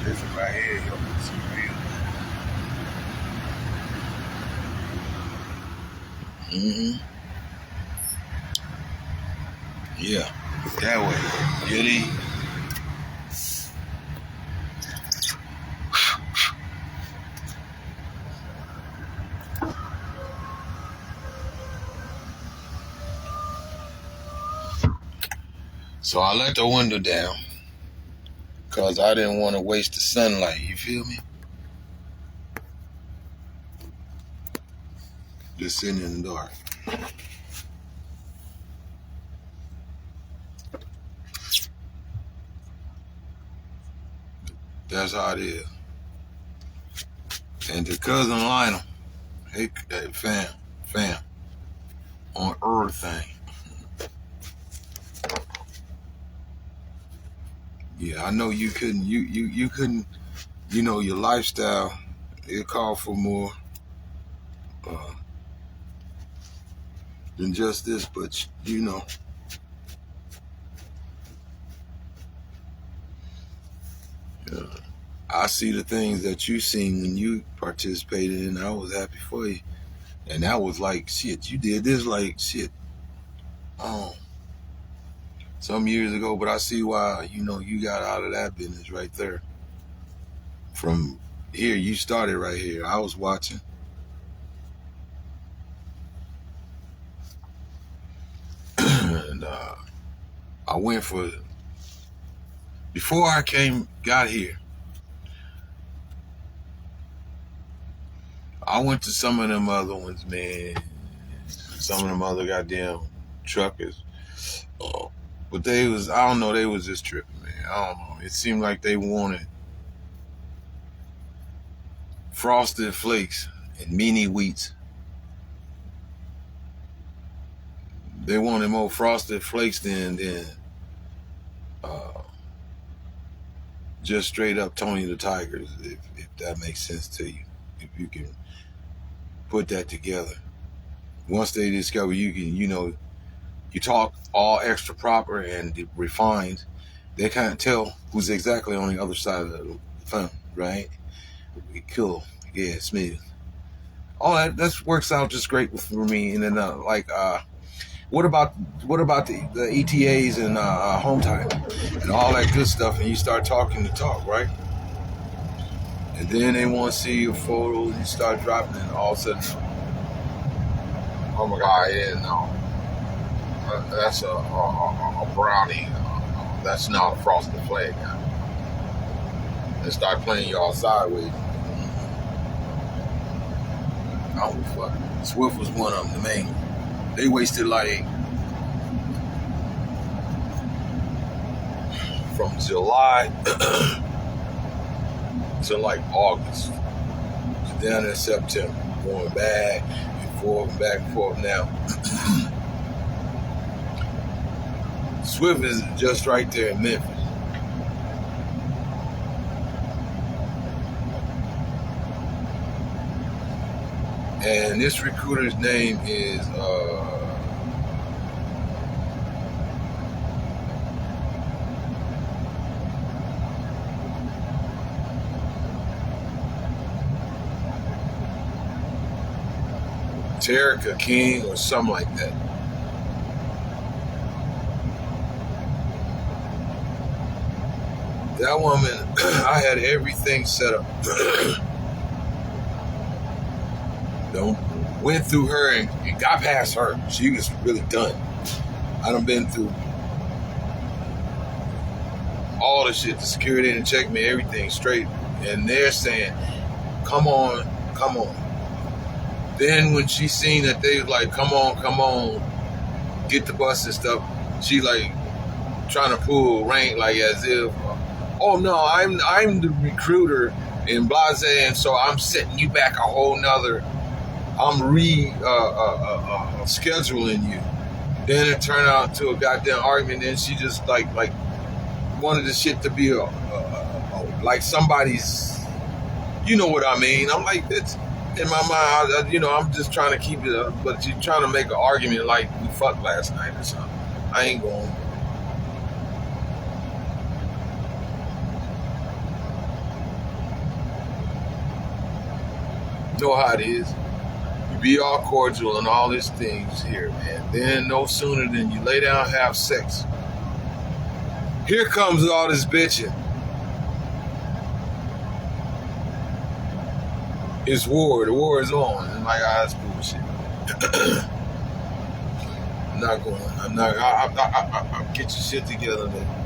This one right here helps you see real. Yeah, that way. Get in. So I let the window down because I didn't want to waste the sunlight. You feel me? Just sitting in the dark. That's how it is. And to cousin Lionel, hey fam, on everything. Yeah, I know you couldn't. You couldn't. You know your lifestyle. It called for more than just this, but you know. I see the things that you seen when you participated in. I was happy for you, and that was like shit. You did this like shit. Some years ago, but I see why you got out of that business right there. From here, you started right here. I was watching. And I went for, before I got here, I went to some of them other ones, man. Some of them other goddamn truckers. But they was, I don't know, they was just tripping, man. I don't know. It seemed like they wanted Frosted Flakes and mini wheats. They wanted more Frosted Flakes than just straight up Tony the Tigers, if that makes sense to you. If you can put that together. Once they discover you can, you talk all extra proper and refined, they can't tell who's exactly on the other side of the phone, right? Cool. Yeah, smooth. All that works out just great for me. And then What about the ETAs and home time and all that good stuff? And you start talking the talk, right? And then they want to see your photos. You start dropping, and all of a sudden, oh my God, yeah, no, that's a brownie. That's not a frosted flag. And start playing y'all sideways. I don't fuck. Swift was one of them, the main. They wasted like from July to like August, to down in September, going back and forth now. Swift is just right there in Memphis. And this recruiter's name is Terica King or something like that. That woman, I had everything set up. Went through her and got past her. She was really done. I done been through all the shit, the security and check me, everything straight. And they're saying, come on. Then when she seen that they was like, come on, get the bus and stuff, she like trying to pull rank like as if, oh no, I'm the recruiter in blase, and so I'm setting you back a whole nother. I'm scheduling you. Then it turned out to a goddamn argument. Then she just like wanted the shit to be like somebody's. You know what I mean? I'm like, it's in my mind. I'm just trying to keep it up, but you're trying to make an argument like we fucked last night or something. I ain't going. Know how it is. Be all cordial and all these things here, man. Then no sooner than you lay down and have sex, here comes all this bitching. It's war. The war is on. And like, that's bullshit. I'm not going. I'm not. I'll get your shit together, man.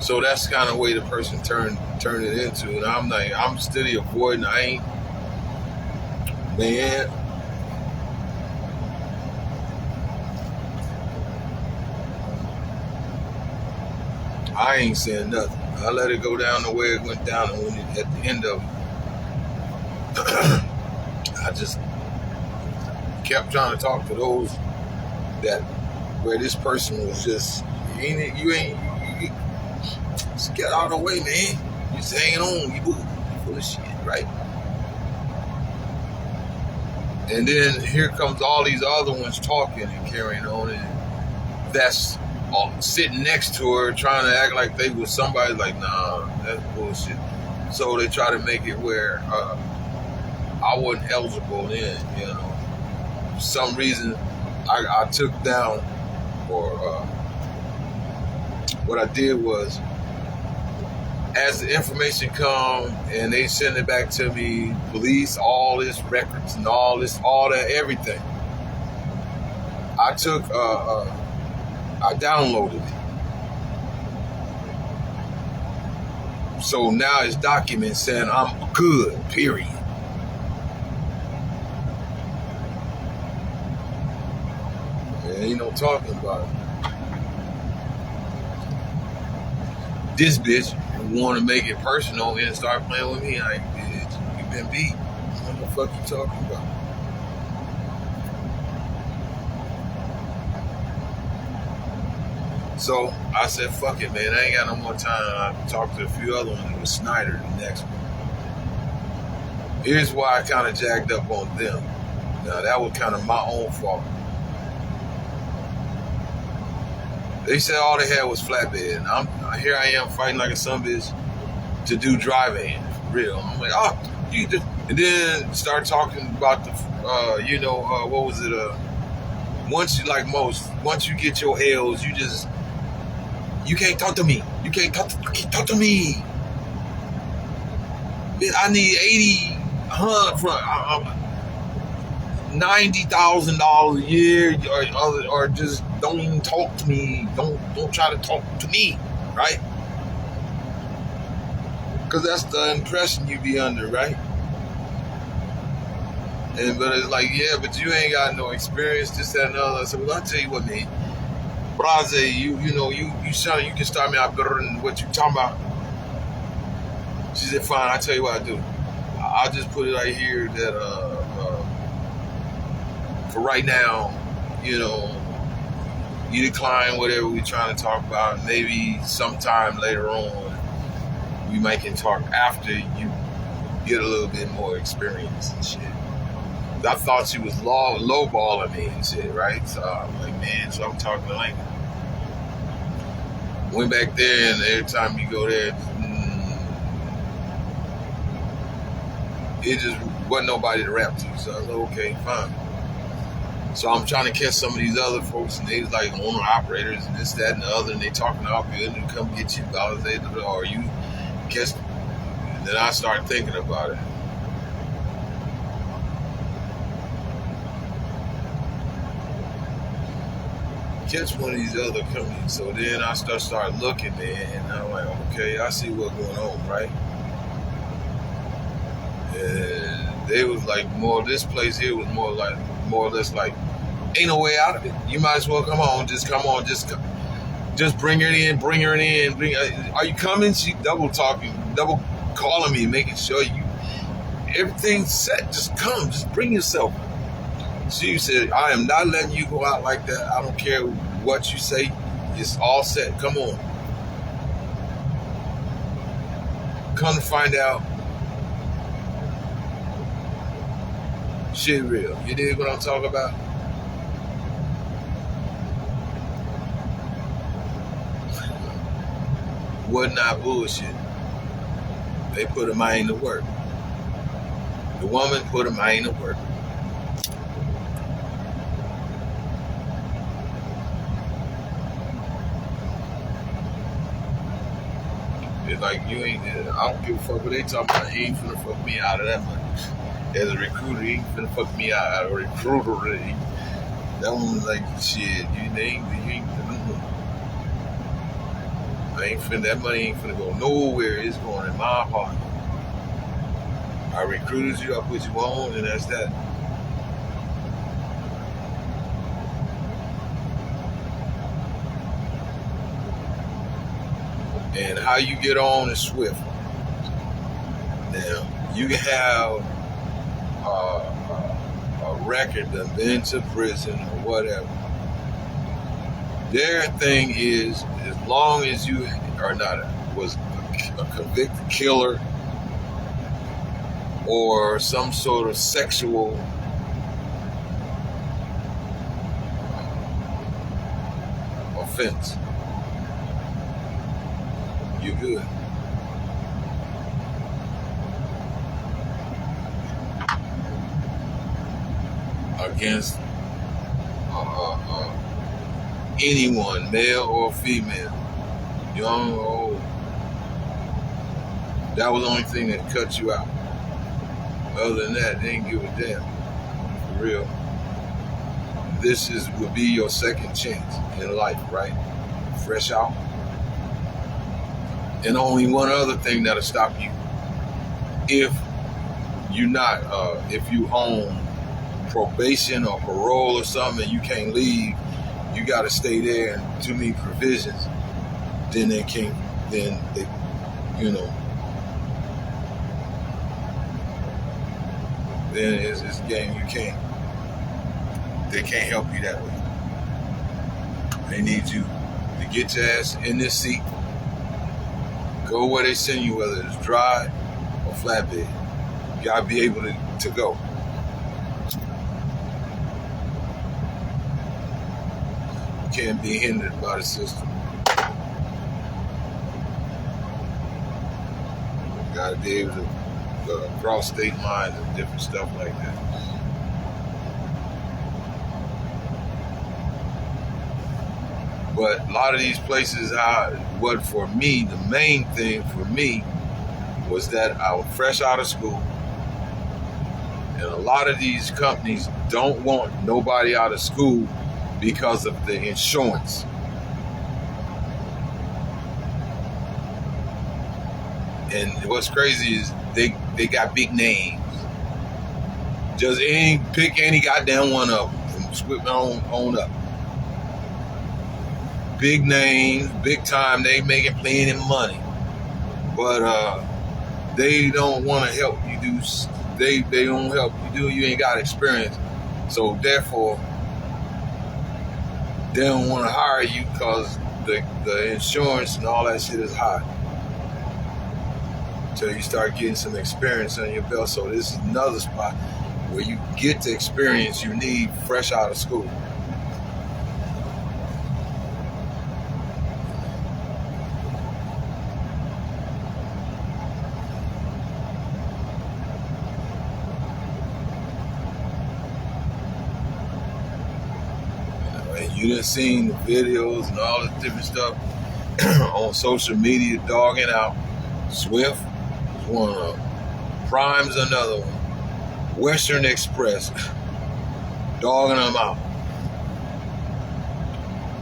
So that's the kind of way the person turned it into, and I'm steady avoiding. I ain't, man. I ain't saying nothing. I let it go down the way it went down, and when at the end of it, I just kept trying to talk to those that where this person was just you just get out of the way, man. You just hanging on, you full of shit, right? And then here comes all these other ones talking and carrying on, and that's sitting next to her trying to act like they was somebody. Like, nah, that's bullshit. So they try to make it where I wasn't eligible then, For some reason, I took down, or what I did was, as the information come and they send it back to me, police, all this records and all that, everything. I took, I downloaded it. So now it's documents saying I'm good, period. There ain't no talking about it. This bitch want to make it personal and start playing with me. Like, bitch, you been beat. What the fuck you talking about? So I said, fuck it, man. I ain't got no more time. I talked to a few other ones. It was Snyder, the next one. Here's why I kind of jacked up on them. Now, that was kind of my own fault. They said all they had was Flatbed. And here I am fighting like a son bitch to do driving, for real. I'm like, And then start talking about the, what was it? Once you get your L's, you can't talk to me. You can't talk to me. I need 80, $90,000 a year, or just don't even talk to me. Don't try to talk to me, right? Because that's the impression you be under, right? But it's like, yeah, but you ain't got no experience, this, that, and the other. So well, I'll tell you what, man. Blase, you sound, you can start me out better than what you talking about. She said, fine, I'll tell you what I do. I'll just put it right here that for right now, you decline whatever we're trying to talk about. Maybe sometime later on, we might can talk after you get a little bit more experience and shit. I thought she was lowballing me and shit, right? So I'm like, man, so I'm talking like, went back there, and every time you go there, it just wasn't nobody to rap to. So I was like, okay, fine. So I'm trying to catch some of these other folks, and they was like owner operators and this, that, and the other, and they talking all good and come get you dollars, or you catch them. And then I start thinking about it. Catch one of these other companies. So then I start looking, man, and I'm like, okay, I see what's going on, right? And they was like this place here was more or less like, ain't no way out of it. You might as well come on, just bring her in. Are you coming? She double calling me, making sure everything's set. Just come, just bring yourself. She said, I am not letting you go out like that. I don't care what you say. It's all set. Come on. Come to find out, shit real. You dig what I'm talking about? Was not bullshit. They put a mind to work. The woman put a mind to work. It's like, you ain't, I don't give a fuck what they talking about. You ain't finna fuck me out of that money. As a recruiter, you ain't finna fuck me out of a recruiter. That one was like, shit, that money ain't finna go nowhere. It's going in my pocket. I recruited you, I put you on, and that's that. And how you get on is swift. Now, you can have a record that's been to prison or whatever. Their thing is, as long as you are not was a convicted killer or some sort of sexual offense, you're good. Against anyone, male or female, young or old. That was the only thing that cut you out. Other than that, they didn't give a damn. For real. This would be your second chance in life, right? Fresh out. And only one other thing that'll stop you. If you own probation or parole or something and you can't leave, you got to stay there, and too many provisions, then then it's a game. They can't help you that way. They need you to get your ass in this seat, go where they send you, whether it's dry or flatbed. You got to be able to go. Can't be hindered by the system. You gotta be able to cross state lines and different stuff like that. But a lot of these places, what for me, the main thing for me was that I was fresh out of school. And a lot of these companies don't want nobody out of school because of the insurance. And what's crazy is they got big names. Just pick any goddamn one of them from Swift on up. Big names, big time. They making plenty of money, but they don't want to help you do. They don't help you do. You ain't got experience, so therefore they don't want to hire you because the insurance and all that shit is high. Until you start getting some experience on your belt. So this is another spot where you get the experience you need fresh out of school. And you done seen the videos and all this different stuff on social media dogging out Swift is one of them. Prime's another one. Western Express dogging them out.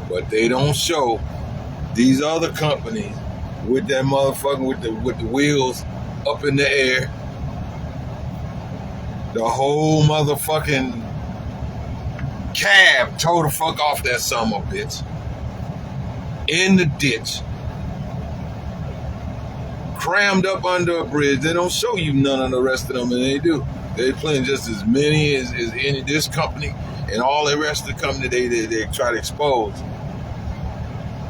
But they don't show these other companies with that motherfucker with the wheels up in the air. The whole motherfucking cab tore the fuck off that son of a bitch. In the ditch. Crammed up under a bridge. They don't show you none of the rest of them, and they do. They playing just as many as any this company and all the rest of the company they try to expose.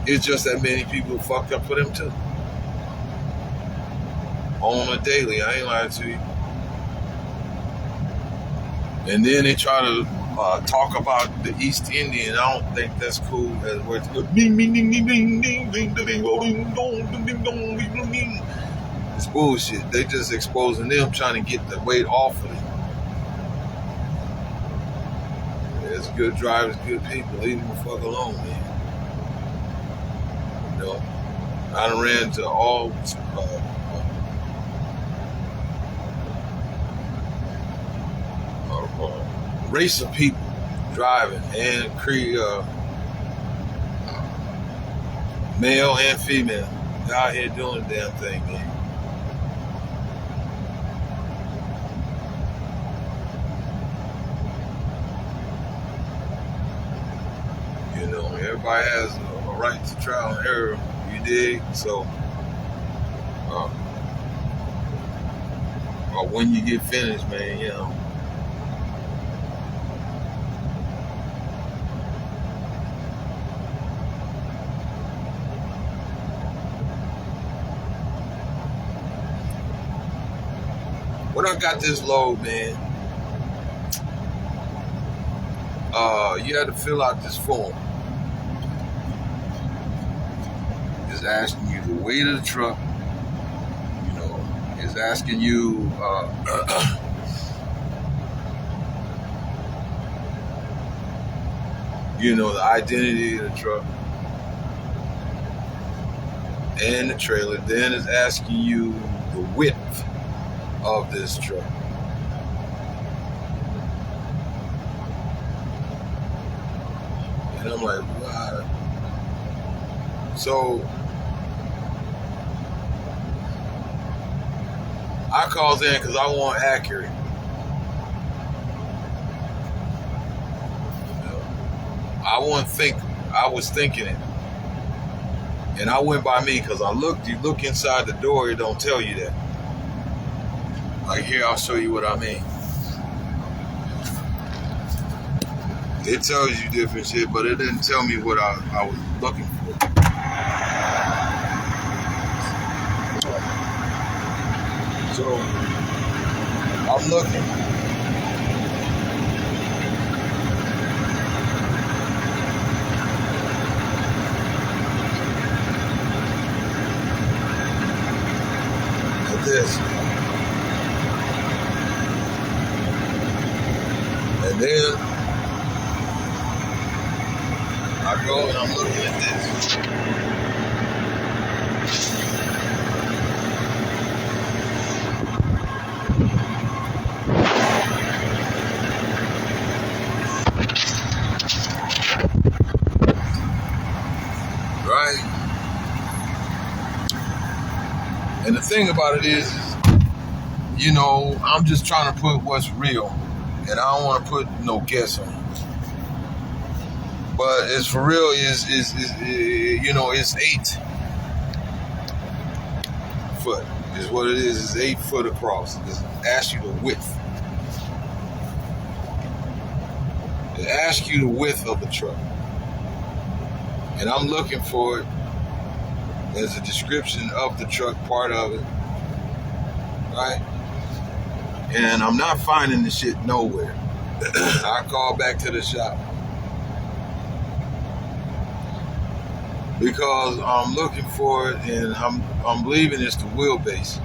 It's just that many people fucked up for them too. On a daily, I ain't lying to you. And then they try to talk about the East Indian. I don't think that's cool. As where it's it's bullshit. They just exposing them, trying to get the weight off of them. It's good drivers, good people. Leave them the fuck alone, man. You know, I done ran to all race of people driving and male and female out here doing the damn thing, man. You know, everybody has a right to trial and error, you dig? So, but when you get finished, man, you know. When I got this load, man, you had to fill out this form. It's asking you the weight of the truck. You know, it's asking you you know, the identity of the truck and the trailer. Then it's asking you the width of this truck. And I'm like, wow. So I called in because I want accurate. You know, I was thinking it. And I went by me because you look inside the door, it don't tell you that. Like here, I'll show you what I mean. It tells you different shit, but it didn't tell me what I was looking for. So, I'm looking. At this. And then I go and I'm looking at this. Right? And the thing about it is, you know, I'm just trying to put what's real. And I don't want to put no guess on it. But it's for real is you know, it's 8 foot is what it is. It's 8 foot across. It asks you the width. It asks you the width of the truck. And I'm looking for it as a description of the truck, part of it. Right? And I'm not finding the shit nowhere. I call back to the shop. Because I'm looking for it and I'm believing it's the wheelbase.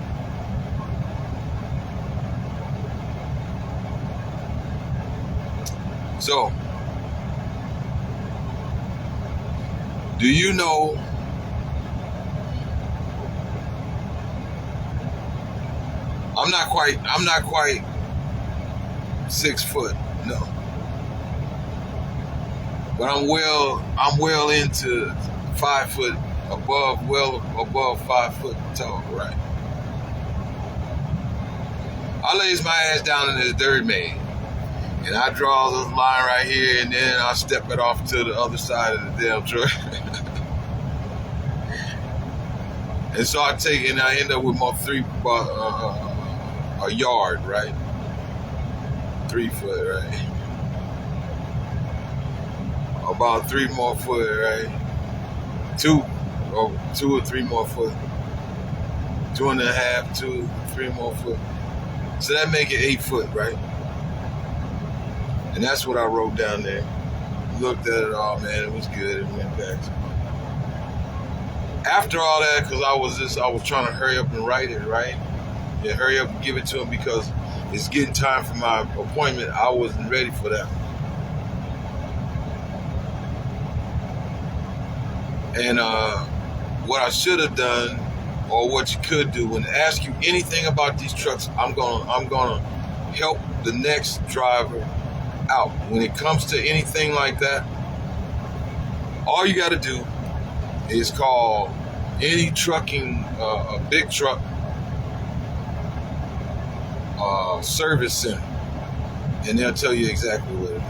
So, do you know I'm not quite 6 foot, no. But I'm well into 5 foot above, well above 5 foot tall, right? I lays my ass down in this dirt main, and I draw this line right here, and then I step it off to the other side of the damn truck. And so I take it, and I end up with a yard, right? 3 foot, right? About 3 more foot, right? 2 or 3 more foot. 2.5, 2, 3 more foot. So that make it 8 foot, right? And that's what I wrote down there. Looked at it all, man. It was good. It went back. After all that, because I was trying to hurry up and write it, right? Yeah, hurry up and give it to him because it's getting time for my appointment. I wasn't ready for that. And what I should have done, or what you could do, when they ask you anything about these trucks, I'm gonna help the next driver out. When it comes to anything like that, all you got to do is call any trucking, a big truck service center, and they'll tell you exactly what it is.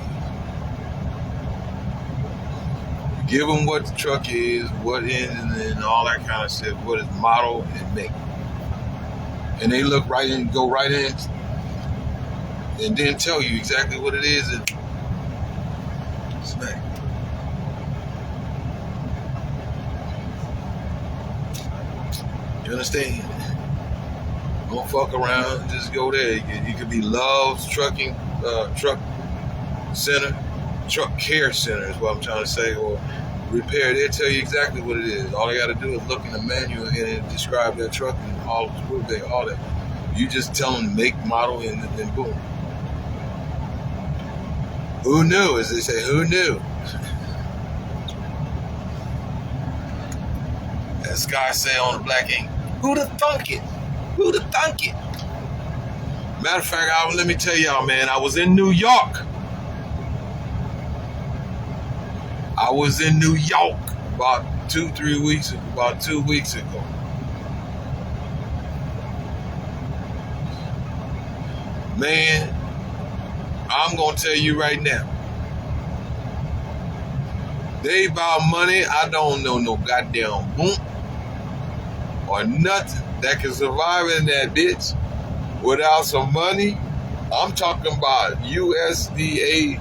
Give them what the truck is, what engine, and all that kind of stuff, what is model and make. And they look right in, go right in, and then tell you exactly what it is and smack. You understand? Don't fuck around, just go there. You could be Love's Trucking, Truck Center, Truck Care Center is what I'm trying to say, or repair. They'll tell you exactly what it is. All you got to do is look in the manual and it describe that truck and all that. You just tell them make, model, and boom. Who knew? As they say, who knew? As Sky say on the Black Ink, who'd have thunk it? Who'd have thunk it? Matter of fact, let me tell y'all, man, I was in New York. I was in New York about 2 weeks ago. Man, I'm gonna tell you right now. They about money, I don't know no goddamn boom or nothing that can survive in that bitch without some money. I'm talking about USDA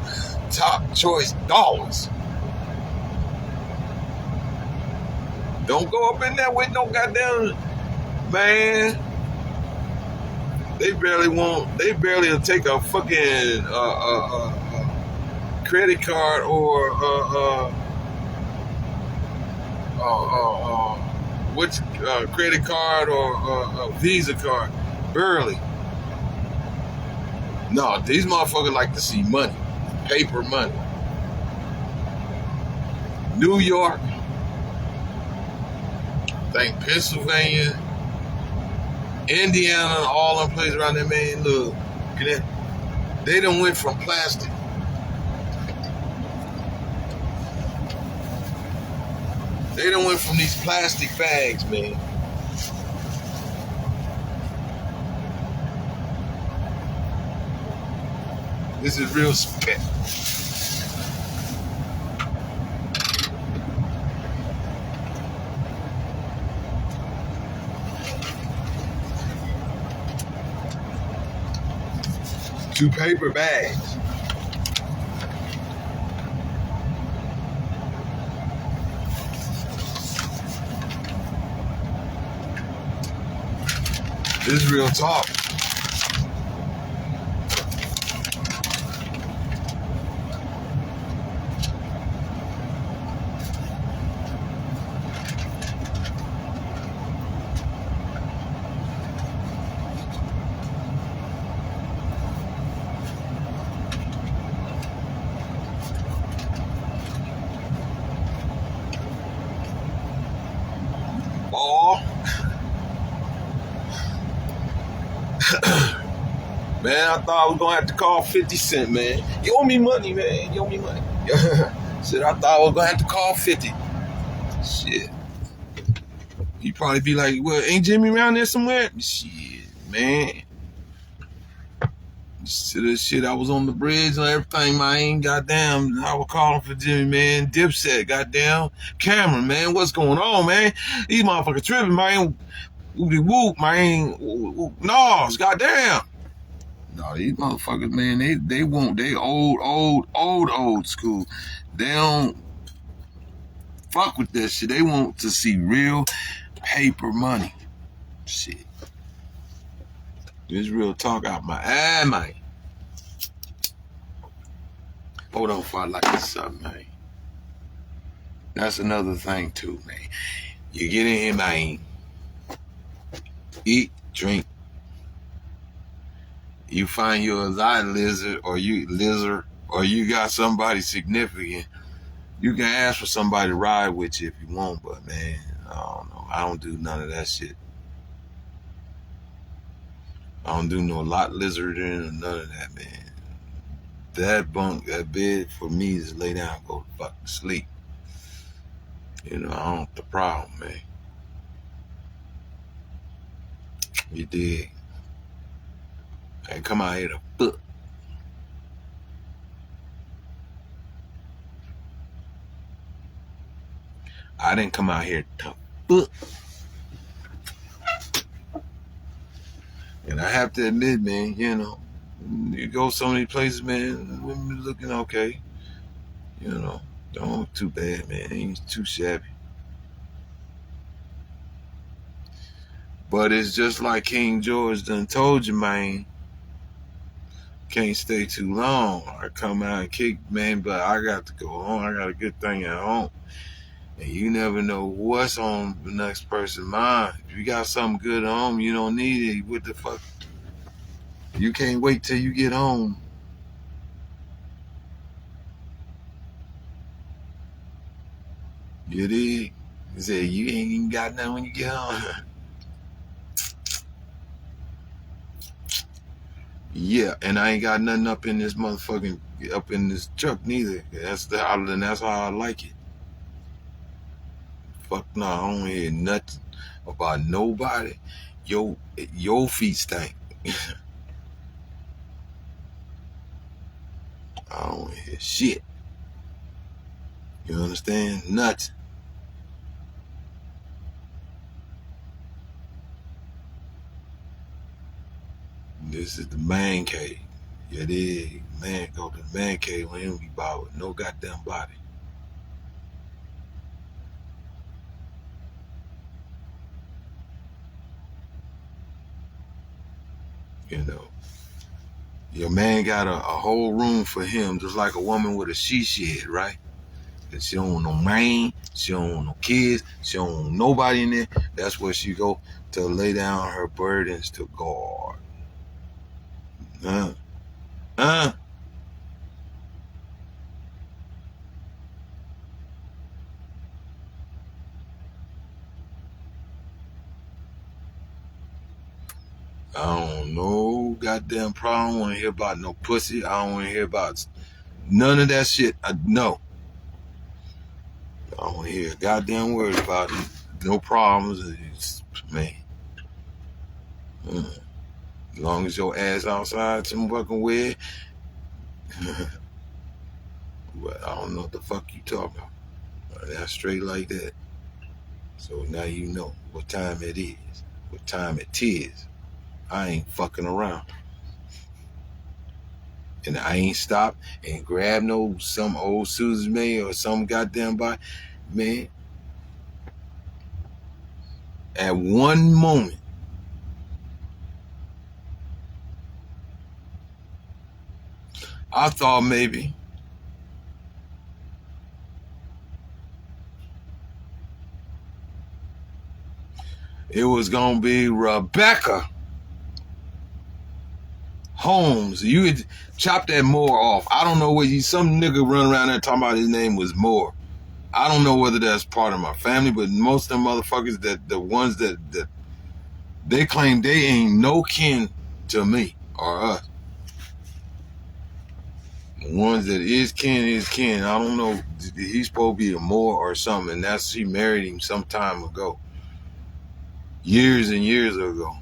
top choice dollars. Don't go up in there with no goddamn, man. They barely will take a fucking credit card or credit card or Visa card. Barely. No, these motherfuckers like to see money. Paper money. New York, I think Pennsylvania, Indiana, all them places around there, man. Look, they done went from plastic. They done went from these plastic bags, man. This is real spec. Two paper bags. This is real talk. Man, I thought I was gonna have to call 50 Cent, man. You owe me money, man. You owe me money. Shit, I thought I was gonna have to call 50. Shit. He'd probably be like, well, ain't Jimmy around there somewhere? Shit, man. Shit, I was on the bridge and everything, man. Goddamn, I was calling for Jimmy, man. Dipset, goddamn. Cameron, man. What's going on, man? These motherfuckers tripping, man. Whoopie whoop, man. Nas, goddamn. No, these motherfuckers, man, they want, they old school. They don't fuck with that shit. They want to see real paper money. Shit. This real talk out my eye, man. Hold on before I like this up, man. That's another thing too, man. You get in here, man. Eat, drink. You find you a light lizard or you got somebody significant, you can ask for somebody to ride with you if you want, but man, I don't know. I don't do none of that shit. I don't do no lot lizarding or none of that, man. That bunk, that bed for me is lay down and go to fucking sleep. You know, I don't the problem, man. You dig? I come out here to fuck. I didn't come out here to fuck. And I have to admit, man, you know, you go so many places, man, women looking okay. You know, don't look too bad, man. Ain't too shabby. But it's just like King George done told you, man. Can't stay too long. I come out and kick, man, but I got to go home. I got a good thing at home. And you never know what's on the next person's mind. If you got something good at home, you don't need it. What the fuck? You can't wait till you get home. You dig? You say you ain't even got nothing when you get home. Yeah, and I ain't got nothing up in this truck neither. That's how I like it. Fuck no, I don't hear nothing about nobody. Your feet stink. I don't hear shit. You understand? Nothing. This is the man cave. Yeah, it is. Man, go to the man cave when he don't be bothered with no goddamn body. You know, your man got a whole room for him, just like a woman with a she shed, right? And she don't want no man, she don't want no kids, she don't want nobody in there. That's where she go to lay down her burdens to God. I don't know goddamn problem. I don't want to hear about no pussy. I don't want to hear about none of that shit. No. I don't want to hear a goddamn word about it. No problems. Man. As long as your ass outside some fucking way. But I don't know what the fuck you talking about. That's straight like that. So now you know what time it is. What time it is. I ain't fucking around. And I ain't stopped and grabbed no some old Susan May or some goddamn body. Man, at one moment, I thought maybe it was gonna be Rebecca Holmes. You could chop that Moore off. I don't know what some nigga run around there talking about his name was Moore. I don't know whether that's part of my family, but most of them motherfuckers that the ones that they claim they ain't no kin to me or us. The ones that is kin is kin. I don't know. He's supposed to be a Moore or something. And she married him some time ago. Years and years ago.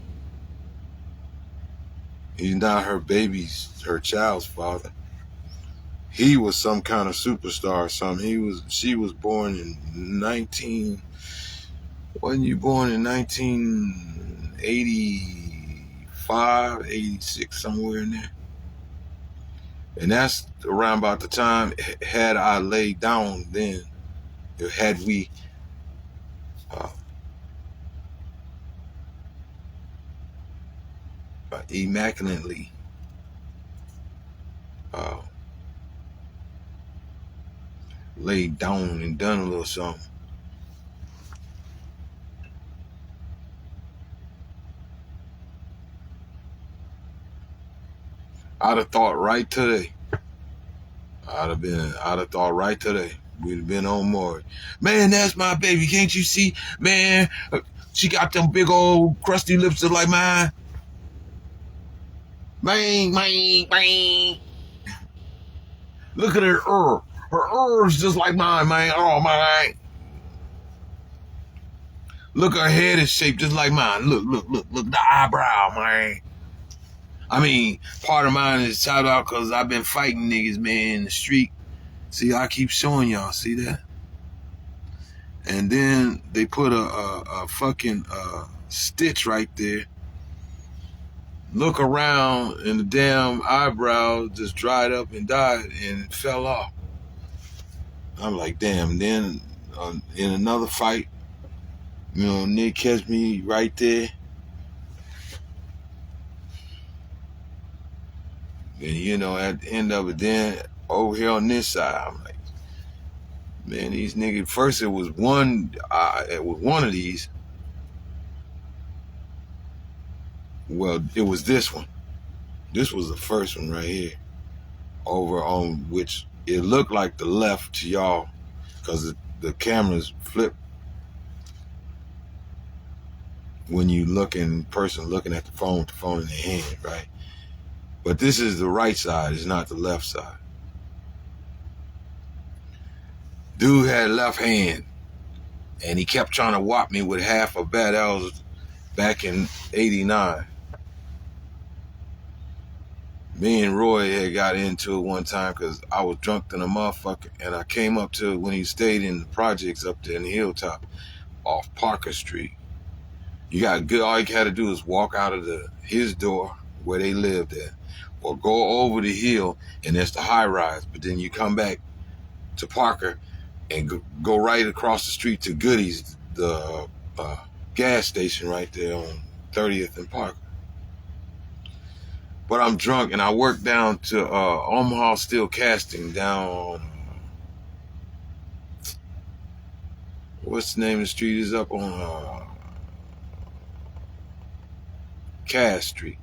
He's not her child's father. He was some kind of superstar or something. She was born in wasn't you born in 1985, 86, somewhere in there? And that's around about the time had I laid down then, had we immaculately uh, laid down and done a little something. I'd have thought right today. I'd have thought right today. We'd have been on more. Man, that's my baby. Can't you see? Man, she got them big old crusty lips just like mine. Bang, bang, bang. Look at her Her is just like mine, man. Oh, man. Look, her head is shaped just like mine. Look, the eyebrow, man. I mean, part of mine is shout out because I've been fighting niggas, man, in the street. See, I keep showing y'all. See that? And then they put a fucking stitch right there. Look around, and the damn eyebrow just dried up and died and fell off. I'm like, damn. Then in another fight, Nick catch me right there. And, at the end of it, then over here on this side, I'm like, man, these niggas, first it was one of these. Well, it was this one. This was the first one right here. Over on which it looked like the left to y'all because the cameras flip when you look in person looking at the phone with the phone in their hand, right? But this is the right side, it's not the left side. Dude had left hand and he kept trying to whop me with half a bat. That was back in 89. Me and Roy had got into it one time because I was drunk than a motherfucker, and I came up to when he stayed in the projects up there in the hilltop off Parker Street. You got good. All you had to do is walk out of his door where they lived at, or go over the hill, and that's the high rise. But then you come back to Parker and go right across the street to Goody's, the gas station right there on 30th and Parker. But I'm drunk, and I work down to Omaha Steel Casting down on, what's the name of the street? Is up on Cass Street.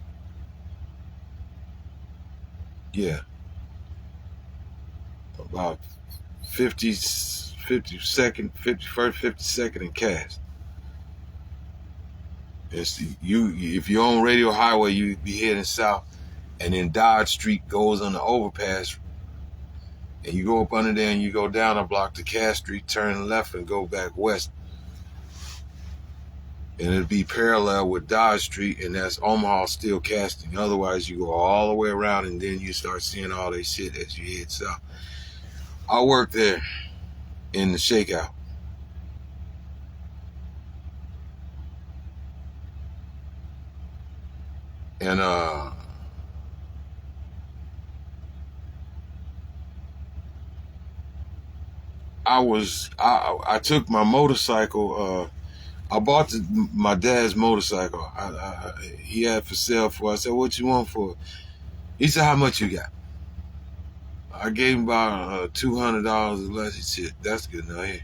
Yeah. About 51st, 52nd and Cass. It's if you're on Radio Highway, you'd be heading south, and then Dodge Street goes on the overpass, and you go up under there and you go down a block to Cass Street, turn left and go back west. And it'll be parallel with Dodge Street, and that's Omaha steel casting. Otherwise, you go all the way around, and then you start seeing all that shit as you head south. I worked there in the shakeout. And I took my motorcycle. I bought my dad's motorcycle. He had for sale for. I said, "What you want for it?" He said, "How much you got?" I gave him about $200 or less. He said, "That's good enough." Here.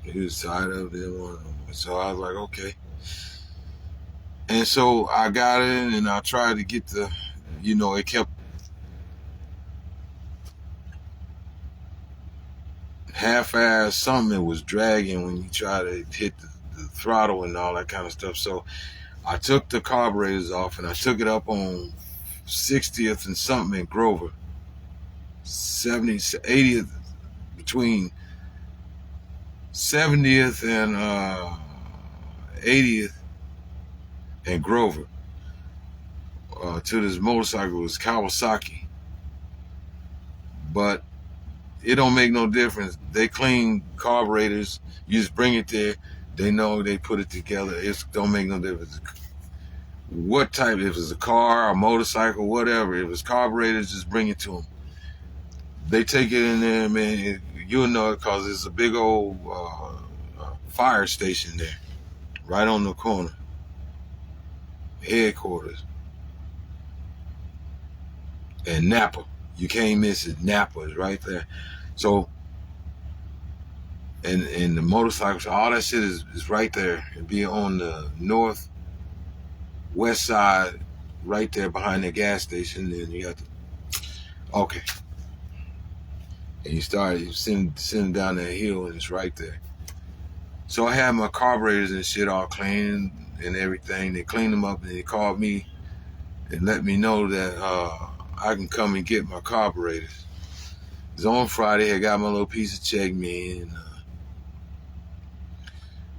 He was tired of it, so I was like, "Okay." And so I got in and I tried to get it kept half-ass something. It was dragging when you try to hit the throttle and all that kind of stuff. So I took the carburetors off and I took it up on 60th and something in Grover. 70th, 80th, between 70th and 80th and Grover. To this motorcycle was Kawasaki. But it don't make no difference. They clean carburetors. You just bring it there. They know they put it together. It don't make no difference. What type, if it's a car, a motorcycle, whatever, if it's carburetors, just bring it to them. They take it in there, man. You'll know it because it's a big old fire station there, right on the corner. Headquarters. And Napa. You can't miss it. Napa is right there. So, and the motorcycles, all that shit is right there. It'd be on the northwest side, right there behind the gas station. Then you got okay. And you sending down that hill, and it's right there. So I had my carburetors and shit all clean and everything. They cleaned them up, and they called me and let me know that I can come and get my carburetors. It was on Friday. I got my little piece of check, man.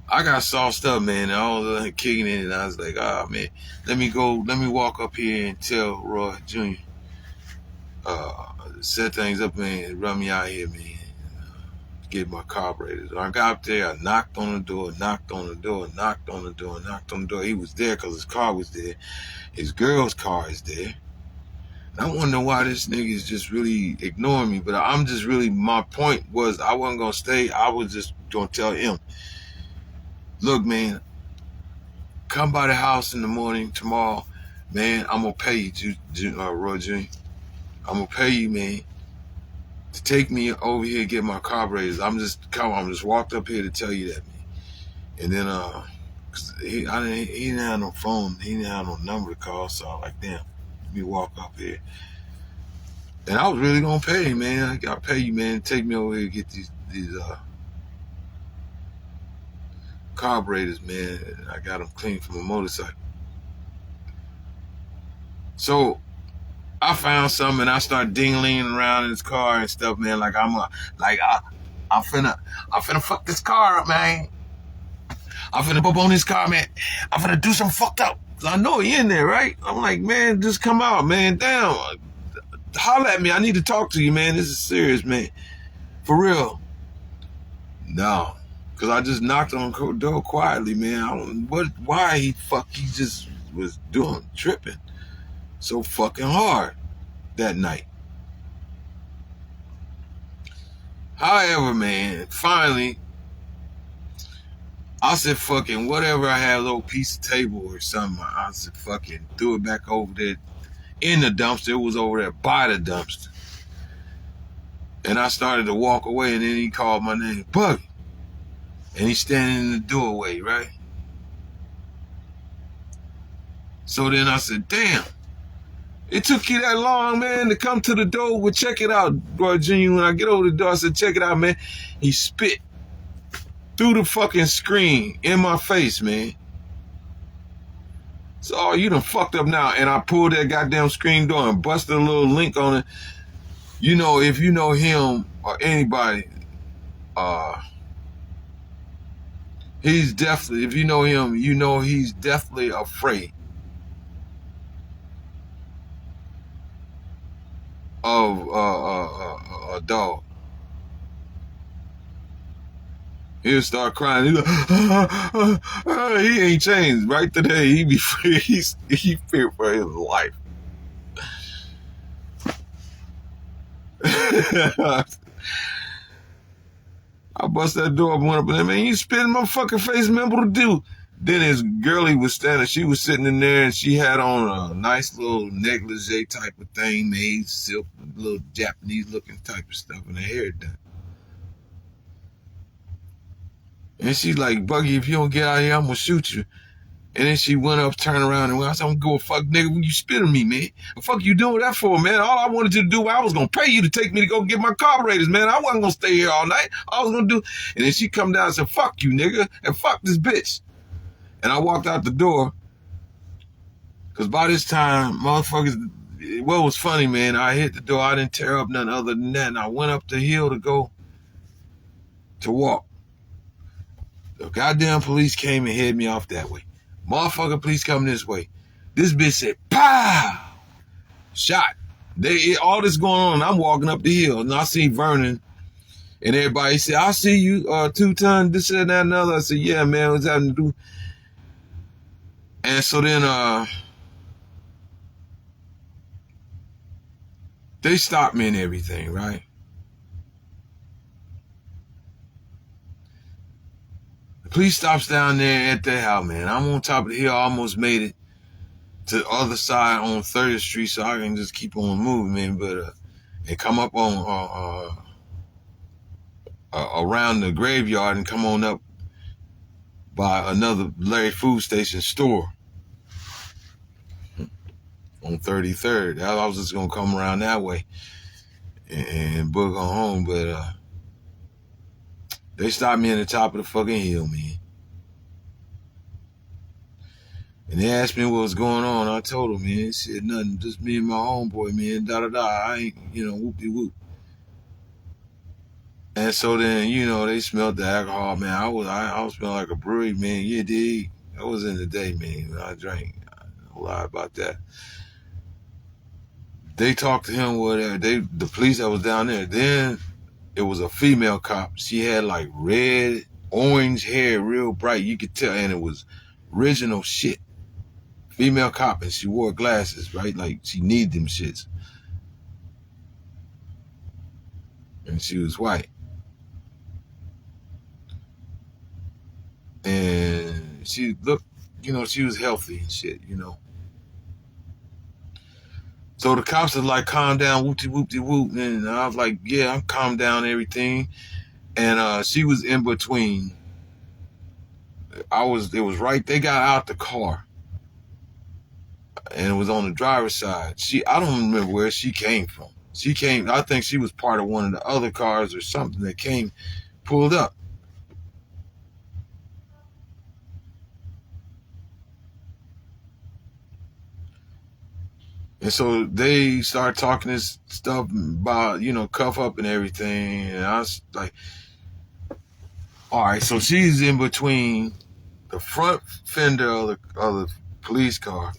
I got sauced up, man. I was kicking in, and I was like, "Ah, man, let me walk up here and tell Roy Jr. Set things up, man, and run me out here, man, and, get my carburetors." I got up there. I knocked on the door, knocked on the door, knocked on the door, knocked on the door. He was there because his car was there. His girl's car is there. I wonder why this nigga is just really ignoring me, but I'm just really, my point was I wasn't going to stay. I was just going to tell him, "Look, man, come by the house in the morning tomorrow, man. I'm going to pay you, Roy Jr. I'm going to pay you, man, to take me over here and get my carburetors. I'm just walked up here to tell you that, man." And then, cause he didn't have no phone. He didn't have no number to call, so I was like, damn. Me walk up here, and I was really gonna pay him, man. I gotta pay you, man. Take me over here and get these carburetors, man. I got them clean from a motorcycle. So I found something, and I started ding-linging around in his car and stuff, man. Like I'm finna fuck this car up, man. I'm finna bump on this car, man. I'm finna do something fucked up. I know he in there, right? I'm like, man, just come out, man. Damn. Holler at me. I need to talk to you, man. This is serious, man. For real. No. Because I just knocked on the door quietly, man. I don't know why he just was tripping so fucking hard that night. However, man, finally, I said, fucking whatever. I had a little piece of table or something. I said, fucking threw it back over there in the dumpster. It was over there by the dumpster. And I started to walk away, and then he called my name, Buggy. And he's standing in the doorway, right? So then I said, damn. It took you that long, man, to come to the door. Well, check it out, bro, Junior. When I get over the door, I said, check it out, man. He spit through the fucking screen in my face, man. So, oh, you done fucked up now. And I pulled that goddamn screen door and busted a little link on it. You know, if you know him or anybody, he's definitely, if you know him, you know he's definitely afraid of a dog. He'll start crying. He's like, he ain't changed. Right today, he feared for his life. I bust that door up, went up there, man, you spit in my fucking face, man, what to do? Then his girlie was standing, she was sitting in there, and she had on a nice little negligee type of thing, made silk, little Japanese looking type of stuff, and her hair done. And she's like, Buggy, if you don't get out of here, I'm gonna shoot you. And then she went up, turned around, and I said, I'm gonna go fuck nigga when you spit on me, man. The fuck you doing that for, man? All I wanted you to do, I was gonna pay you to take me to go get my carburetors, man. I wasn't gonna stay here all night. I was gonna do. And then she come down and said, fuck you, nigga, and fuck this bitch. And I walked out the door, because by this time, motherfuckers, what was funny, man, I hit the door, I didn't tear up nothing other than that, and I went up the hill to go to walk. The goddamn police came and headed me off that way. Motherfucker, police coming this way. This bitch said, pow! Shot. All this going on, and I'm walking up the hill, and I see Vernon, and everybody said, I see you, 2 ton, this and that and another. I said, yeah, man, what's having to do? And so then, they stopped me and everything, right? The police stops down there at their house, man. I'm on top of the hill, I almost made it to the other side on 30th Street so I can just keep on moving, man. But and come up on around the graveyard and come on up by another Larry Food Station store on 33rd. I was just gonna come around that way and book on home, but they stopped me in the top of the fucking hill, man. And they asked me what was going on. I told them, man, he said nothing, just me and my homeboy, man, da-da-da. I ain't, whoop-de-whoop. And so then, they smelled the alcohol, man. I was smelling like a brewery, man. Yeah, dig. That was in the day, man, when I drank. I don't lie about that. They talked to him, whatever. The police that was down there. Then it was a female cop. She had like red, orange hair, real bright. You could tell, and it was original shit. Female cop, and she wore glasses, right? Like she needed them shits. And she was white. And she looked, she was healthy and shit, So the cops was like, calm down, whoop-de-whoop-de-whoop. And I was like, yeah, I'm calm down and everything. And she was in between. It was right, they got out the car. And it was on the driver's side. I don't remember where she came from. I think she was part of one of the other cars or something that pulled up. And so they started talking this stuff about, cuff up and everything. And I was like, all right, so she's in between the front fender of the police car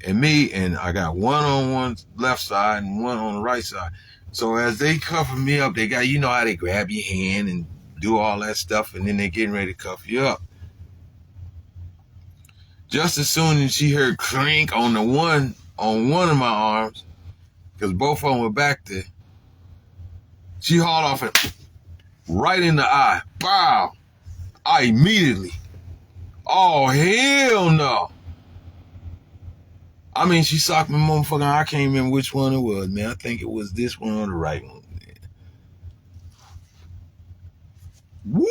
and me, and I got one on one left side and one on the right side. So as they cuffing me up, they got, how they grab your hand and do all that stuff, and then they getting ready to cuff you up. Just as soon as she heard crank on one of my arms, because both of them were back there, she hauled off it right in the eye. Wow! I immediately, oh hell no! I mean, she socked me, motherfucker. I can't remember which one it was, man. I think it was this one or the right one. Whoop!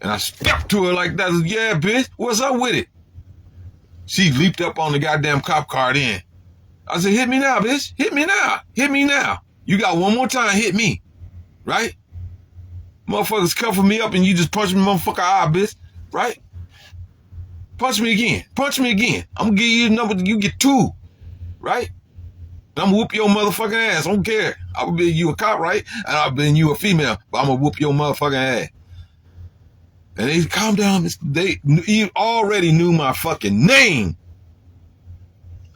And I stepped to her like that. Yeah, bitch, what's up with it? She leaped up on the goddamn cop car then. I said, hit me now, bitch. Hit me now. Hit me now. You got one more time, hit me. Right? Motherfuckers cuffing me up and you just punch me motherfucker eye, bitch. Right? Punch me again. Punch me again. I'm gonna give you a number, you get 2. Right? I'm gonna whoop your motherfucking ass. I don't care. I will be you a cop, right? And I'll be you a female, but I'm gonna whoop your motherfucking ass. And they calm down. They already knew my fucking name.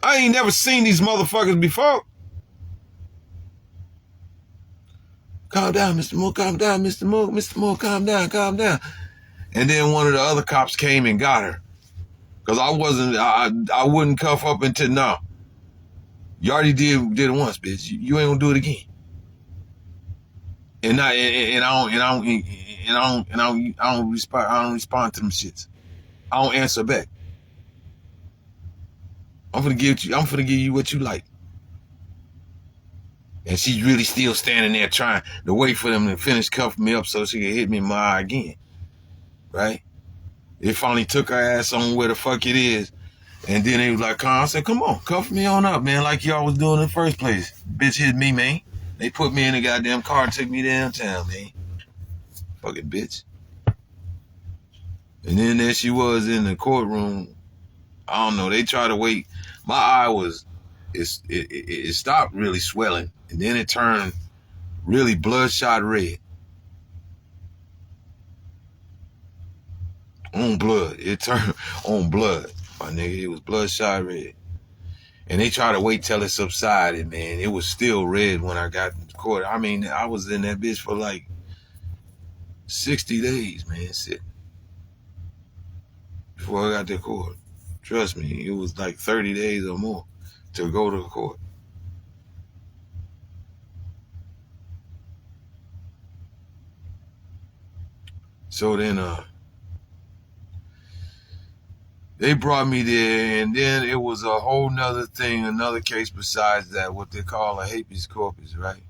I ain't never seen these motherfuckers before. Calm down, Mr. Moore. Calm down, Mr. Moore. Mr. Moore, calm down, calm down. And then one of the other cops came and got her. Because I wouldn't cuff up until now. You already did it once, bitch. You ain't gonna do it again. And I don't respond to them shits. I don't answer back. I'm gonna give you what you like. And she's really still standing there trying to wait for them to finish cuffing me up so she can hit me in my eye again. Right? They finally took her ass on where the fuck it is. And then they was like, I said, come on, cuff me on up, man, like y'all was doing in the first place. Bitch hit me, man. They put me in the goddamn car and took me downtown, man. Fucking bitch. And then there she was in the courtroom. I don't know, they tried to wait. My eye it stopped really swelling. And then it turned really bloodshot red. On blood. It turned on blood, my nigga. It was bloodshot red. And they tried to wait till it subsided, man. It was still red when I got in court. I mean, I was in that bitch for like 60 days, man, sitting. Before I got to court. Trust me, it was like 30 days or more to go to court. So then they brought me there, and then it was a whole nother thing, another case besides that, what they call a habeas corpus, right?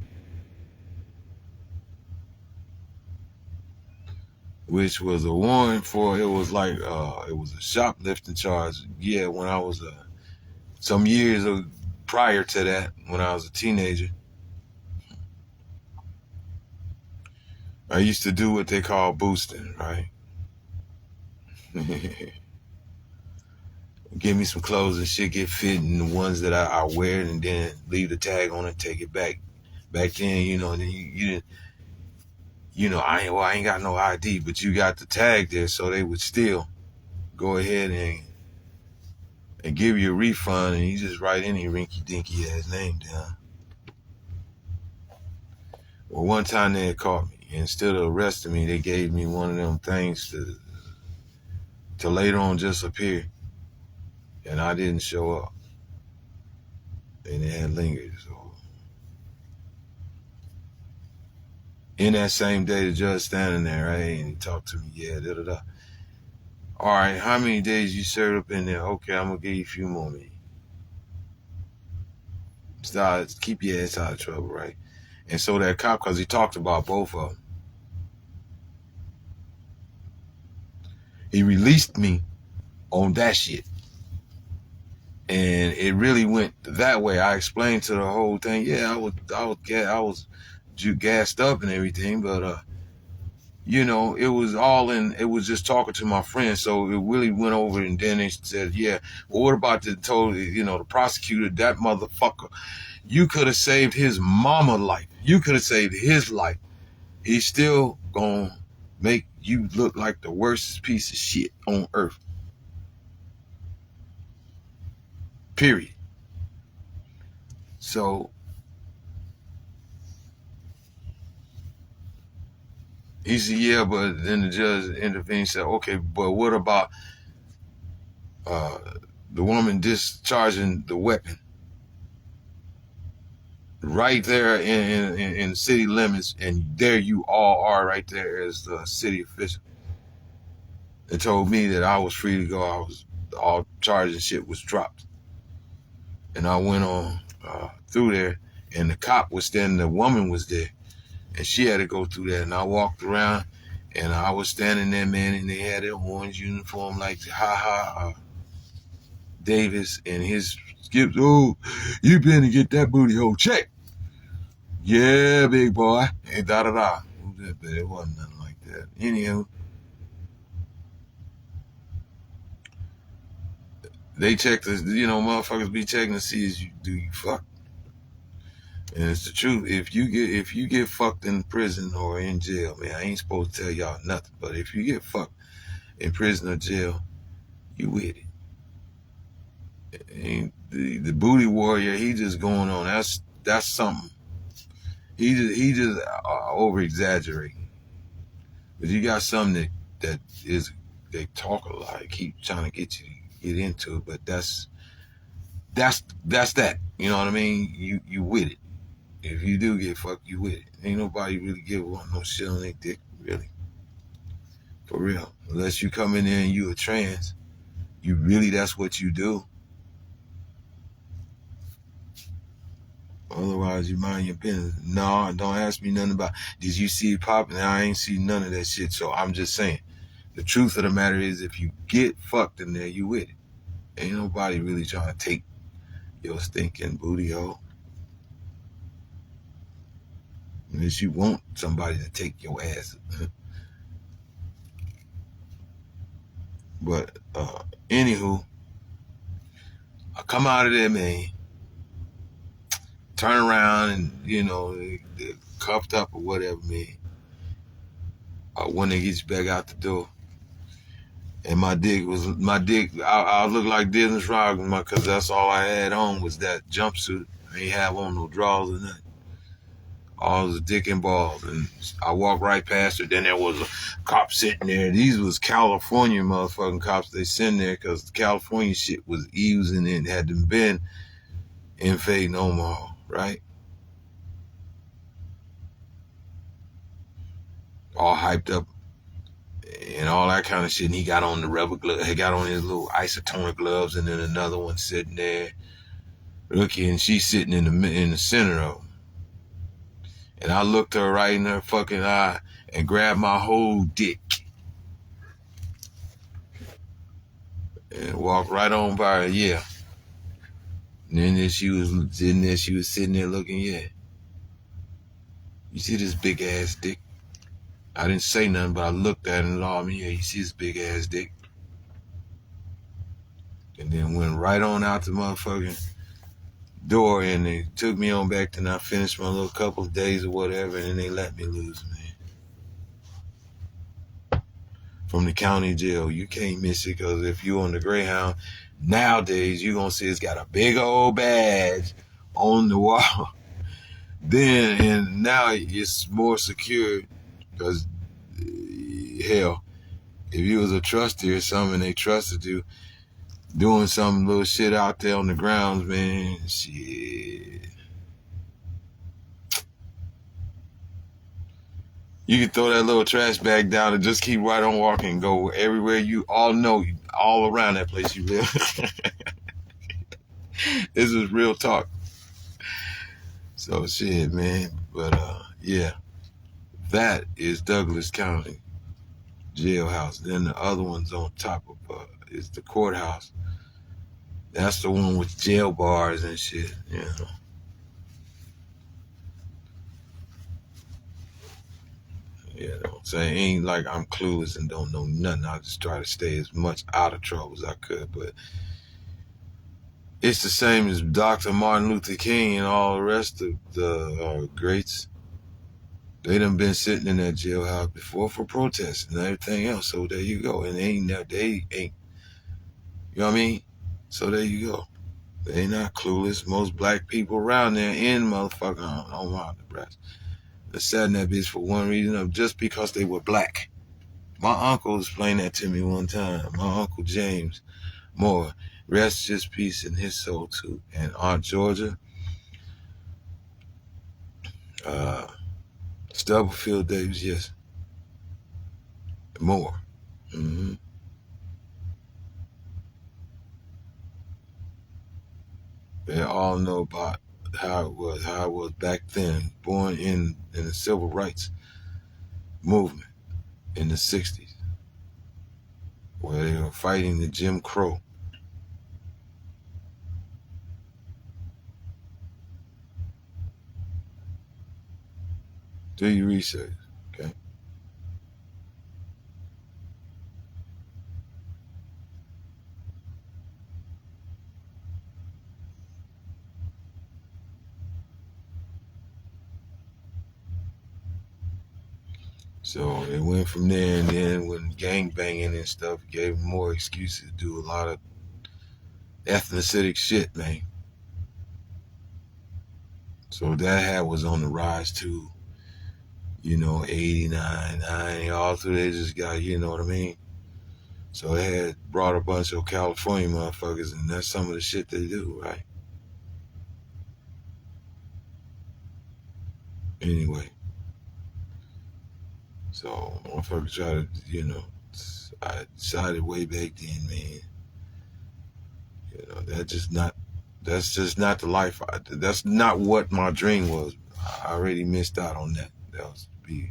Which was a warrant for, it was like, it was a shoplifting charge. Yeah, when I was, some years prior to that, when I was a teenager, I used to do what they call boosting, right? Give me some clothes and shit, get fit in the ones that I wear, and then leave the tag on it, take it back. Back then, you know, then you didn't, you know, I ain't got no ID, but you got the tag there, so they would still go ahead and give you a refund, and you just write any rinky-dinky ass name down. Well, one time they had caught me. Instead of arresting me, they gave me one of them things to later on just appear. And I didn't show up. And it had lingered. So in that same day, the judge standing there, right? And he talked to me, yeah, da-da-da. All right, how many days you served up in there? Okay, I'm going to give you a few more, man. Start, keep your ass out of trouble, right? And so that cop, because he talked about both of them, he released me on that shit. And it really went that way. I explained to the whole thing. Yeah, I was gassed up and everything, but you know, it was just talking to my friend. So it really went over, and then they said, yeah, well, what about the prosecutor, that motherfucker? You could have saved his mama life. You could have saved his life. He's still gonna make you look like the worst piece of shit on earth. Period. So he said, yeah, but then the judge intervened and said, okay, but what about the woman discharging the weapon right there in city limits, and there you all are right there as the city official? They told me that I was free to go. All charges and shit was dropped. And I went on through there, and the cop was standing, the woman was there, and she had to go through there. And I walked around, And I was standing there, man, and they had their orange uniform like Davis and his skips. Oh, you been to get that booty hole check. Yeah, big boy. And da-da-da. But it wasn't nothing like that. Anyhow, they check this, motherfuckers be checking to see is do you fuck. And it's the truth. If you get fucked in prison or in jail, man, I ain't supposed to tell y'all nothing. But if you get fucked in prison or jail, you with it. And the booty warrior, he just going on. That's something. He just over exaggerating. But you got something that is, they talk a lot, keep trying to get you to get into it. But that's that. You know what I mean? You with it. If you do get fucked, you with it. Ain't nobody really give one no shit on their dick, really. For real. Unless you come in there and you a trans, you really, that's what you do. Otherwise, you mind your business. No, don't ask me nothing about, did you see it popping? I ain't see none of that shit. So I'm just saying, the truth of the matter is, if you get fucked in there, you with it. Ain't nobody really trying to take your stinking booty hole. Unless you want somebody to take your ass. But, anywho, I come out of there, man. Turn around and, they're cuffed up or whatever, man. When they get you back out the door. And my dick, I look like Disney's Rodman because that's all I had on was that jumpsuit. I ain't have on no drawers or nothing. All was dick and balls. And I walked right past her. Then there was a cop sitting there. These was California motherfucking cops they send there because the California shit was easing and hadn't been in Fade no more, right? All hyped up and all that kind of shit. And he got on the rubber glove. He got on his little isotonic gloves, and then another one sitting there, looking, and she's sitting in the center of them. And I looked her right in her fucking eye and grabbed my whole dick and walked right on by her. Yeah. And then she was sitting there looking. Yeah. You see this big ass dick? I didn't say nothing, but I looked at it and all me. Yeah, you see this big ass dick? And then went right on out the motherfucking door, and they took me on back, and I finished my little couple of days or whatever, and then they let me loose, man. From the county jail. You can't miss it, because if you on the Greyhound, nowadays, you going to see it's got a big old badge on the wall. Then, and now it's more secure, because, hell, if you was a trustee or something, and they trusted you, doing some little shit out there on the grounds, man, shit. You can throw that little trash bag down and just keep right on walking and go everywhere you all know, all around that place you live. This is real talk. So shit, man. But yeah, that is Douglas County jailhouse. Then the other one's on top of is the courthouse. That's the one with jail bars and shit, you know. Yeah, so it ain't like I'm clueless and don't know nothing. I just try to stay as much out of trouble as I could. But it's the same as Dr. Martin Luther King and all the rest of the greats. They done been sitting in that jailhouse before for protests and everything else. So there you go. And they ain't, you know what I mean? So there you go. They not clueless. Most black people around there in motherfucking Omaha, Nebraska, they sat in that bitch for one reason of just because they were black. My uncle explained that to me one time. My Uncle James Moore, rest his peace in his soul too. And Aunt Georgia, Stubblefield Davis, yes. Moore. Mm-hmm. They all know about how it was back then, born in the civil rights movement. in the 60s where they were fighting the Jim Crow. Do your research, okay? So it went from there, and then when gang banging and stuff gave them more excuses to do a lot of ethnic shit, man. So that was on the rise too, 89, 90, all through they just got, you know what I mean? So they had brought a bunch of California motherfuckers, and that's some of the shit they do, right? Anyway, so motherfuckers try to, I decided way back then, man, that's just not the life. That's not what my dream was. I already missed out on that. That was to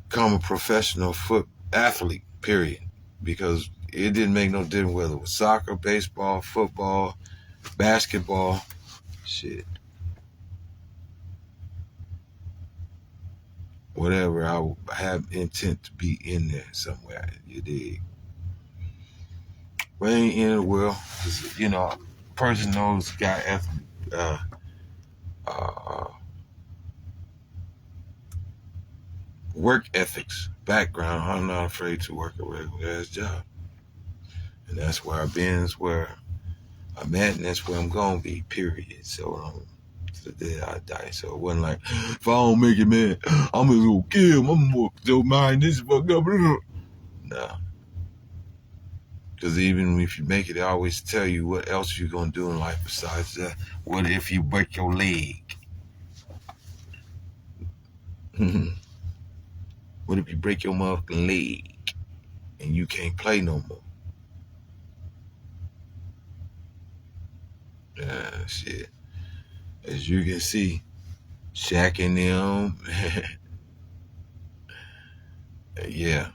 become a professional foot athlete, period. Because it didn't make no difference whether it was soccer, baseball, football, basketball, shit. Whatever, I have intent to be in there somewhere, you dig? Well, ain't in the world, because, a person knows got work ethics, background. I'm not afraid to work a regular ass job. And that's where I've been, that's where I'm at, and that's where I'm going to be, period. So, to the day I die. So it wasn't like, if I don't make it, man, I'm going to go kill him. I'm going to mind this fucked up. Nah. Because even if you make it, they always tell you what else you're going to do in life besides that. What if you break your leg? What if you break your motherfucking leg and you can't play no more? Shit. As you can see, Shaq and them, yeah.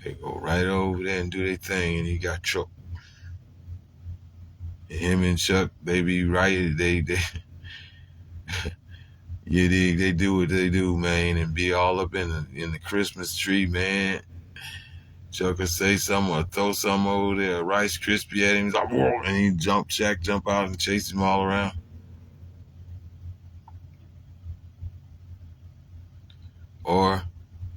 They go right over there and do their thing, and you got Chuck. Him and Chuck, they be right. They you dig? They do what they do, man, and be all up in the Christmas tree, man. Chuck will say something or throw something over there, Rice Krispie at him, he's like, whoa, and he Shaq jump out and chase him all around. Or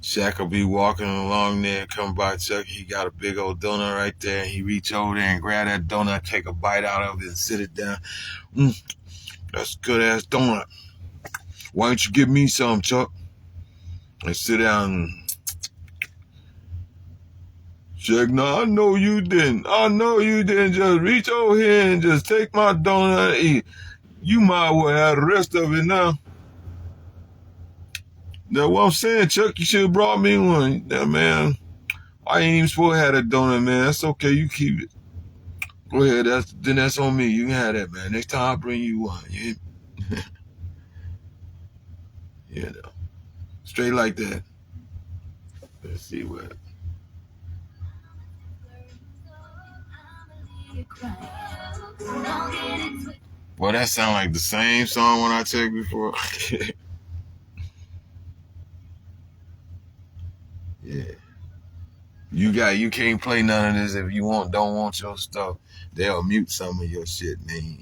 Shaq will be walking along there, come by Chuck, he got a big old donut right there, and he reach over there and grab that donut, take a bite out of it and sit it down. That's a good ass donut. Why don't you give me some, Chuck? And sit down. Chuck, no, I know you didn't. I know you didn't. Just reach over here and just take my donut and eat. You might well have the rest of it now. That's what I'm saying, Chuck. You should have brought me one. Yeah, man. I ain't even supposed to have that donut, man. That's okay. You keep it. Go ahead. That's on me. You can have that, man. Next time I'll bring you one. Yeah. Straight like that. Let's see what. Boy, that sound like the same song when I checked before. Yeah. You can't play none of this if you don't want your stuff. They'll mute some of your shit, man.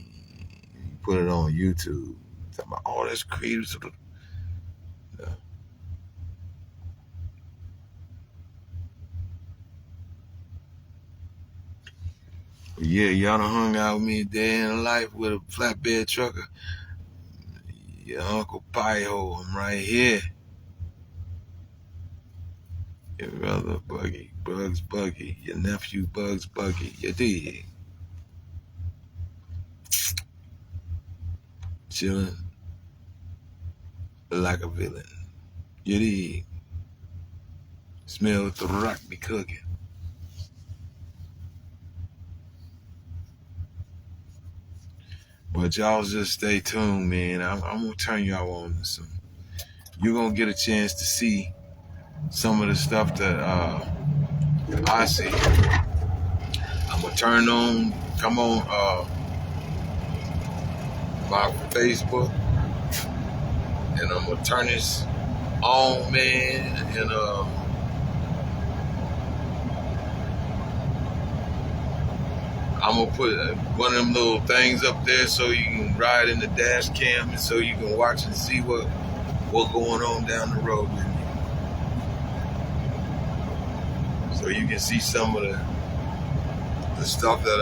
You put it on YouTube. Talking about, oh, that's creative. No. Yeah, y'all done hung out with me a day in life with a flatbed trucker. Your Uncle Pio, I'm right here. Your brother Buggy, Bugs Buggy, your nephew Bugs Buggy, you dig? Chillin' like a villain, you dig? Smell the rock be cooking. But y'all just stay tuned, man. I'm gonna turn y'all on to some you're gonna get a chance to see some of the stuff that I see. I'm gonna come on my Facebook, and I'm gonna turn this on, man, and I'm gonna put one of them little things up there so you can ride in the dash cam, and so you can watch and see what's going on down the road with me. So you can see some of the stuff that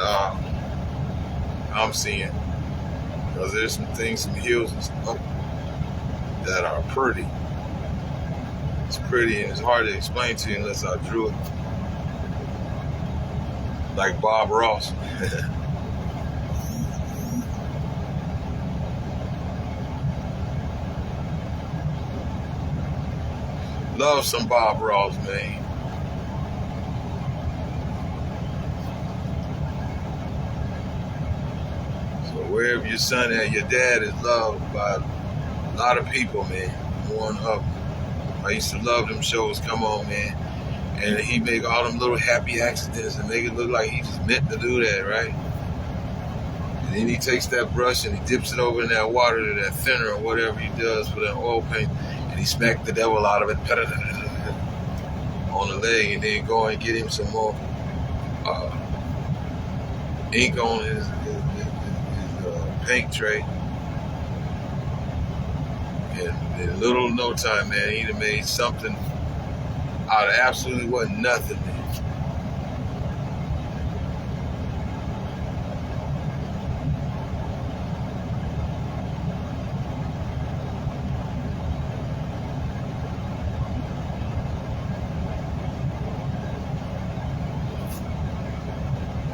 I'm seeing. Because there's some things, some hills and stuff that are pretty. It's pretty, and it's hard to explain to you unless I drew it. Like Bob Ross. Love some Bob Ross, man. So wherever your son at, your dad is loved by a lot of people, man. One of them. I used to love them shows. Come on, man. And he make all them little happy accidents and make it look like he just meant to do that, right? And then he takes that brush and he dips it over in that water to that thinner or whatever he does for that oil paint, and he smacked the devil out of it on the leg, and then go and get him some more ink on his paint tray. And in little no time, man, he'd have made something out of absolutely wasn't nothing, man.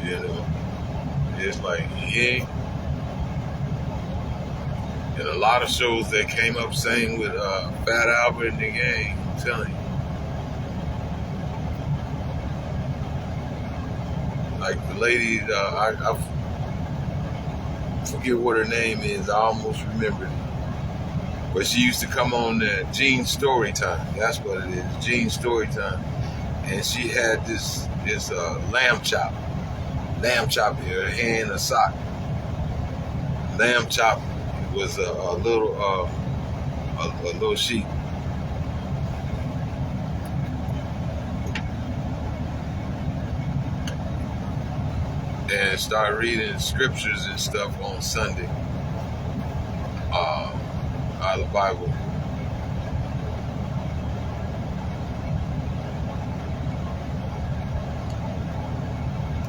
You know, it's like, yeah. And a lot of shows that came up same with Fat Albert and the gang, I'm telling you. Like the lady, I forget what her name is. I almost remembered it. But she used to come on Jean's Story Time. That's what it is, Jean's Story Time. And she had this lamb chop in her hand, a sock. Lamb chop was a little sheep. And start reading scriptures and stuff on Sunday out of the Bible.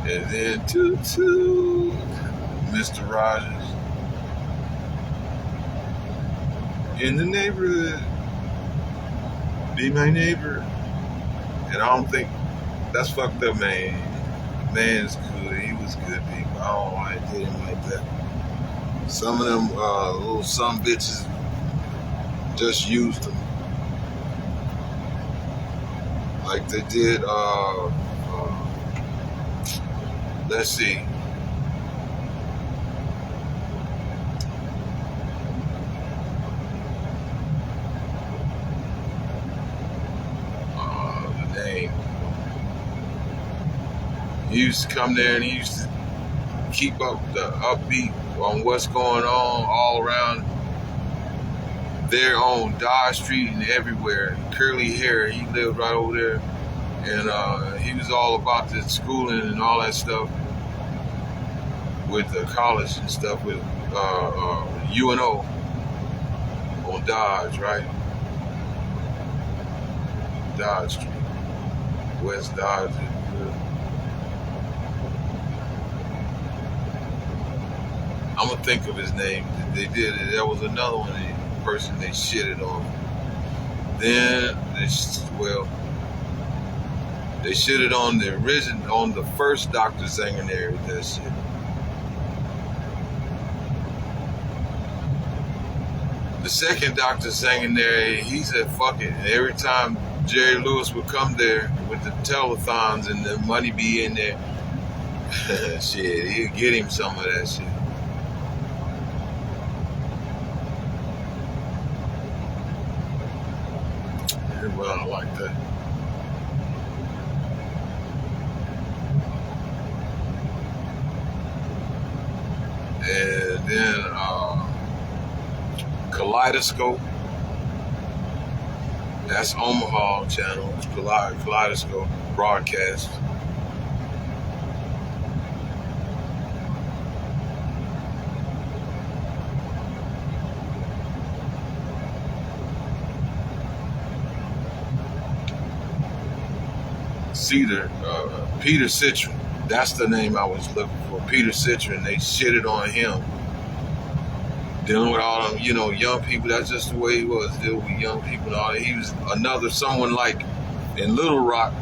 And then Mr. Rogers in the neighborhood, be my neighbor. And I don't think that's fucked up, man. Man's good. He was good people. I don't know why I did him like that. Some of them little some bitches just used them. Like they did, let's see. The name. He used to come there and he used to keep up the upbeat on what's going on all around there on Dodge Street and everywhere. Curly hair, he lived right over there. And he was all about the schooling and all that stuff with the college and stuff with UNO on Dodge, right? Dodge Street, West Dodge. I'm gonna think of his name. They did it. There was another one, the person they shitted on. Then they shitted on the original, on the first Dr. Zanganeri with that shit. The second Dr. Zanganeri, he said fuck it. And every time Jerry Lewis would come there with the telethons and the money be in there, shit, he'd get him some of that shit. It wasn't like that. And then Kaleidoscope. That's Omaha channel. It's Kaleidoscope broadcast. Peter Citron. That's the name I was looking for. Peter Citron. They shitted on him. Dealing with all them, young people. That's just the way he was. Dealing with young people and all that. He was someone like in Little Rock.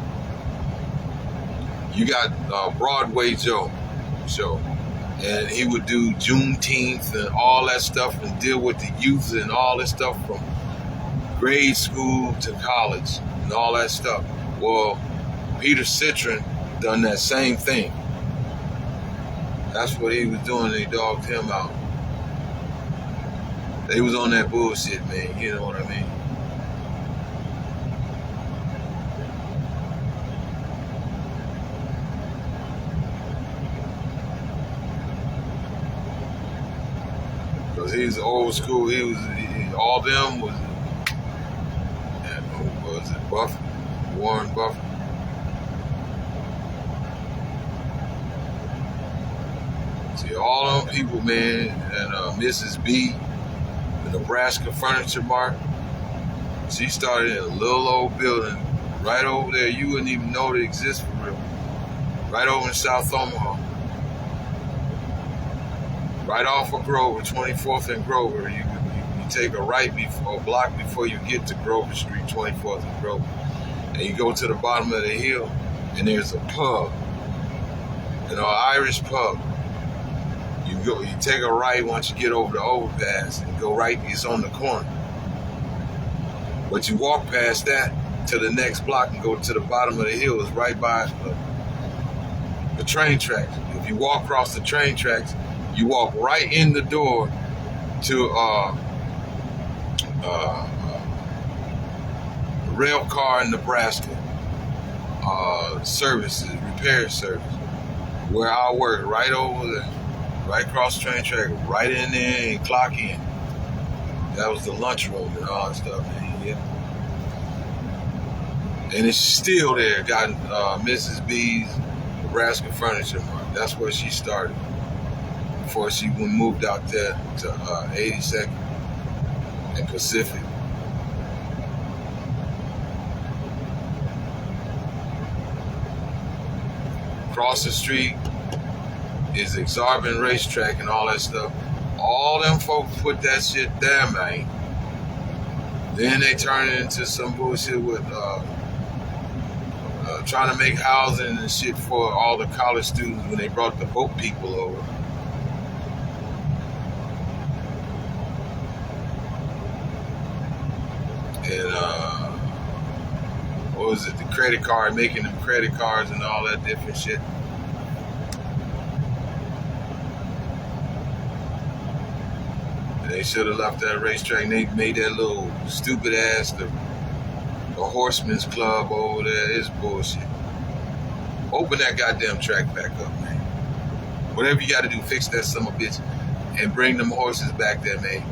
You got Broadway Joe show. And he would do Juneteenth and all that stuff and deal with the youth and all that stuff from grade school to college and all that stuff. Well, Peter Citron done that same thing. That's what he was doing. They dogged him out. They was on that bullshit, man. You know what I mean? Because he's old school. All them was, who was it? Buffett? Warren Buffett. See, all them people, man, and Mrs. B, the Nebraska Furniture Mart, she started in a little old building right over there. You wouldn't even know it exists for real. Right over in South Omaha. Right off of Grover, 24th and Grover. You take a right a block before you get to Grover Street, 24th and Grover. And you go to the bottom of the hill, and there's a pub, an Irish pub. You take a right once you get over the overpass, and go right, it's on the corner. But you walk past that to the next block and go to the bottom of the hill. It's right by the train tracks. If you walk across the train tracks, you walk right in the door to rail car in Nebraska services, repair service, where I work, right over there, right across the train track, right in there and clock in. That was the lunchroom and all that stuff, man. Yeah. And it's still there. Got Mrs. B's Nebraska Furniture Mart. That's where she started before she moved out there to 82nd and Pacific. Across the street is Exorbitant Racetrack and all that stuff. All them folks put that shit there, man. Then they turn it into some bullshit with trying to make housing and shit for all the college students when they brought the boat people over. And what was it? The credit card, making them credit cards and all that different shit. They should have left that racetrack and they made that little stupid ass the Horseman's Club over there. It's bullshit. Open that goddamn track back up, man. Whatever you gotta do, fix that son of a bitch and bring them horses back there, man.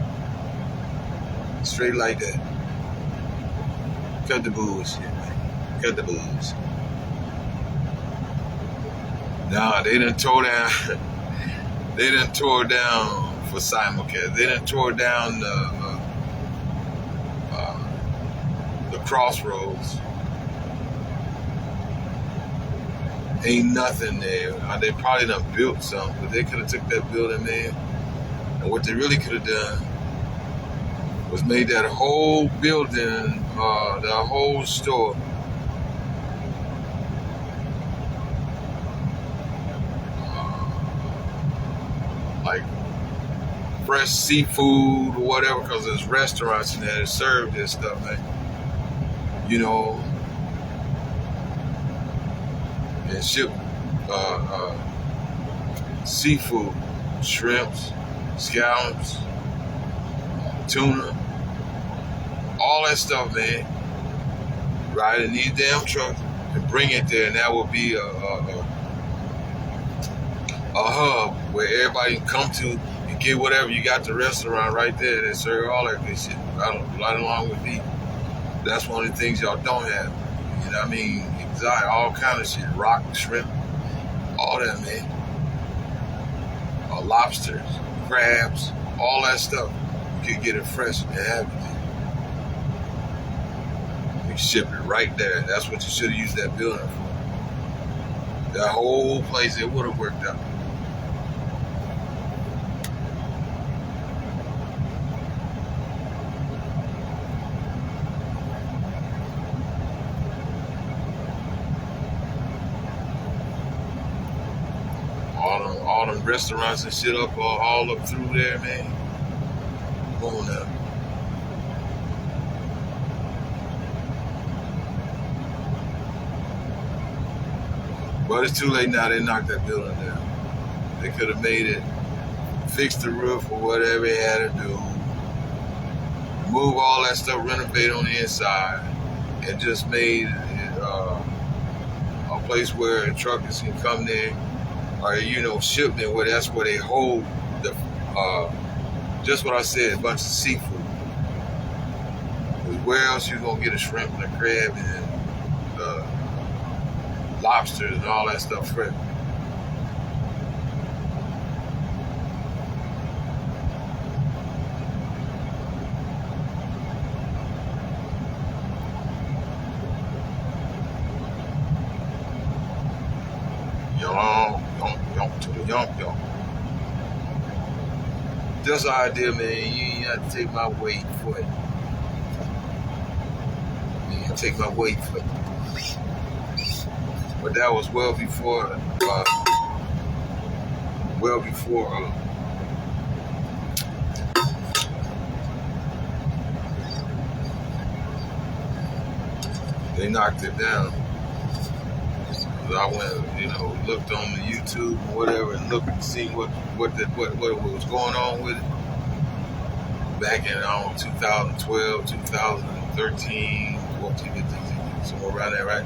Straight like that. Cut the bullshit, man. Cut the bullshit. Nah, they done tore down. They done tore down for simulcast. They done tore down the crossroads. Ain't nothing there. They probably done built something, but they could have took that building there. And what they really could have done was made that whole building, the whole store, like fresh seafood or whatever, because there's restaurants in there that serve this stuff, man. You know, and ship seafood, shrimps, scallops, tuna, all that stuff, man. ride in these damn trucks and bring it there, and that will be a hub where everybody can come to and get whatever. You got the restaurant right there that serve all that good shit, right along with me. That's one of the things y'all don't have. You know what I mean? Exotic, all kind of shit, rock, shrimp, all that, man. Lobsters, crabs, all that stuff. You can get it fresh and have it. You ship it right there. That's what you should have used that building for. That whole place, it would have worked out. All them restaurants and shit up all up through there, man. Come on now. But it's too late now. They knocked that building down. They could have made it, fixed the roof or whatever they had to do, move all that stuff, renovate on the inside, and just made it a place where truckers can come there. Or, shipment where that's where they hold the, just what I said, a bunch of seafood. Where else you gonna get a shrimp and a crab and lobsters and all that stuff fresh? Y'all. Just an idea, man. You ain't have to take my weight for it. You have to take my weight for it. But that was well before they knocked it down. I went, looked on the YouTube or whatever and looked and seen what was going on with it back in 2012, 2013, 14, 15, somewhere around there, right?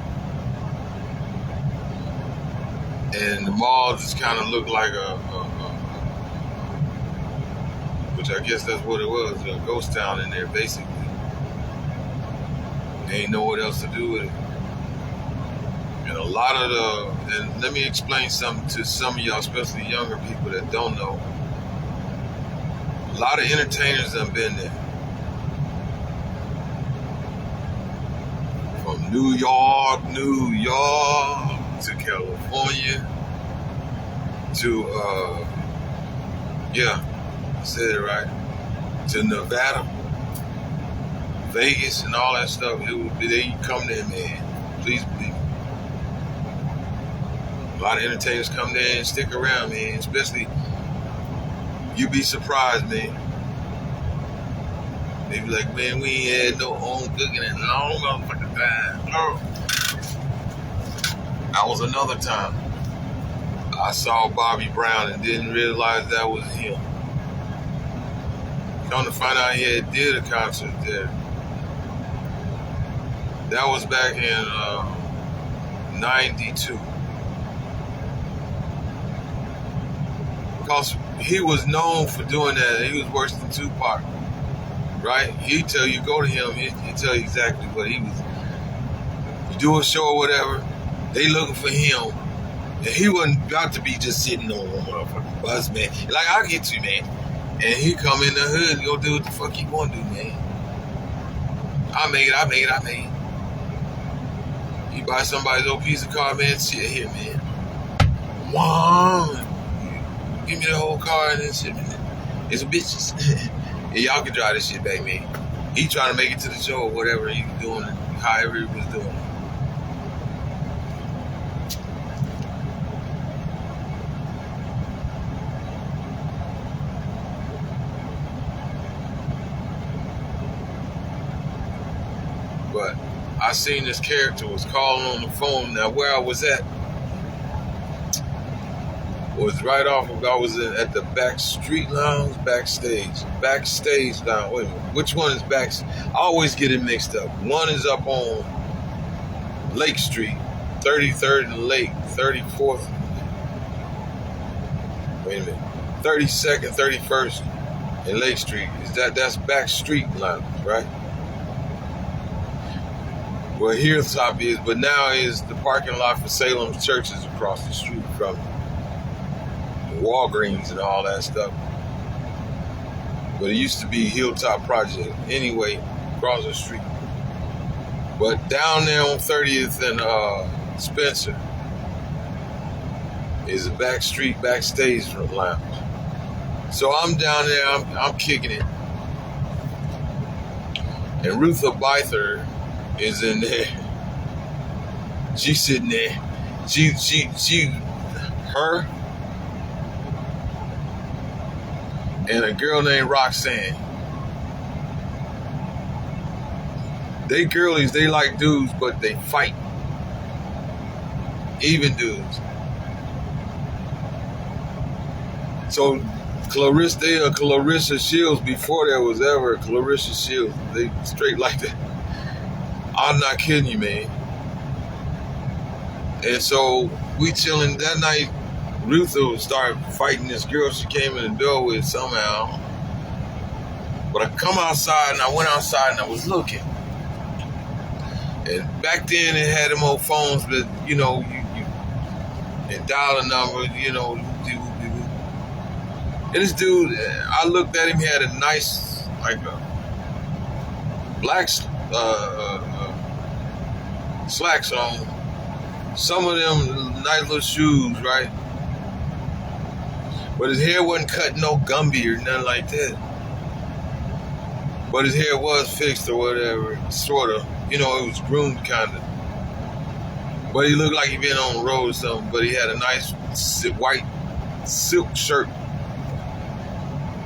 And the mall just kind of looked like which I guess that's what it was, a ghost town in there, basically. They ain't know what else to do with it. And a lot of and let me explain something to some of y'all, especially younger people that don't know. A lot of entertainers have been there. From New York to California to, I said it right, to Nevada, Vegas and all that stuff. They come there, man. Please believe me. A lot of entertainers come there and stick around, man. Especially, you'd be surprised, man. They be like, man, we ain't had no home cooking in a long motherfucking time. Oh. That was another time. I saw Bobby Brown and didn't realize that was him. Come to find out he had did a concert there. That was back in 92. Because he was known for doing that. He was worse than Tupac, right? He'd tell you, go to him, he'd tell you exactly what he was. You do a show or whatever, they looking for him, and he wasn't about to be just sitting on one motherfucking bus, man. Like, I'll get you, man. And he come in the hood and go do what the fuck he want to do, man. I made it. He buy somebody's old piece of car, man, shit here, man. One. Give me the whole car and then shit, man. It's bitches. Yeah, y'all can drive this shit back, man. He trying to make it to the show or whatever he was doing, however he was doing it. But I seen this character was calling on the phone. Now, where I was at was right off of, I was at the backstage lounge. Wait a minute, which one is back? I always get it mixed up. One is up on Lake Street, 33rd and Lake, 34th. Wait a minute, 32nd, 31st, and Lake Street. That's back street lounge, right? Well, Hilltop is, but now is the parking lot for Salem's Church is across the street from Walgreens and all that stuff. But it used to be Hilltop Project. Anyway, across the street. But down there on 30th and Spencer is a back street, backstage lounge. So I'm down there, I'm kicking it. And Rutha Byther is in there. She's sitting there. Her and a girl named Roxanne. They girlies, they like dudes, but they fight. Even dudes. So they are Clarissa Shields before there was ever a Clarissa Shields. They straight like that. I'm not kidding you, man. And so we chilling that night. Rutha started fighting this girl she came in the door with somehow. But I come outside and I went outside and I was looking. And back then it had them old phones that, you know, you dial a number, you know. And this dude, I looked at him, he had a nice, like a black slacks on. Some of them nice little shoes, right? But his hair wasn't cut no Gumby or nothing like that. But his hair was fixed or whatever, sort of. You know, it was groomed kind of. But he looked like he'd been on the road or something. But he had a nice white silk shirt.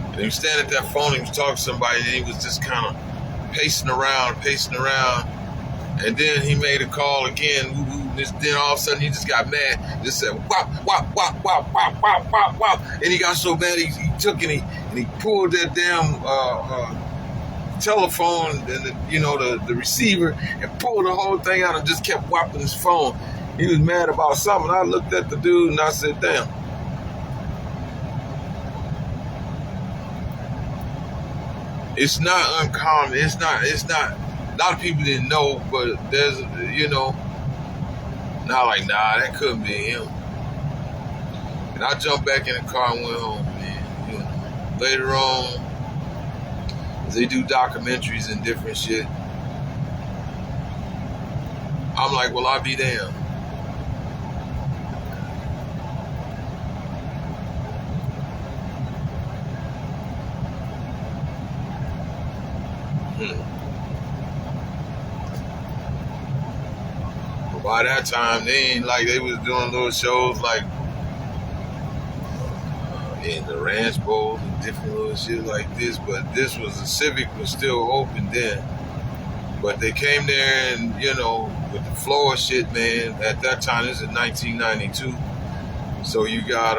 And he was standing at that phone, he was talking to somebody, and he was just kind of pacing around. And then he made a call again. Then all of a sudden he just got mad. Just said, wop, wop, wop, wop, wop, wop, wop, wop. And he got so mad he took and he pulled that damn telephone and the receiver and pulled the whole thing out and just kept whopping his phone. He was mad about something. I looked at the dude and I said, damn. It's not uncommon. It's not. A lot of people didn't know, but there's, not like, nah, that couldn't be him. And I jumped back in the car and went home, man. Later on, they do documentaries and different shit. I'm like, well, I'll be damned. By that time, they ain't like they was doing little shows like in the Ranch Bowl and different little shit like this. But this was the Civic was still open then. But they came there and with the floor shit, man. At that time, this is 1992. So you got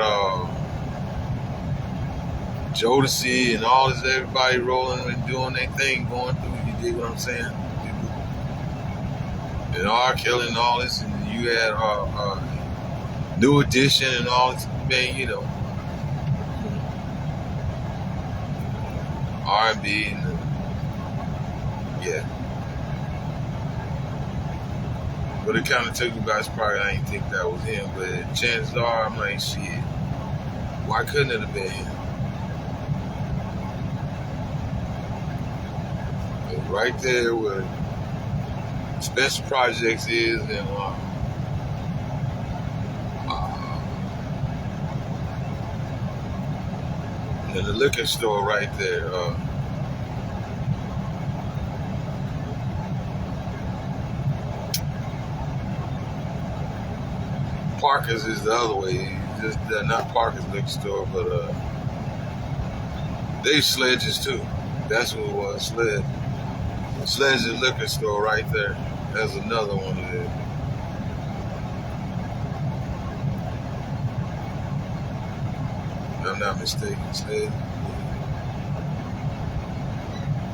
Jodeci and all this, everybody rolling and doing their thing, going through. You dig what I'm saying? And R. Kelly and all this, and you had New Edition and all this, man, R&B and yeah. But it kind of took me by surprise. I didn't think that was him, but chances are, I'm like, shit, why couldn't it have been him? And right there where Spencer Projects is, and the liquor store right there. Parker's is the other way. Just not Parker's liquor store, but they Sledges too. That's what it was, Sledge. Sledge's liquor store right there. That's another one of them. If I'm not mistaken, Sledge.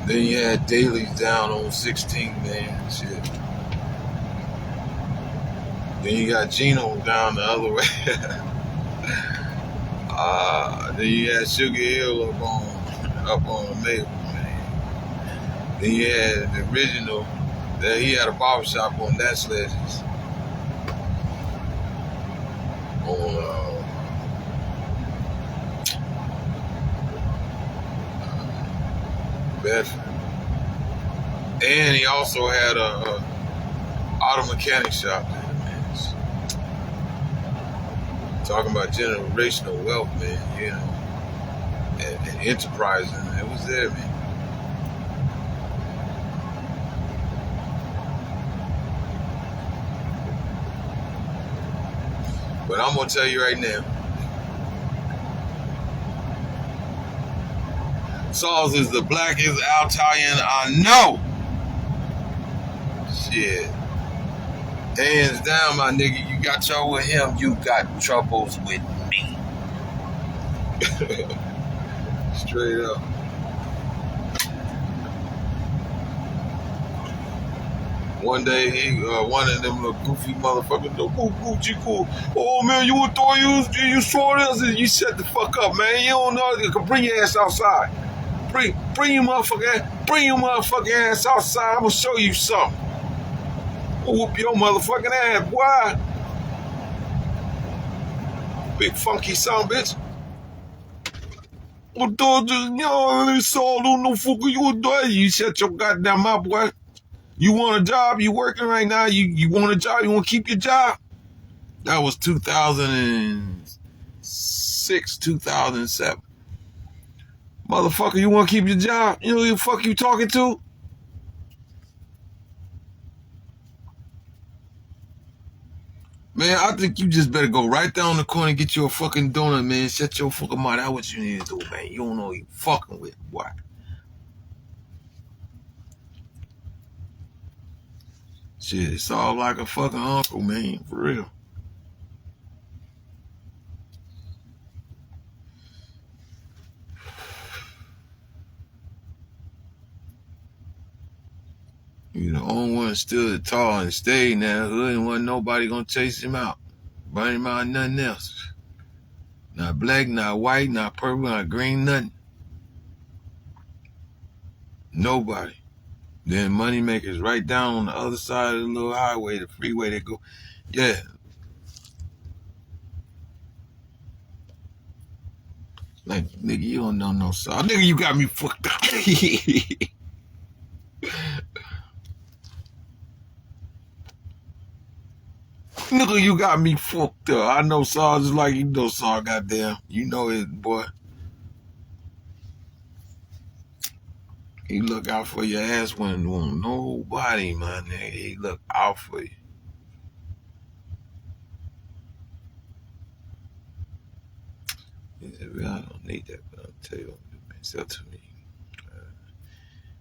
Then you had Dailies down on 16, man. Shit. Then you got Gino down the other way. Then you had Sugar Hill up on Maple, man. Then you had the original. Then he had a barbershop on that sledges. On Bedford. And he also had a auto mechanic shop there, man. Talking about generational wealth, man, you know, and enterprising. It was there, man. But I'm gonna tell you right now, Sauls is the blackest Italian I know. Shit. Hands down, my nigga, you got trouble with him, you got troubles with me. Straight up. One day, one of them little goofy motherfuckers, no Gucci cool. Oh man, you would throw you saw this and you shut the fuck up, man. You don't know you can bring your ass outside. Bring your motherfucking ass outside. I'm gonna show you something. I'll whoop your motherfucking ass, boy. Big funky son, bitch. You shut your goddamn mouth, boy. You want a job? You working right now? You want a job? You want to keep your job? That was 2006, 2007. Motherfucker, you want to keep your job? You know who the fuck you talking to? Man, I think you just better go right down the corner and get you a fucking donut, man. Shut your fucking mouth. That's what you need to do, man. You don't know who you fucking with, boy. Shit, it's all like a fucking uncle, man. For real. You the only one stood tall and stayed in that hood and wasn't nobody gonna chase him out. Burn him out, nothing else. Not black, not white, not purple, not green, nothing. Nobody. Then Moneymakers right down on the other side of the little highway, the freeway they go. Yeah. Like, nigga, you don't know no song. Nigga, you got me fucked up. Nigga, you got me fucked up. I know Saw just like you know Saw, goddamn. You know it, boy. He look out for your ass when nobody, my nigga. He look out for you. He said, well, I don't need that, but I'll tell you what, man. Sell to me.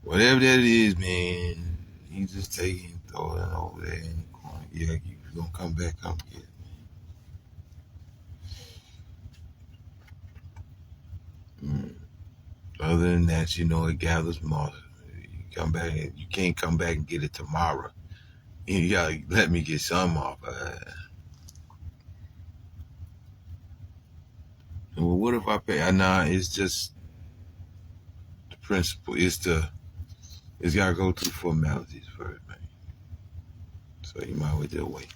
Whatever that is, man, you just take it and throw it over there in the corner. Yeah, you gonna come back, come get it. Other than that, you know, it gathers moss. You come back, you can't come back and get it tomorrow. You gotta let me get some off. Well, what if I pay? Nah, it's just the principle. It's gotta go through formalities first, man. So you might as well just wait.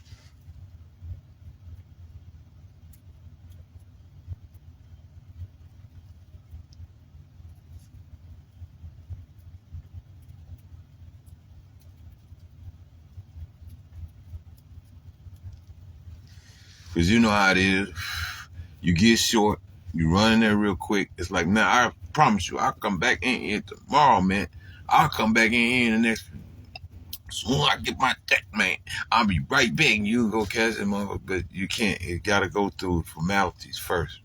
Cause you know how it is. You get short, you run in there real quick. It's like, man, I promise you, I'll come back in here tomorrow, man. I'll come back in here in the next. Soon as I get my check, man, I'll be right back. You go catch it, motherfucker, but you can't. You gotta go through formalities first.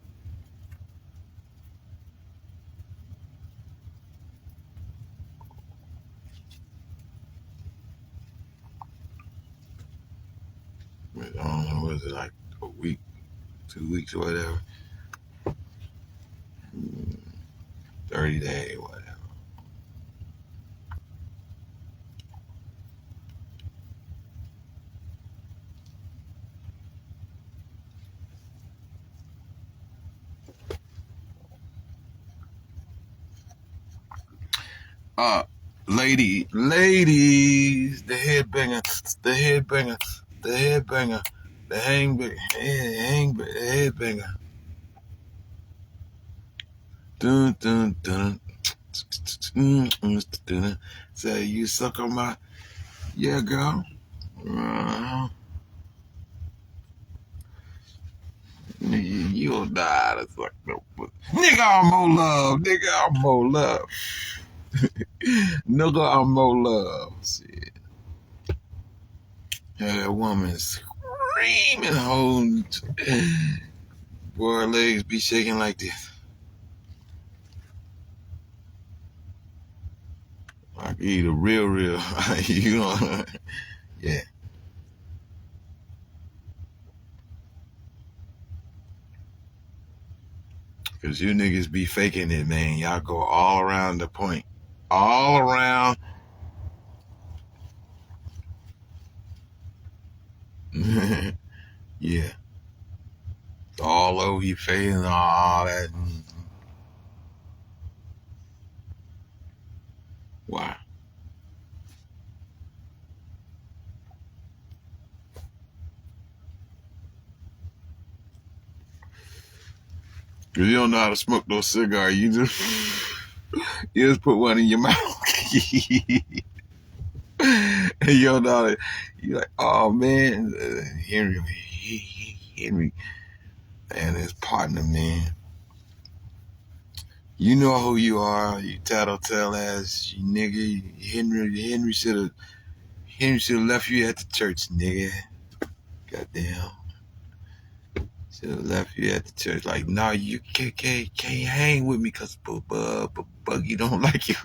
I don't know, was it like a week, 2 weeks, or whatever? 30 days, whatever. Ladies, the headbanger, the headbanger, the headbanger, the the headbanger. Dun dun dun. Say you suck on my, yeah, girl. Nigga, you'll die. That's like no. Nigga, I'm more love. Nigga, I'm more love. Nigga, I'm more love. Shit. Yeah, that woman screaming, holding. Boy, her legs be shaking like this. I can eat a real, you know. Yeah. Because you niggas be faking it, man. Y'all go all around the point. All around. Yeah. All over your face and all that. Why? Because you don't know how to smoke no cigar. You just put one in your mouth. And you don't know how to, you're like, oh man, Henry, and his partner, man. You know who you are, you tattletale ass, you nigga. Henry should have left you at the church, nigga. Goddamn. Should have left you at the church. Like, nah, you can't hang with me because Buggy don't like you.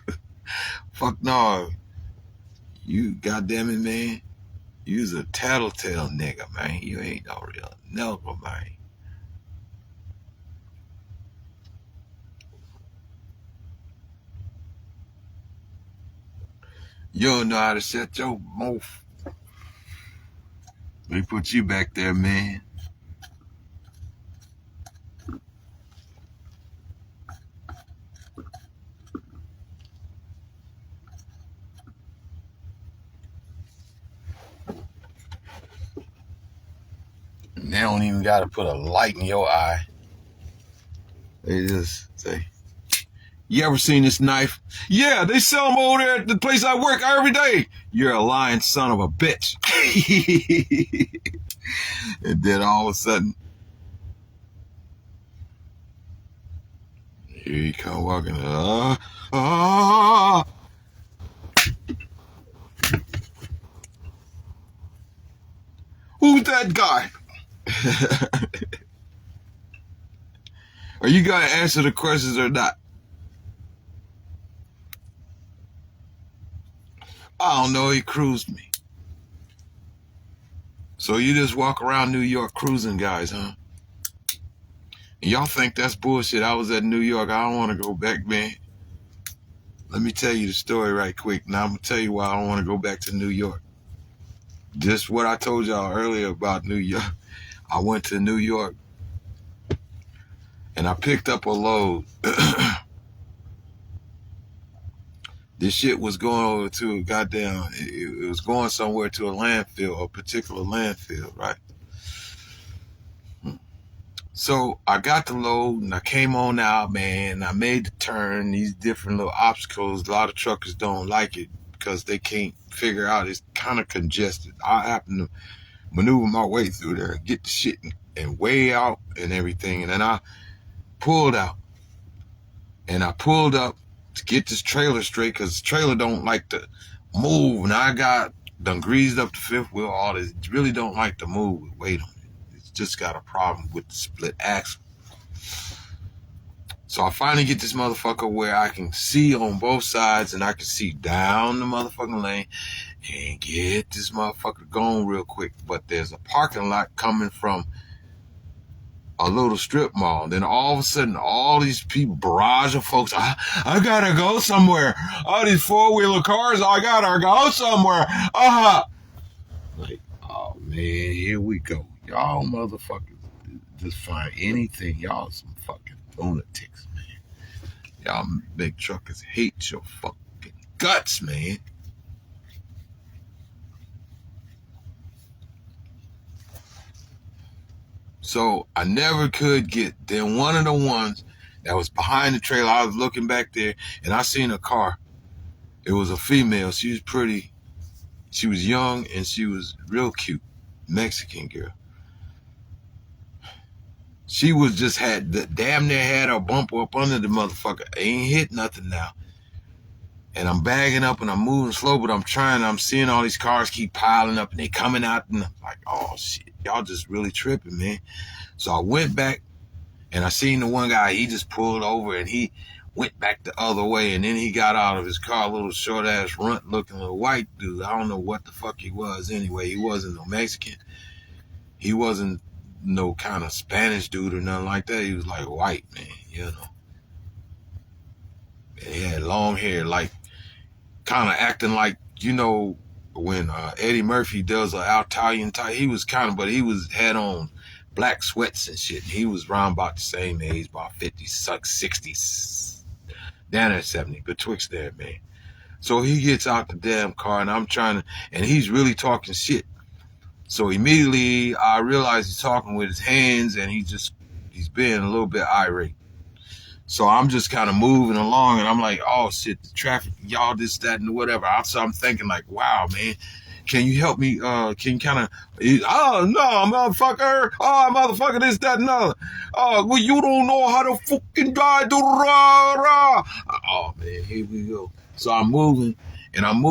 Fuck no. You goddamn it, man. You's a tattletale nigga, man. You ain't no real nigga, man. You don't know how to shut your mouth. They put you back there, man. They don't even got to put a light in your eye. They just say, you ever seen this knife? Yeah, they sell them over there at the place I work every day. You're a lying son of a bitch. And then all of a sudden, here you come walking. Who's that guy? Are you gonna answer the questions or not? I don't know. He cruised me. So you just walk around New York cruising, guys, huh? And y'all think that's bullshit. I was at New York. I don't want to go back, man. Let me tell you the story right quick. Now I'm going to tell you why I don't want to go back to New York. Just what I told y'all earlier about New York. I went to New York and I picked up a load. This shit was going over to a goddamn, it was going somewhere to a landfill, a particular landfill, right? So I got the load and I came on out, man. I made the turn, these different little obstacles. A lot of truckers don't like it because they can't figure out it's kind of congested. I happen to maneuver my way through there and get the shit and way out and everything. And then I pulled out and I pulled up to get this trailer straight because the trailer don't like to move. And I got done greased up the fifth wheel, all this. It really don't like to move with weight on it. It's just got a problem with the split axle. So I finally get this motherfucker where I can see on both sides and I can see down the motherfucking lane and get this motherfucker going real quick. But there's a parking lot coming from a little strip mall. Then all of a sudden, all these people, barrage of folks, I gotta go somewhere. All these four-wheeler cars, I gotta go somewhere. Like, oh man, here we go. Y'all motherfuckers just find anything. Y'all some fucking lunatics, man. Y'all big truckers hate your fucking guts, man. So I never could get. Then one of the ones that was behind the trailer, I was looking back there, and I seen a car. It was a female. She was pretty. She was young, and she was real cute. Mexican girl. She was just damn near had her bumper up under the motherfucker. Ain't hit nothing now. And I'm bagging up and I'm moving slow, but I'm seeing all these cars keep piling up and they coming out and I'm like, oh shit, y'all just really tripping, man. So I went back and I seen the one guy, he just pulled over and he went back the other way and then he got out of his car, a little short ass runt looking little white dude. I don't know what the fuck he was anyway. He wasn't no Mexican. He wasn't no kind of Spanish dude or nothing like that. He was like white, man, you know. And he had long hair, like kind of acting like, you know, when Eddie Murphy does an Italian type, he was kind of, but he had on black sweats and shit. He was around about the same age, about 50, 60, down at 70, betwixt there, man. So he gets out the damn car and and he's really talking shit. So immediately I realize he's talking with his hands and he's being a little bit irate. So I'm just kind of moving along and I'm like, oh shit, the traffic, y'all this, that, and whatever. So I'm thinking like, wow, man, can you help me? Can you kind of, oh no, motherfucker. Oh, motherfucker, this, that, and other. Oh, well, you don't know how to fucking drive. Oh man, here we go. So I'm moving and I'm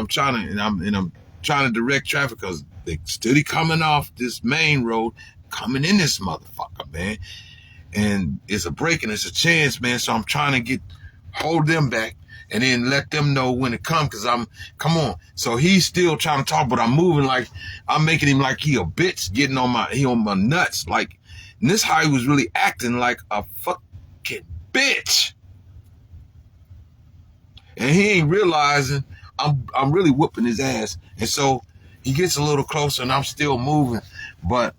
trying to direct traffic because they steady coming off this main road, coming in this motherfucker, man. And it's a break and it's a chance, man. So I'm trying to hold them back and then let them know when it comes because come on. So he's still trying to talk, but I'm moving like, I'm making him like he a bitch, getting on my nuts. Like, and this how he was really acting like a fucking bitch. And he ain't realizing I'm really whooping his ass. And so he gets a little closer and I'm still moving, but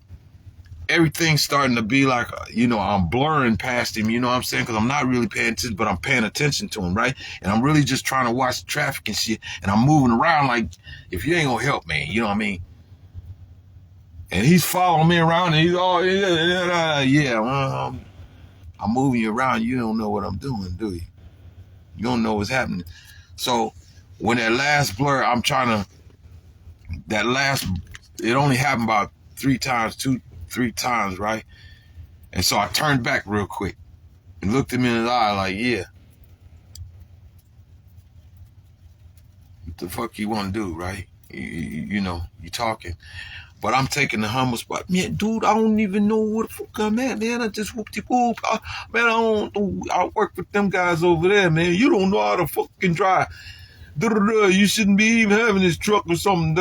everything's starting to be like, you know, I'm blurring past him, you know what I'm saying? Because I'm not really paying attention, but I'm paying attention to him, right? And I'm really just trying to watch the traffic and shit. And I'm moving around like, if you ain't gonna help, man, you know what I mean? And he's following me around and he's all, I'm moving you around. You don't know what I'm doing, do you? You don't know what's happening. So when that last blur, it only happened about three times, right? And so I turned back real quick and looked him in his eye like, yeah. What the fuck you want to do, right? You know, you talking. But I'm taking the humble spot. Man, dude, I don't even know where the fuck I'm at, man. I just whoop-de-whoop. Man, I work with them guys over there, man. You don't know how to fucking drive. You shouldn't be even having this truck or something.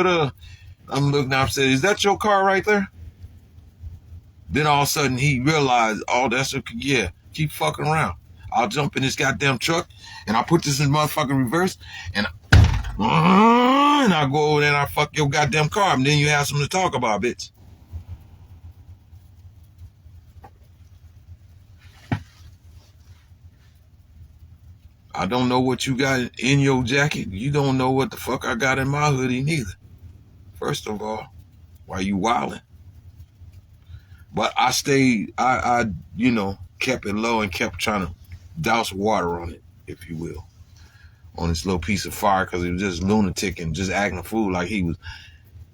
I'm looking out and said, is that your car right there? Then all of a sudden he realized, oh, that's okay. Yeah, keep fucking around. I'll jump in this goddamn truck and I'll put this in motherfucking reverse and I'll go over there and I'll fuck your goddamn car and then you have something to talk about, bitch. I don't know what you got in your jacket. You don't know what the fuck I got in my hoodie neither. First of all, why you wilding? But I stayed, you know, kept it low and kept trying to douse water on it, if you will, on this little piece of fire because he was just lunatic and just acting a fool like he was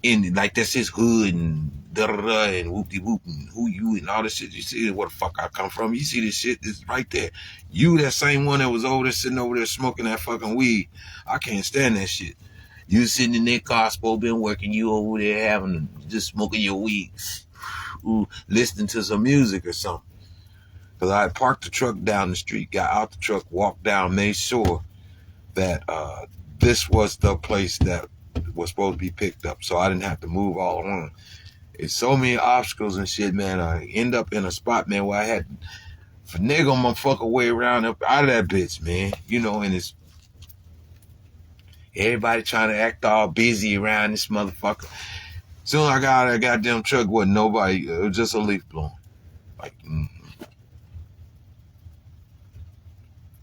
in, like that's his hood and da-da-da and whoop-de-whoop and who you and all this shit. You see where the fuck I come from. You see this shit, this right there. You, that same one that was over there sitting over there smoking that fucking weed. I can't stand that shit. You sitting in that car, supposed to be working, you over there having, just smoking your weed. Ooh, listening to some music or something. Because I had parked the truck down the street, got out the truck, walked down, made sure that this was the place that was supposed to be picked up. So I didn't have to move all around. It's so many obstacles and shit, man. I end up in a spot, man, where I had to finagle my fucking way around up out of that bitch, man. You know, and it's everybody trying to act all busy around this motherfucker. Soon as I got out of that goddamn truck, wasn't nobody, it was just a leaf blowing. Like,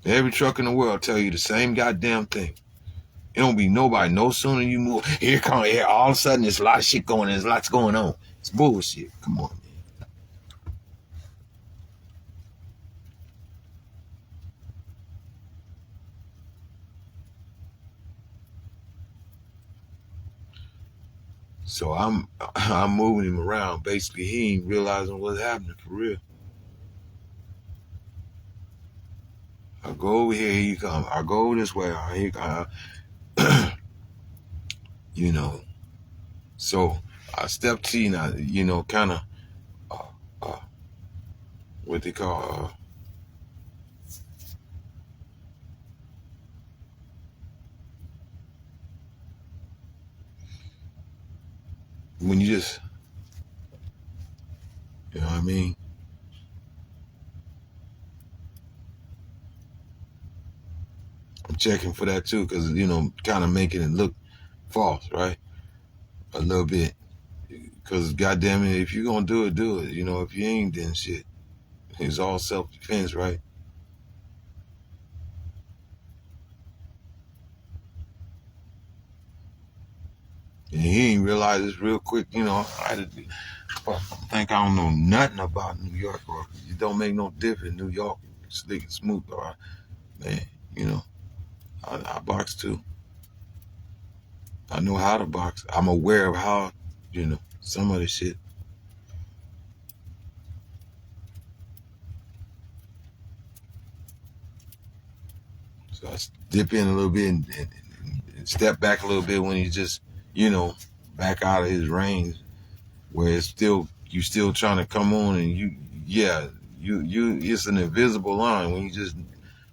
Every truck in the world tell you the same goddamn thing. It don't be nobody. No sooner you move, here, all of a sudden there's a lot of shit going on. There's lots going on. It's bullshit. Come on, man. So I'm moving him around. Basically, he ain't realizing what's happening for real. I go over here, he come. I go this way, he come. You know. So I step T now, you know, kind of, uh, uh, what they call, when you just, you know what I mean? I'm checking for that too, because, you know, kind of making it look false, right? A little bit. Because, goddamn it, if you're going to do it, do it. You know, if you ain't, then shit. It's all self-defense, right? And he ain't realize this real quick, you know. I think I don't know nothing about New York, or it don't make no difference. New York, slick and smooth, all right? Man, you know, I box too. I know how to box. I'm aware of how, you know, some of the shit. So I dip in a little bit and step back a little bit when he just, you know, back out of his range, where it's still, you still trying to come on, and it's an invisible line when you just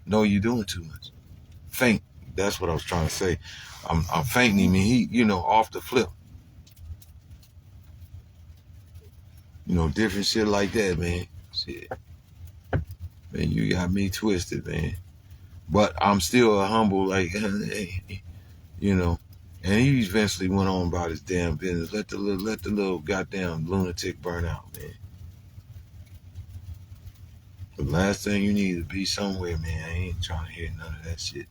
know you're doing too much. Faint. That's what I was trying to say. I'm fainting him, and he, you know, off the flip. You know, different shit like that, man. Shit. Man, you got me twisted, man. But I'm still a humble, like, you know. And he eventually went on about his damn business. Let the little goddamn lunatic burn out, man. The last thing you need is be somewhere, man. I ain't trying to hear none of that shit.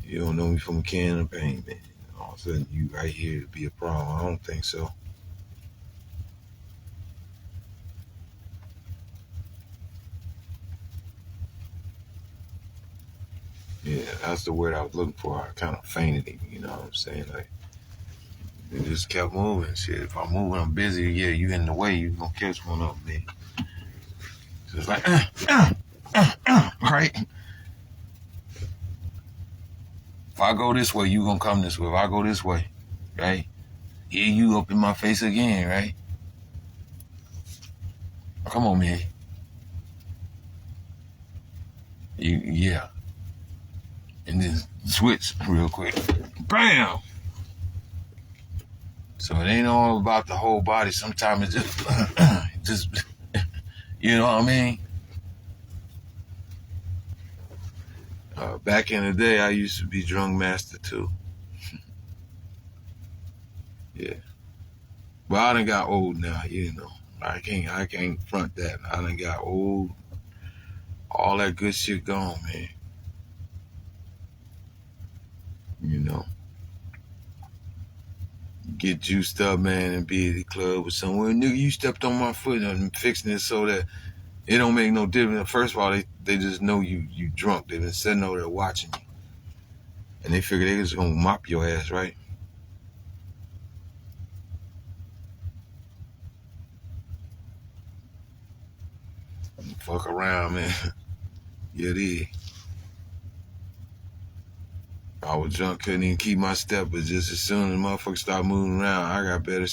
You don't know me from a can of paint, man. All of a sudden, you right here to be a problem. I don't think so. Yeah, that's the word I was looking for. I kind of fainted him, you know what I'm saying? Like, it just kept moving. Shit, if I'm moving, I'm busy. Yeah, you in the way, you gonna catch one up, man. So it's like, right? If I go this way, you gonna come this way. If I go this way, right? Here you up in my face again, right? Come on, man. Yeah. And then switch real quick. Bam! So it ain't all about the whole body. Sometimes it's just, you know what I mean? Back in the day, I used to be drunk master too. Yeah. But I done got old now, you know. I can't front that. I done got old. All that good shit gone, man. You know. Get juiced up, man, and be at the club or somewhere. Nigga, you stepped on my foot and I'm fixing it so that it don't make no difference. First of all, they just know you drunk. They've been sitting over there watching you. And they figure they just gonna mop your ass, right? Fuck around, man. Yeah, it is. I was drunk, couldn't even keep my step, but just as soon as motherfuckers start moving around, I got better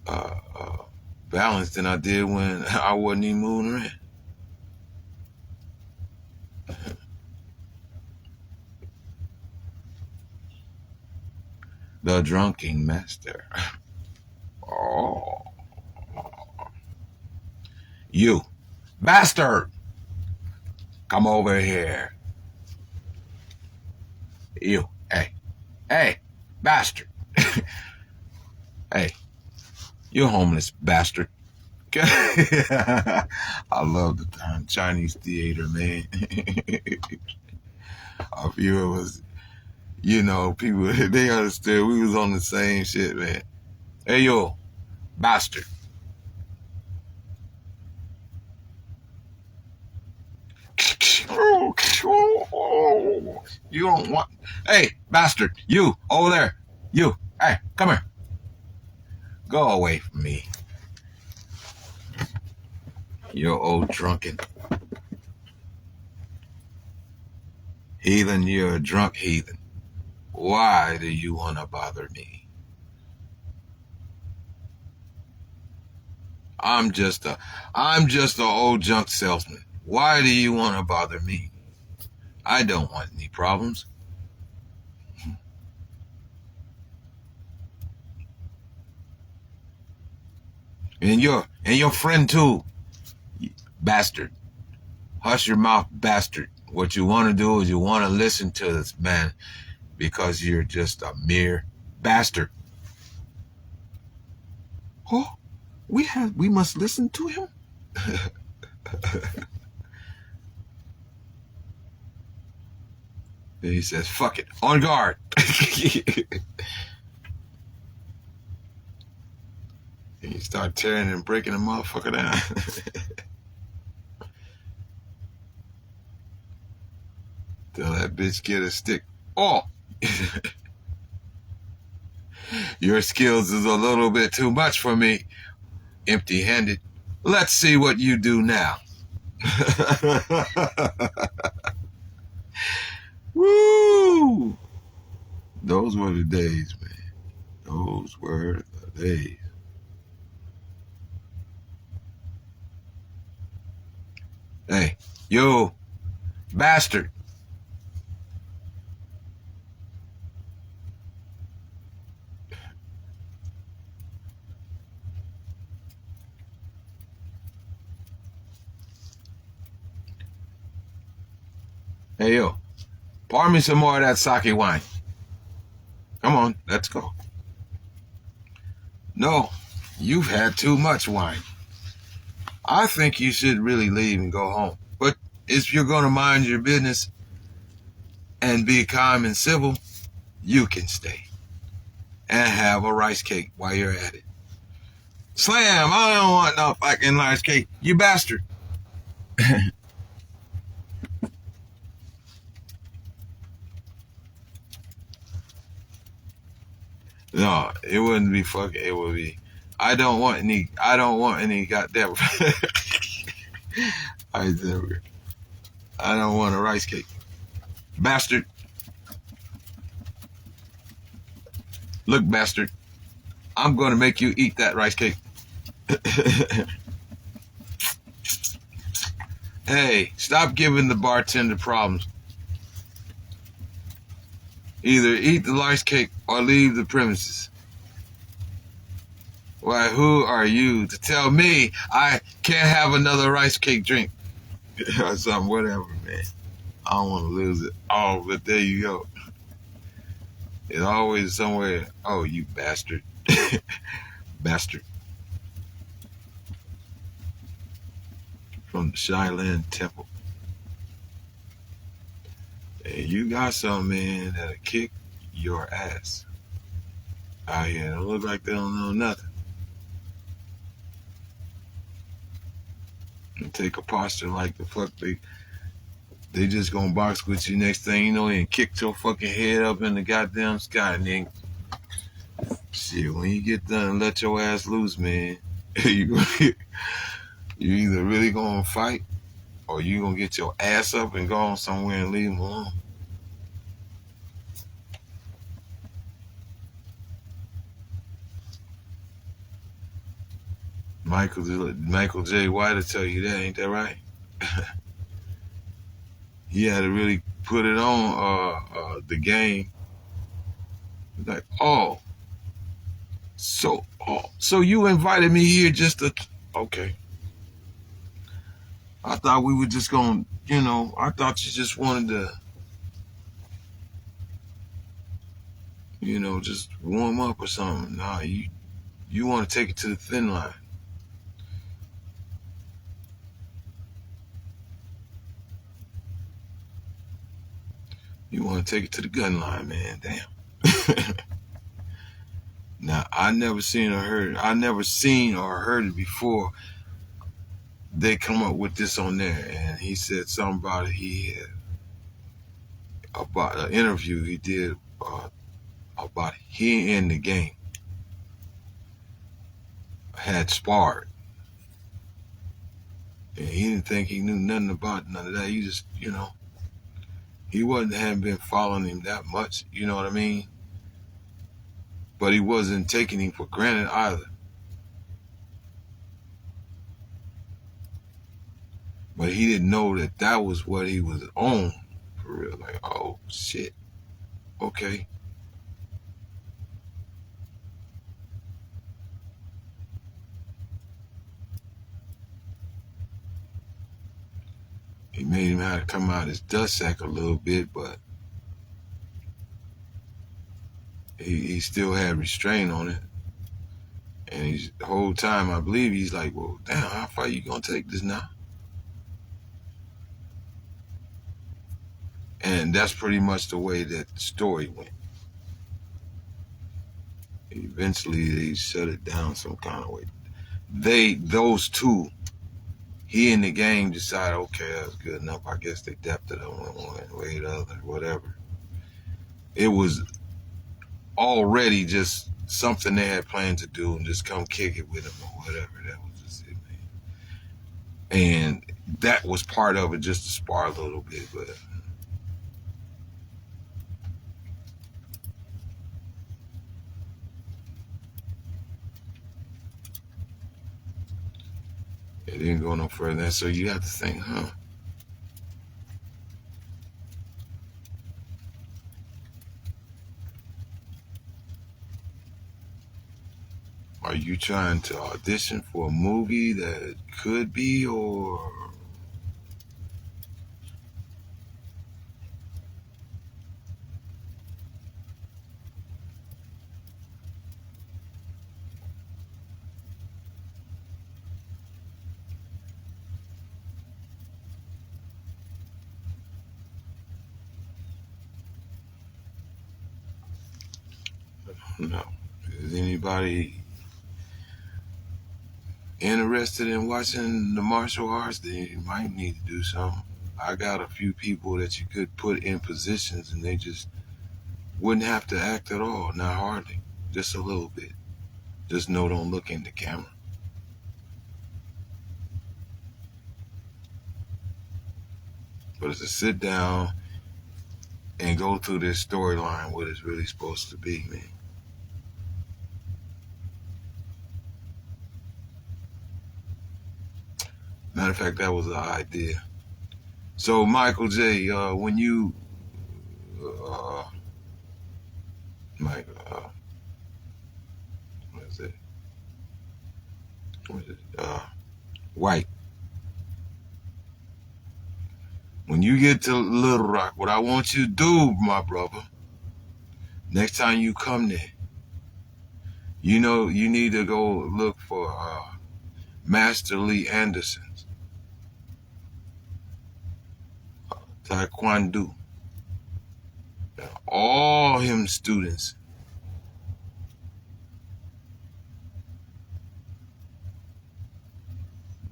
uh, uh, balance than I did when I wasn't even moving around. The drunken master. Oh. You, bastard! Come over here. You, hey, bastard. Hey, you homeless bastard. I love the Chinese theater, man. A few of us, people, they understood we was on the same shit, man. Hey, yo, bastard. You don't want. Hey, bastard. You, over there. You. Hey, come here. Go away from me. You old drunken heathen. You're a drunk heathen. Why do you want to bother me? I'm just a old junk salesman. Why do you want to bother me? I don't want any problems. And your friend too, bastard. Hush your mouth, bastard. What you want to do is you want to listen to this man because you're just a mere bastard. Oh, we must listen to him. Then he says, fuck it, on guard. And you start tearing and breaking the motherfucker down. Till that bitch get a stick. Oh! Your skills is a little bit too much for me, empty-handed. Let's see what you do now. Woo! Those were the days, man. Those were the days. Hey, you bastard. Hey, yo, pour me some more of that sake wine. Come on, let's go. No, you've had too much wine. I think you should really leave and go home. But if you're going to mind your business and be calm and civil, you can stay and have a rice cake while you're at it. Slam, I don't want no fucking rice cake, you bastard. No, it wouldn't be fucking, it would be, I don't want any goddamn, I don't want a rice cake. Bastard. Look, bastard, I'm going to make you eat that rice cake. Hey, stop giving the bartender problems. Either eat the rice cake or leave the premises. Why, who are you to tell me I can't have another rice cake drink? Or something, whatever, man. I don't want to lose it. Oh, but there you go. It's always somewhere. Oh, you bastard. Bastard. From the Shilan Temple. Hey, you got some, man, that'll kick your ass. Out here, don't look like they don't know nothing. And take a posture like the fuck they just gonna box with you. Next thing you know, and kick your fucking head up in the goddamn sky, and then shit. When you get done, let your ass loose, man. you either really gonna fight, or you gonna get your ass up and go on somewhere and leave them alone. Michael J. White will tell you that, ain't that right? He had to really put it on the game. Like, so you invited me here just to, okay. I thought we were just going, I thought you just wanted to, just warm up or something. Nah, you want to take it to the thin line. You want to take it to the gun line, man? Damn. Now, I never seen or heard it before. They come up with this on there, and he said something about it. He had about an interview he did about he in the game had sparred, and he didn't think he knew nothing about none of that. He just, he hadn't been following him that much. You know what I mean? But he wasn't taking him for granted either. But he didn't know that that was what he was on for real. Like, oh shit, okay. He made him have to come out his dust sack a little bit, but he still had restraint on it. And he's the whole time, I believe, he's like, well, damn, how far you gonna take this now? And that's pretty much the way that the story went. Eventually, they shut it down some kind of way. Those two, he and the gang decided, okay, that's good enough. I guess they depth it on one way or the other, whatever. It was already just something they had planned to do and just come kick it with him or whatever. That was just it, man. And that was part of it, just to spar a little bit, but it didn't go no further than that. So you have to think, are you trying to audition for a movie that could be, or no? Is anybody interested in watching the martial arts? Then you might need to do something. I got a few people that you could put in positions and they just wouldn't have to act at all, not hardly, just a little bit. Just know don't look in the camera. But it's to sit down and go through this storyline, what it's really supposed to be, man. Matter of fact, that was the idea. So, Michael J., when you, what is it? What is it? White. When you get to Little Rock, what I want you to do, my brother, next time you come there, you need to go look for Master Lee Anderson's Taekwondo. All him students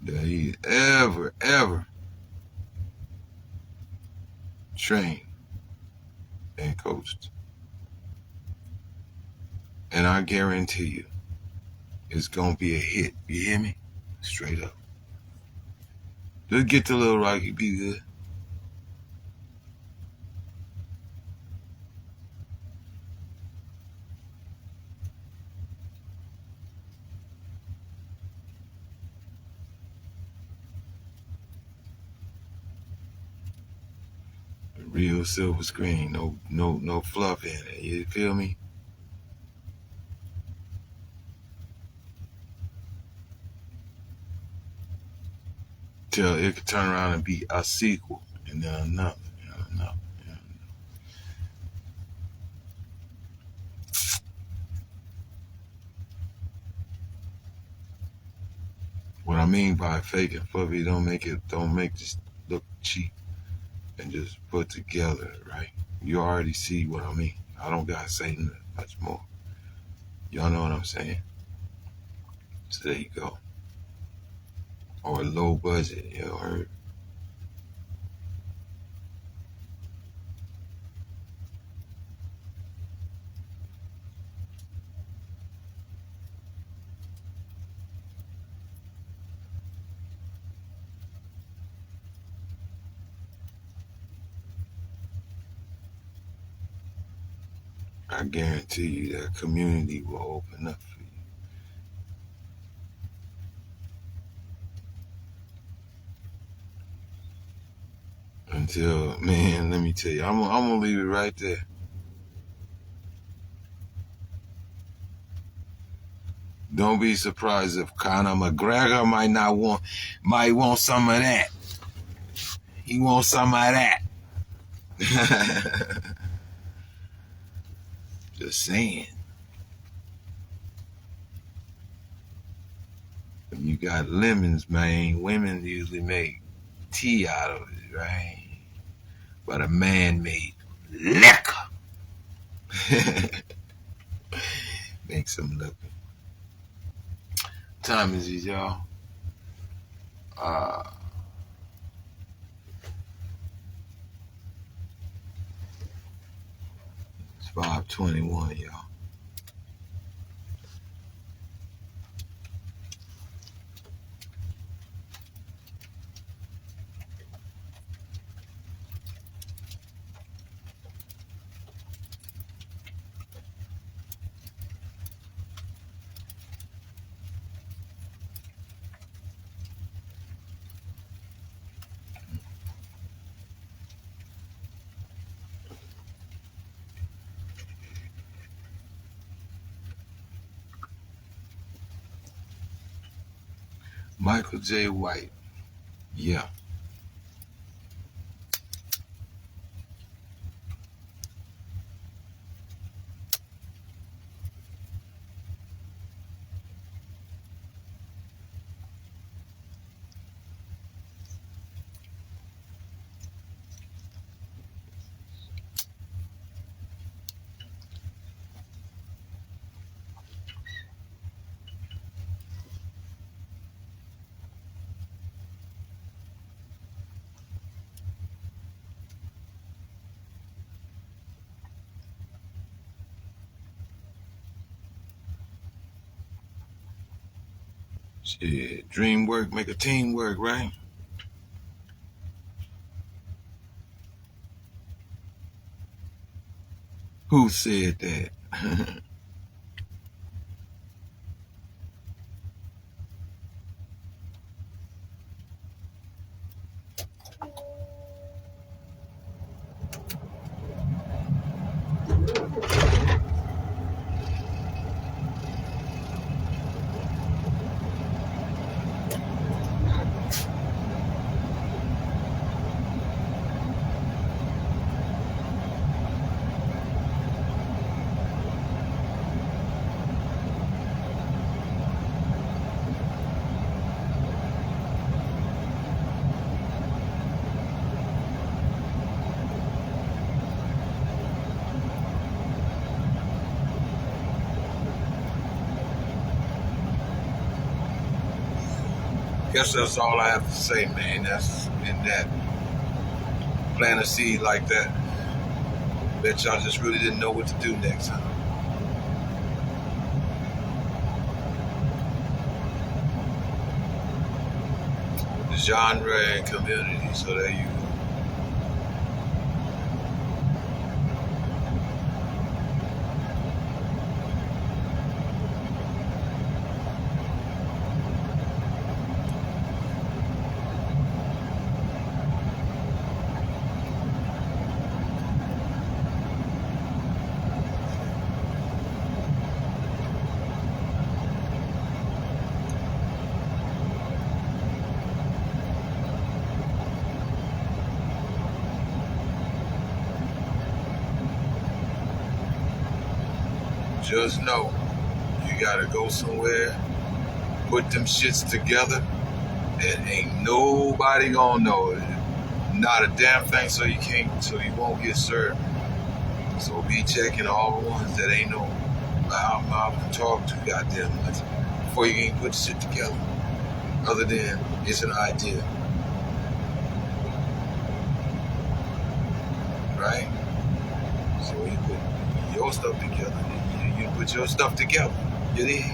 that he ever trained and coached. And I guarantee you, it's going to be a hit. You hear me? Straight up. Just get to Little Rock, you be good. Real silver screen, no fluff in it. You feel me? Till it could turn around and be a sequel, and then another. What I mean by fake and fluffy, don't make this look cheap and just put together, right? You already see what I mean. I don't gotta say much more. Y'all know what I'm saying. So there you go. Or low budget, you know, heard. I guarantee you that community will open up for you. Until, man, let me tell you, I'm gonna leave it right there. Don't be surprised if Conor McGregor might want some of that. He wants some of that. Just saying. When you got lemons, man, women usually make tea out of it, right? But a man made liquor. Makes them look. What time is it, y'all? It's 5:21, y'all. Michael J. White. Yeah. Shit, dream work, make a team work, right? Who said that? Guess that's all I have to say, man. That's in that. Plant a seed like that. Bet y'all just really didn't know what to do next time. The genre and community, so there you go. Just know you gotta go somewhere, put them shits together, and ain't nobody gonna know it. Not a damn thing, so you won't get served. So be checking all the ones that ain't no loud mouth to talk to goddamn much before you can put shit together. Other than it's an idea. Right? So you put your stuff together. You put your stuff together. You dig?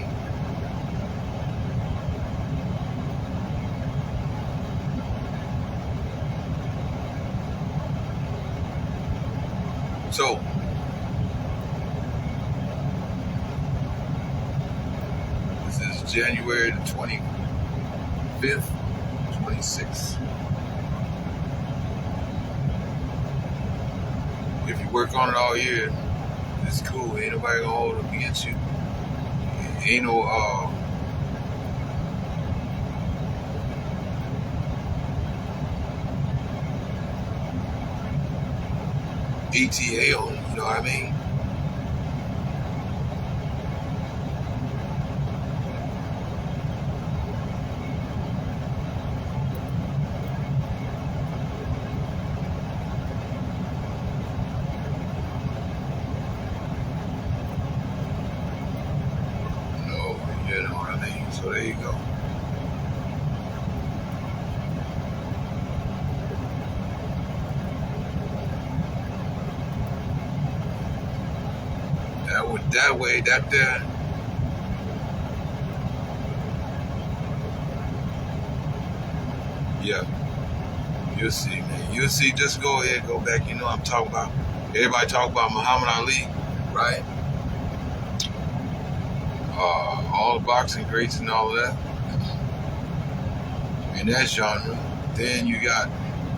So this is January the 25th, 26th. If you work on it all year, it's cool. Ain't nobody gonna hold it against you. Ain't no ETA on it, you know what I mean? No, you know what I mean? So there you go. That way, that there. Yeah, you'll see, man. You'll see. Just go ahead, go back. You know what I'm talking about. Everybody talk about Muhammad Ali, right? All the boxing greats and all of that. In that genre. Then you got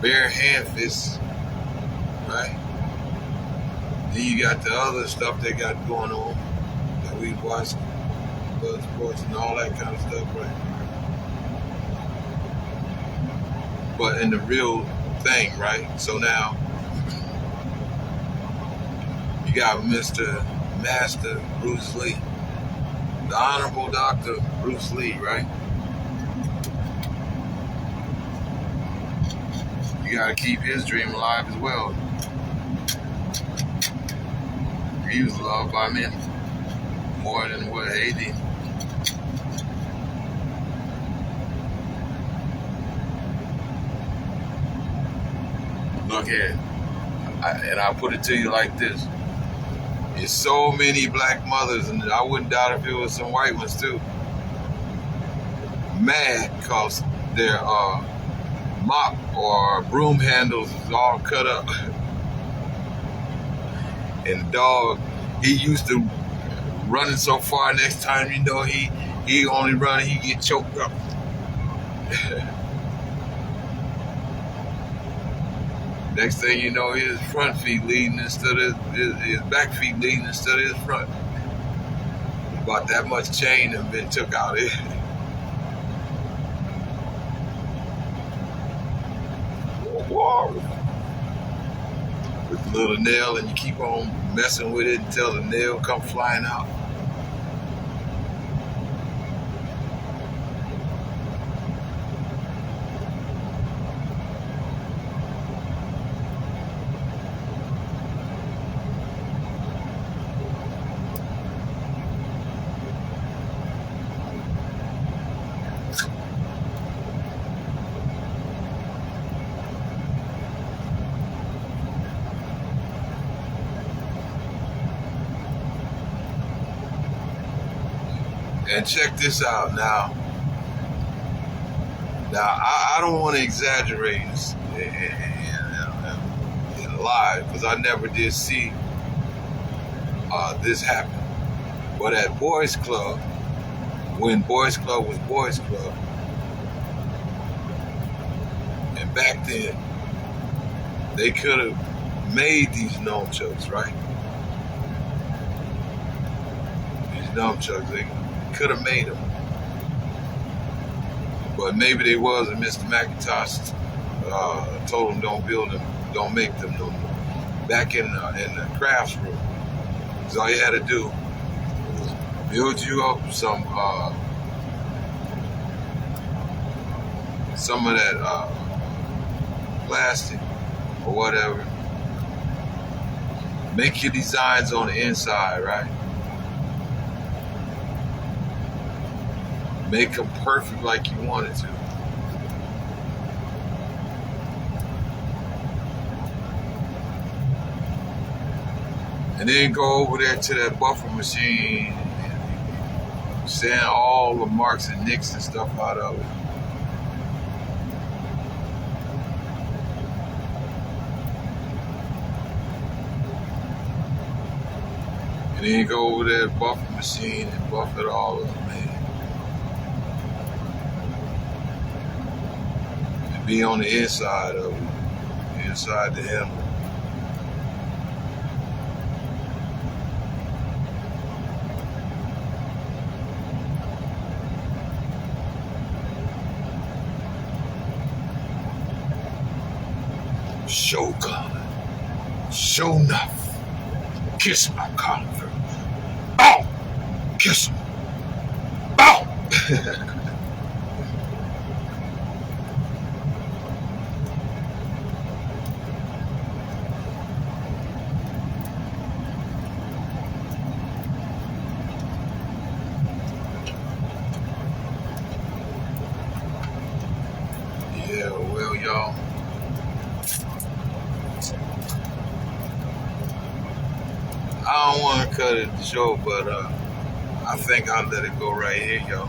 bare hand fists, right? Then you got the other stuff they got going on that we watched, blood sports and all that kind of stuff, right? But in the real thing, right? So now you got Mr. Master Bruce Lee, the Honorable Dr. Bruce Lee, right? You gotta keep his dream alive as well. He was loved by many, more than what Haiti. Look here, and I'll put it to you like this. There's so many black mothers, and I wouldn't doubt if it was some white ones too, mad because their mop or broom handles is all cut up. And the dog, he used to running so far, next time you know he only run, he get choked up. Next thing you know, his front feet leading instead of his back feet leading instead of his front. About that much chain have been took out of it. Whoa. With the little nail, and you keep on messing with it until the nail come flying out. And check this out now. Now, I don't want to exaggerate and lie, because I never did see this happen. But at Boys Club, when Boys Club was Boys Club, and back then, they could have made these nunchucks, right? These nunchucks, they could have made them. But maybe they was, and Mr. McIntosh told them don't build them, don't make them no more. Back in the crafts room, because all you had to do, build you up some of that plastic or whatever, Make your designs on the inside, right? Make them perfect like you wanted to. And then go over there to that buffer machine and sand all the marks and nicks and stuff out of it. And then go over there to the buffer machine and buff it all up, man. And be on the inside of it, inside the handle. Shogun, show enough, kiss my convert. Bow, kiss him. Bow. Yeah, well, y'all. I don't want to cut it short, but I think I'll let it go right here, y'all.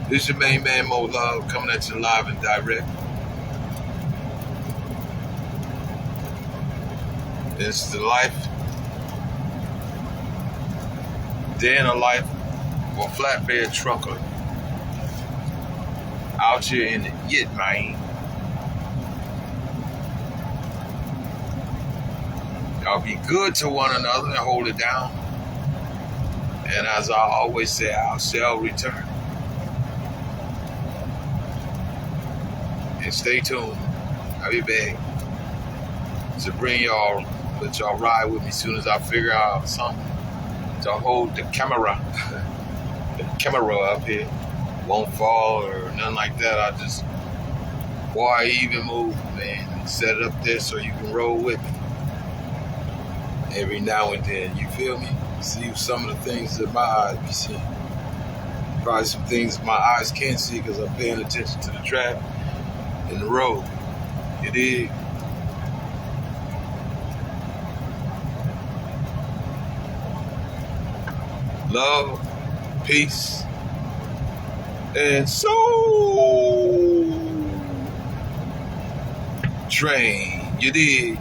This is your main man, Mo Love, coming at you live and direct. This is the life, day in the life of a flatbed trucker out here in the Yit, man. Y'all be good to one another and hold it down. And as I always say, I shall return. And stay tuned. I'll be back to bring y'all, let y'all ride with me as soon as I figure out something to hold the camera up here. Won't fall or nothing like that. I just, boy, I even move, man. Set it up there so you can roll with me. Every now and then, you feel me? See some of the things that my eyes be seeing. Probably some things my eyes can't see because I'm paying attention to the traffic and the road. You dig? Love, peace, and soul train. You dig?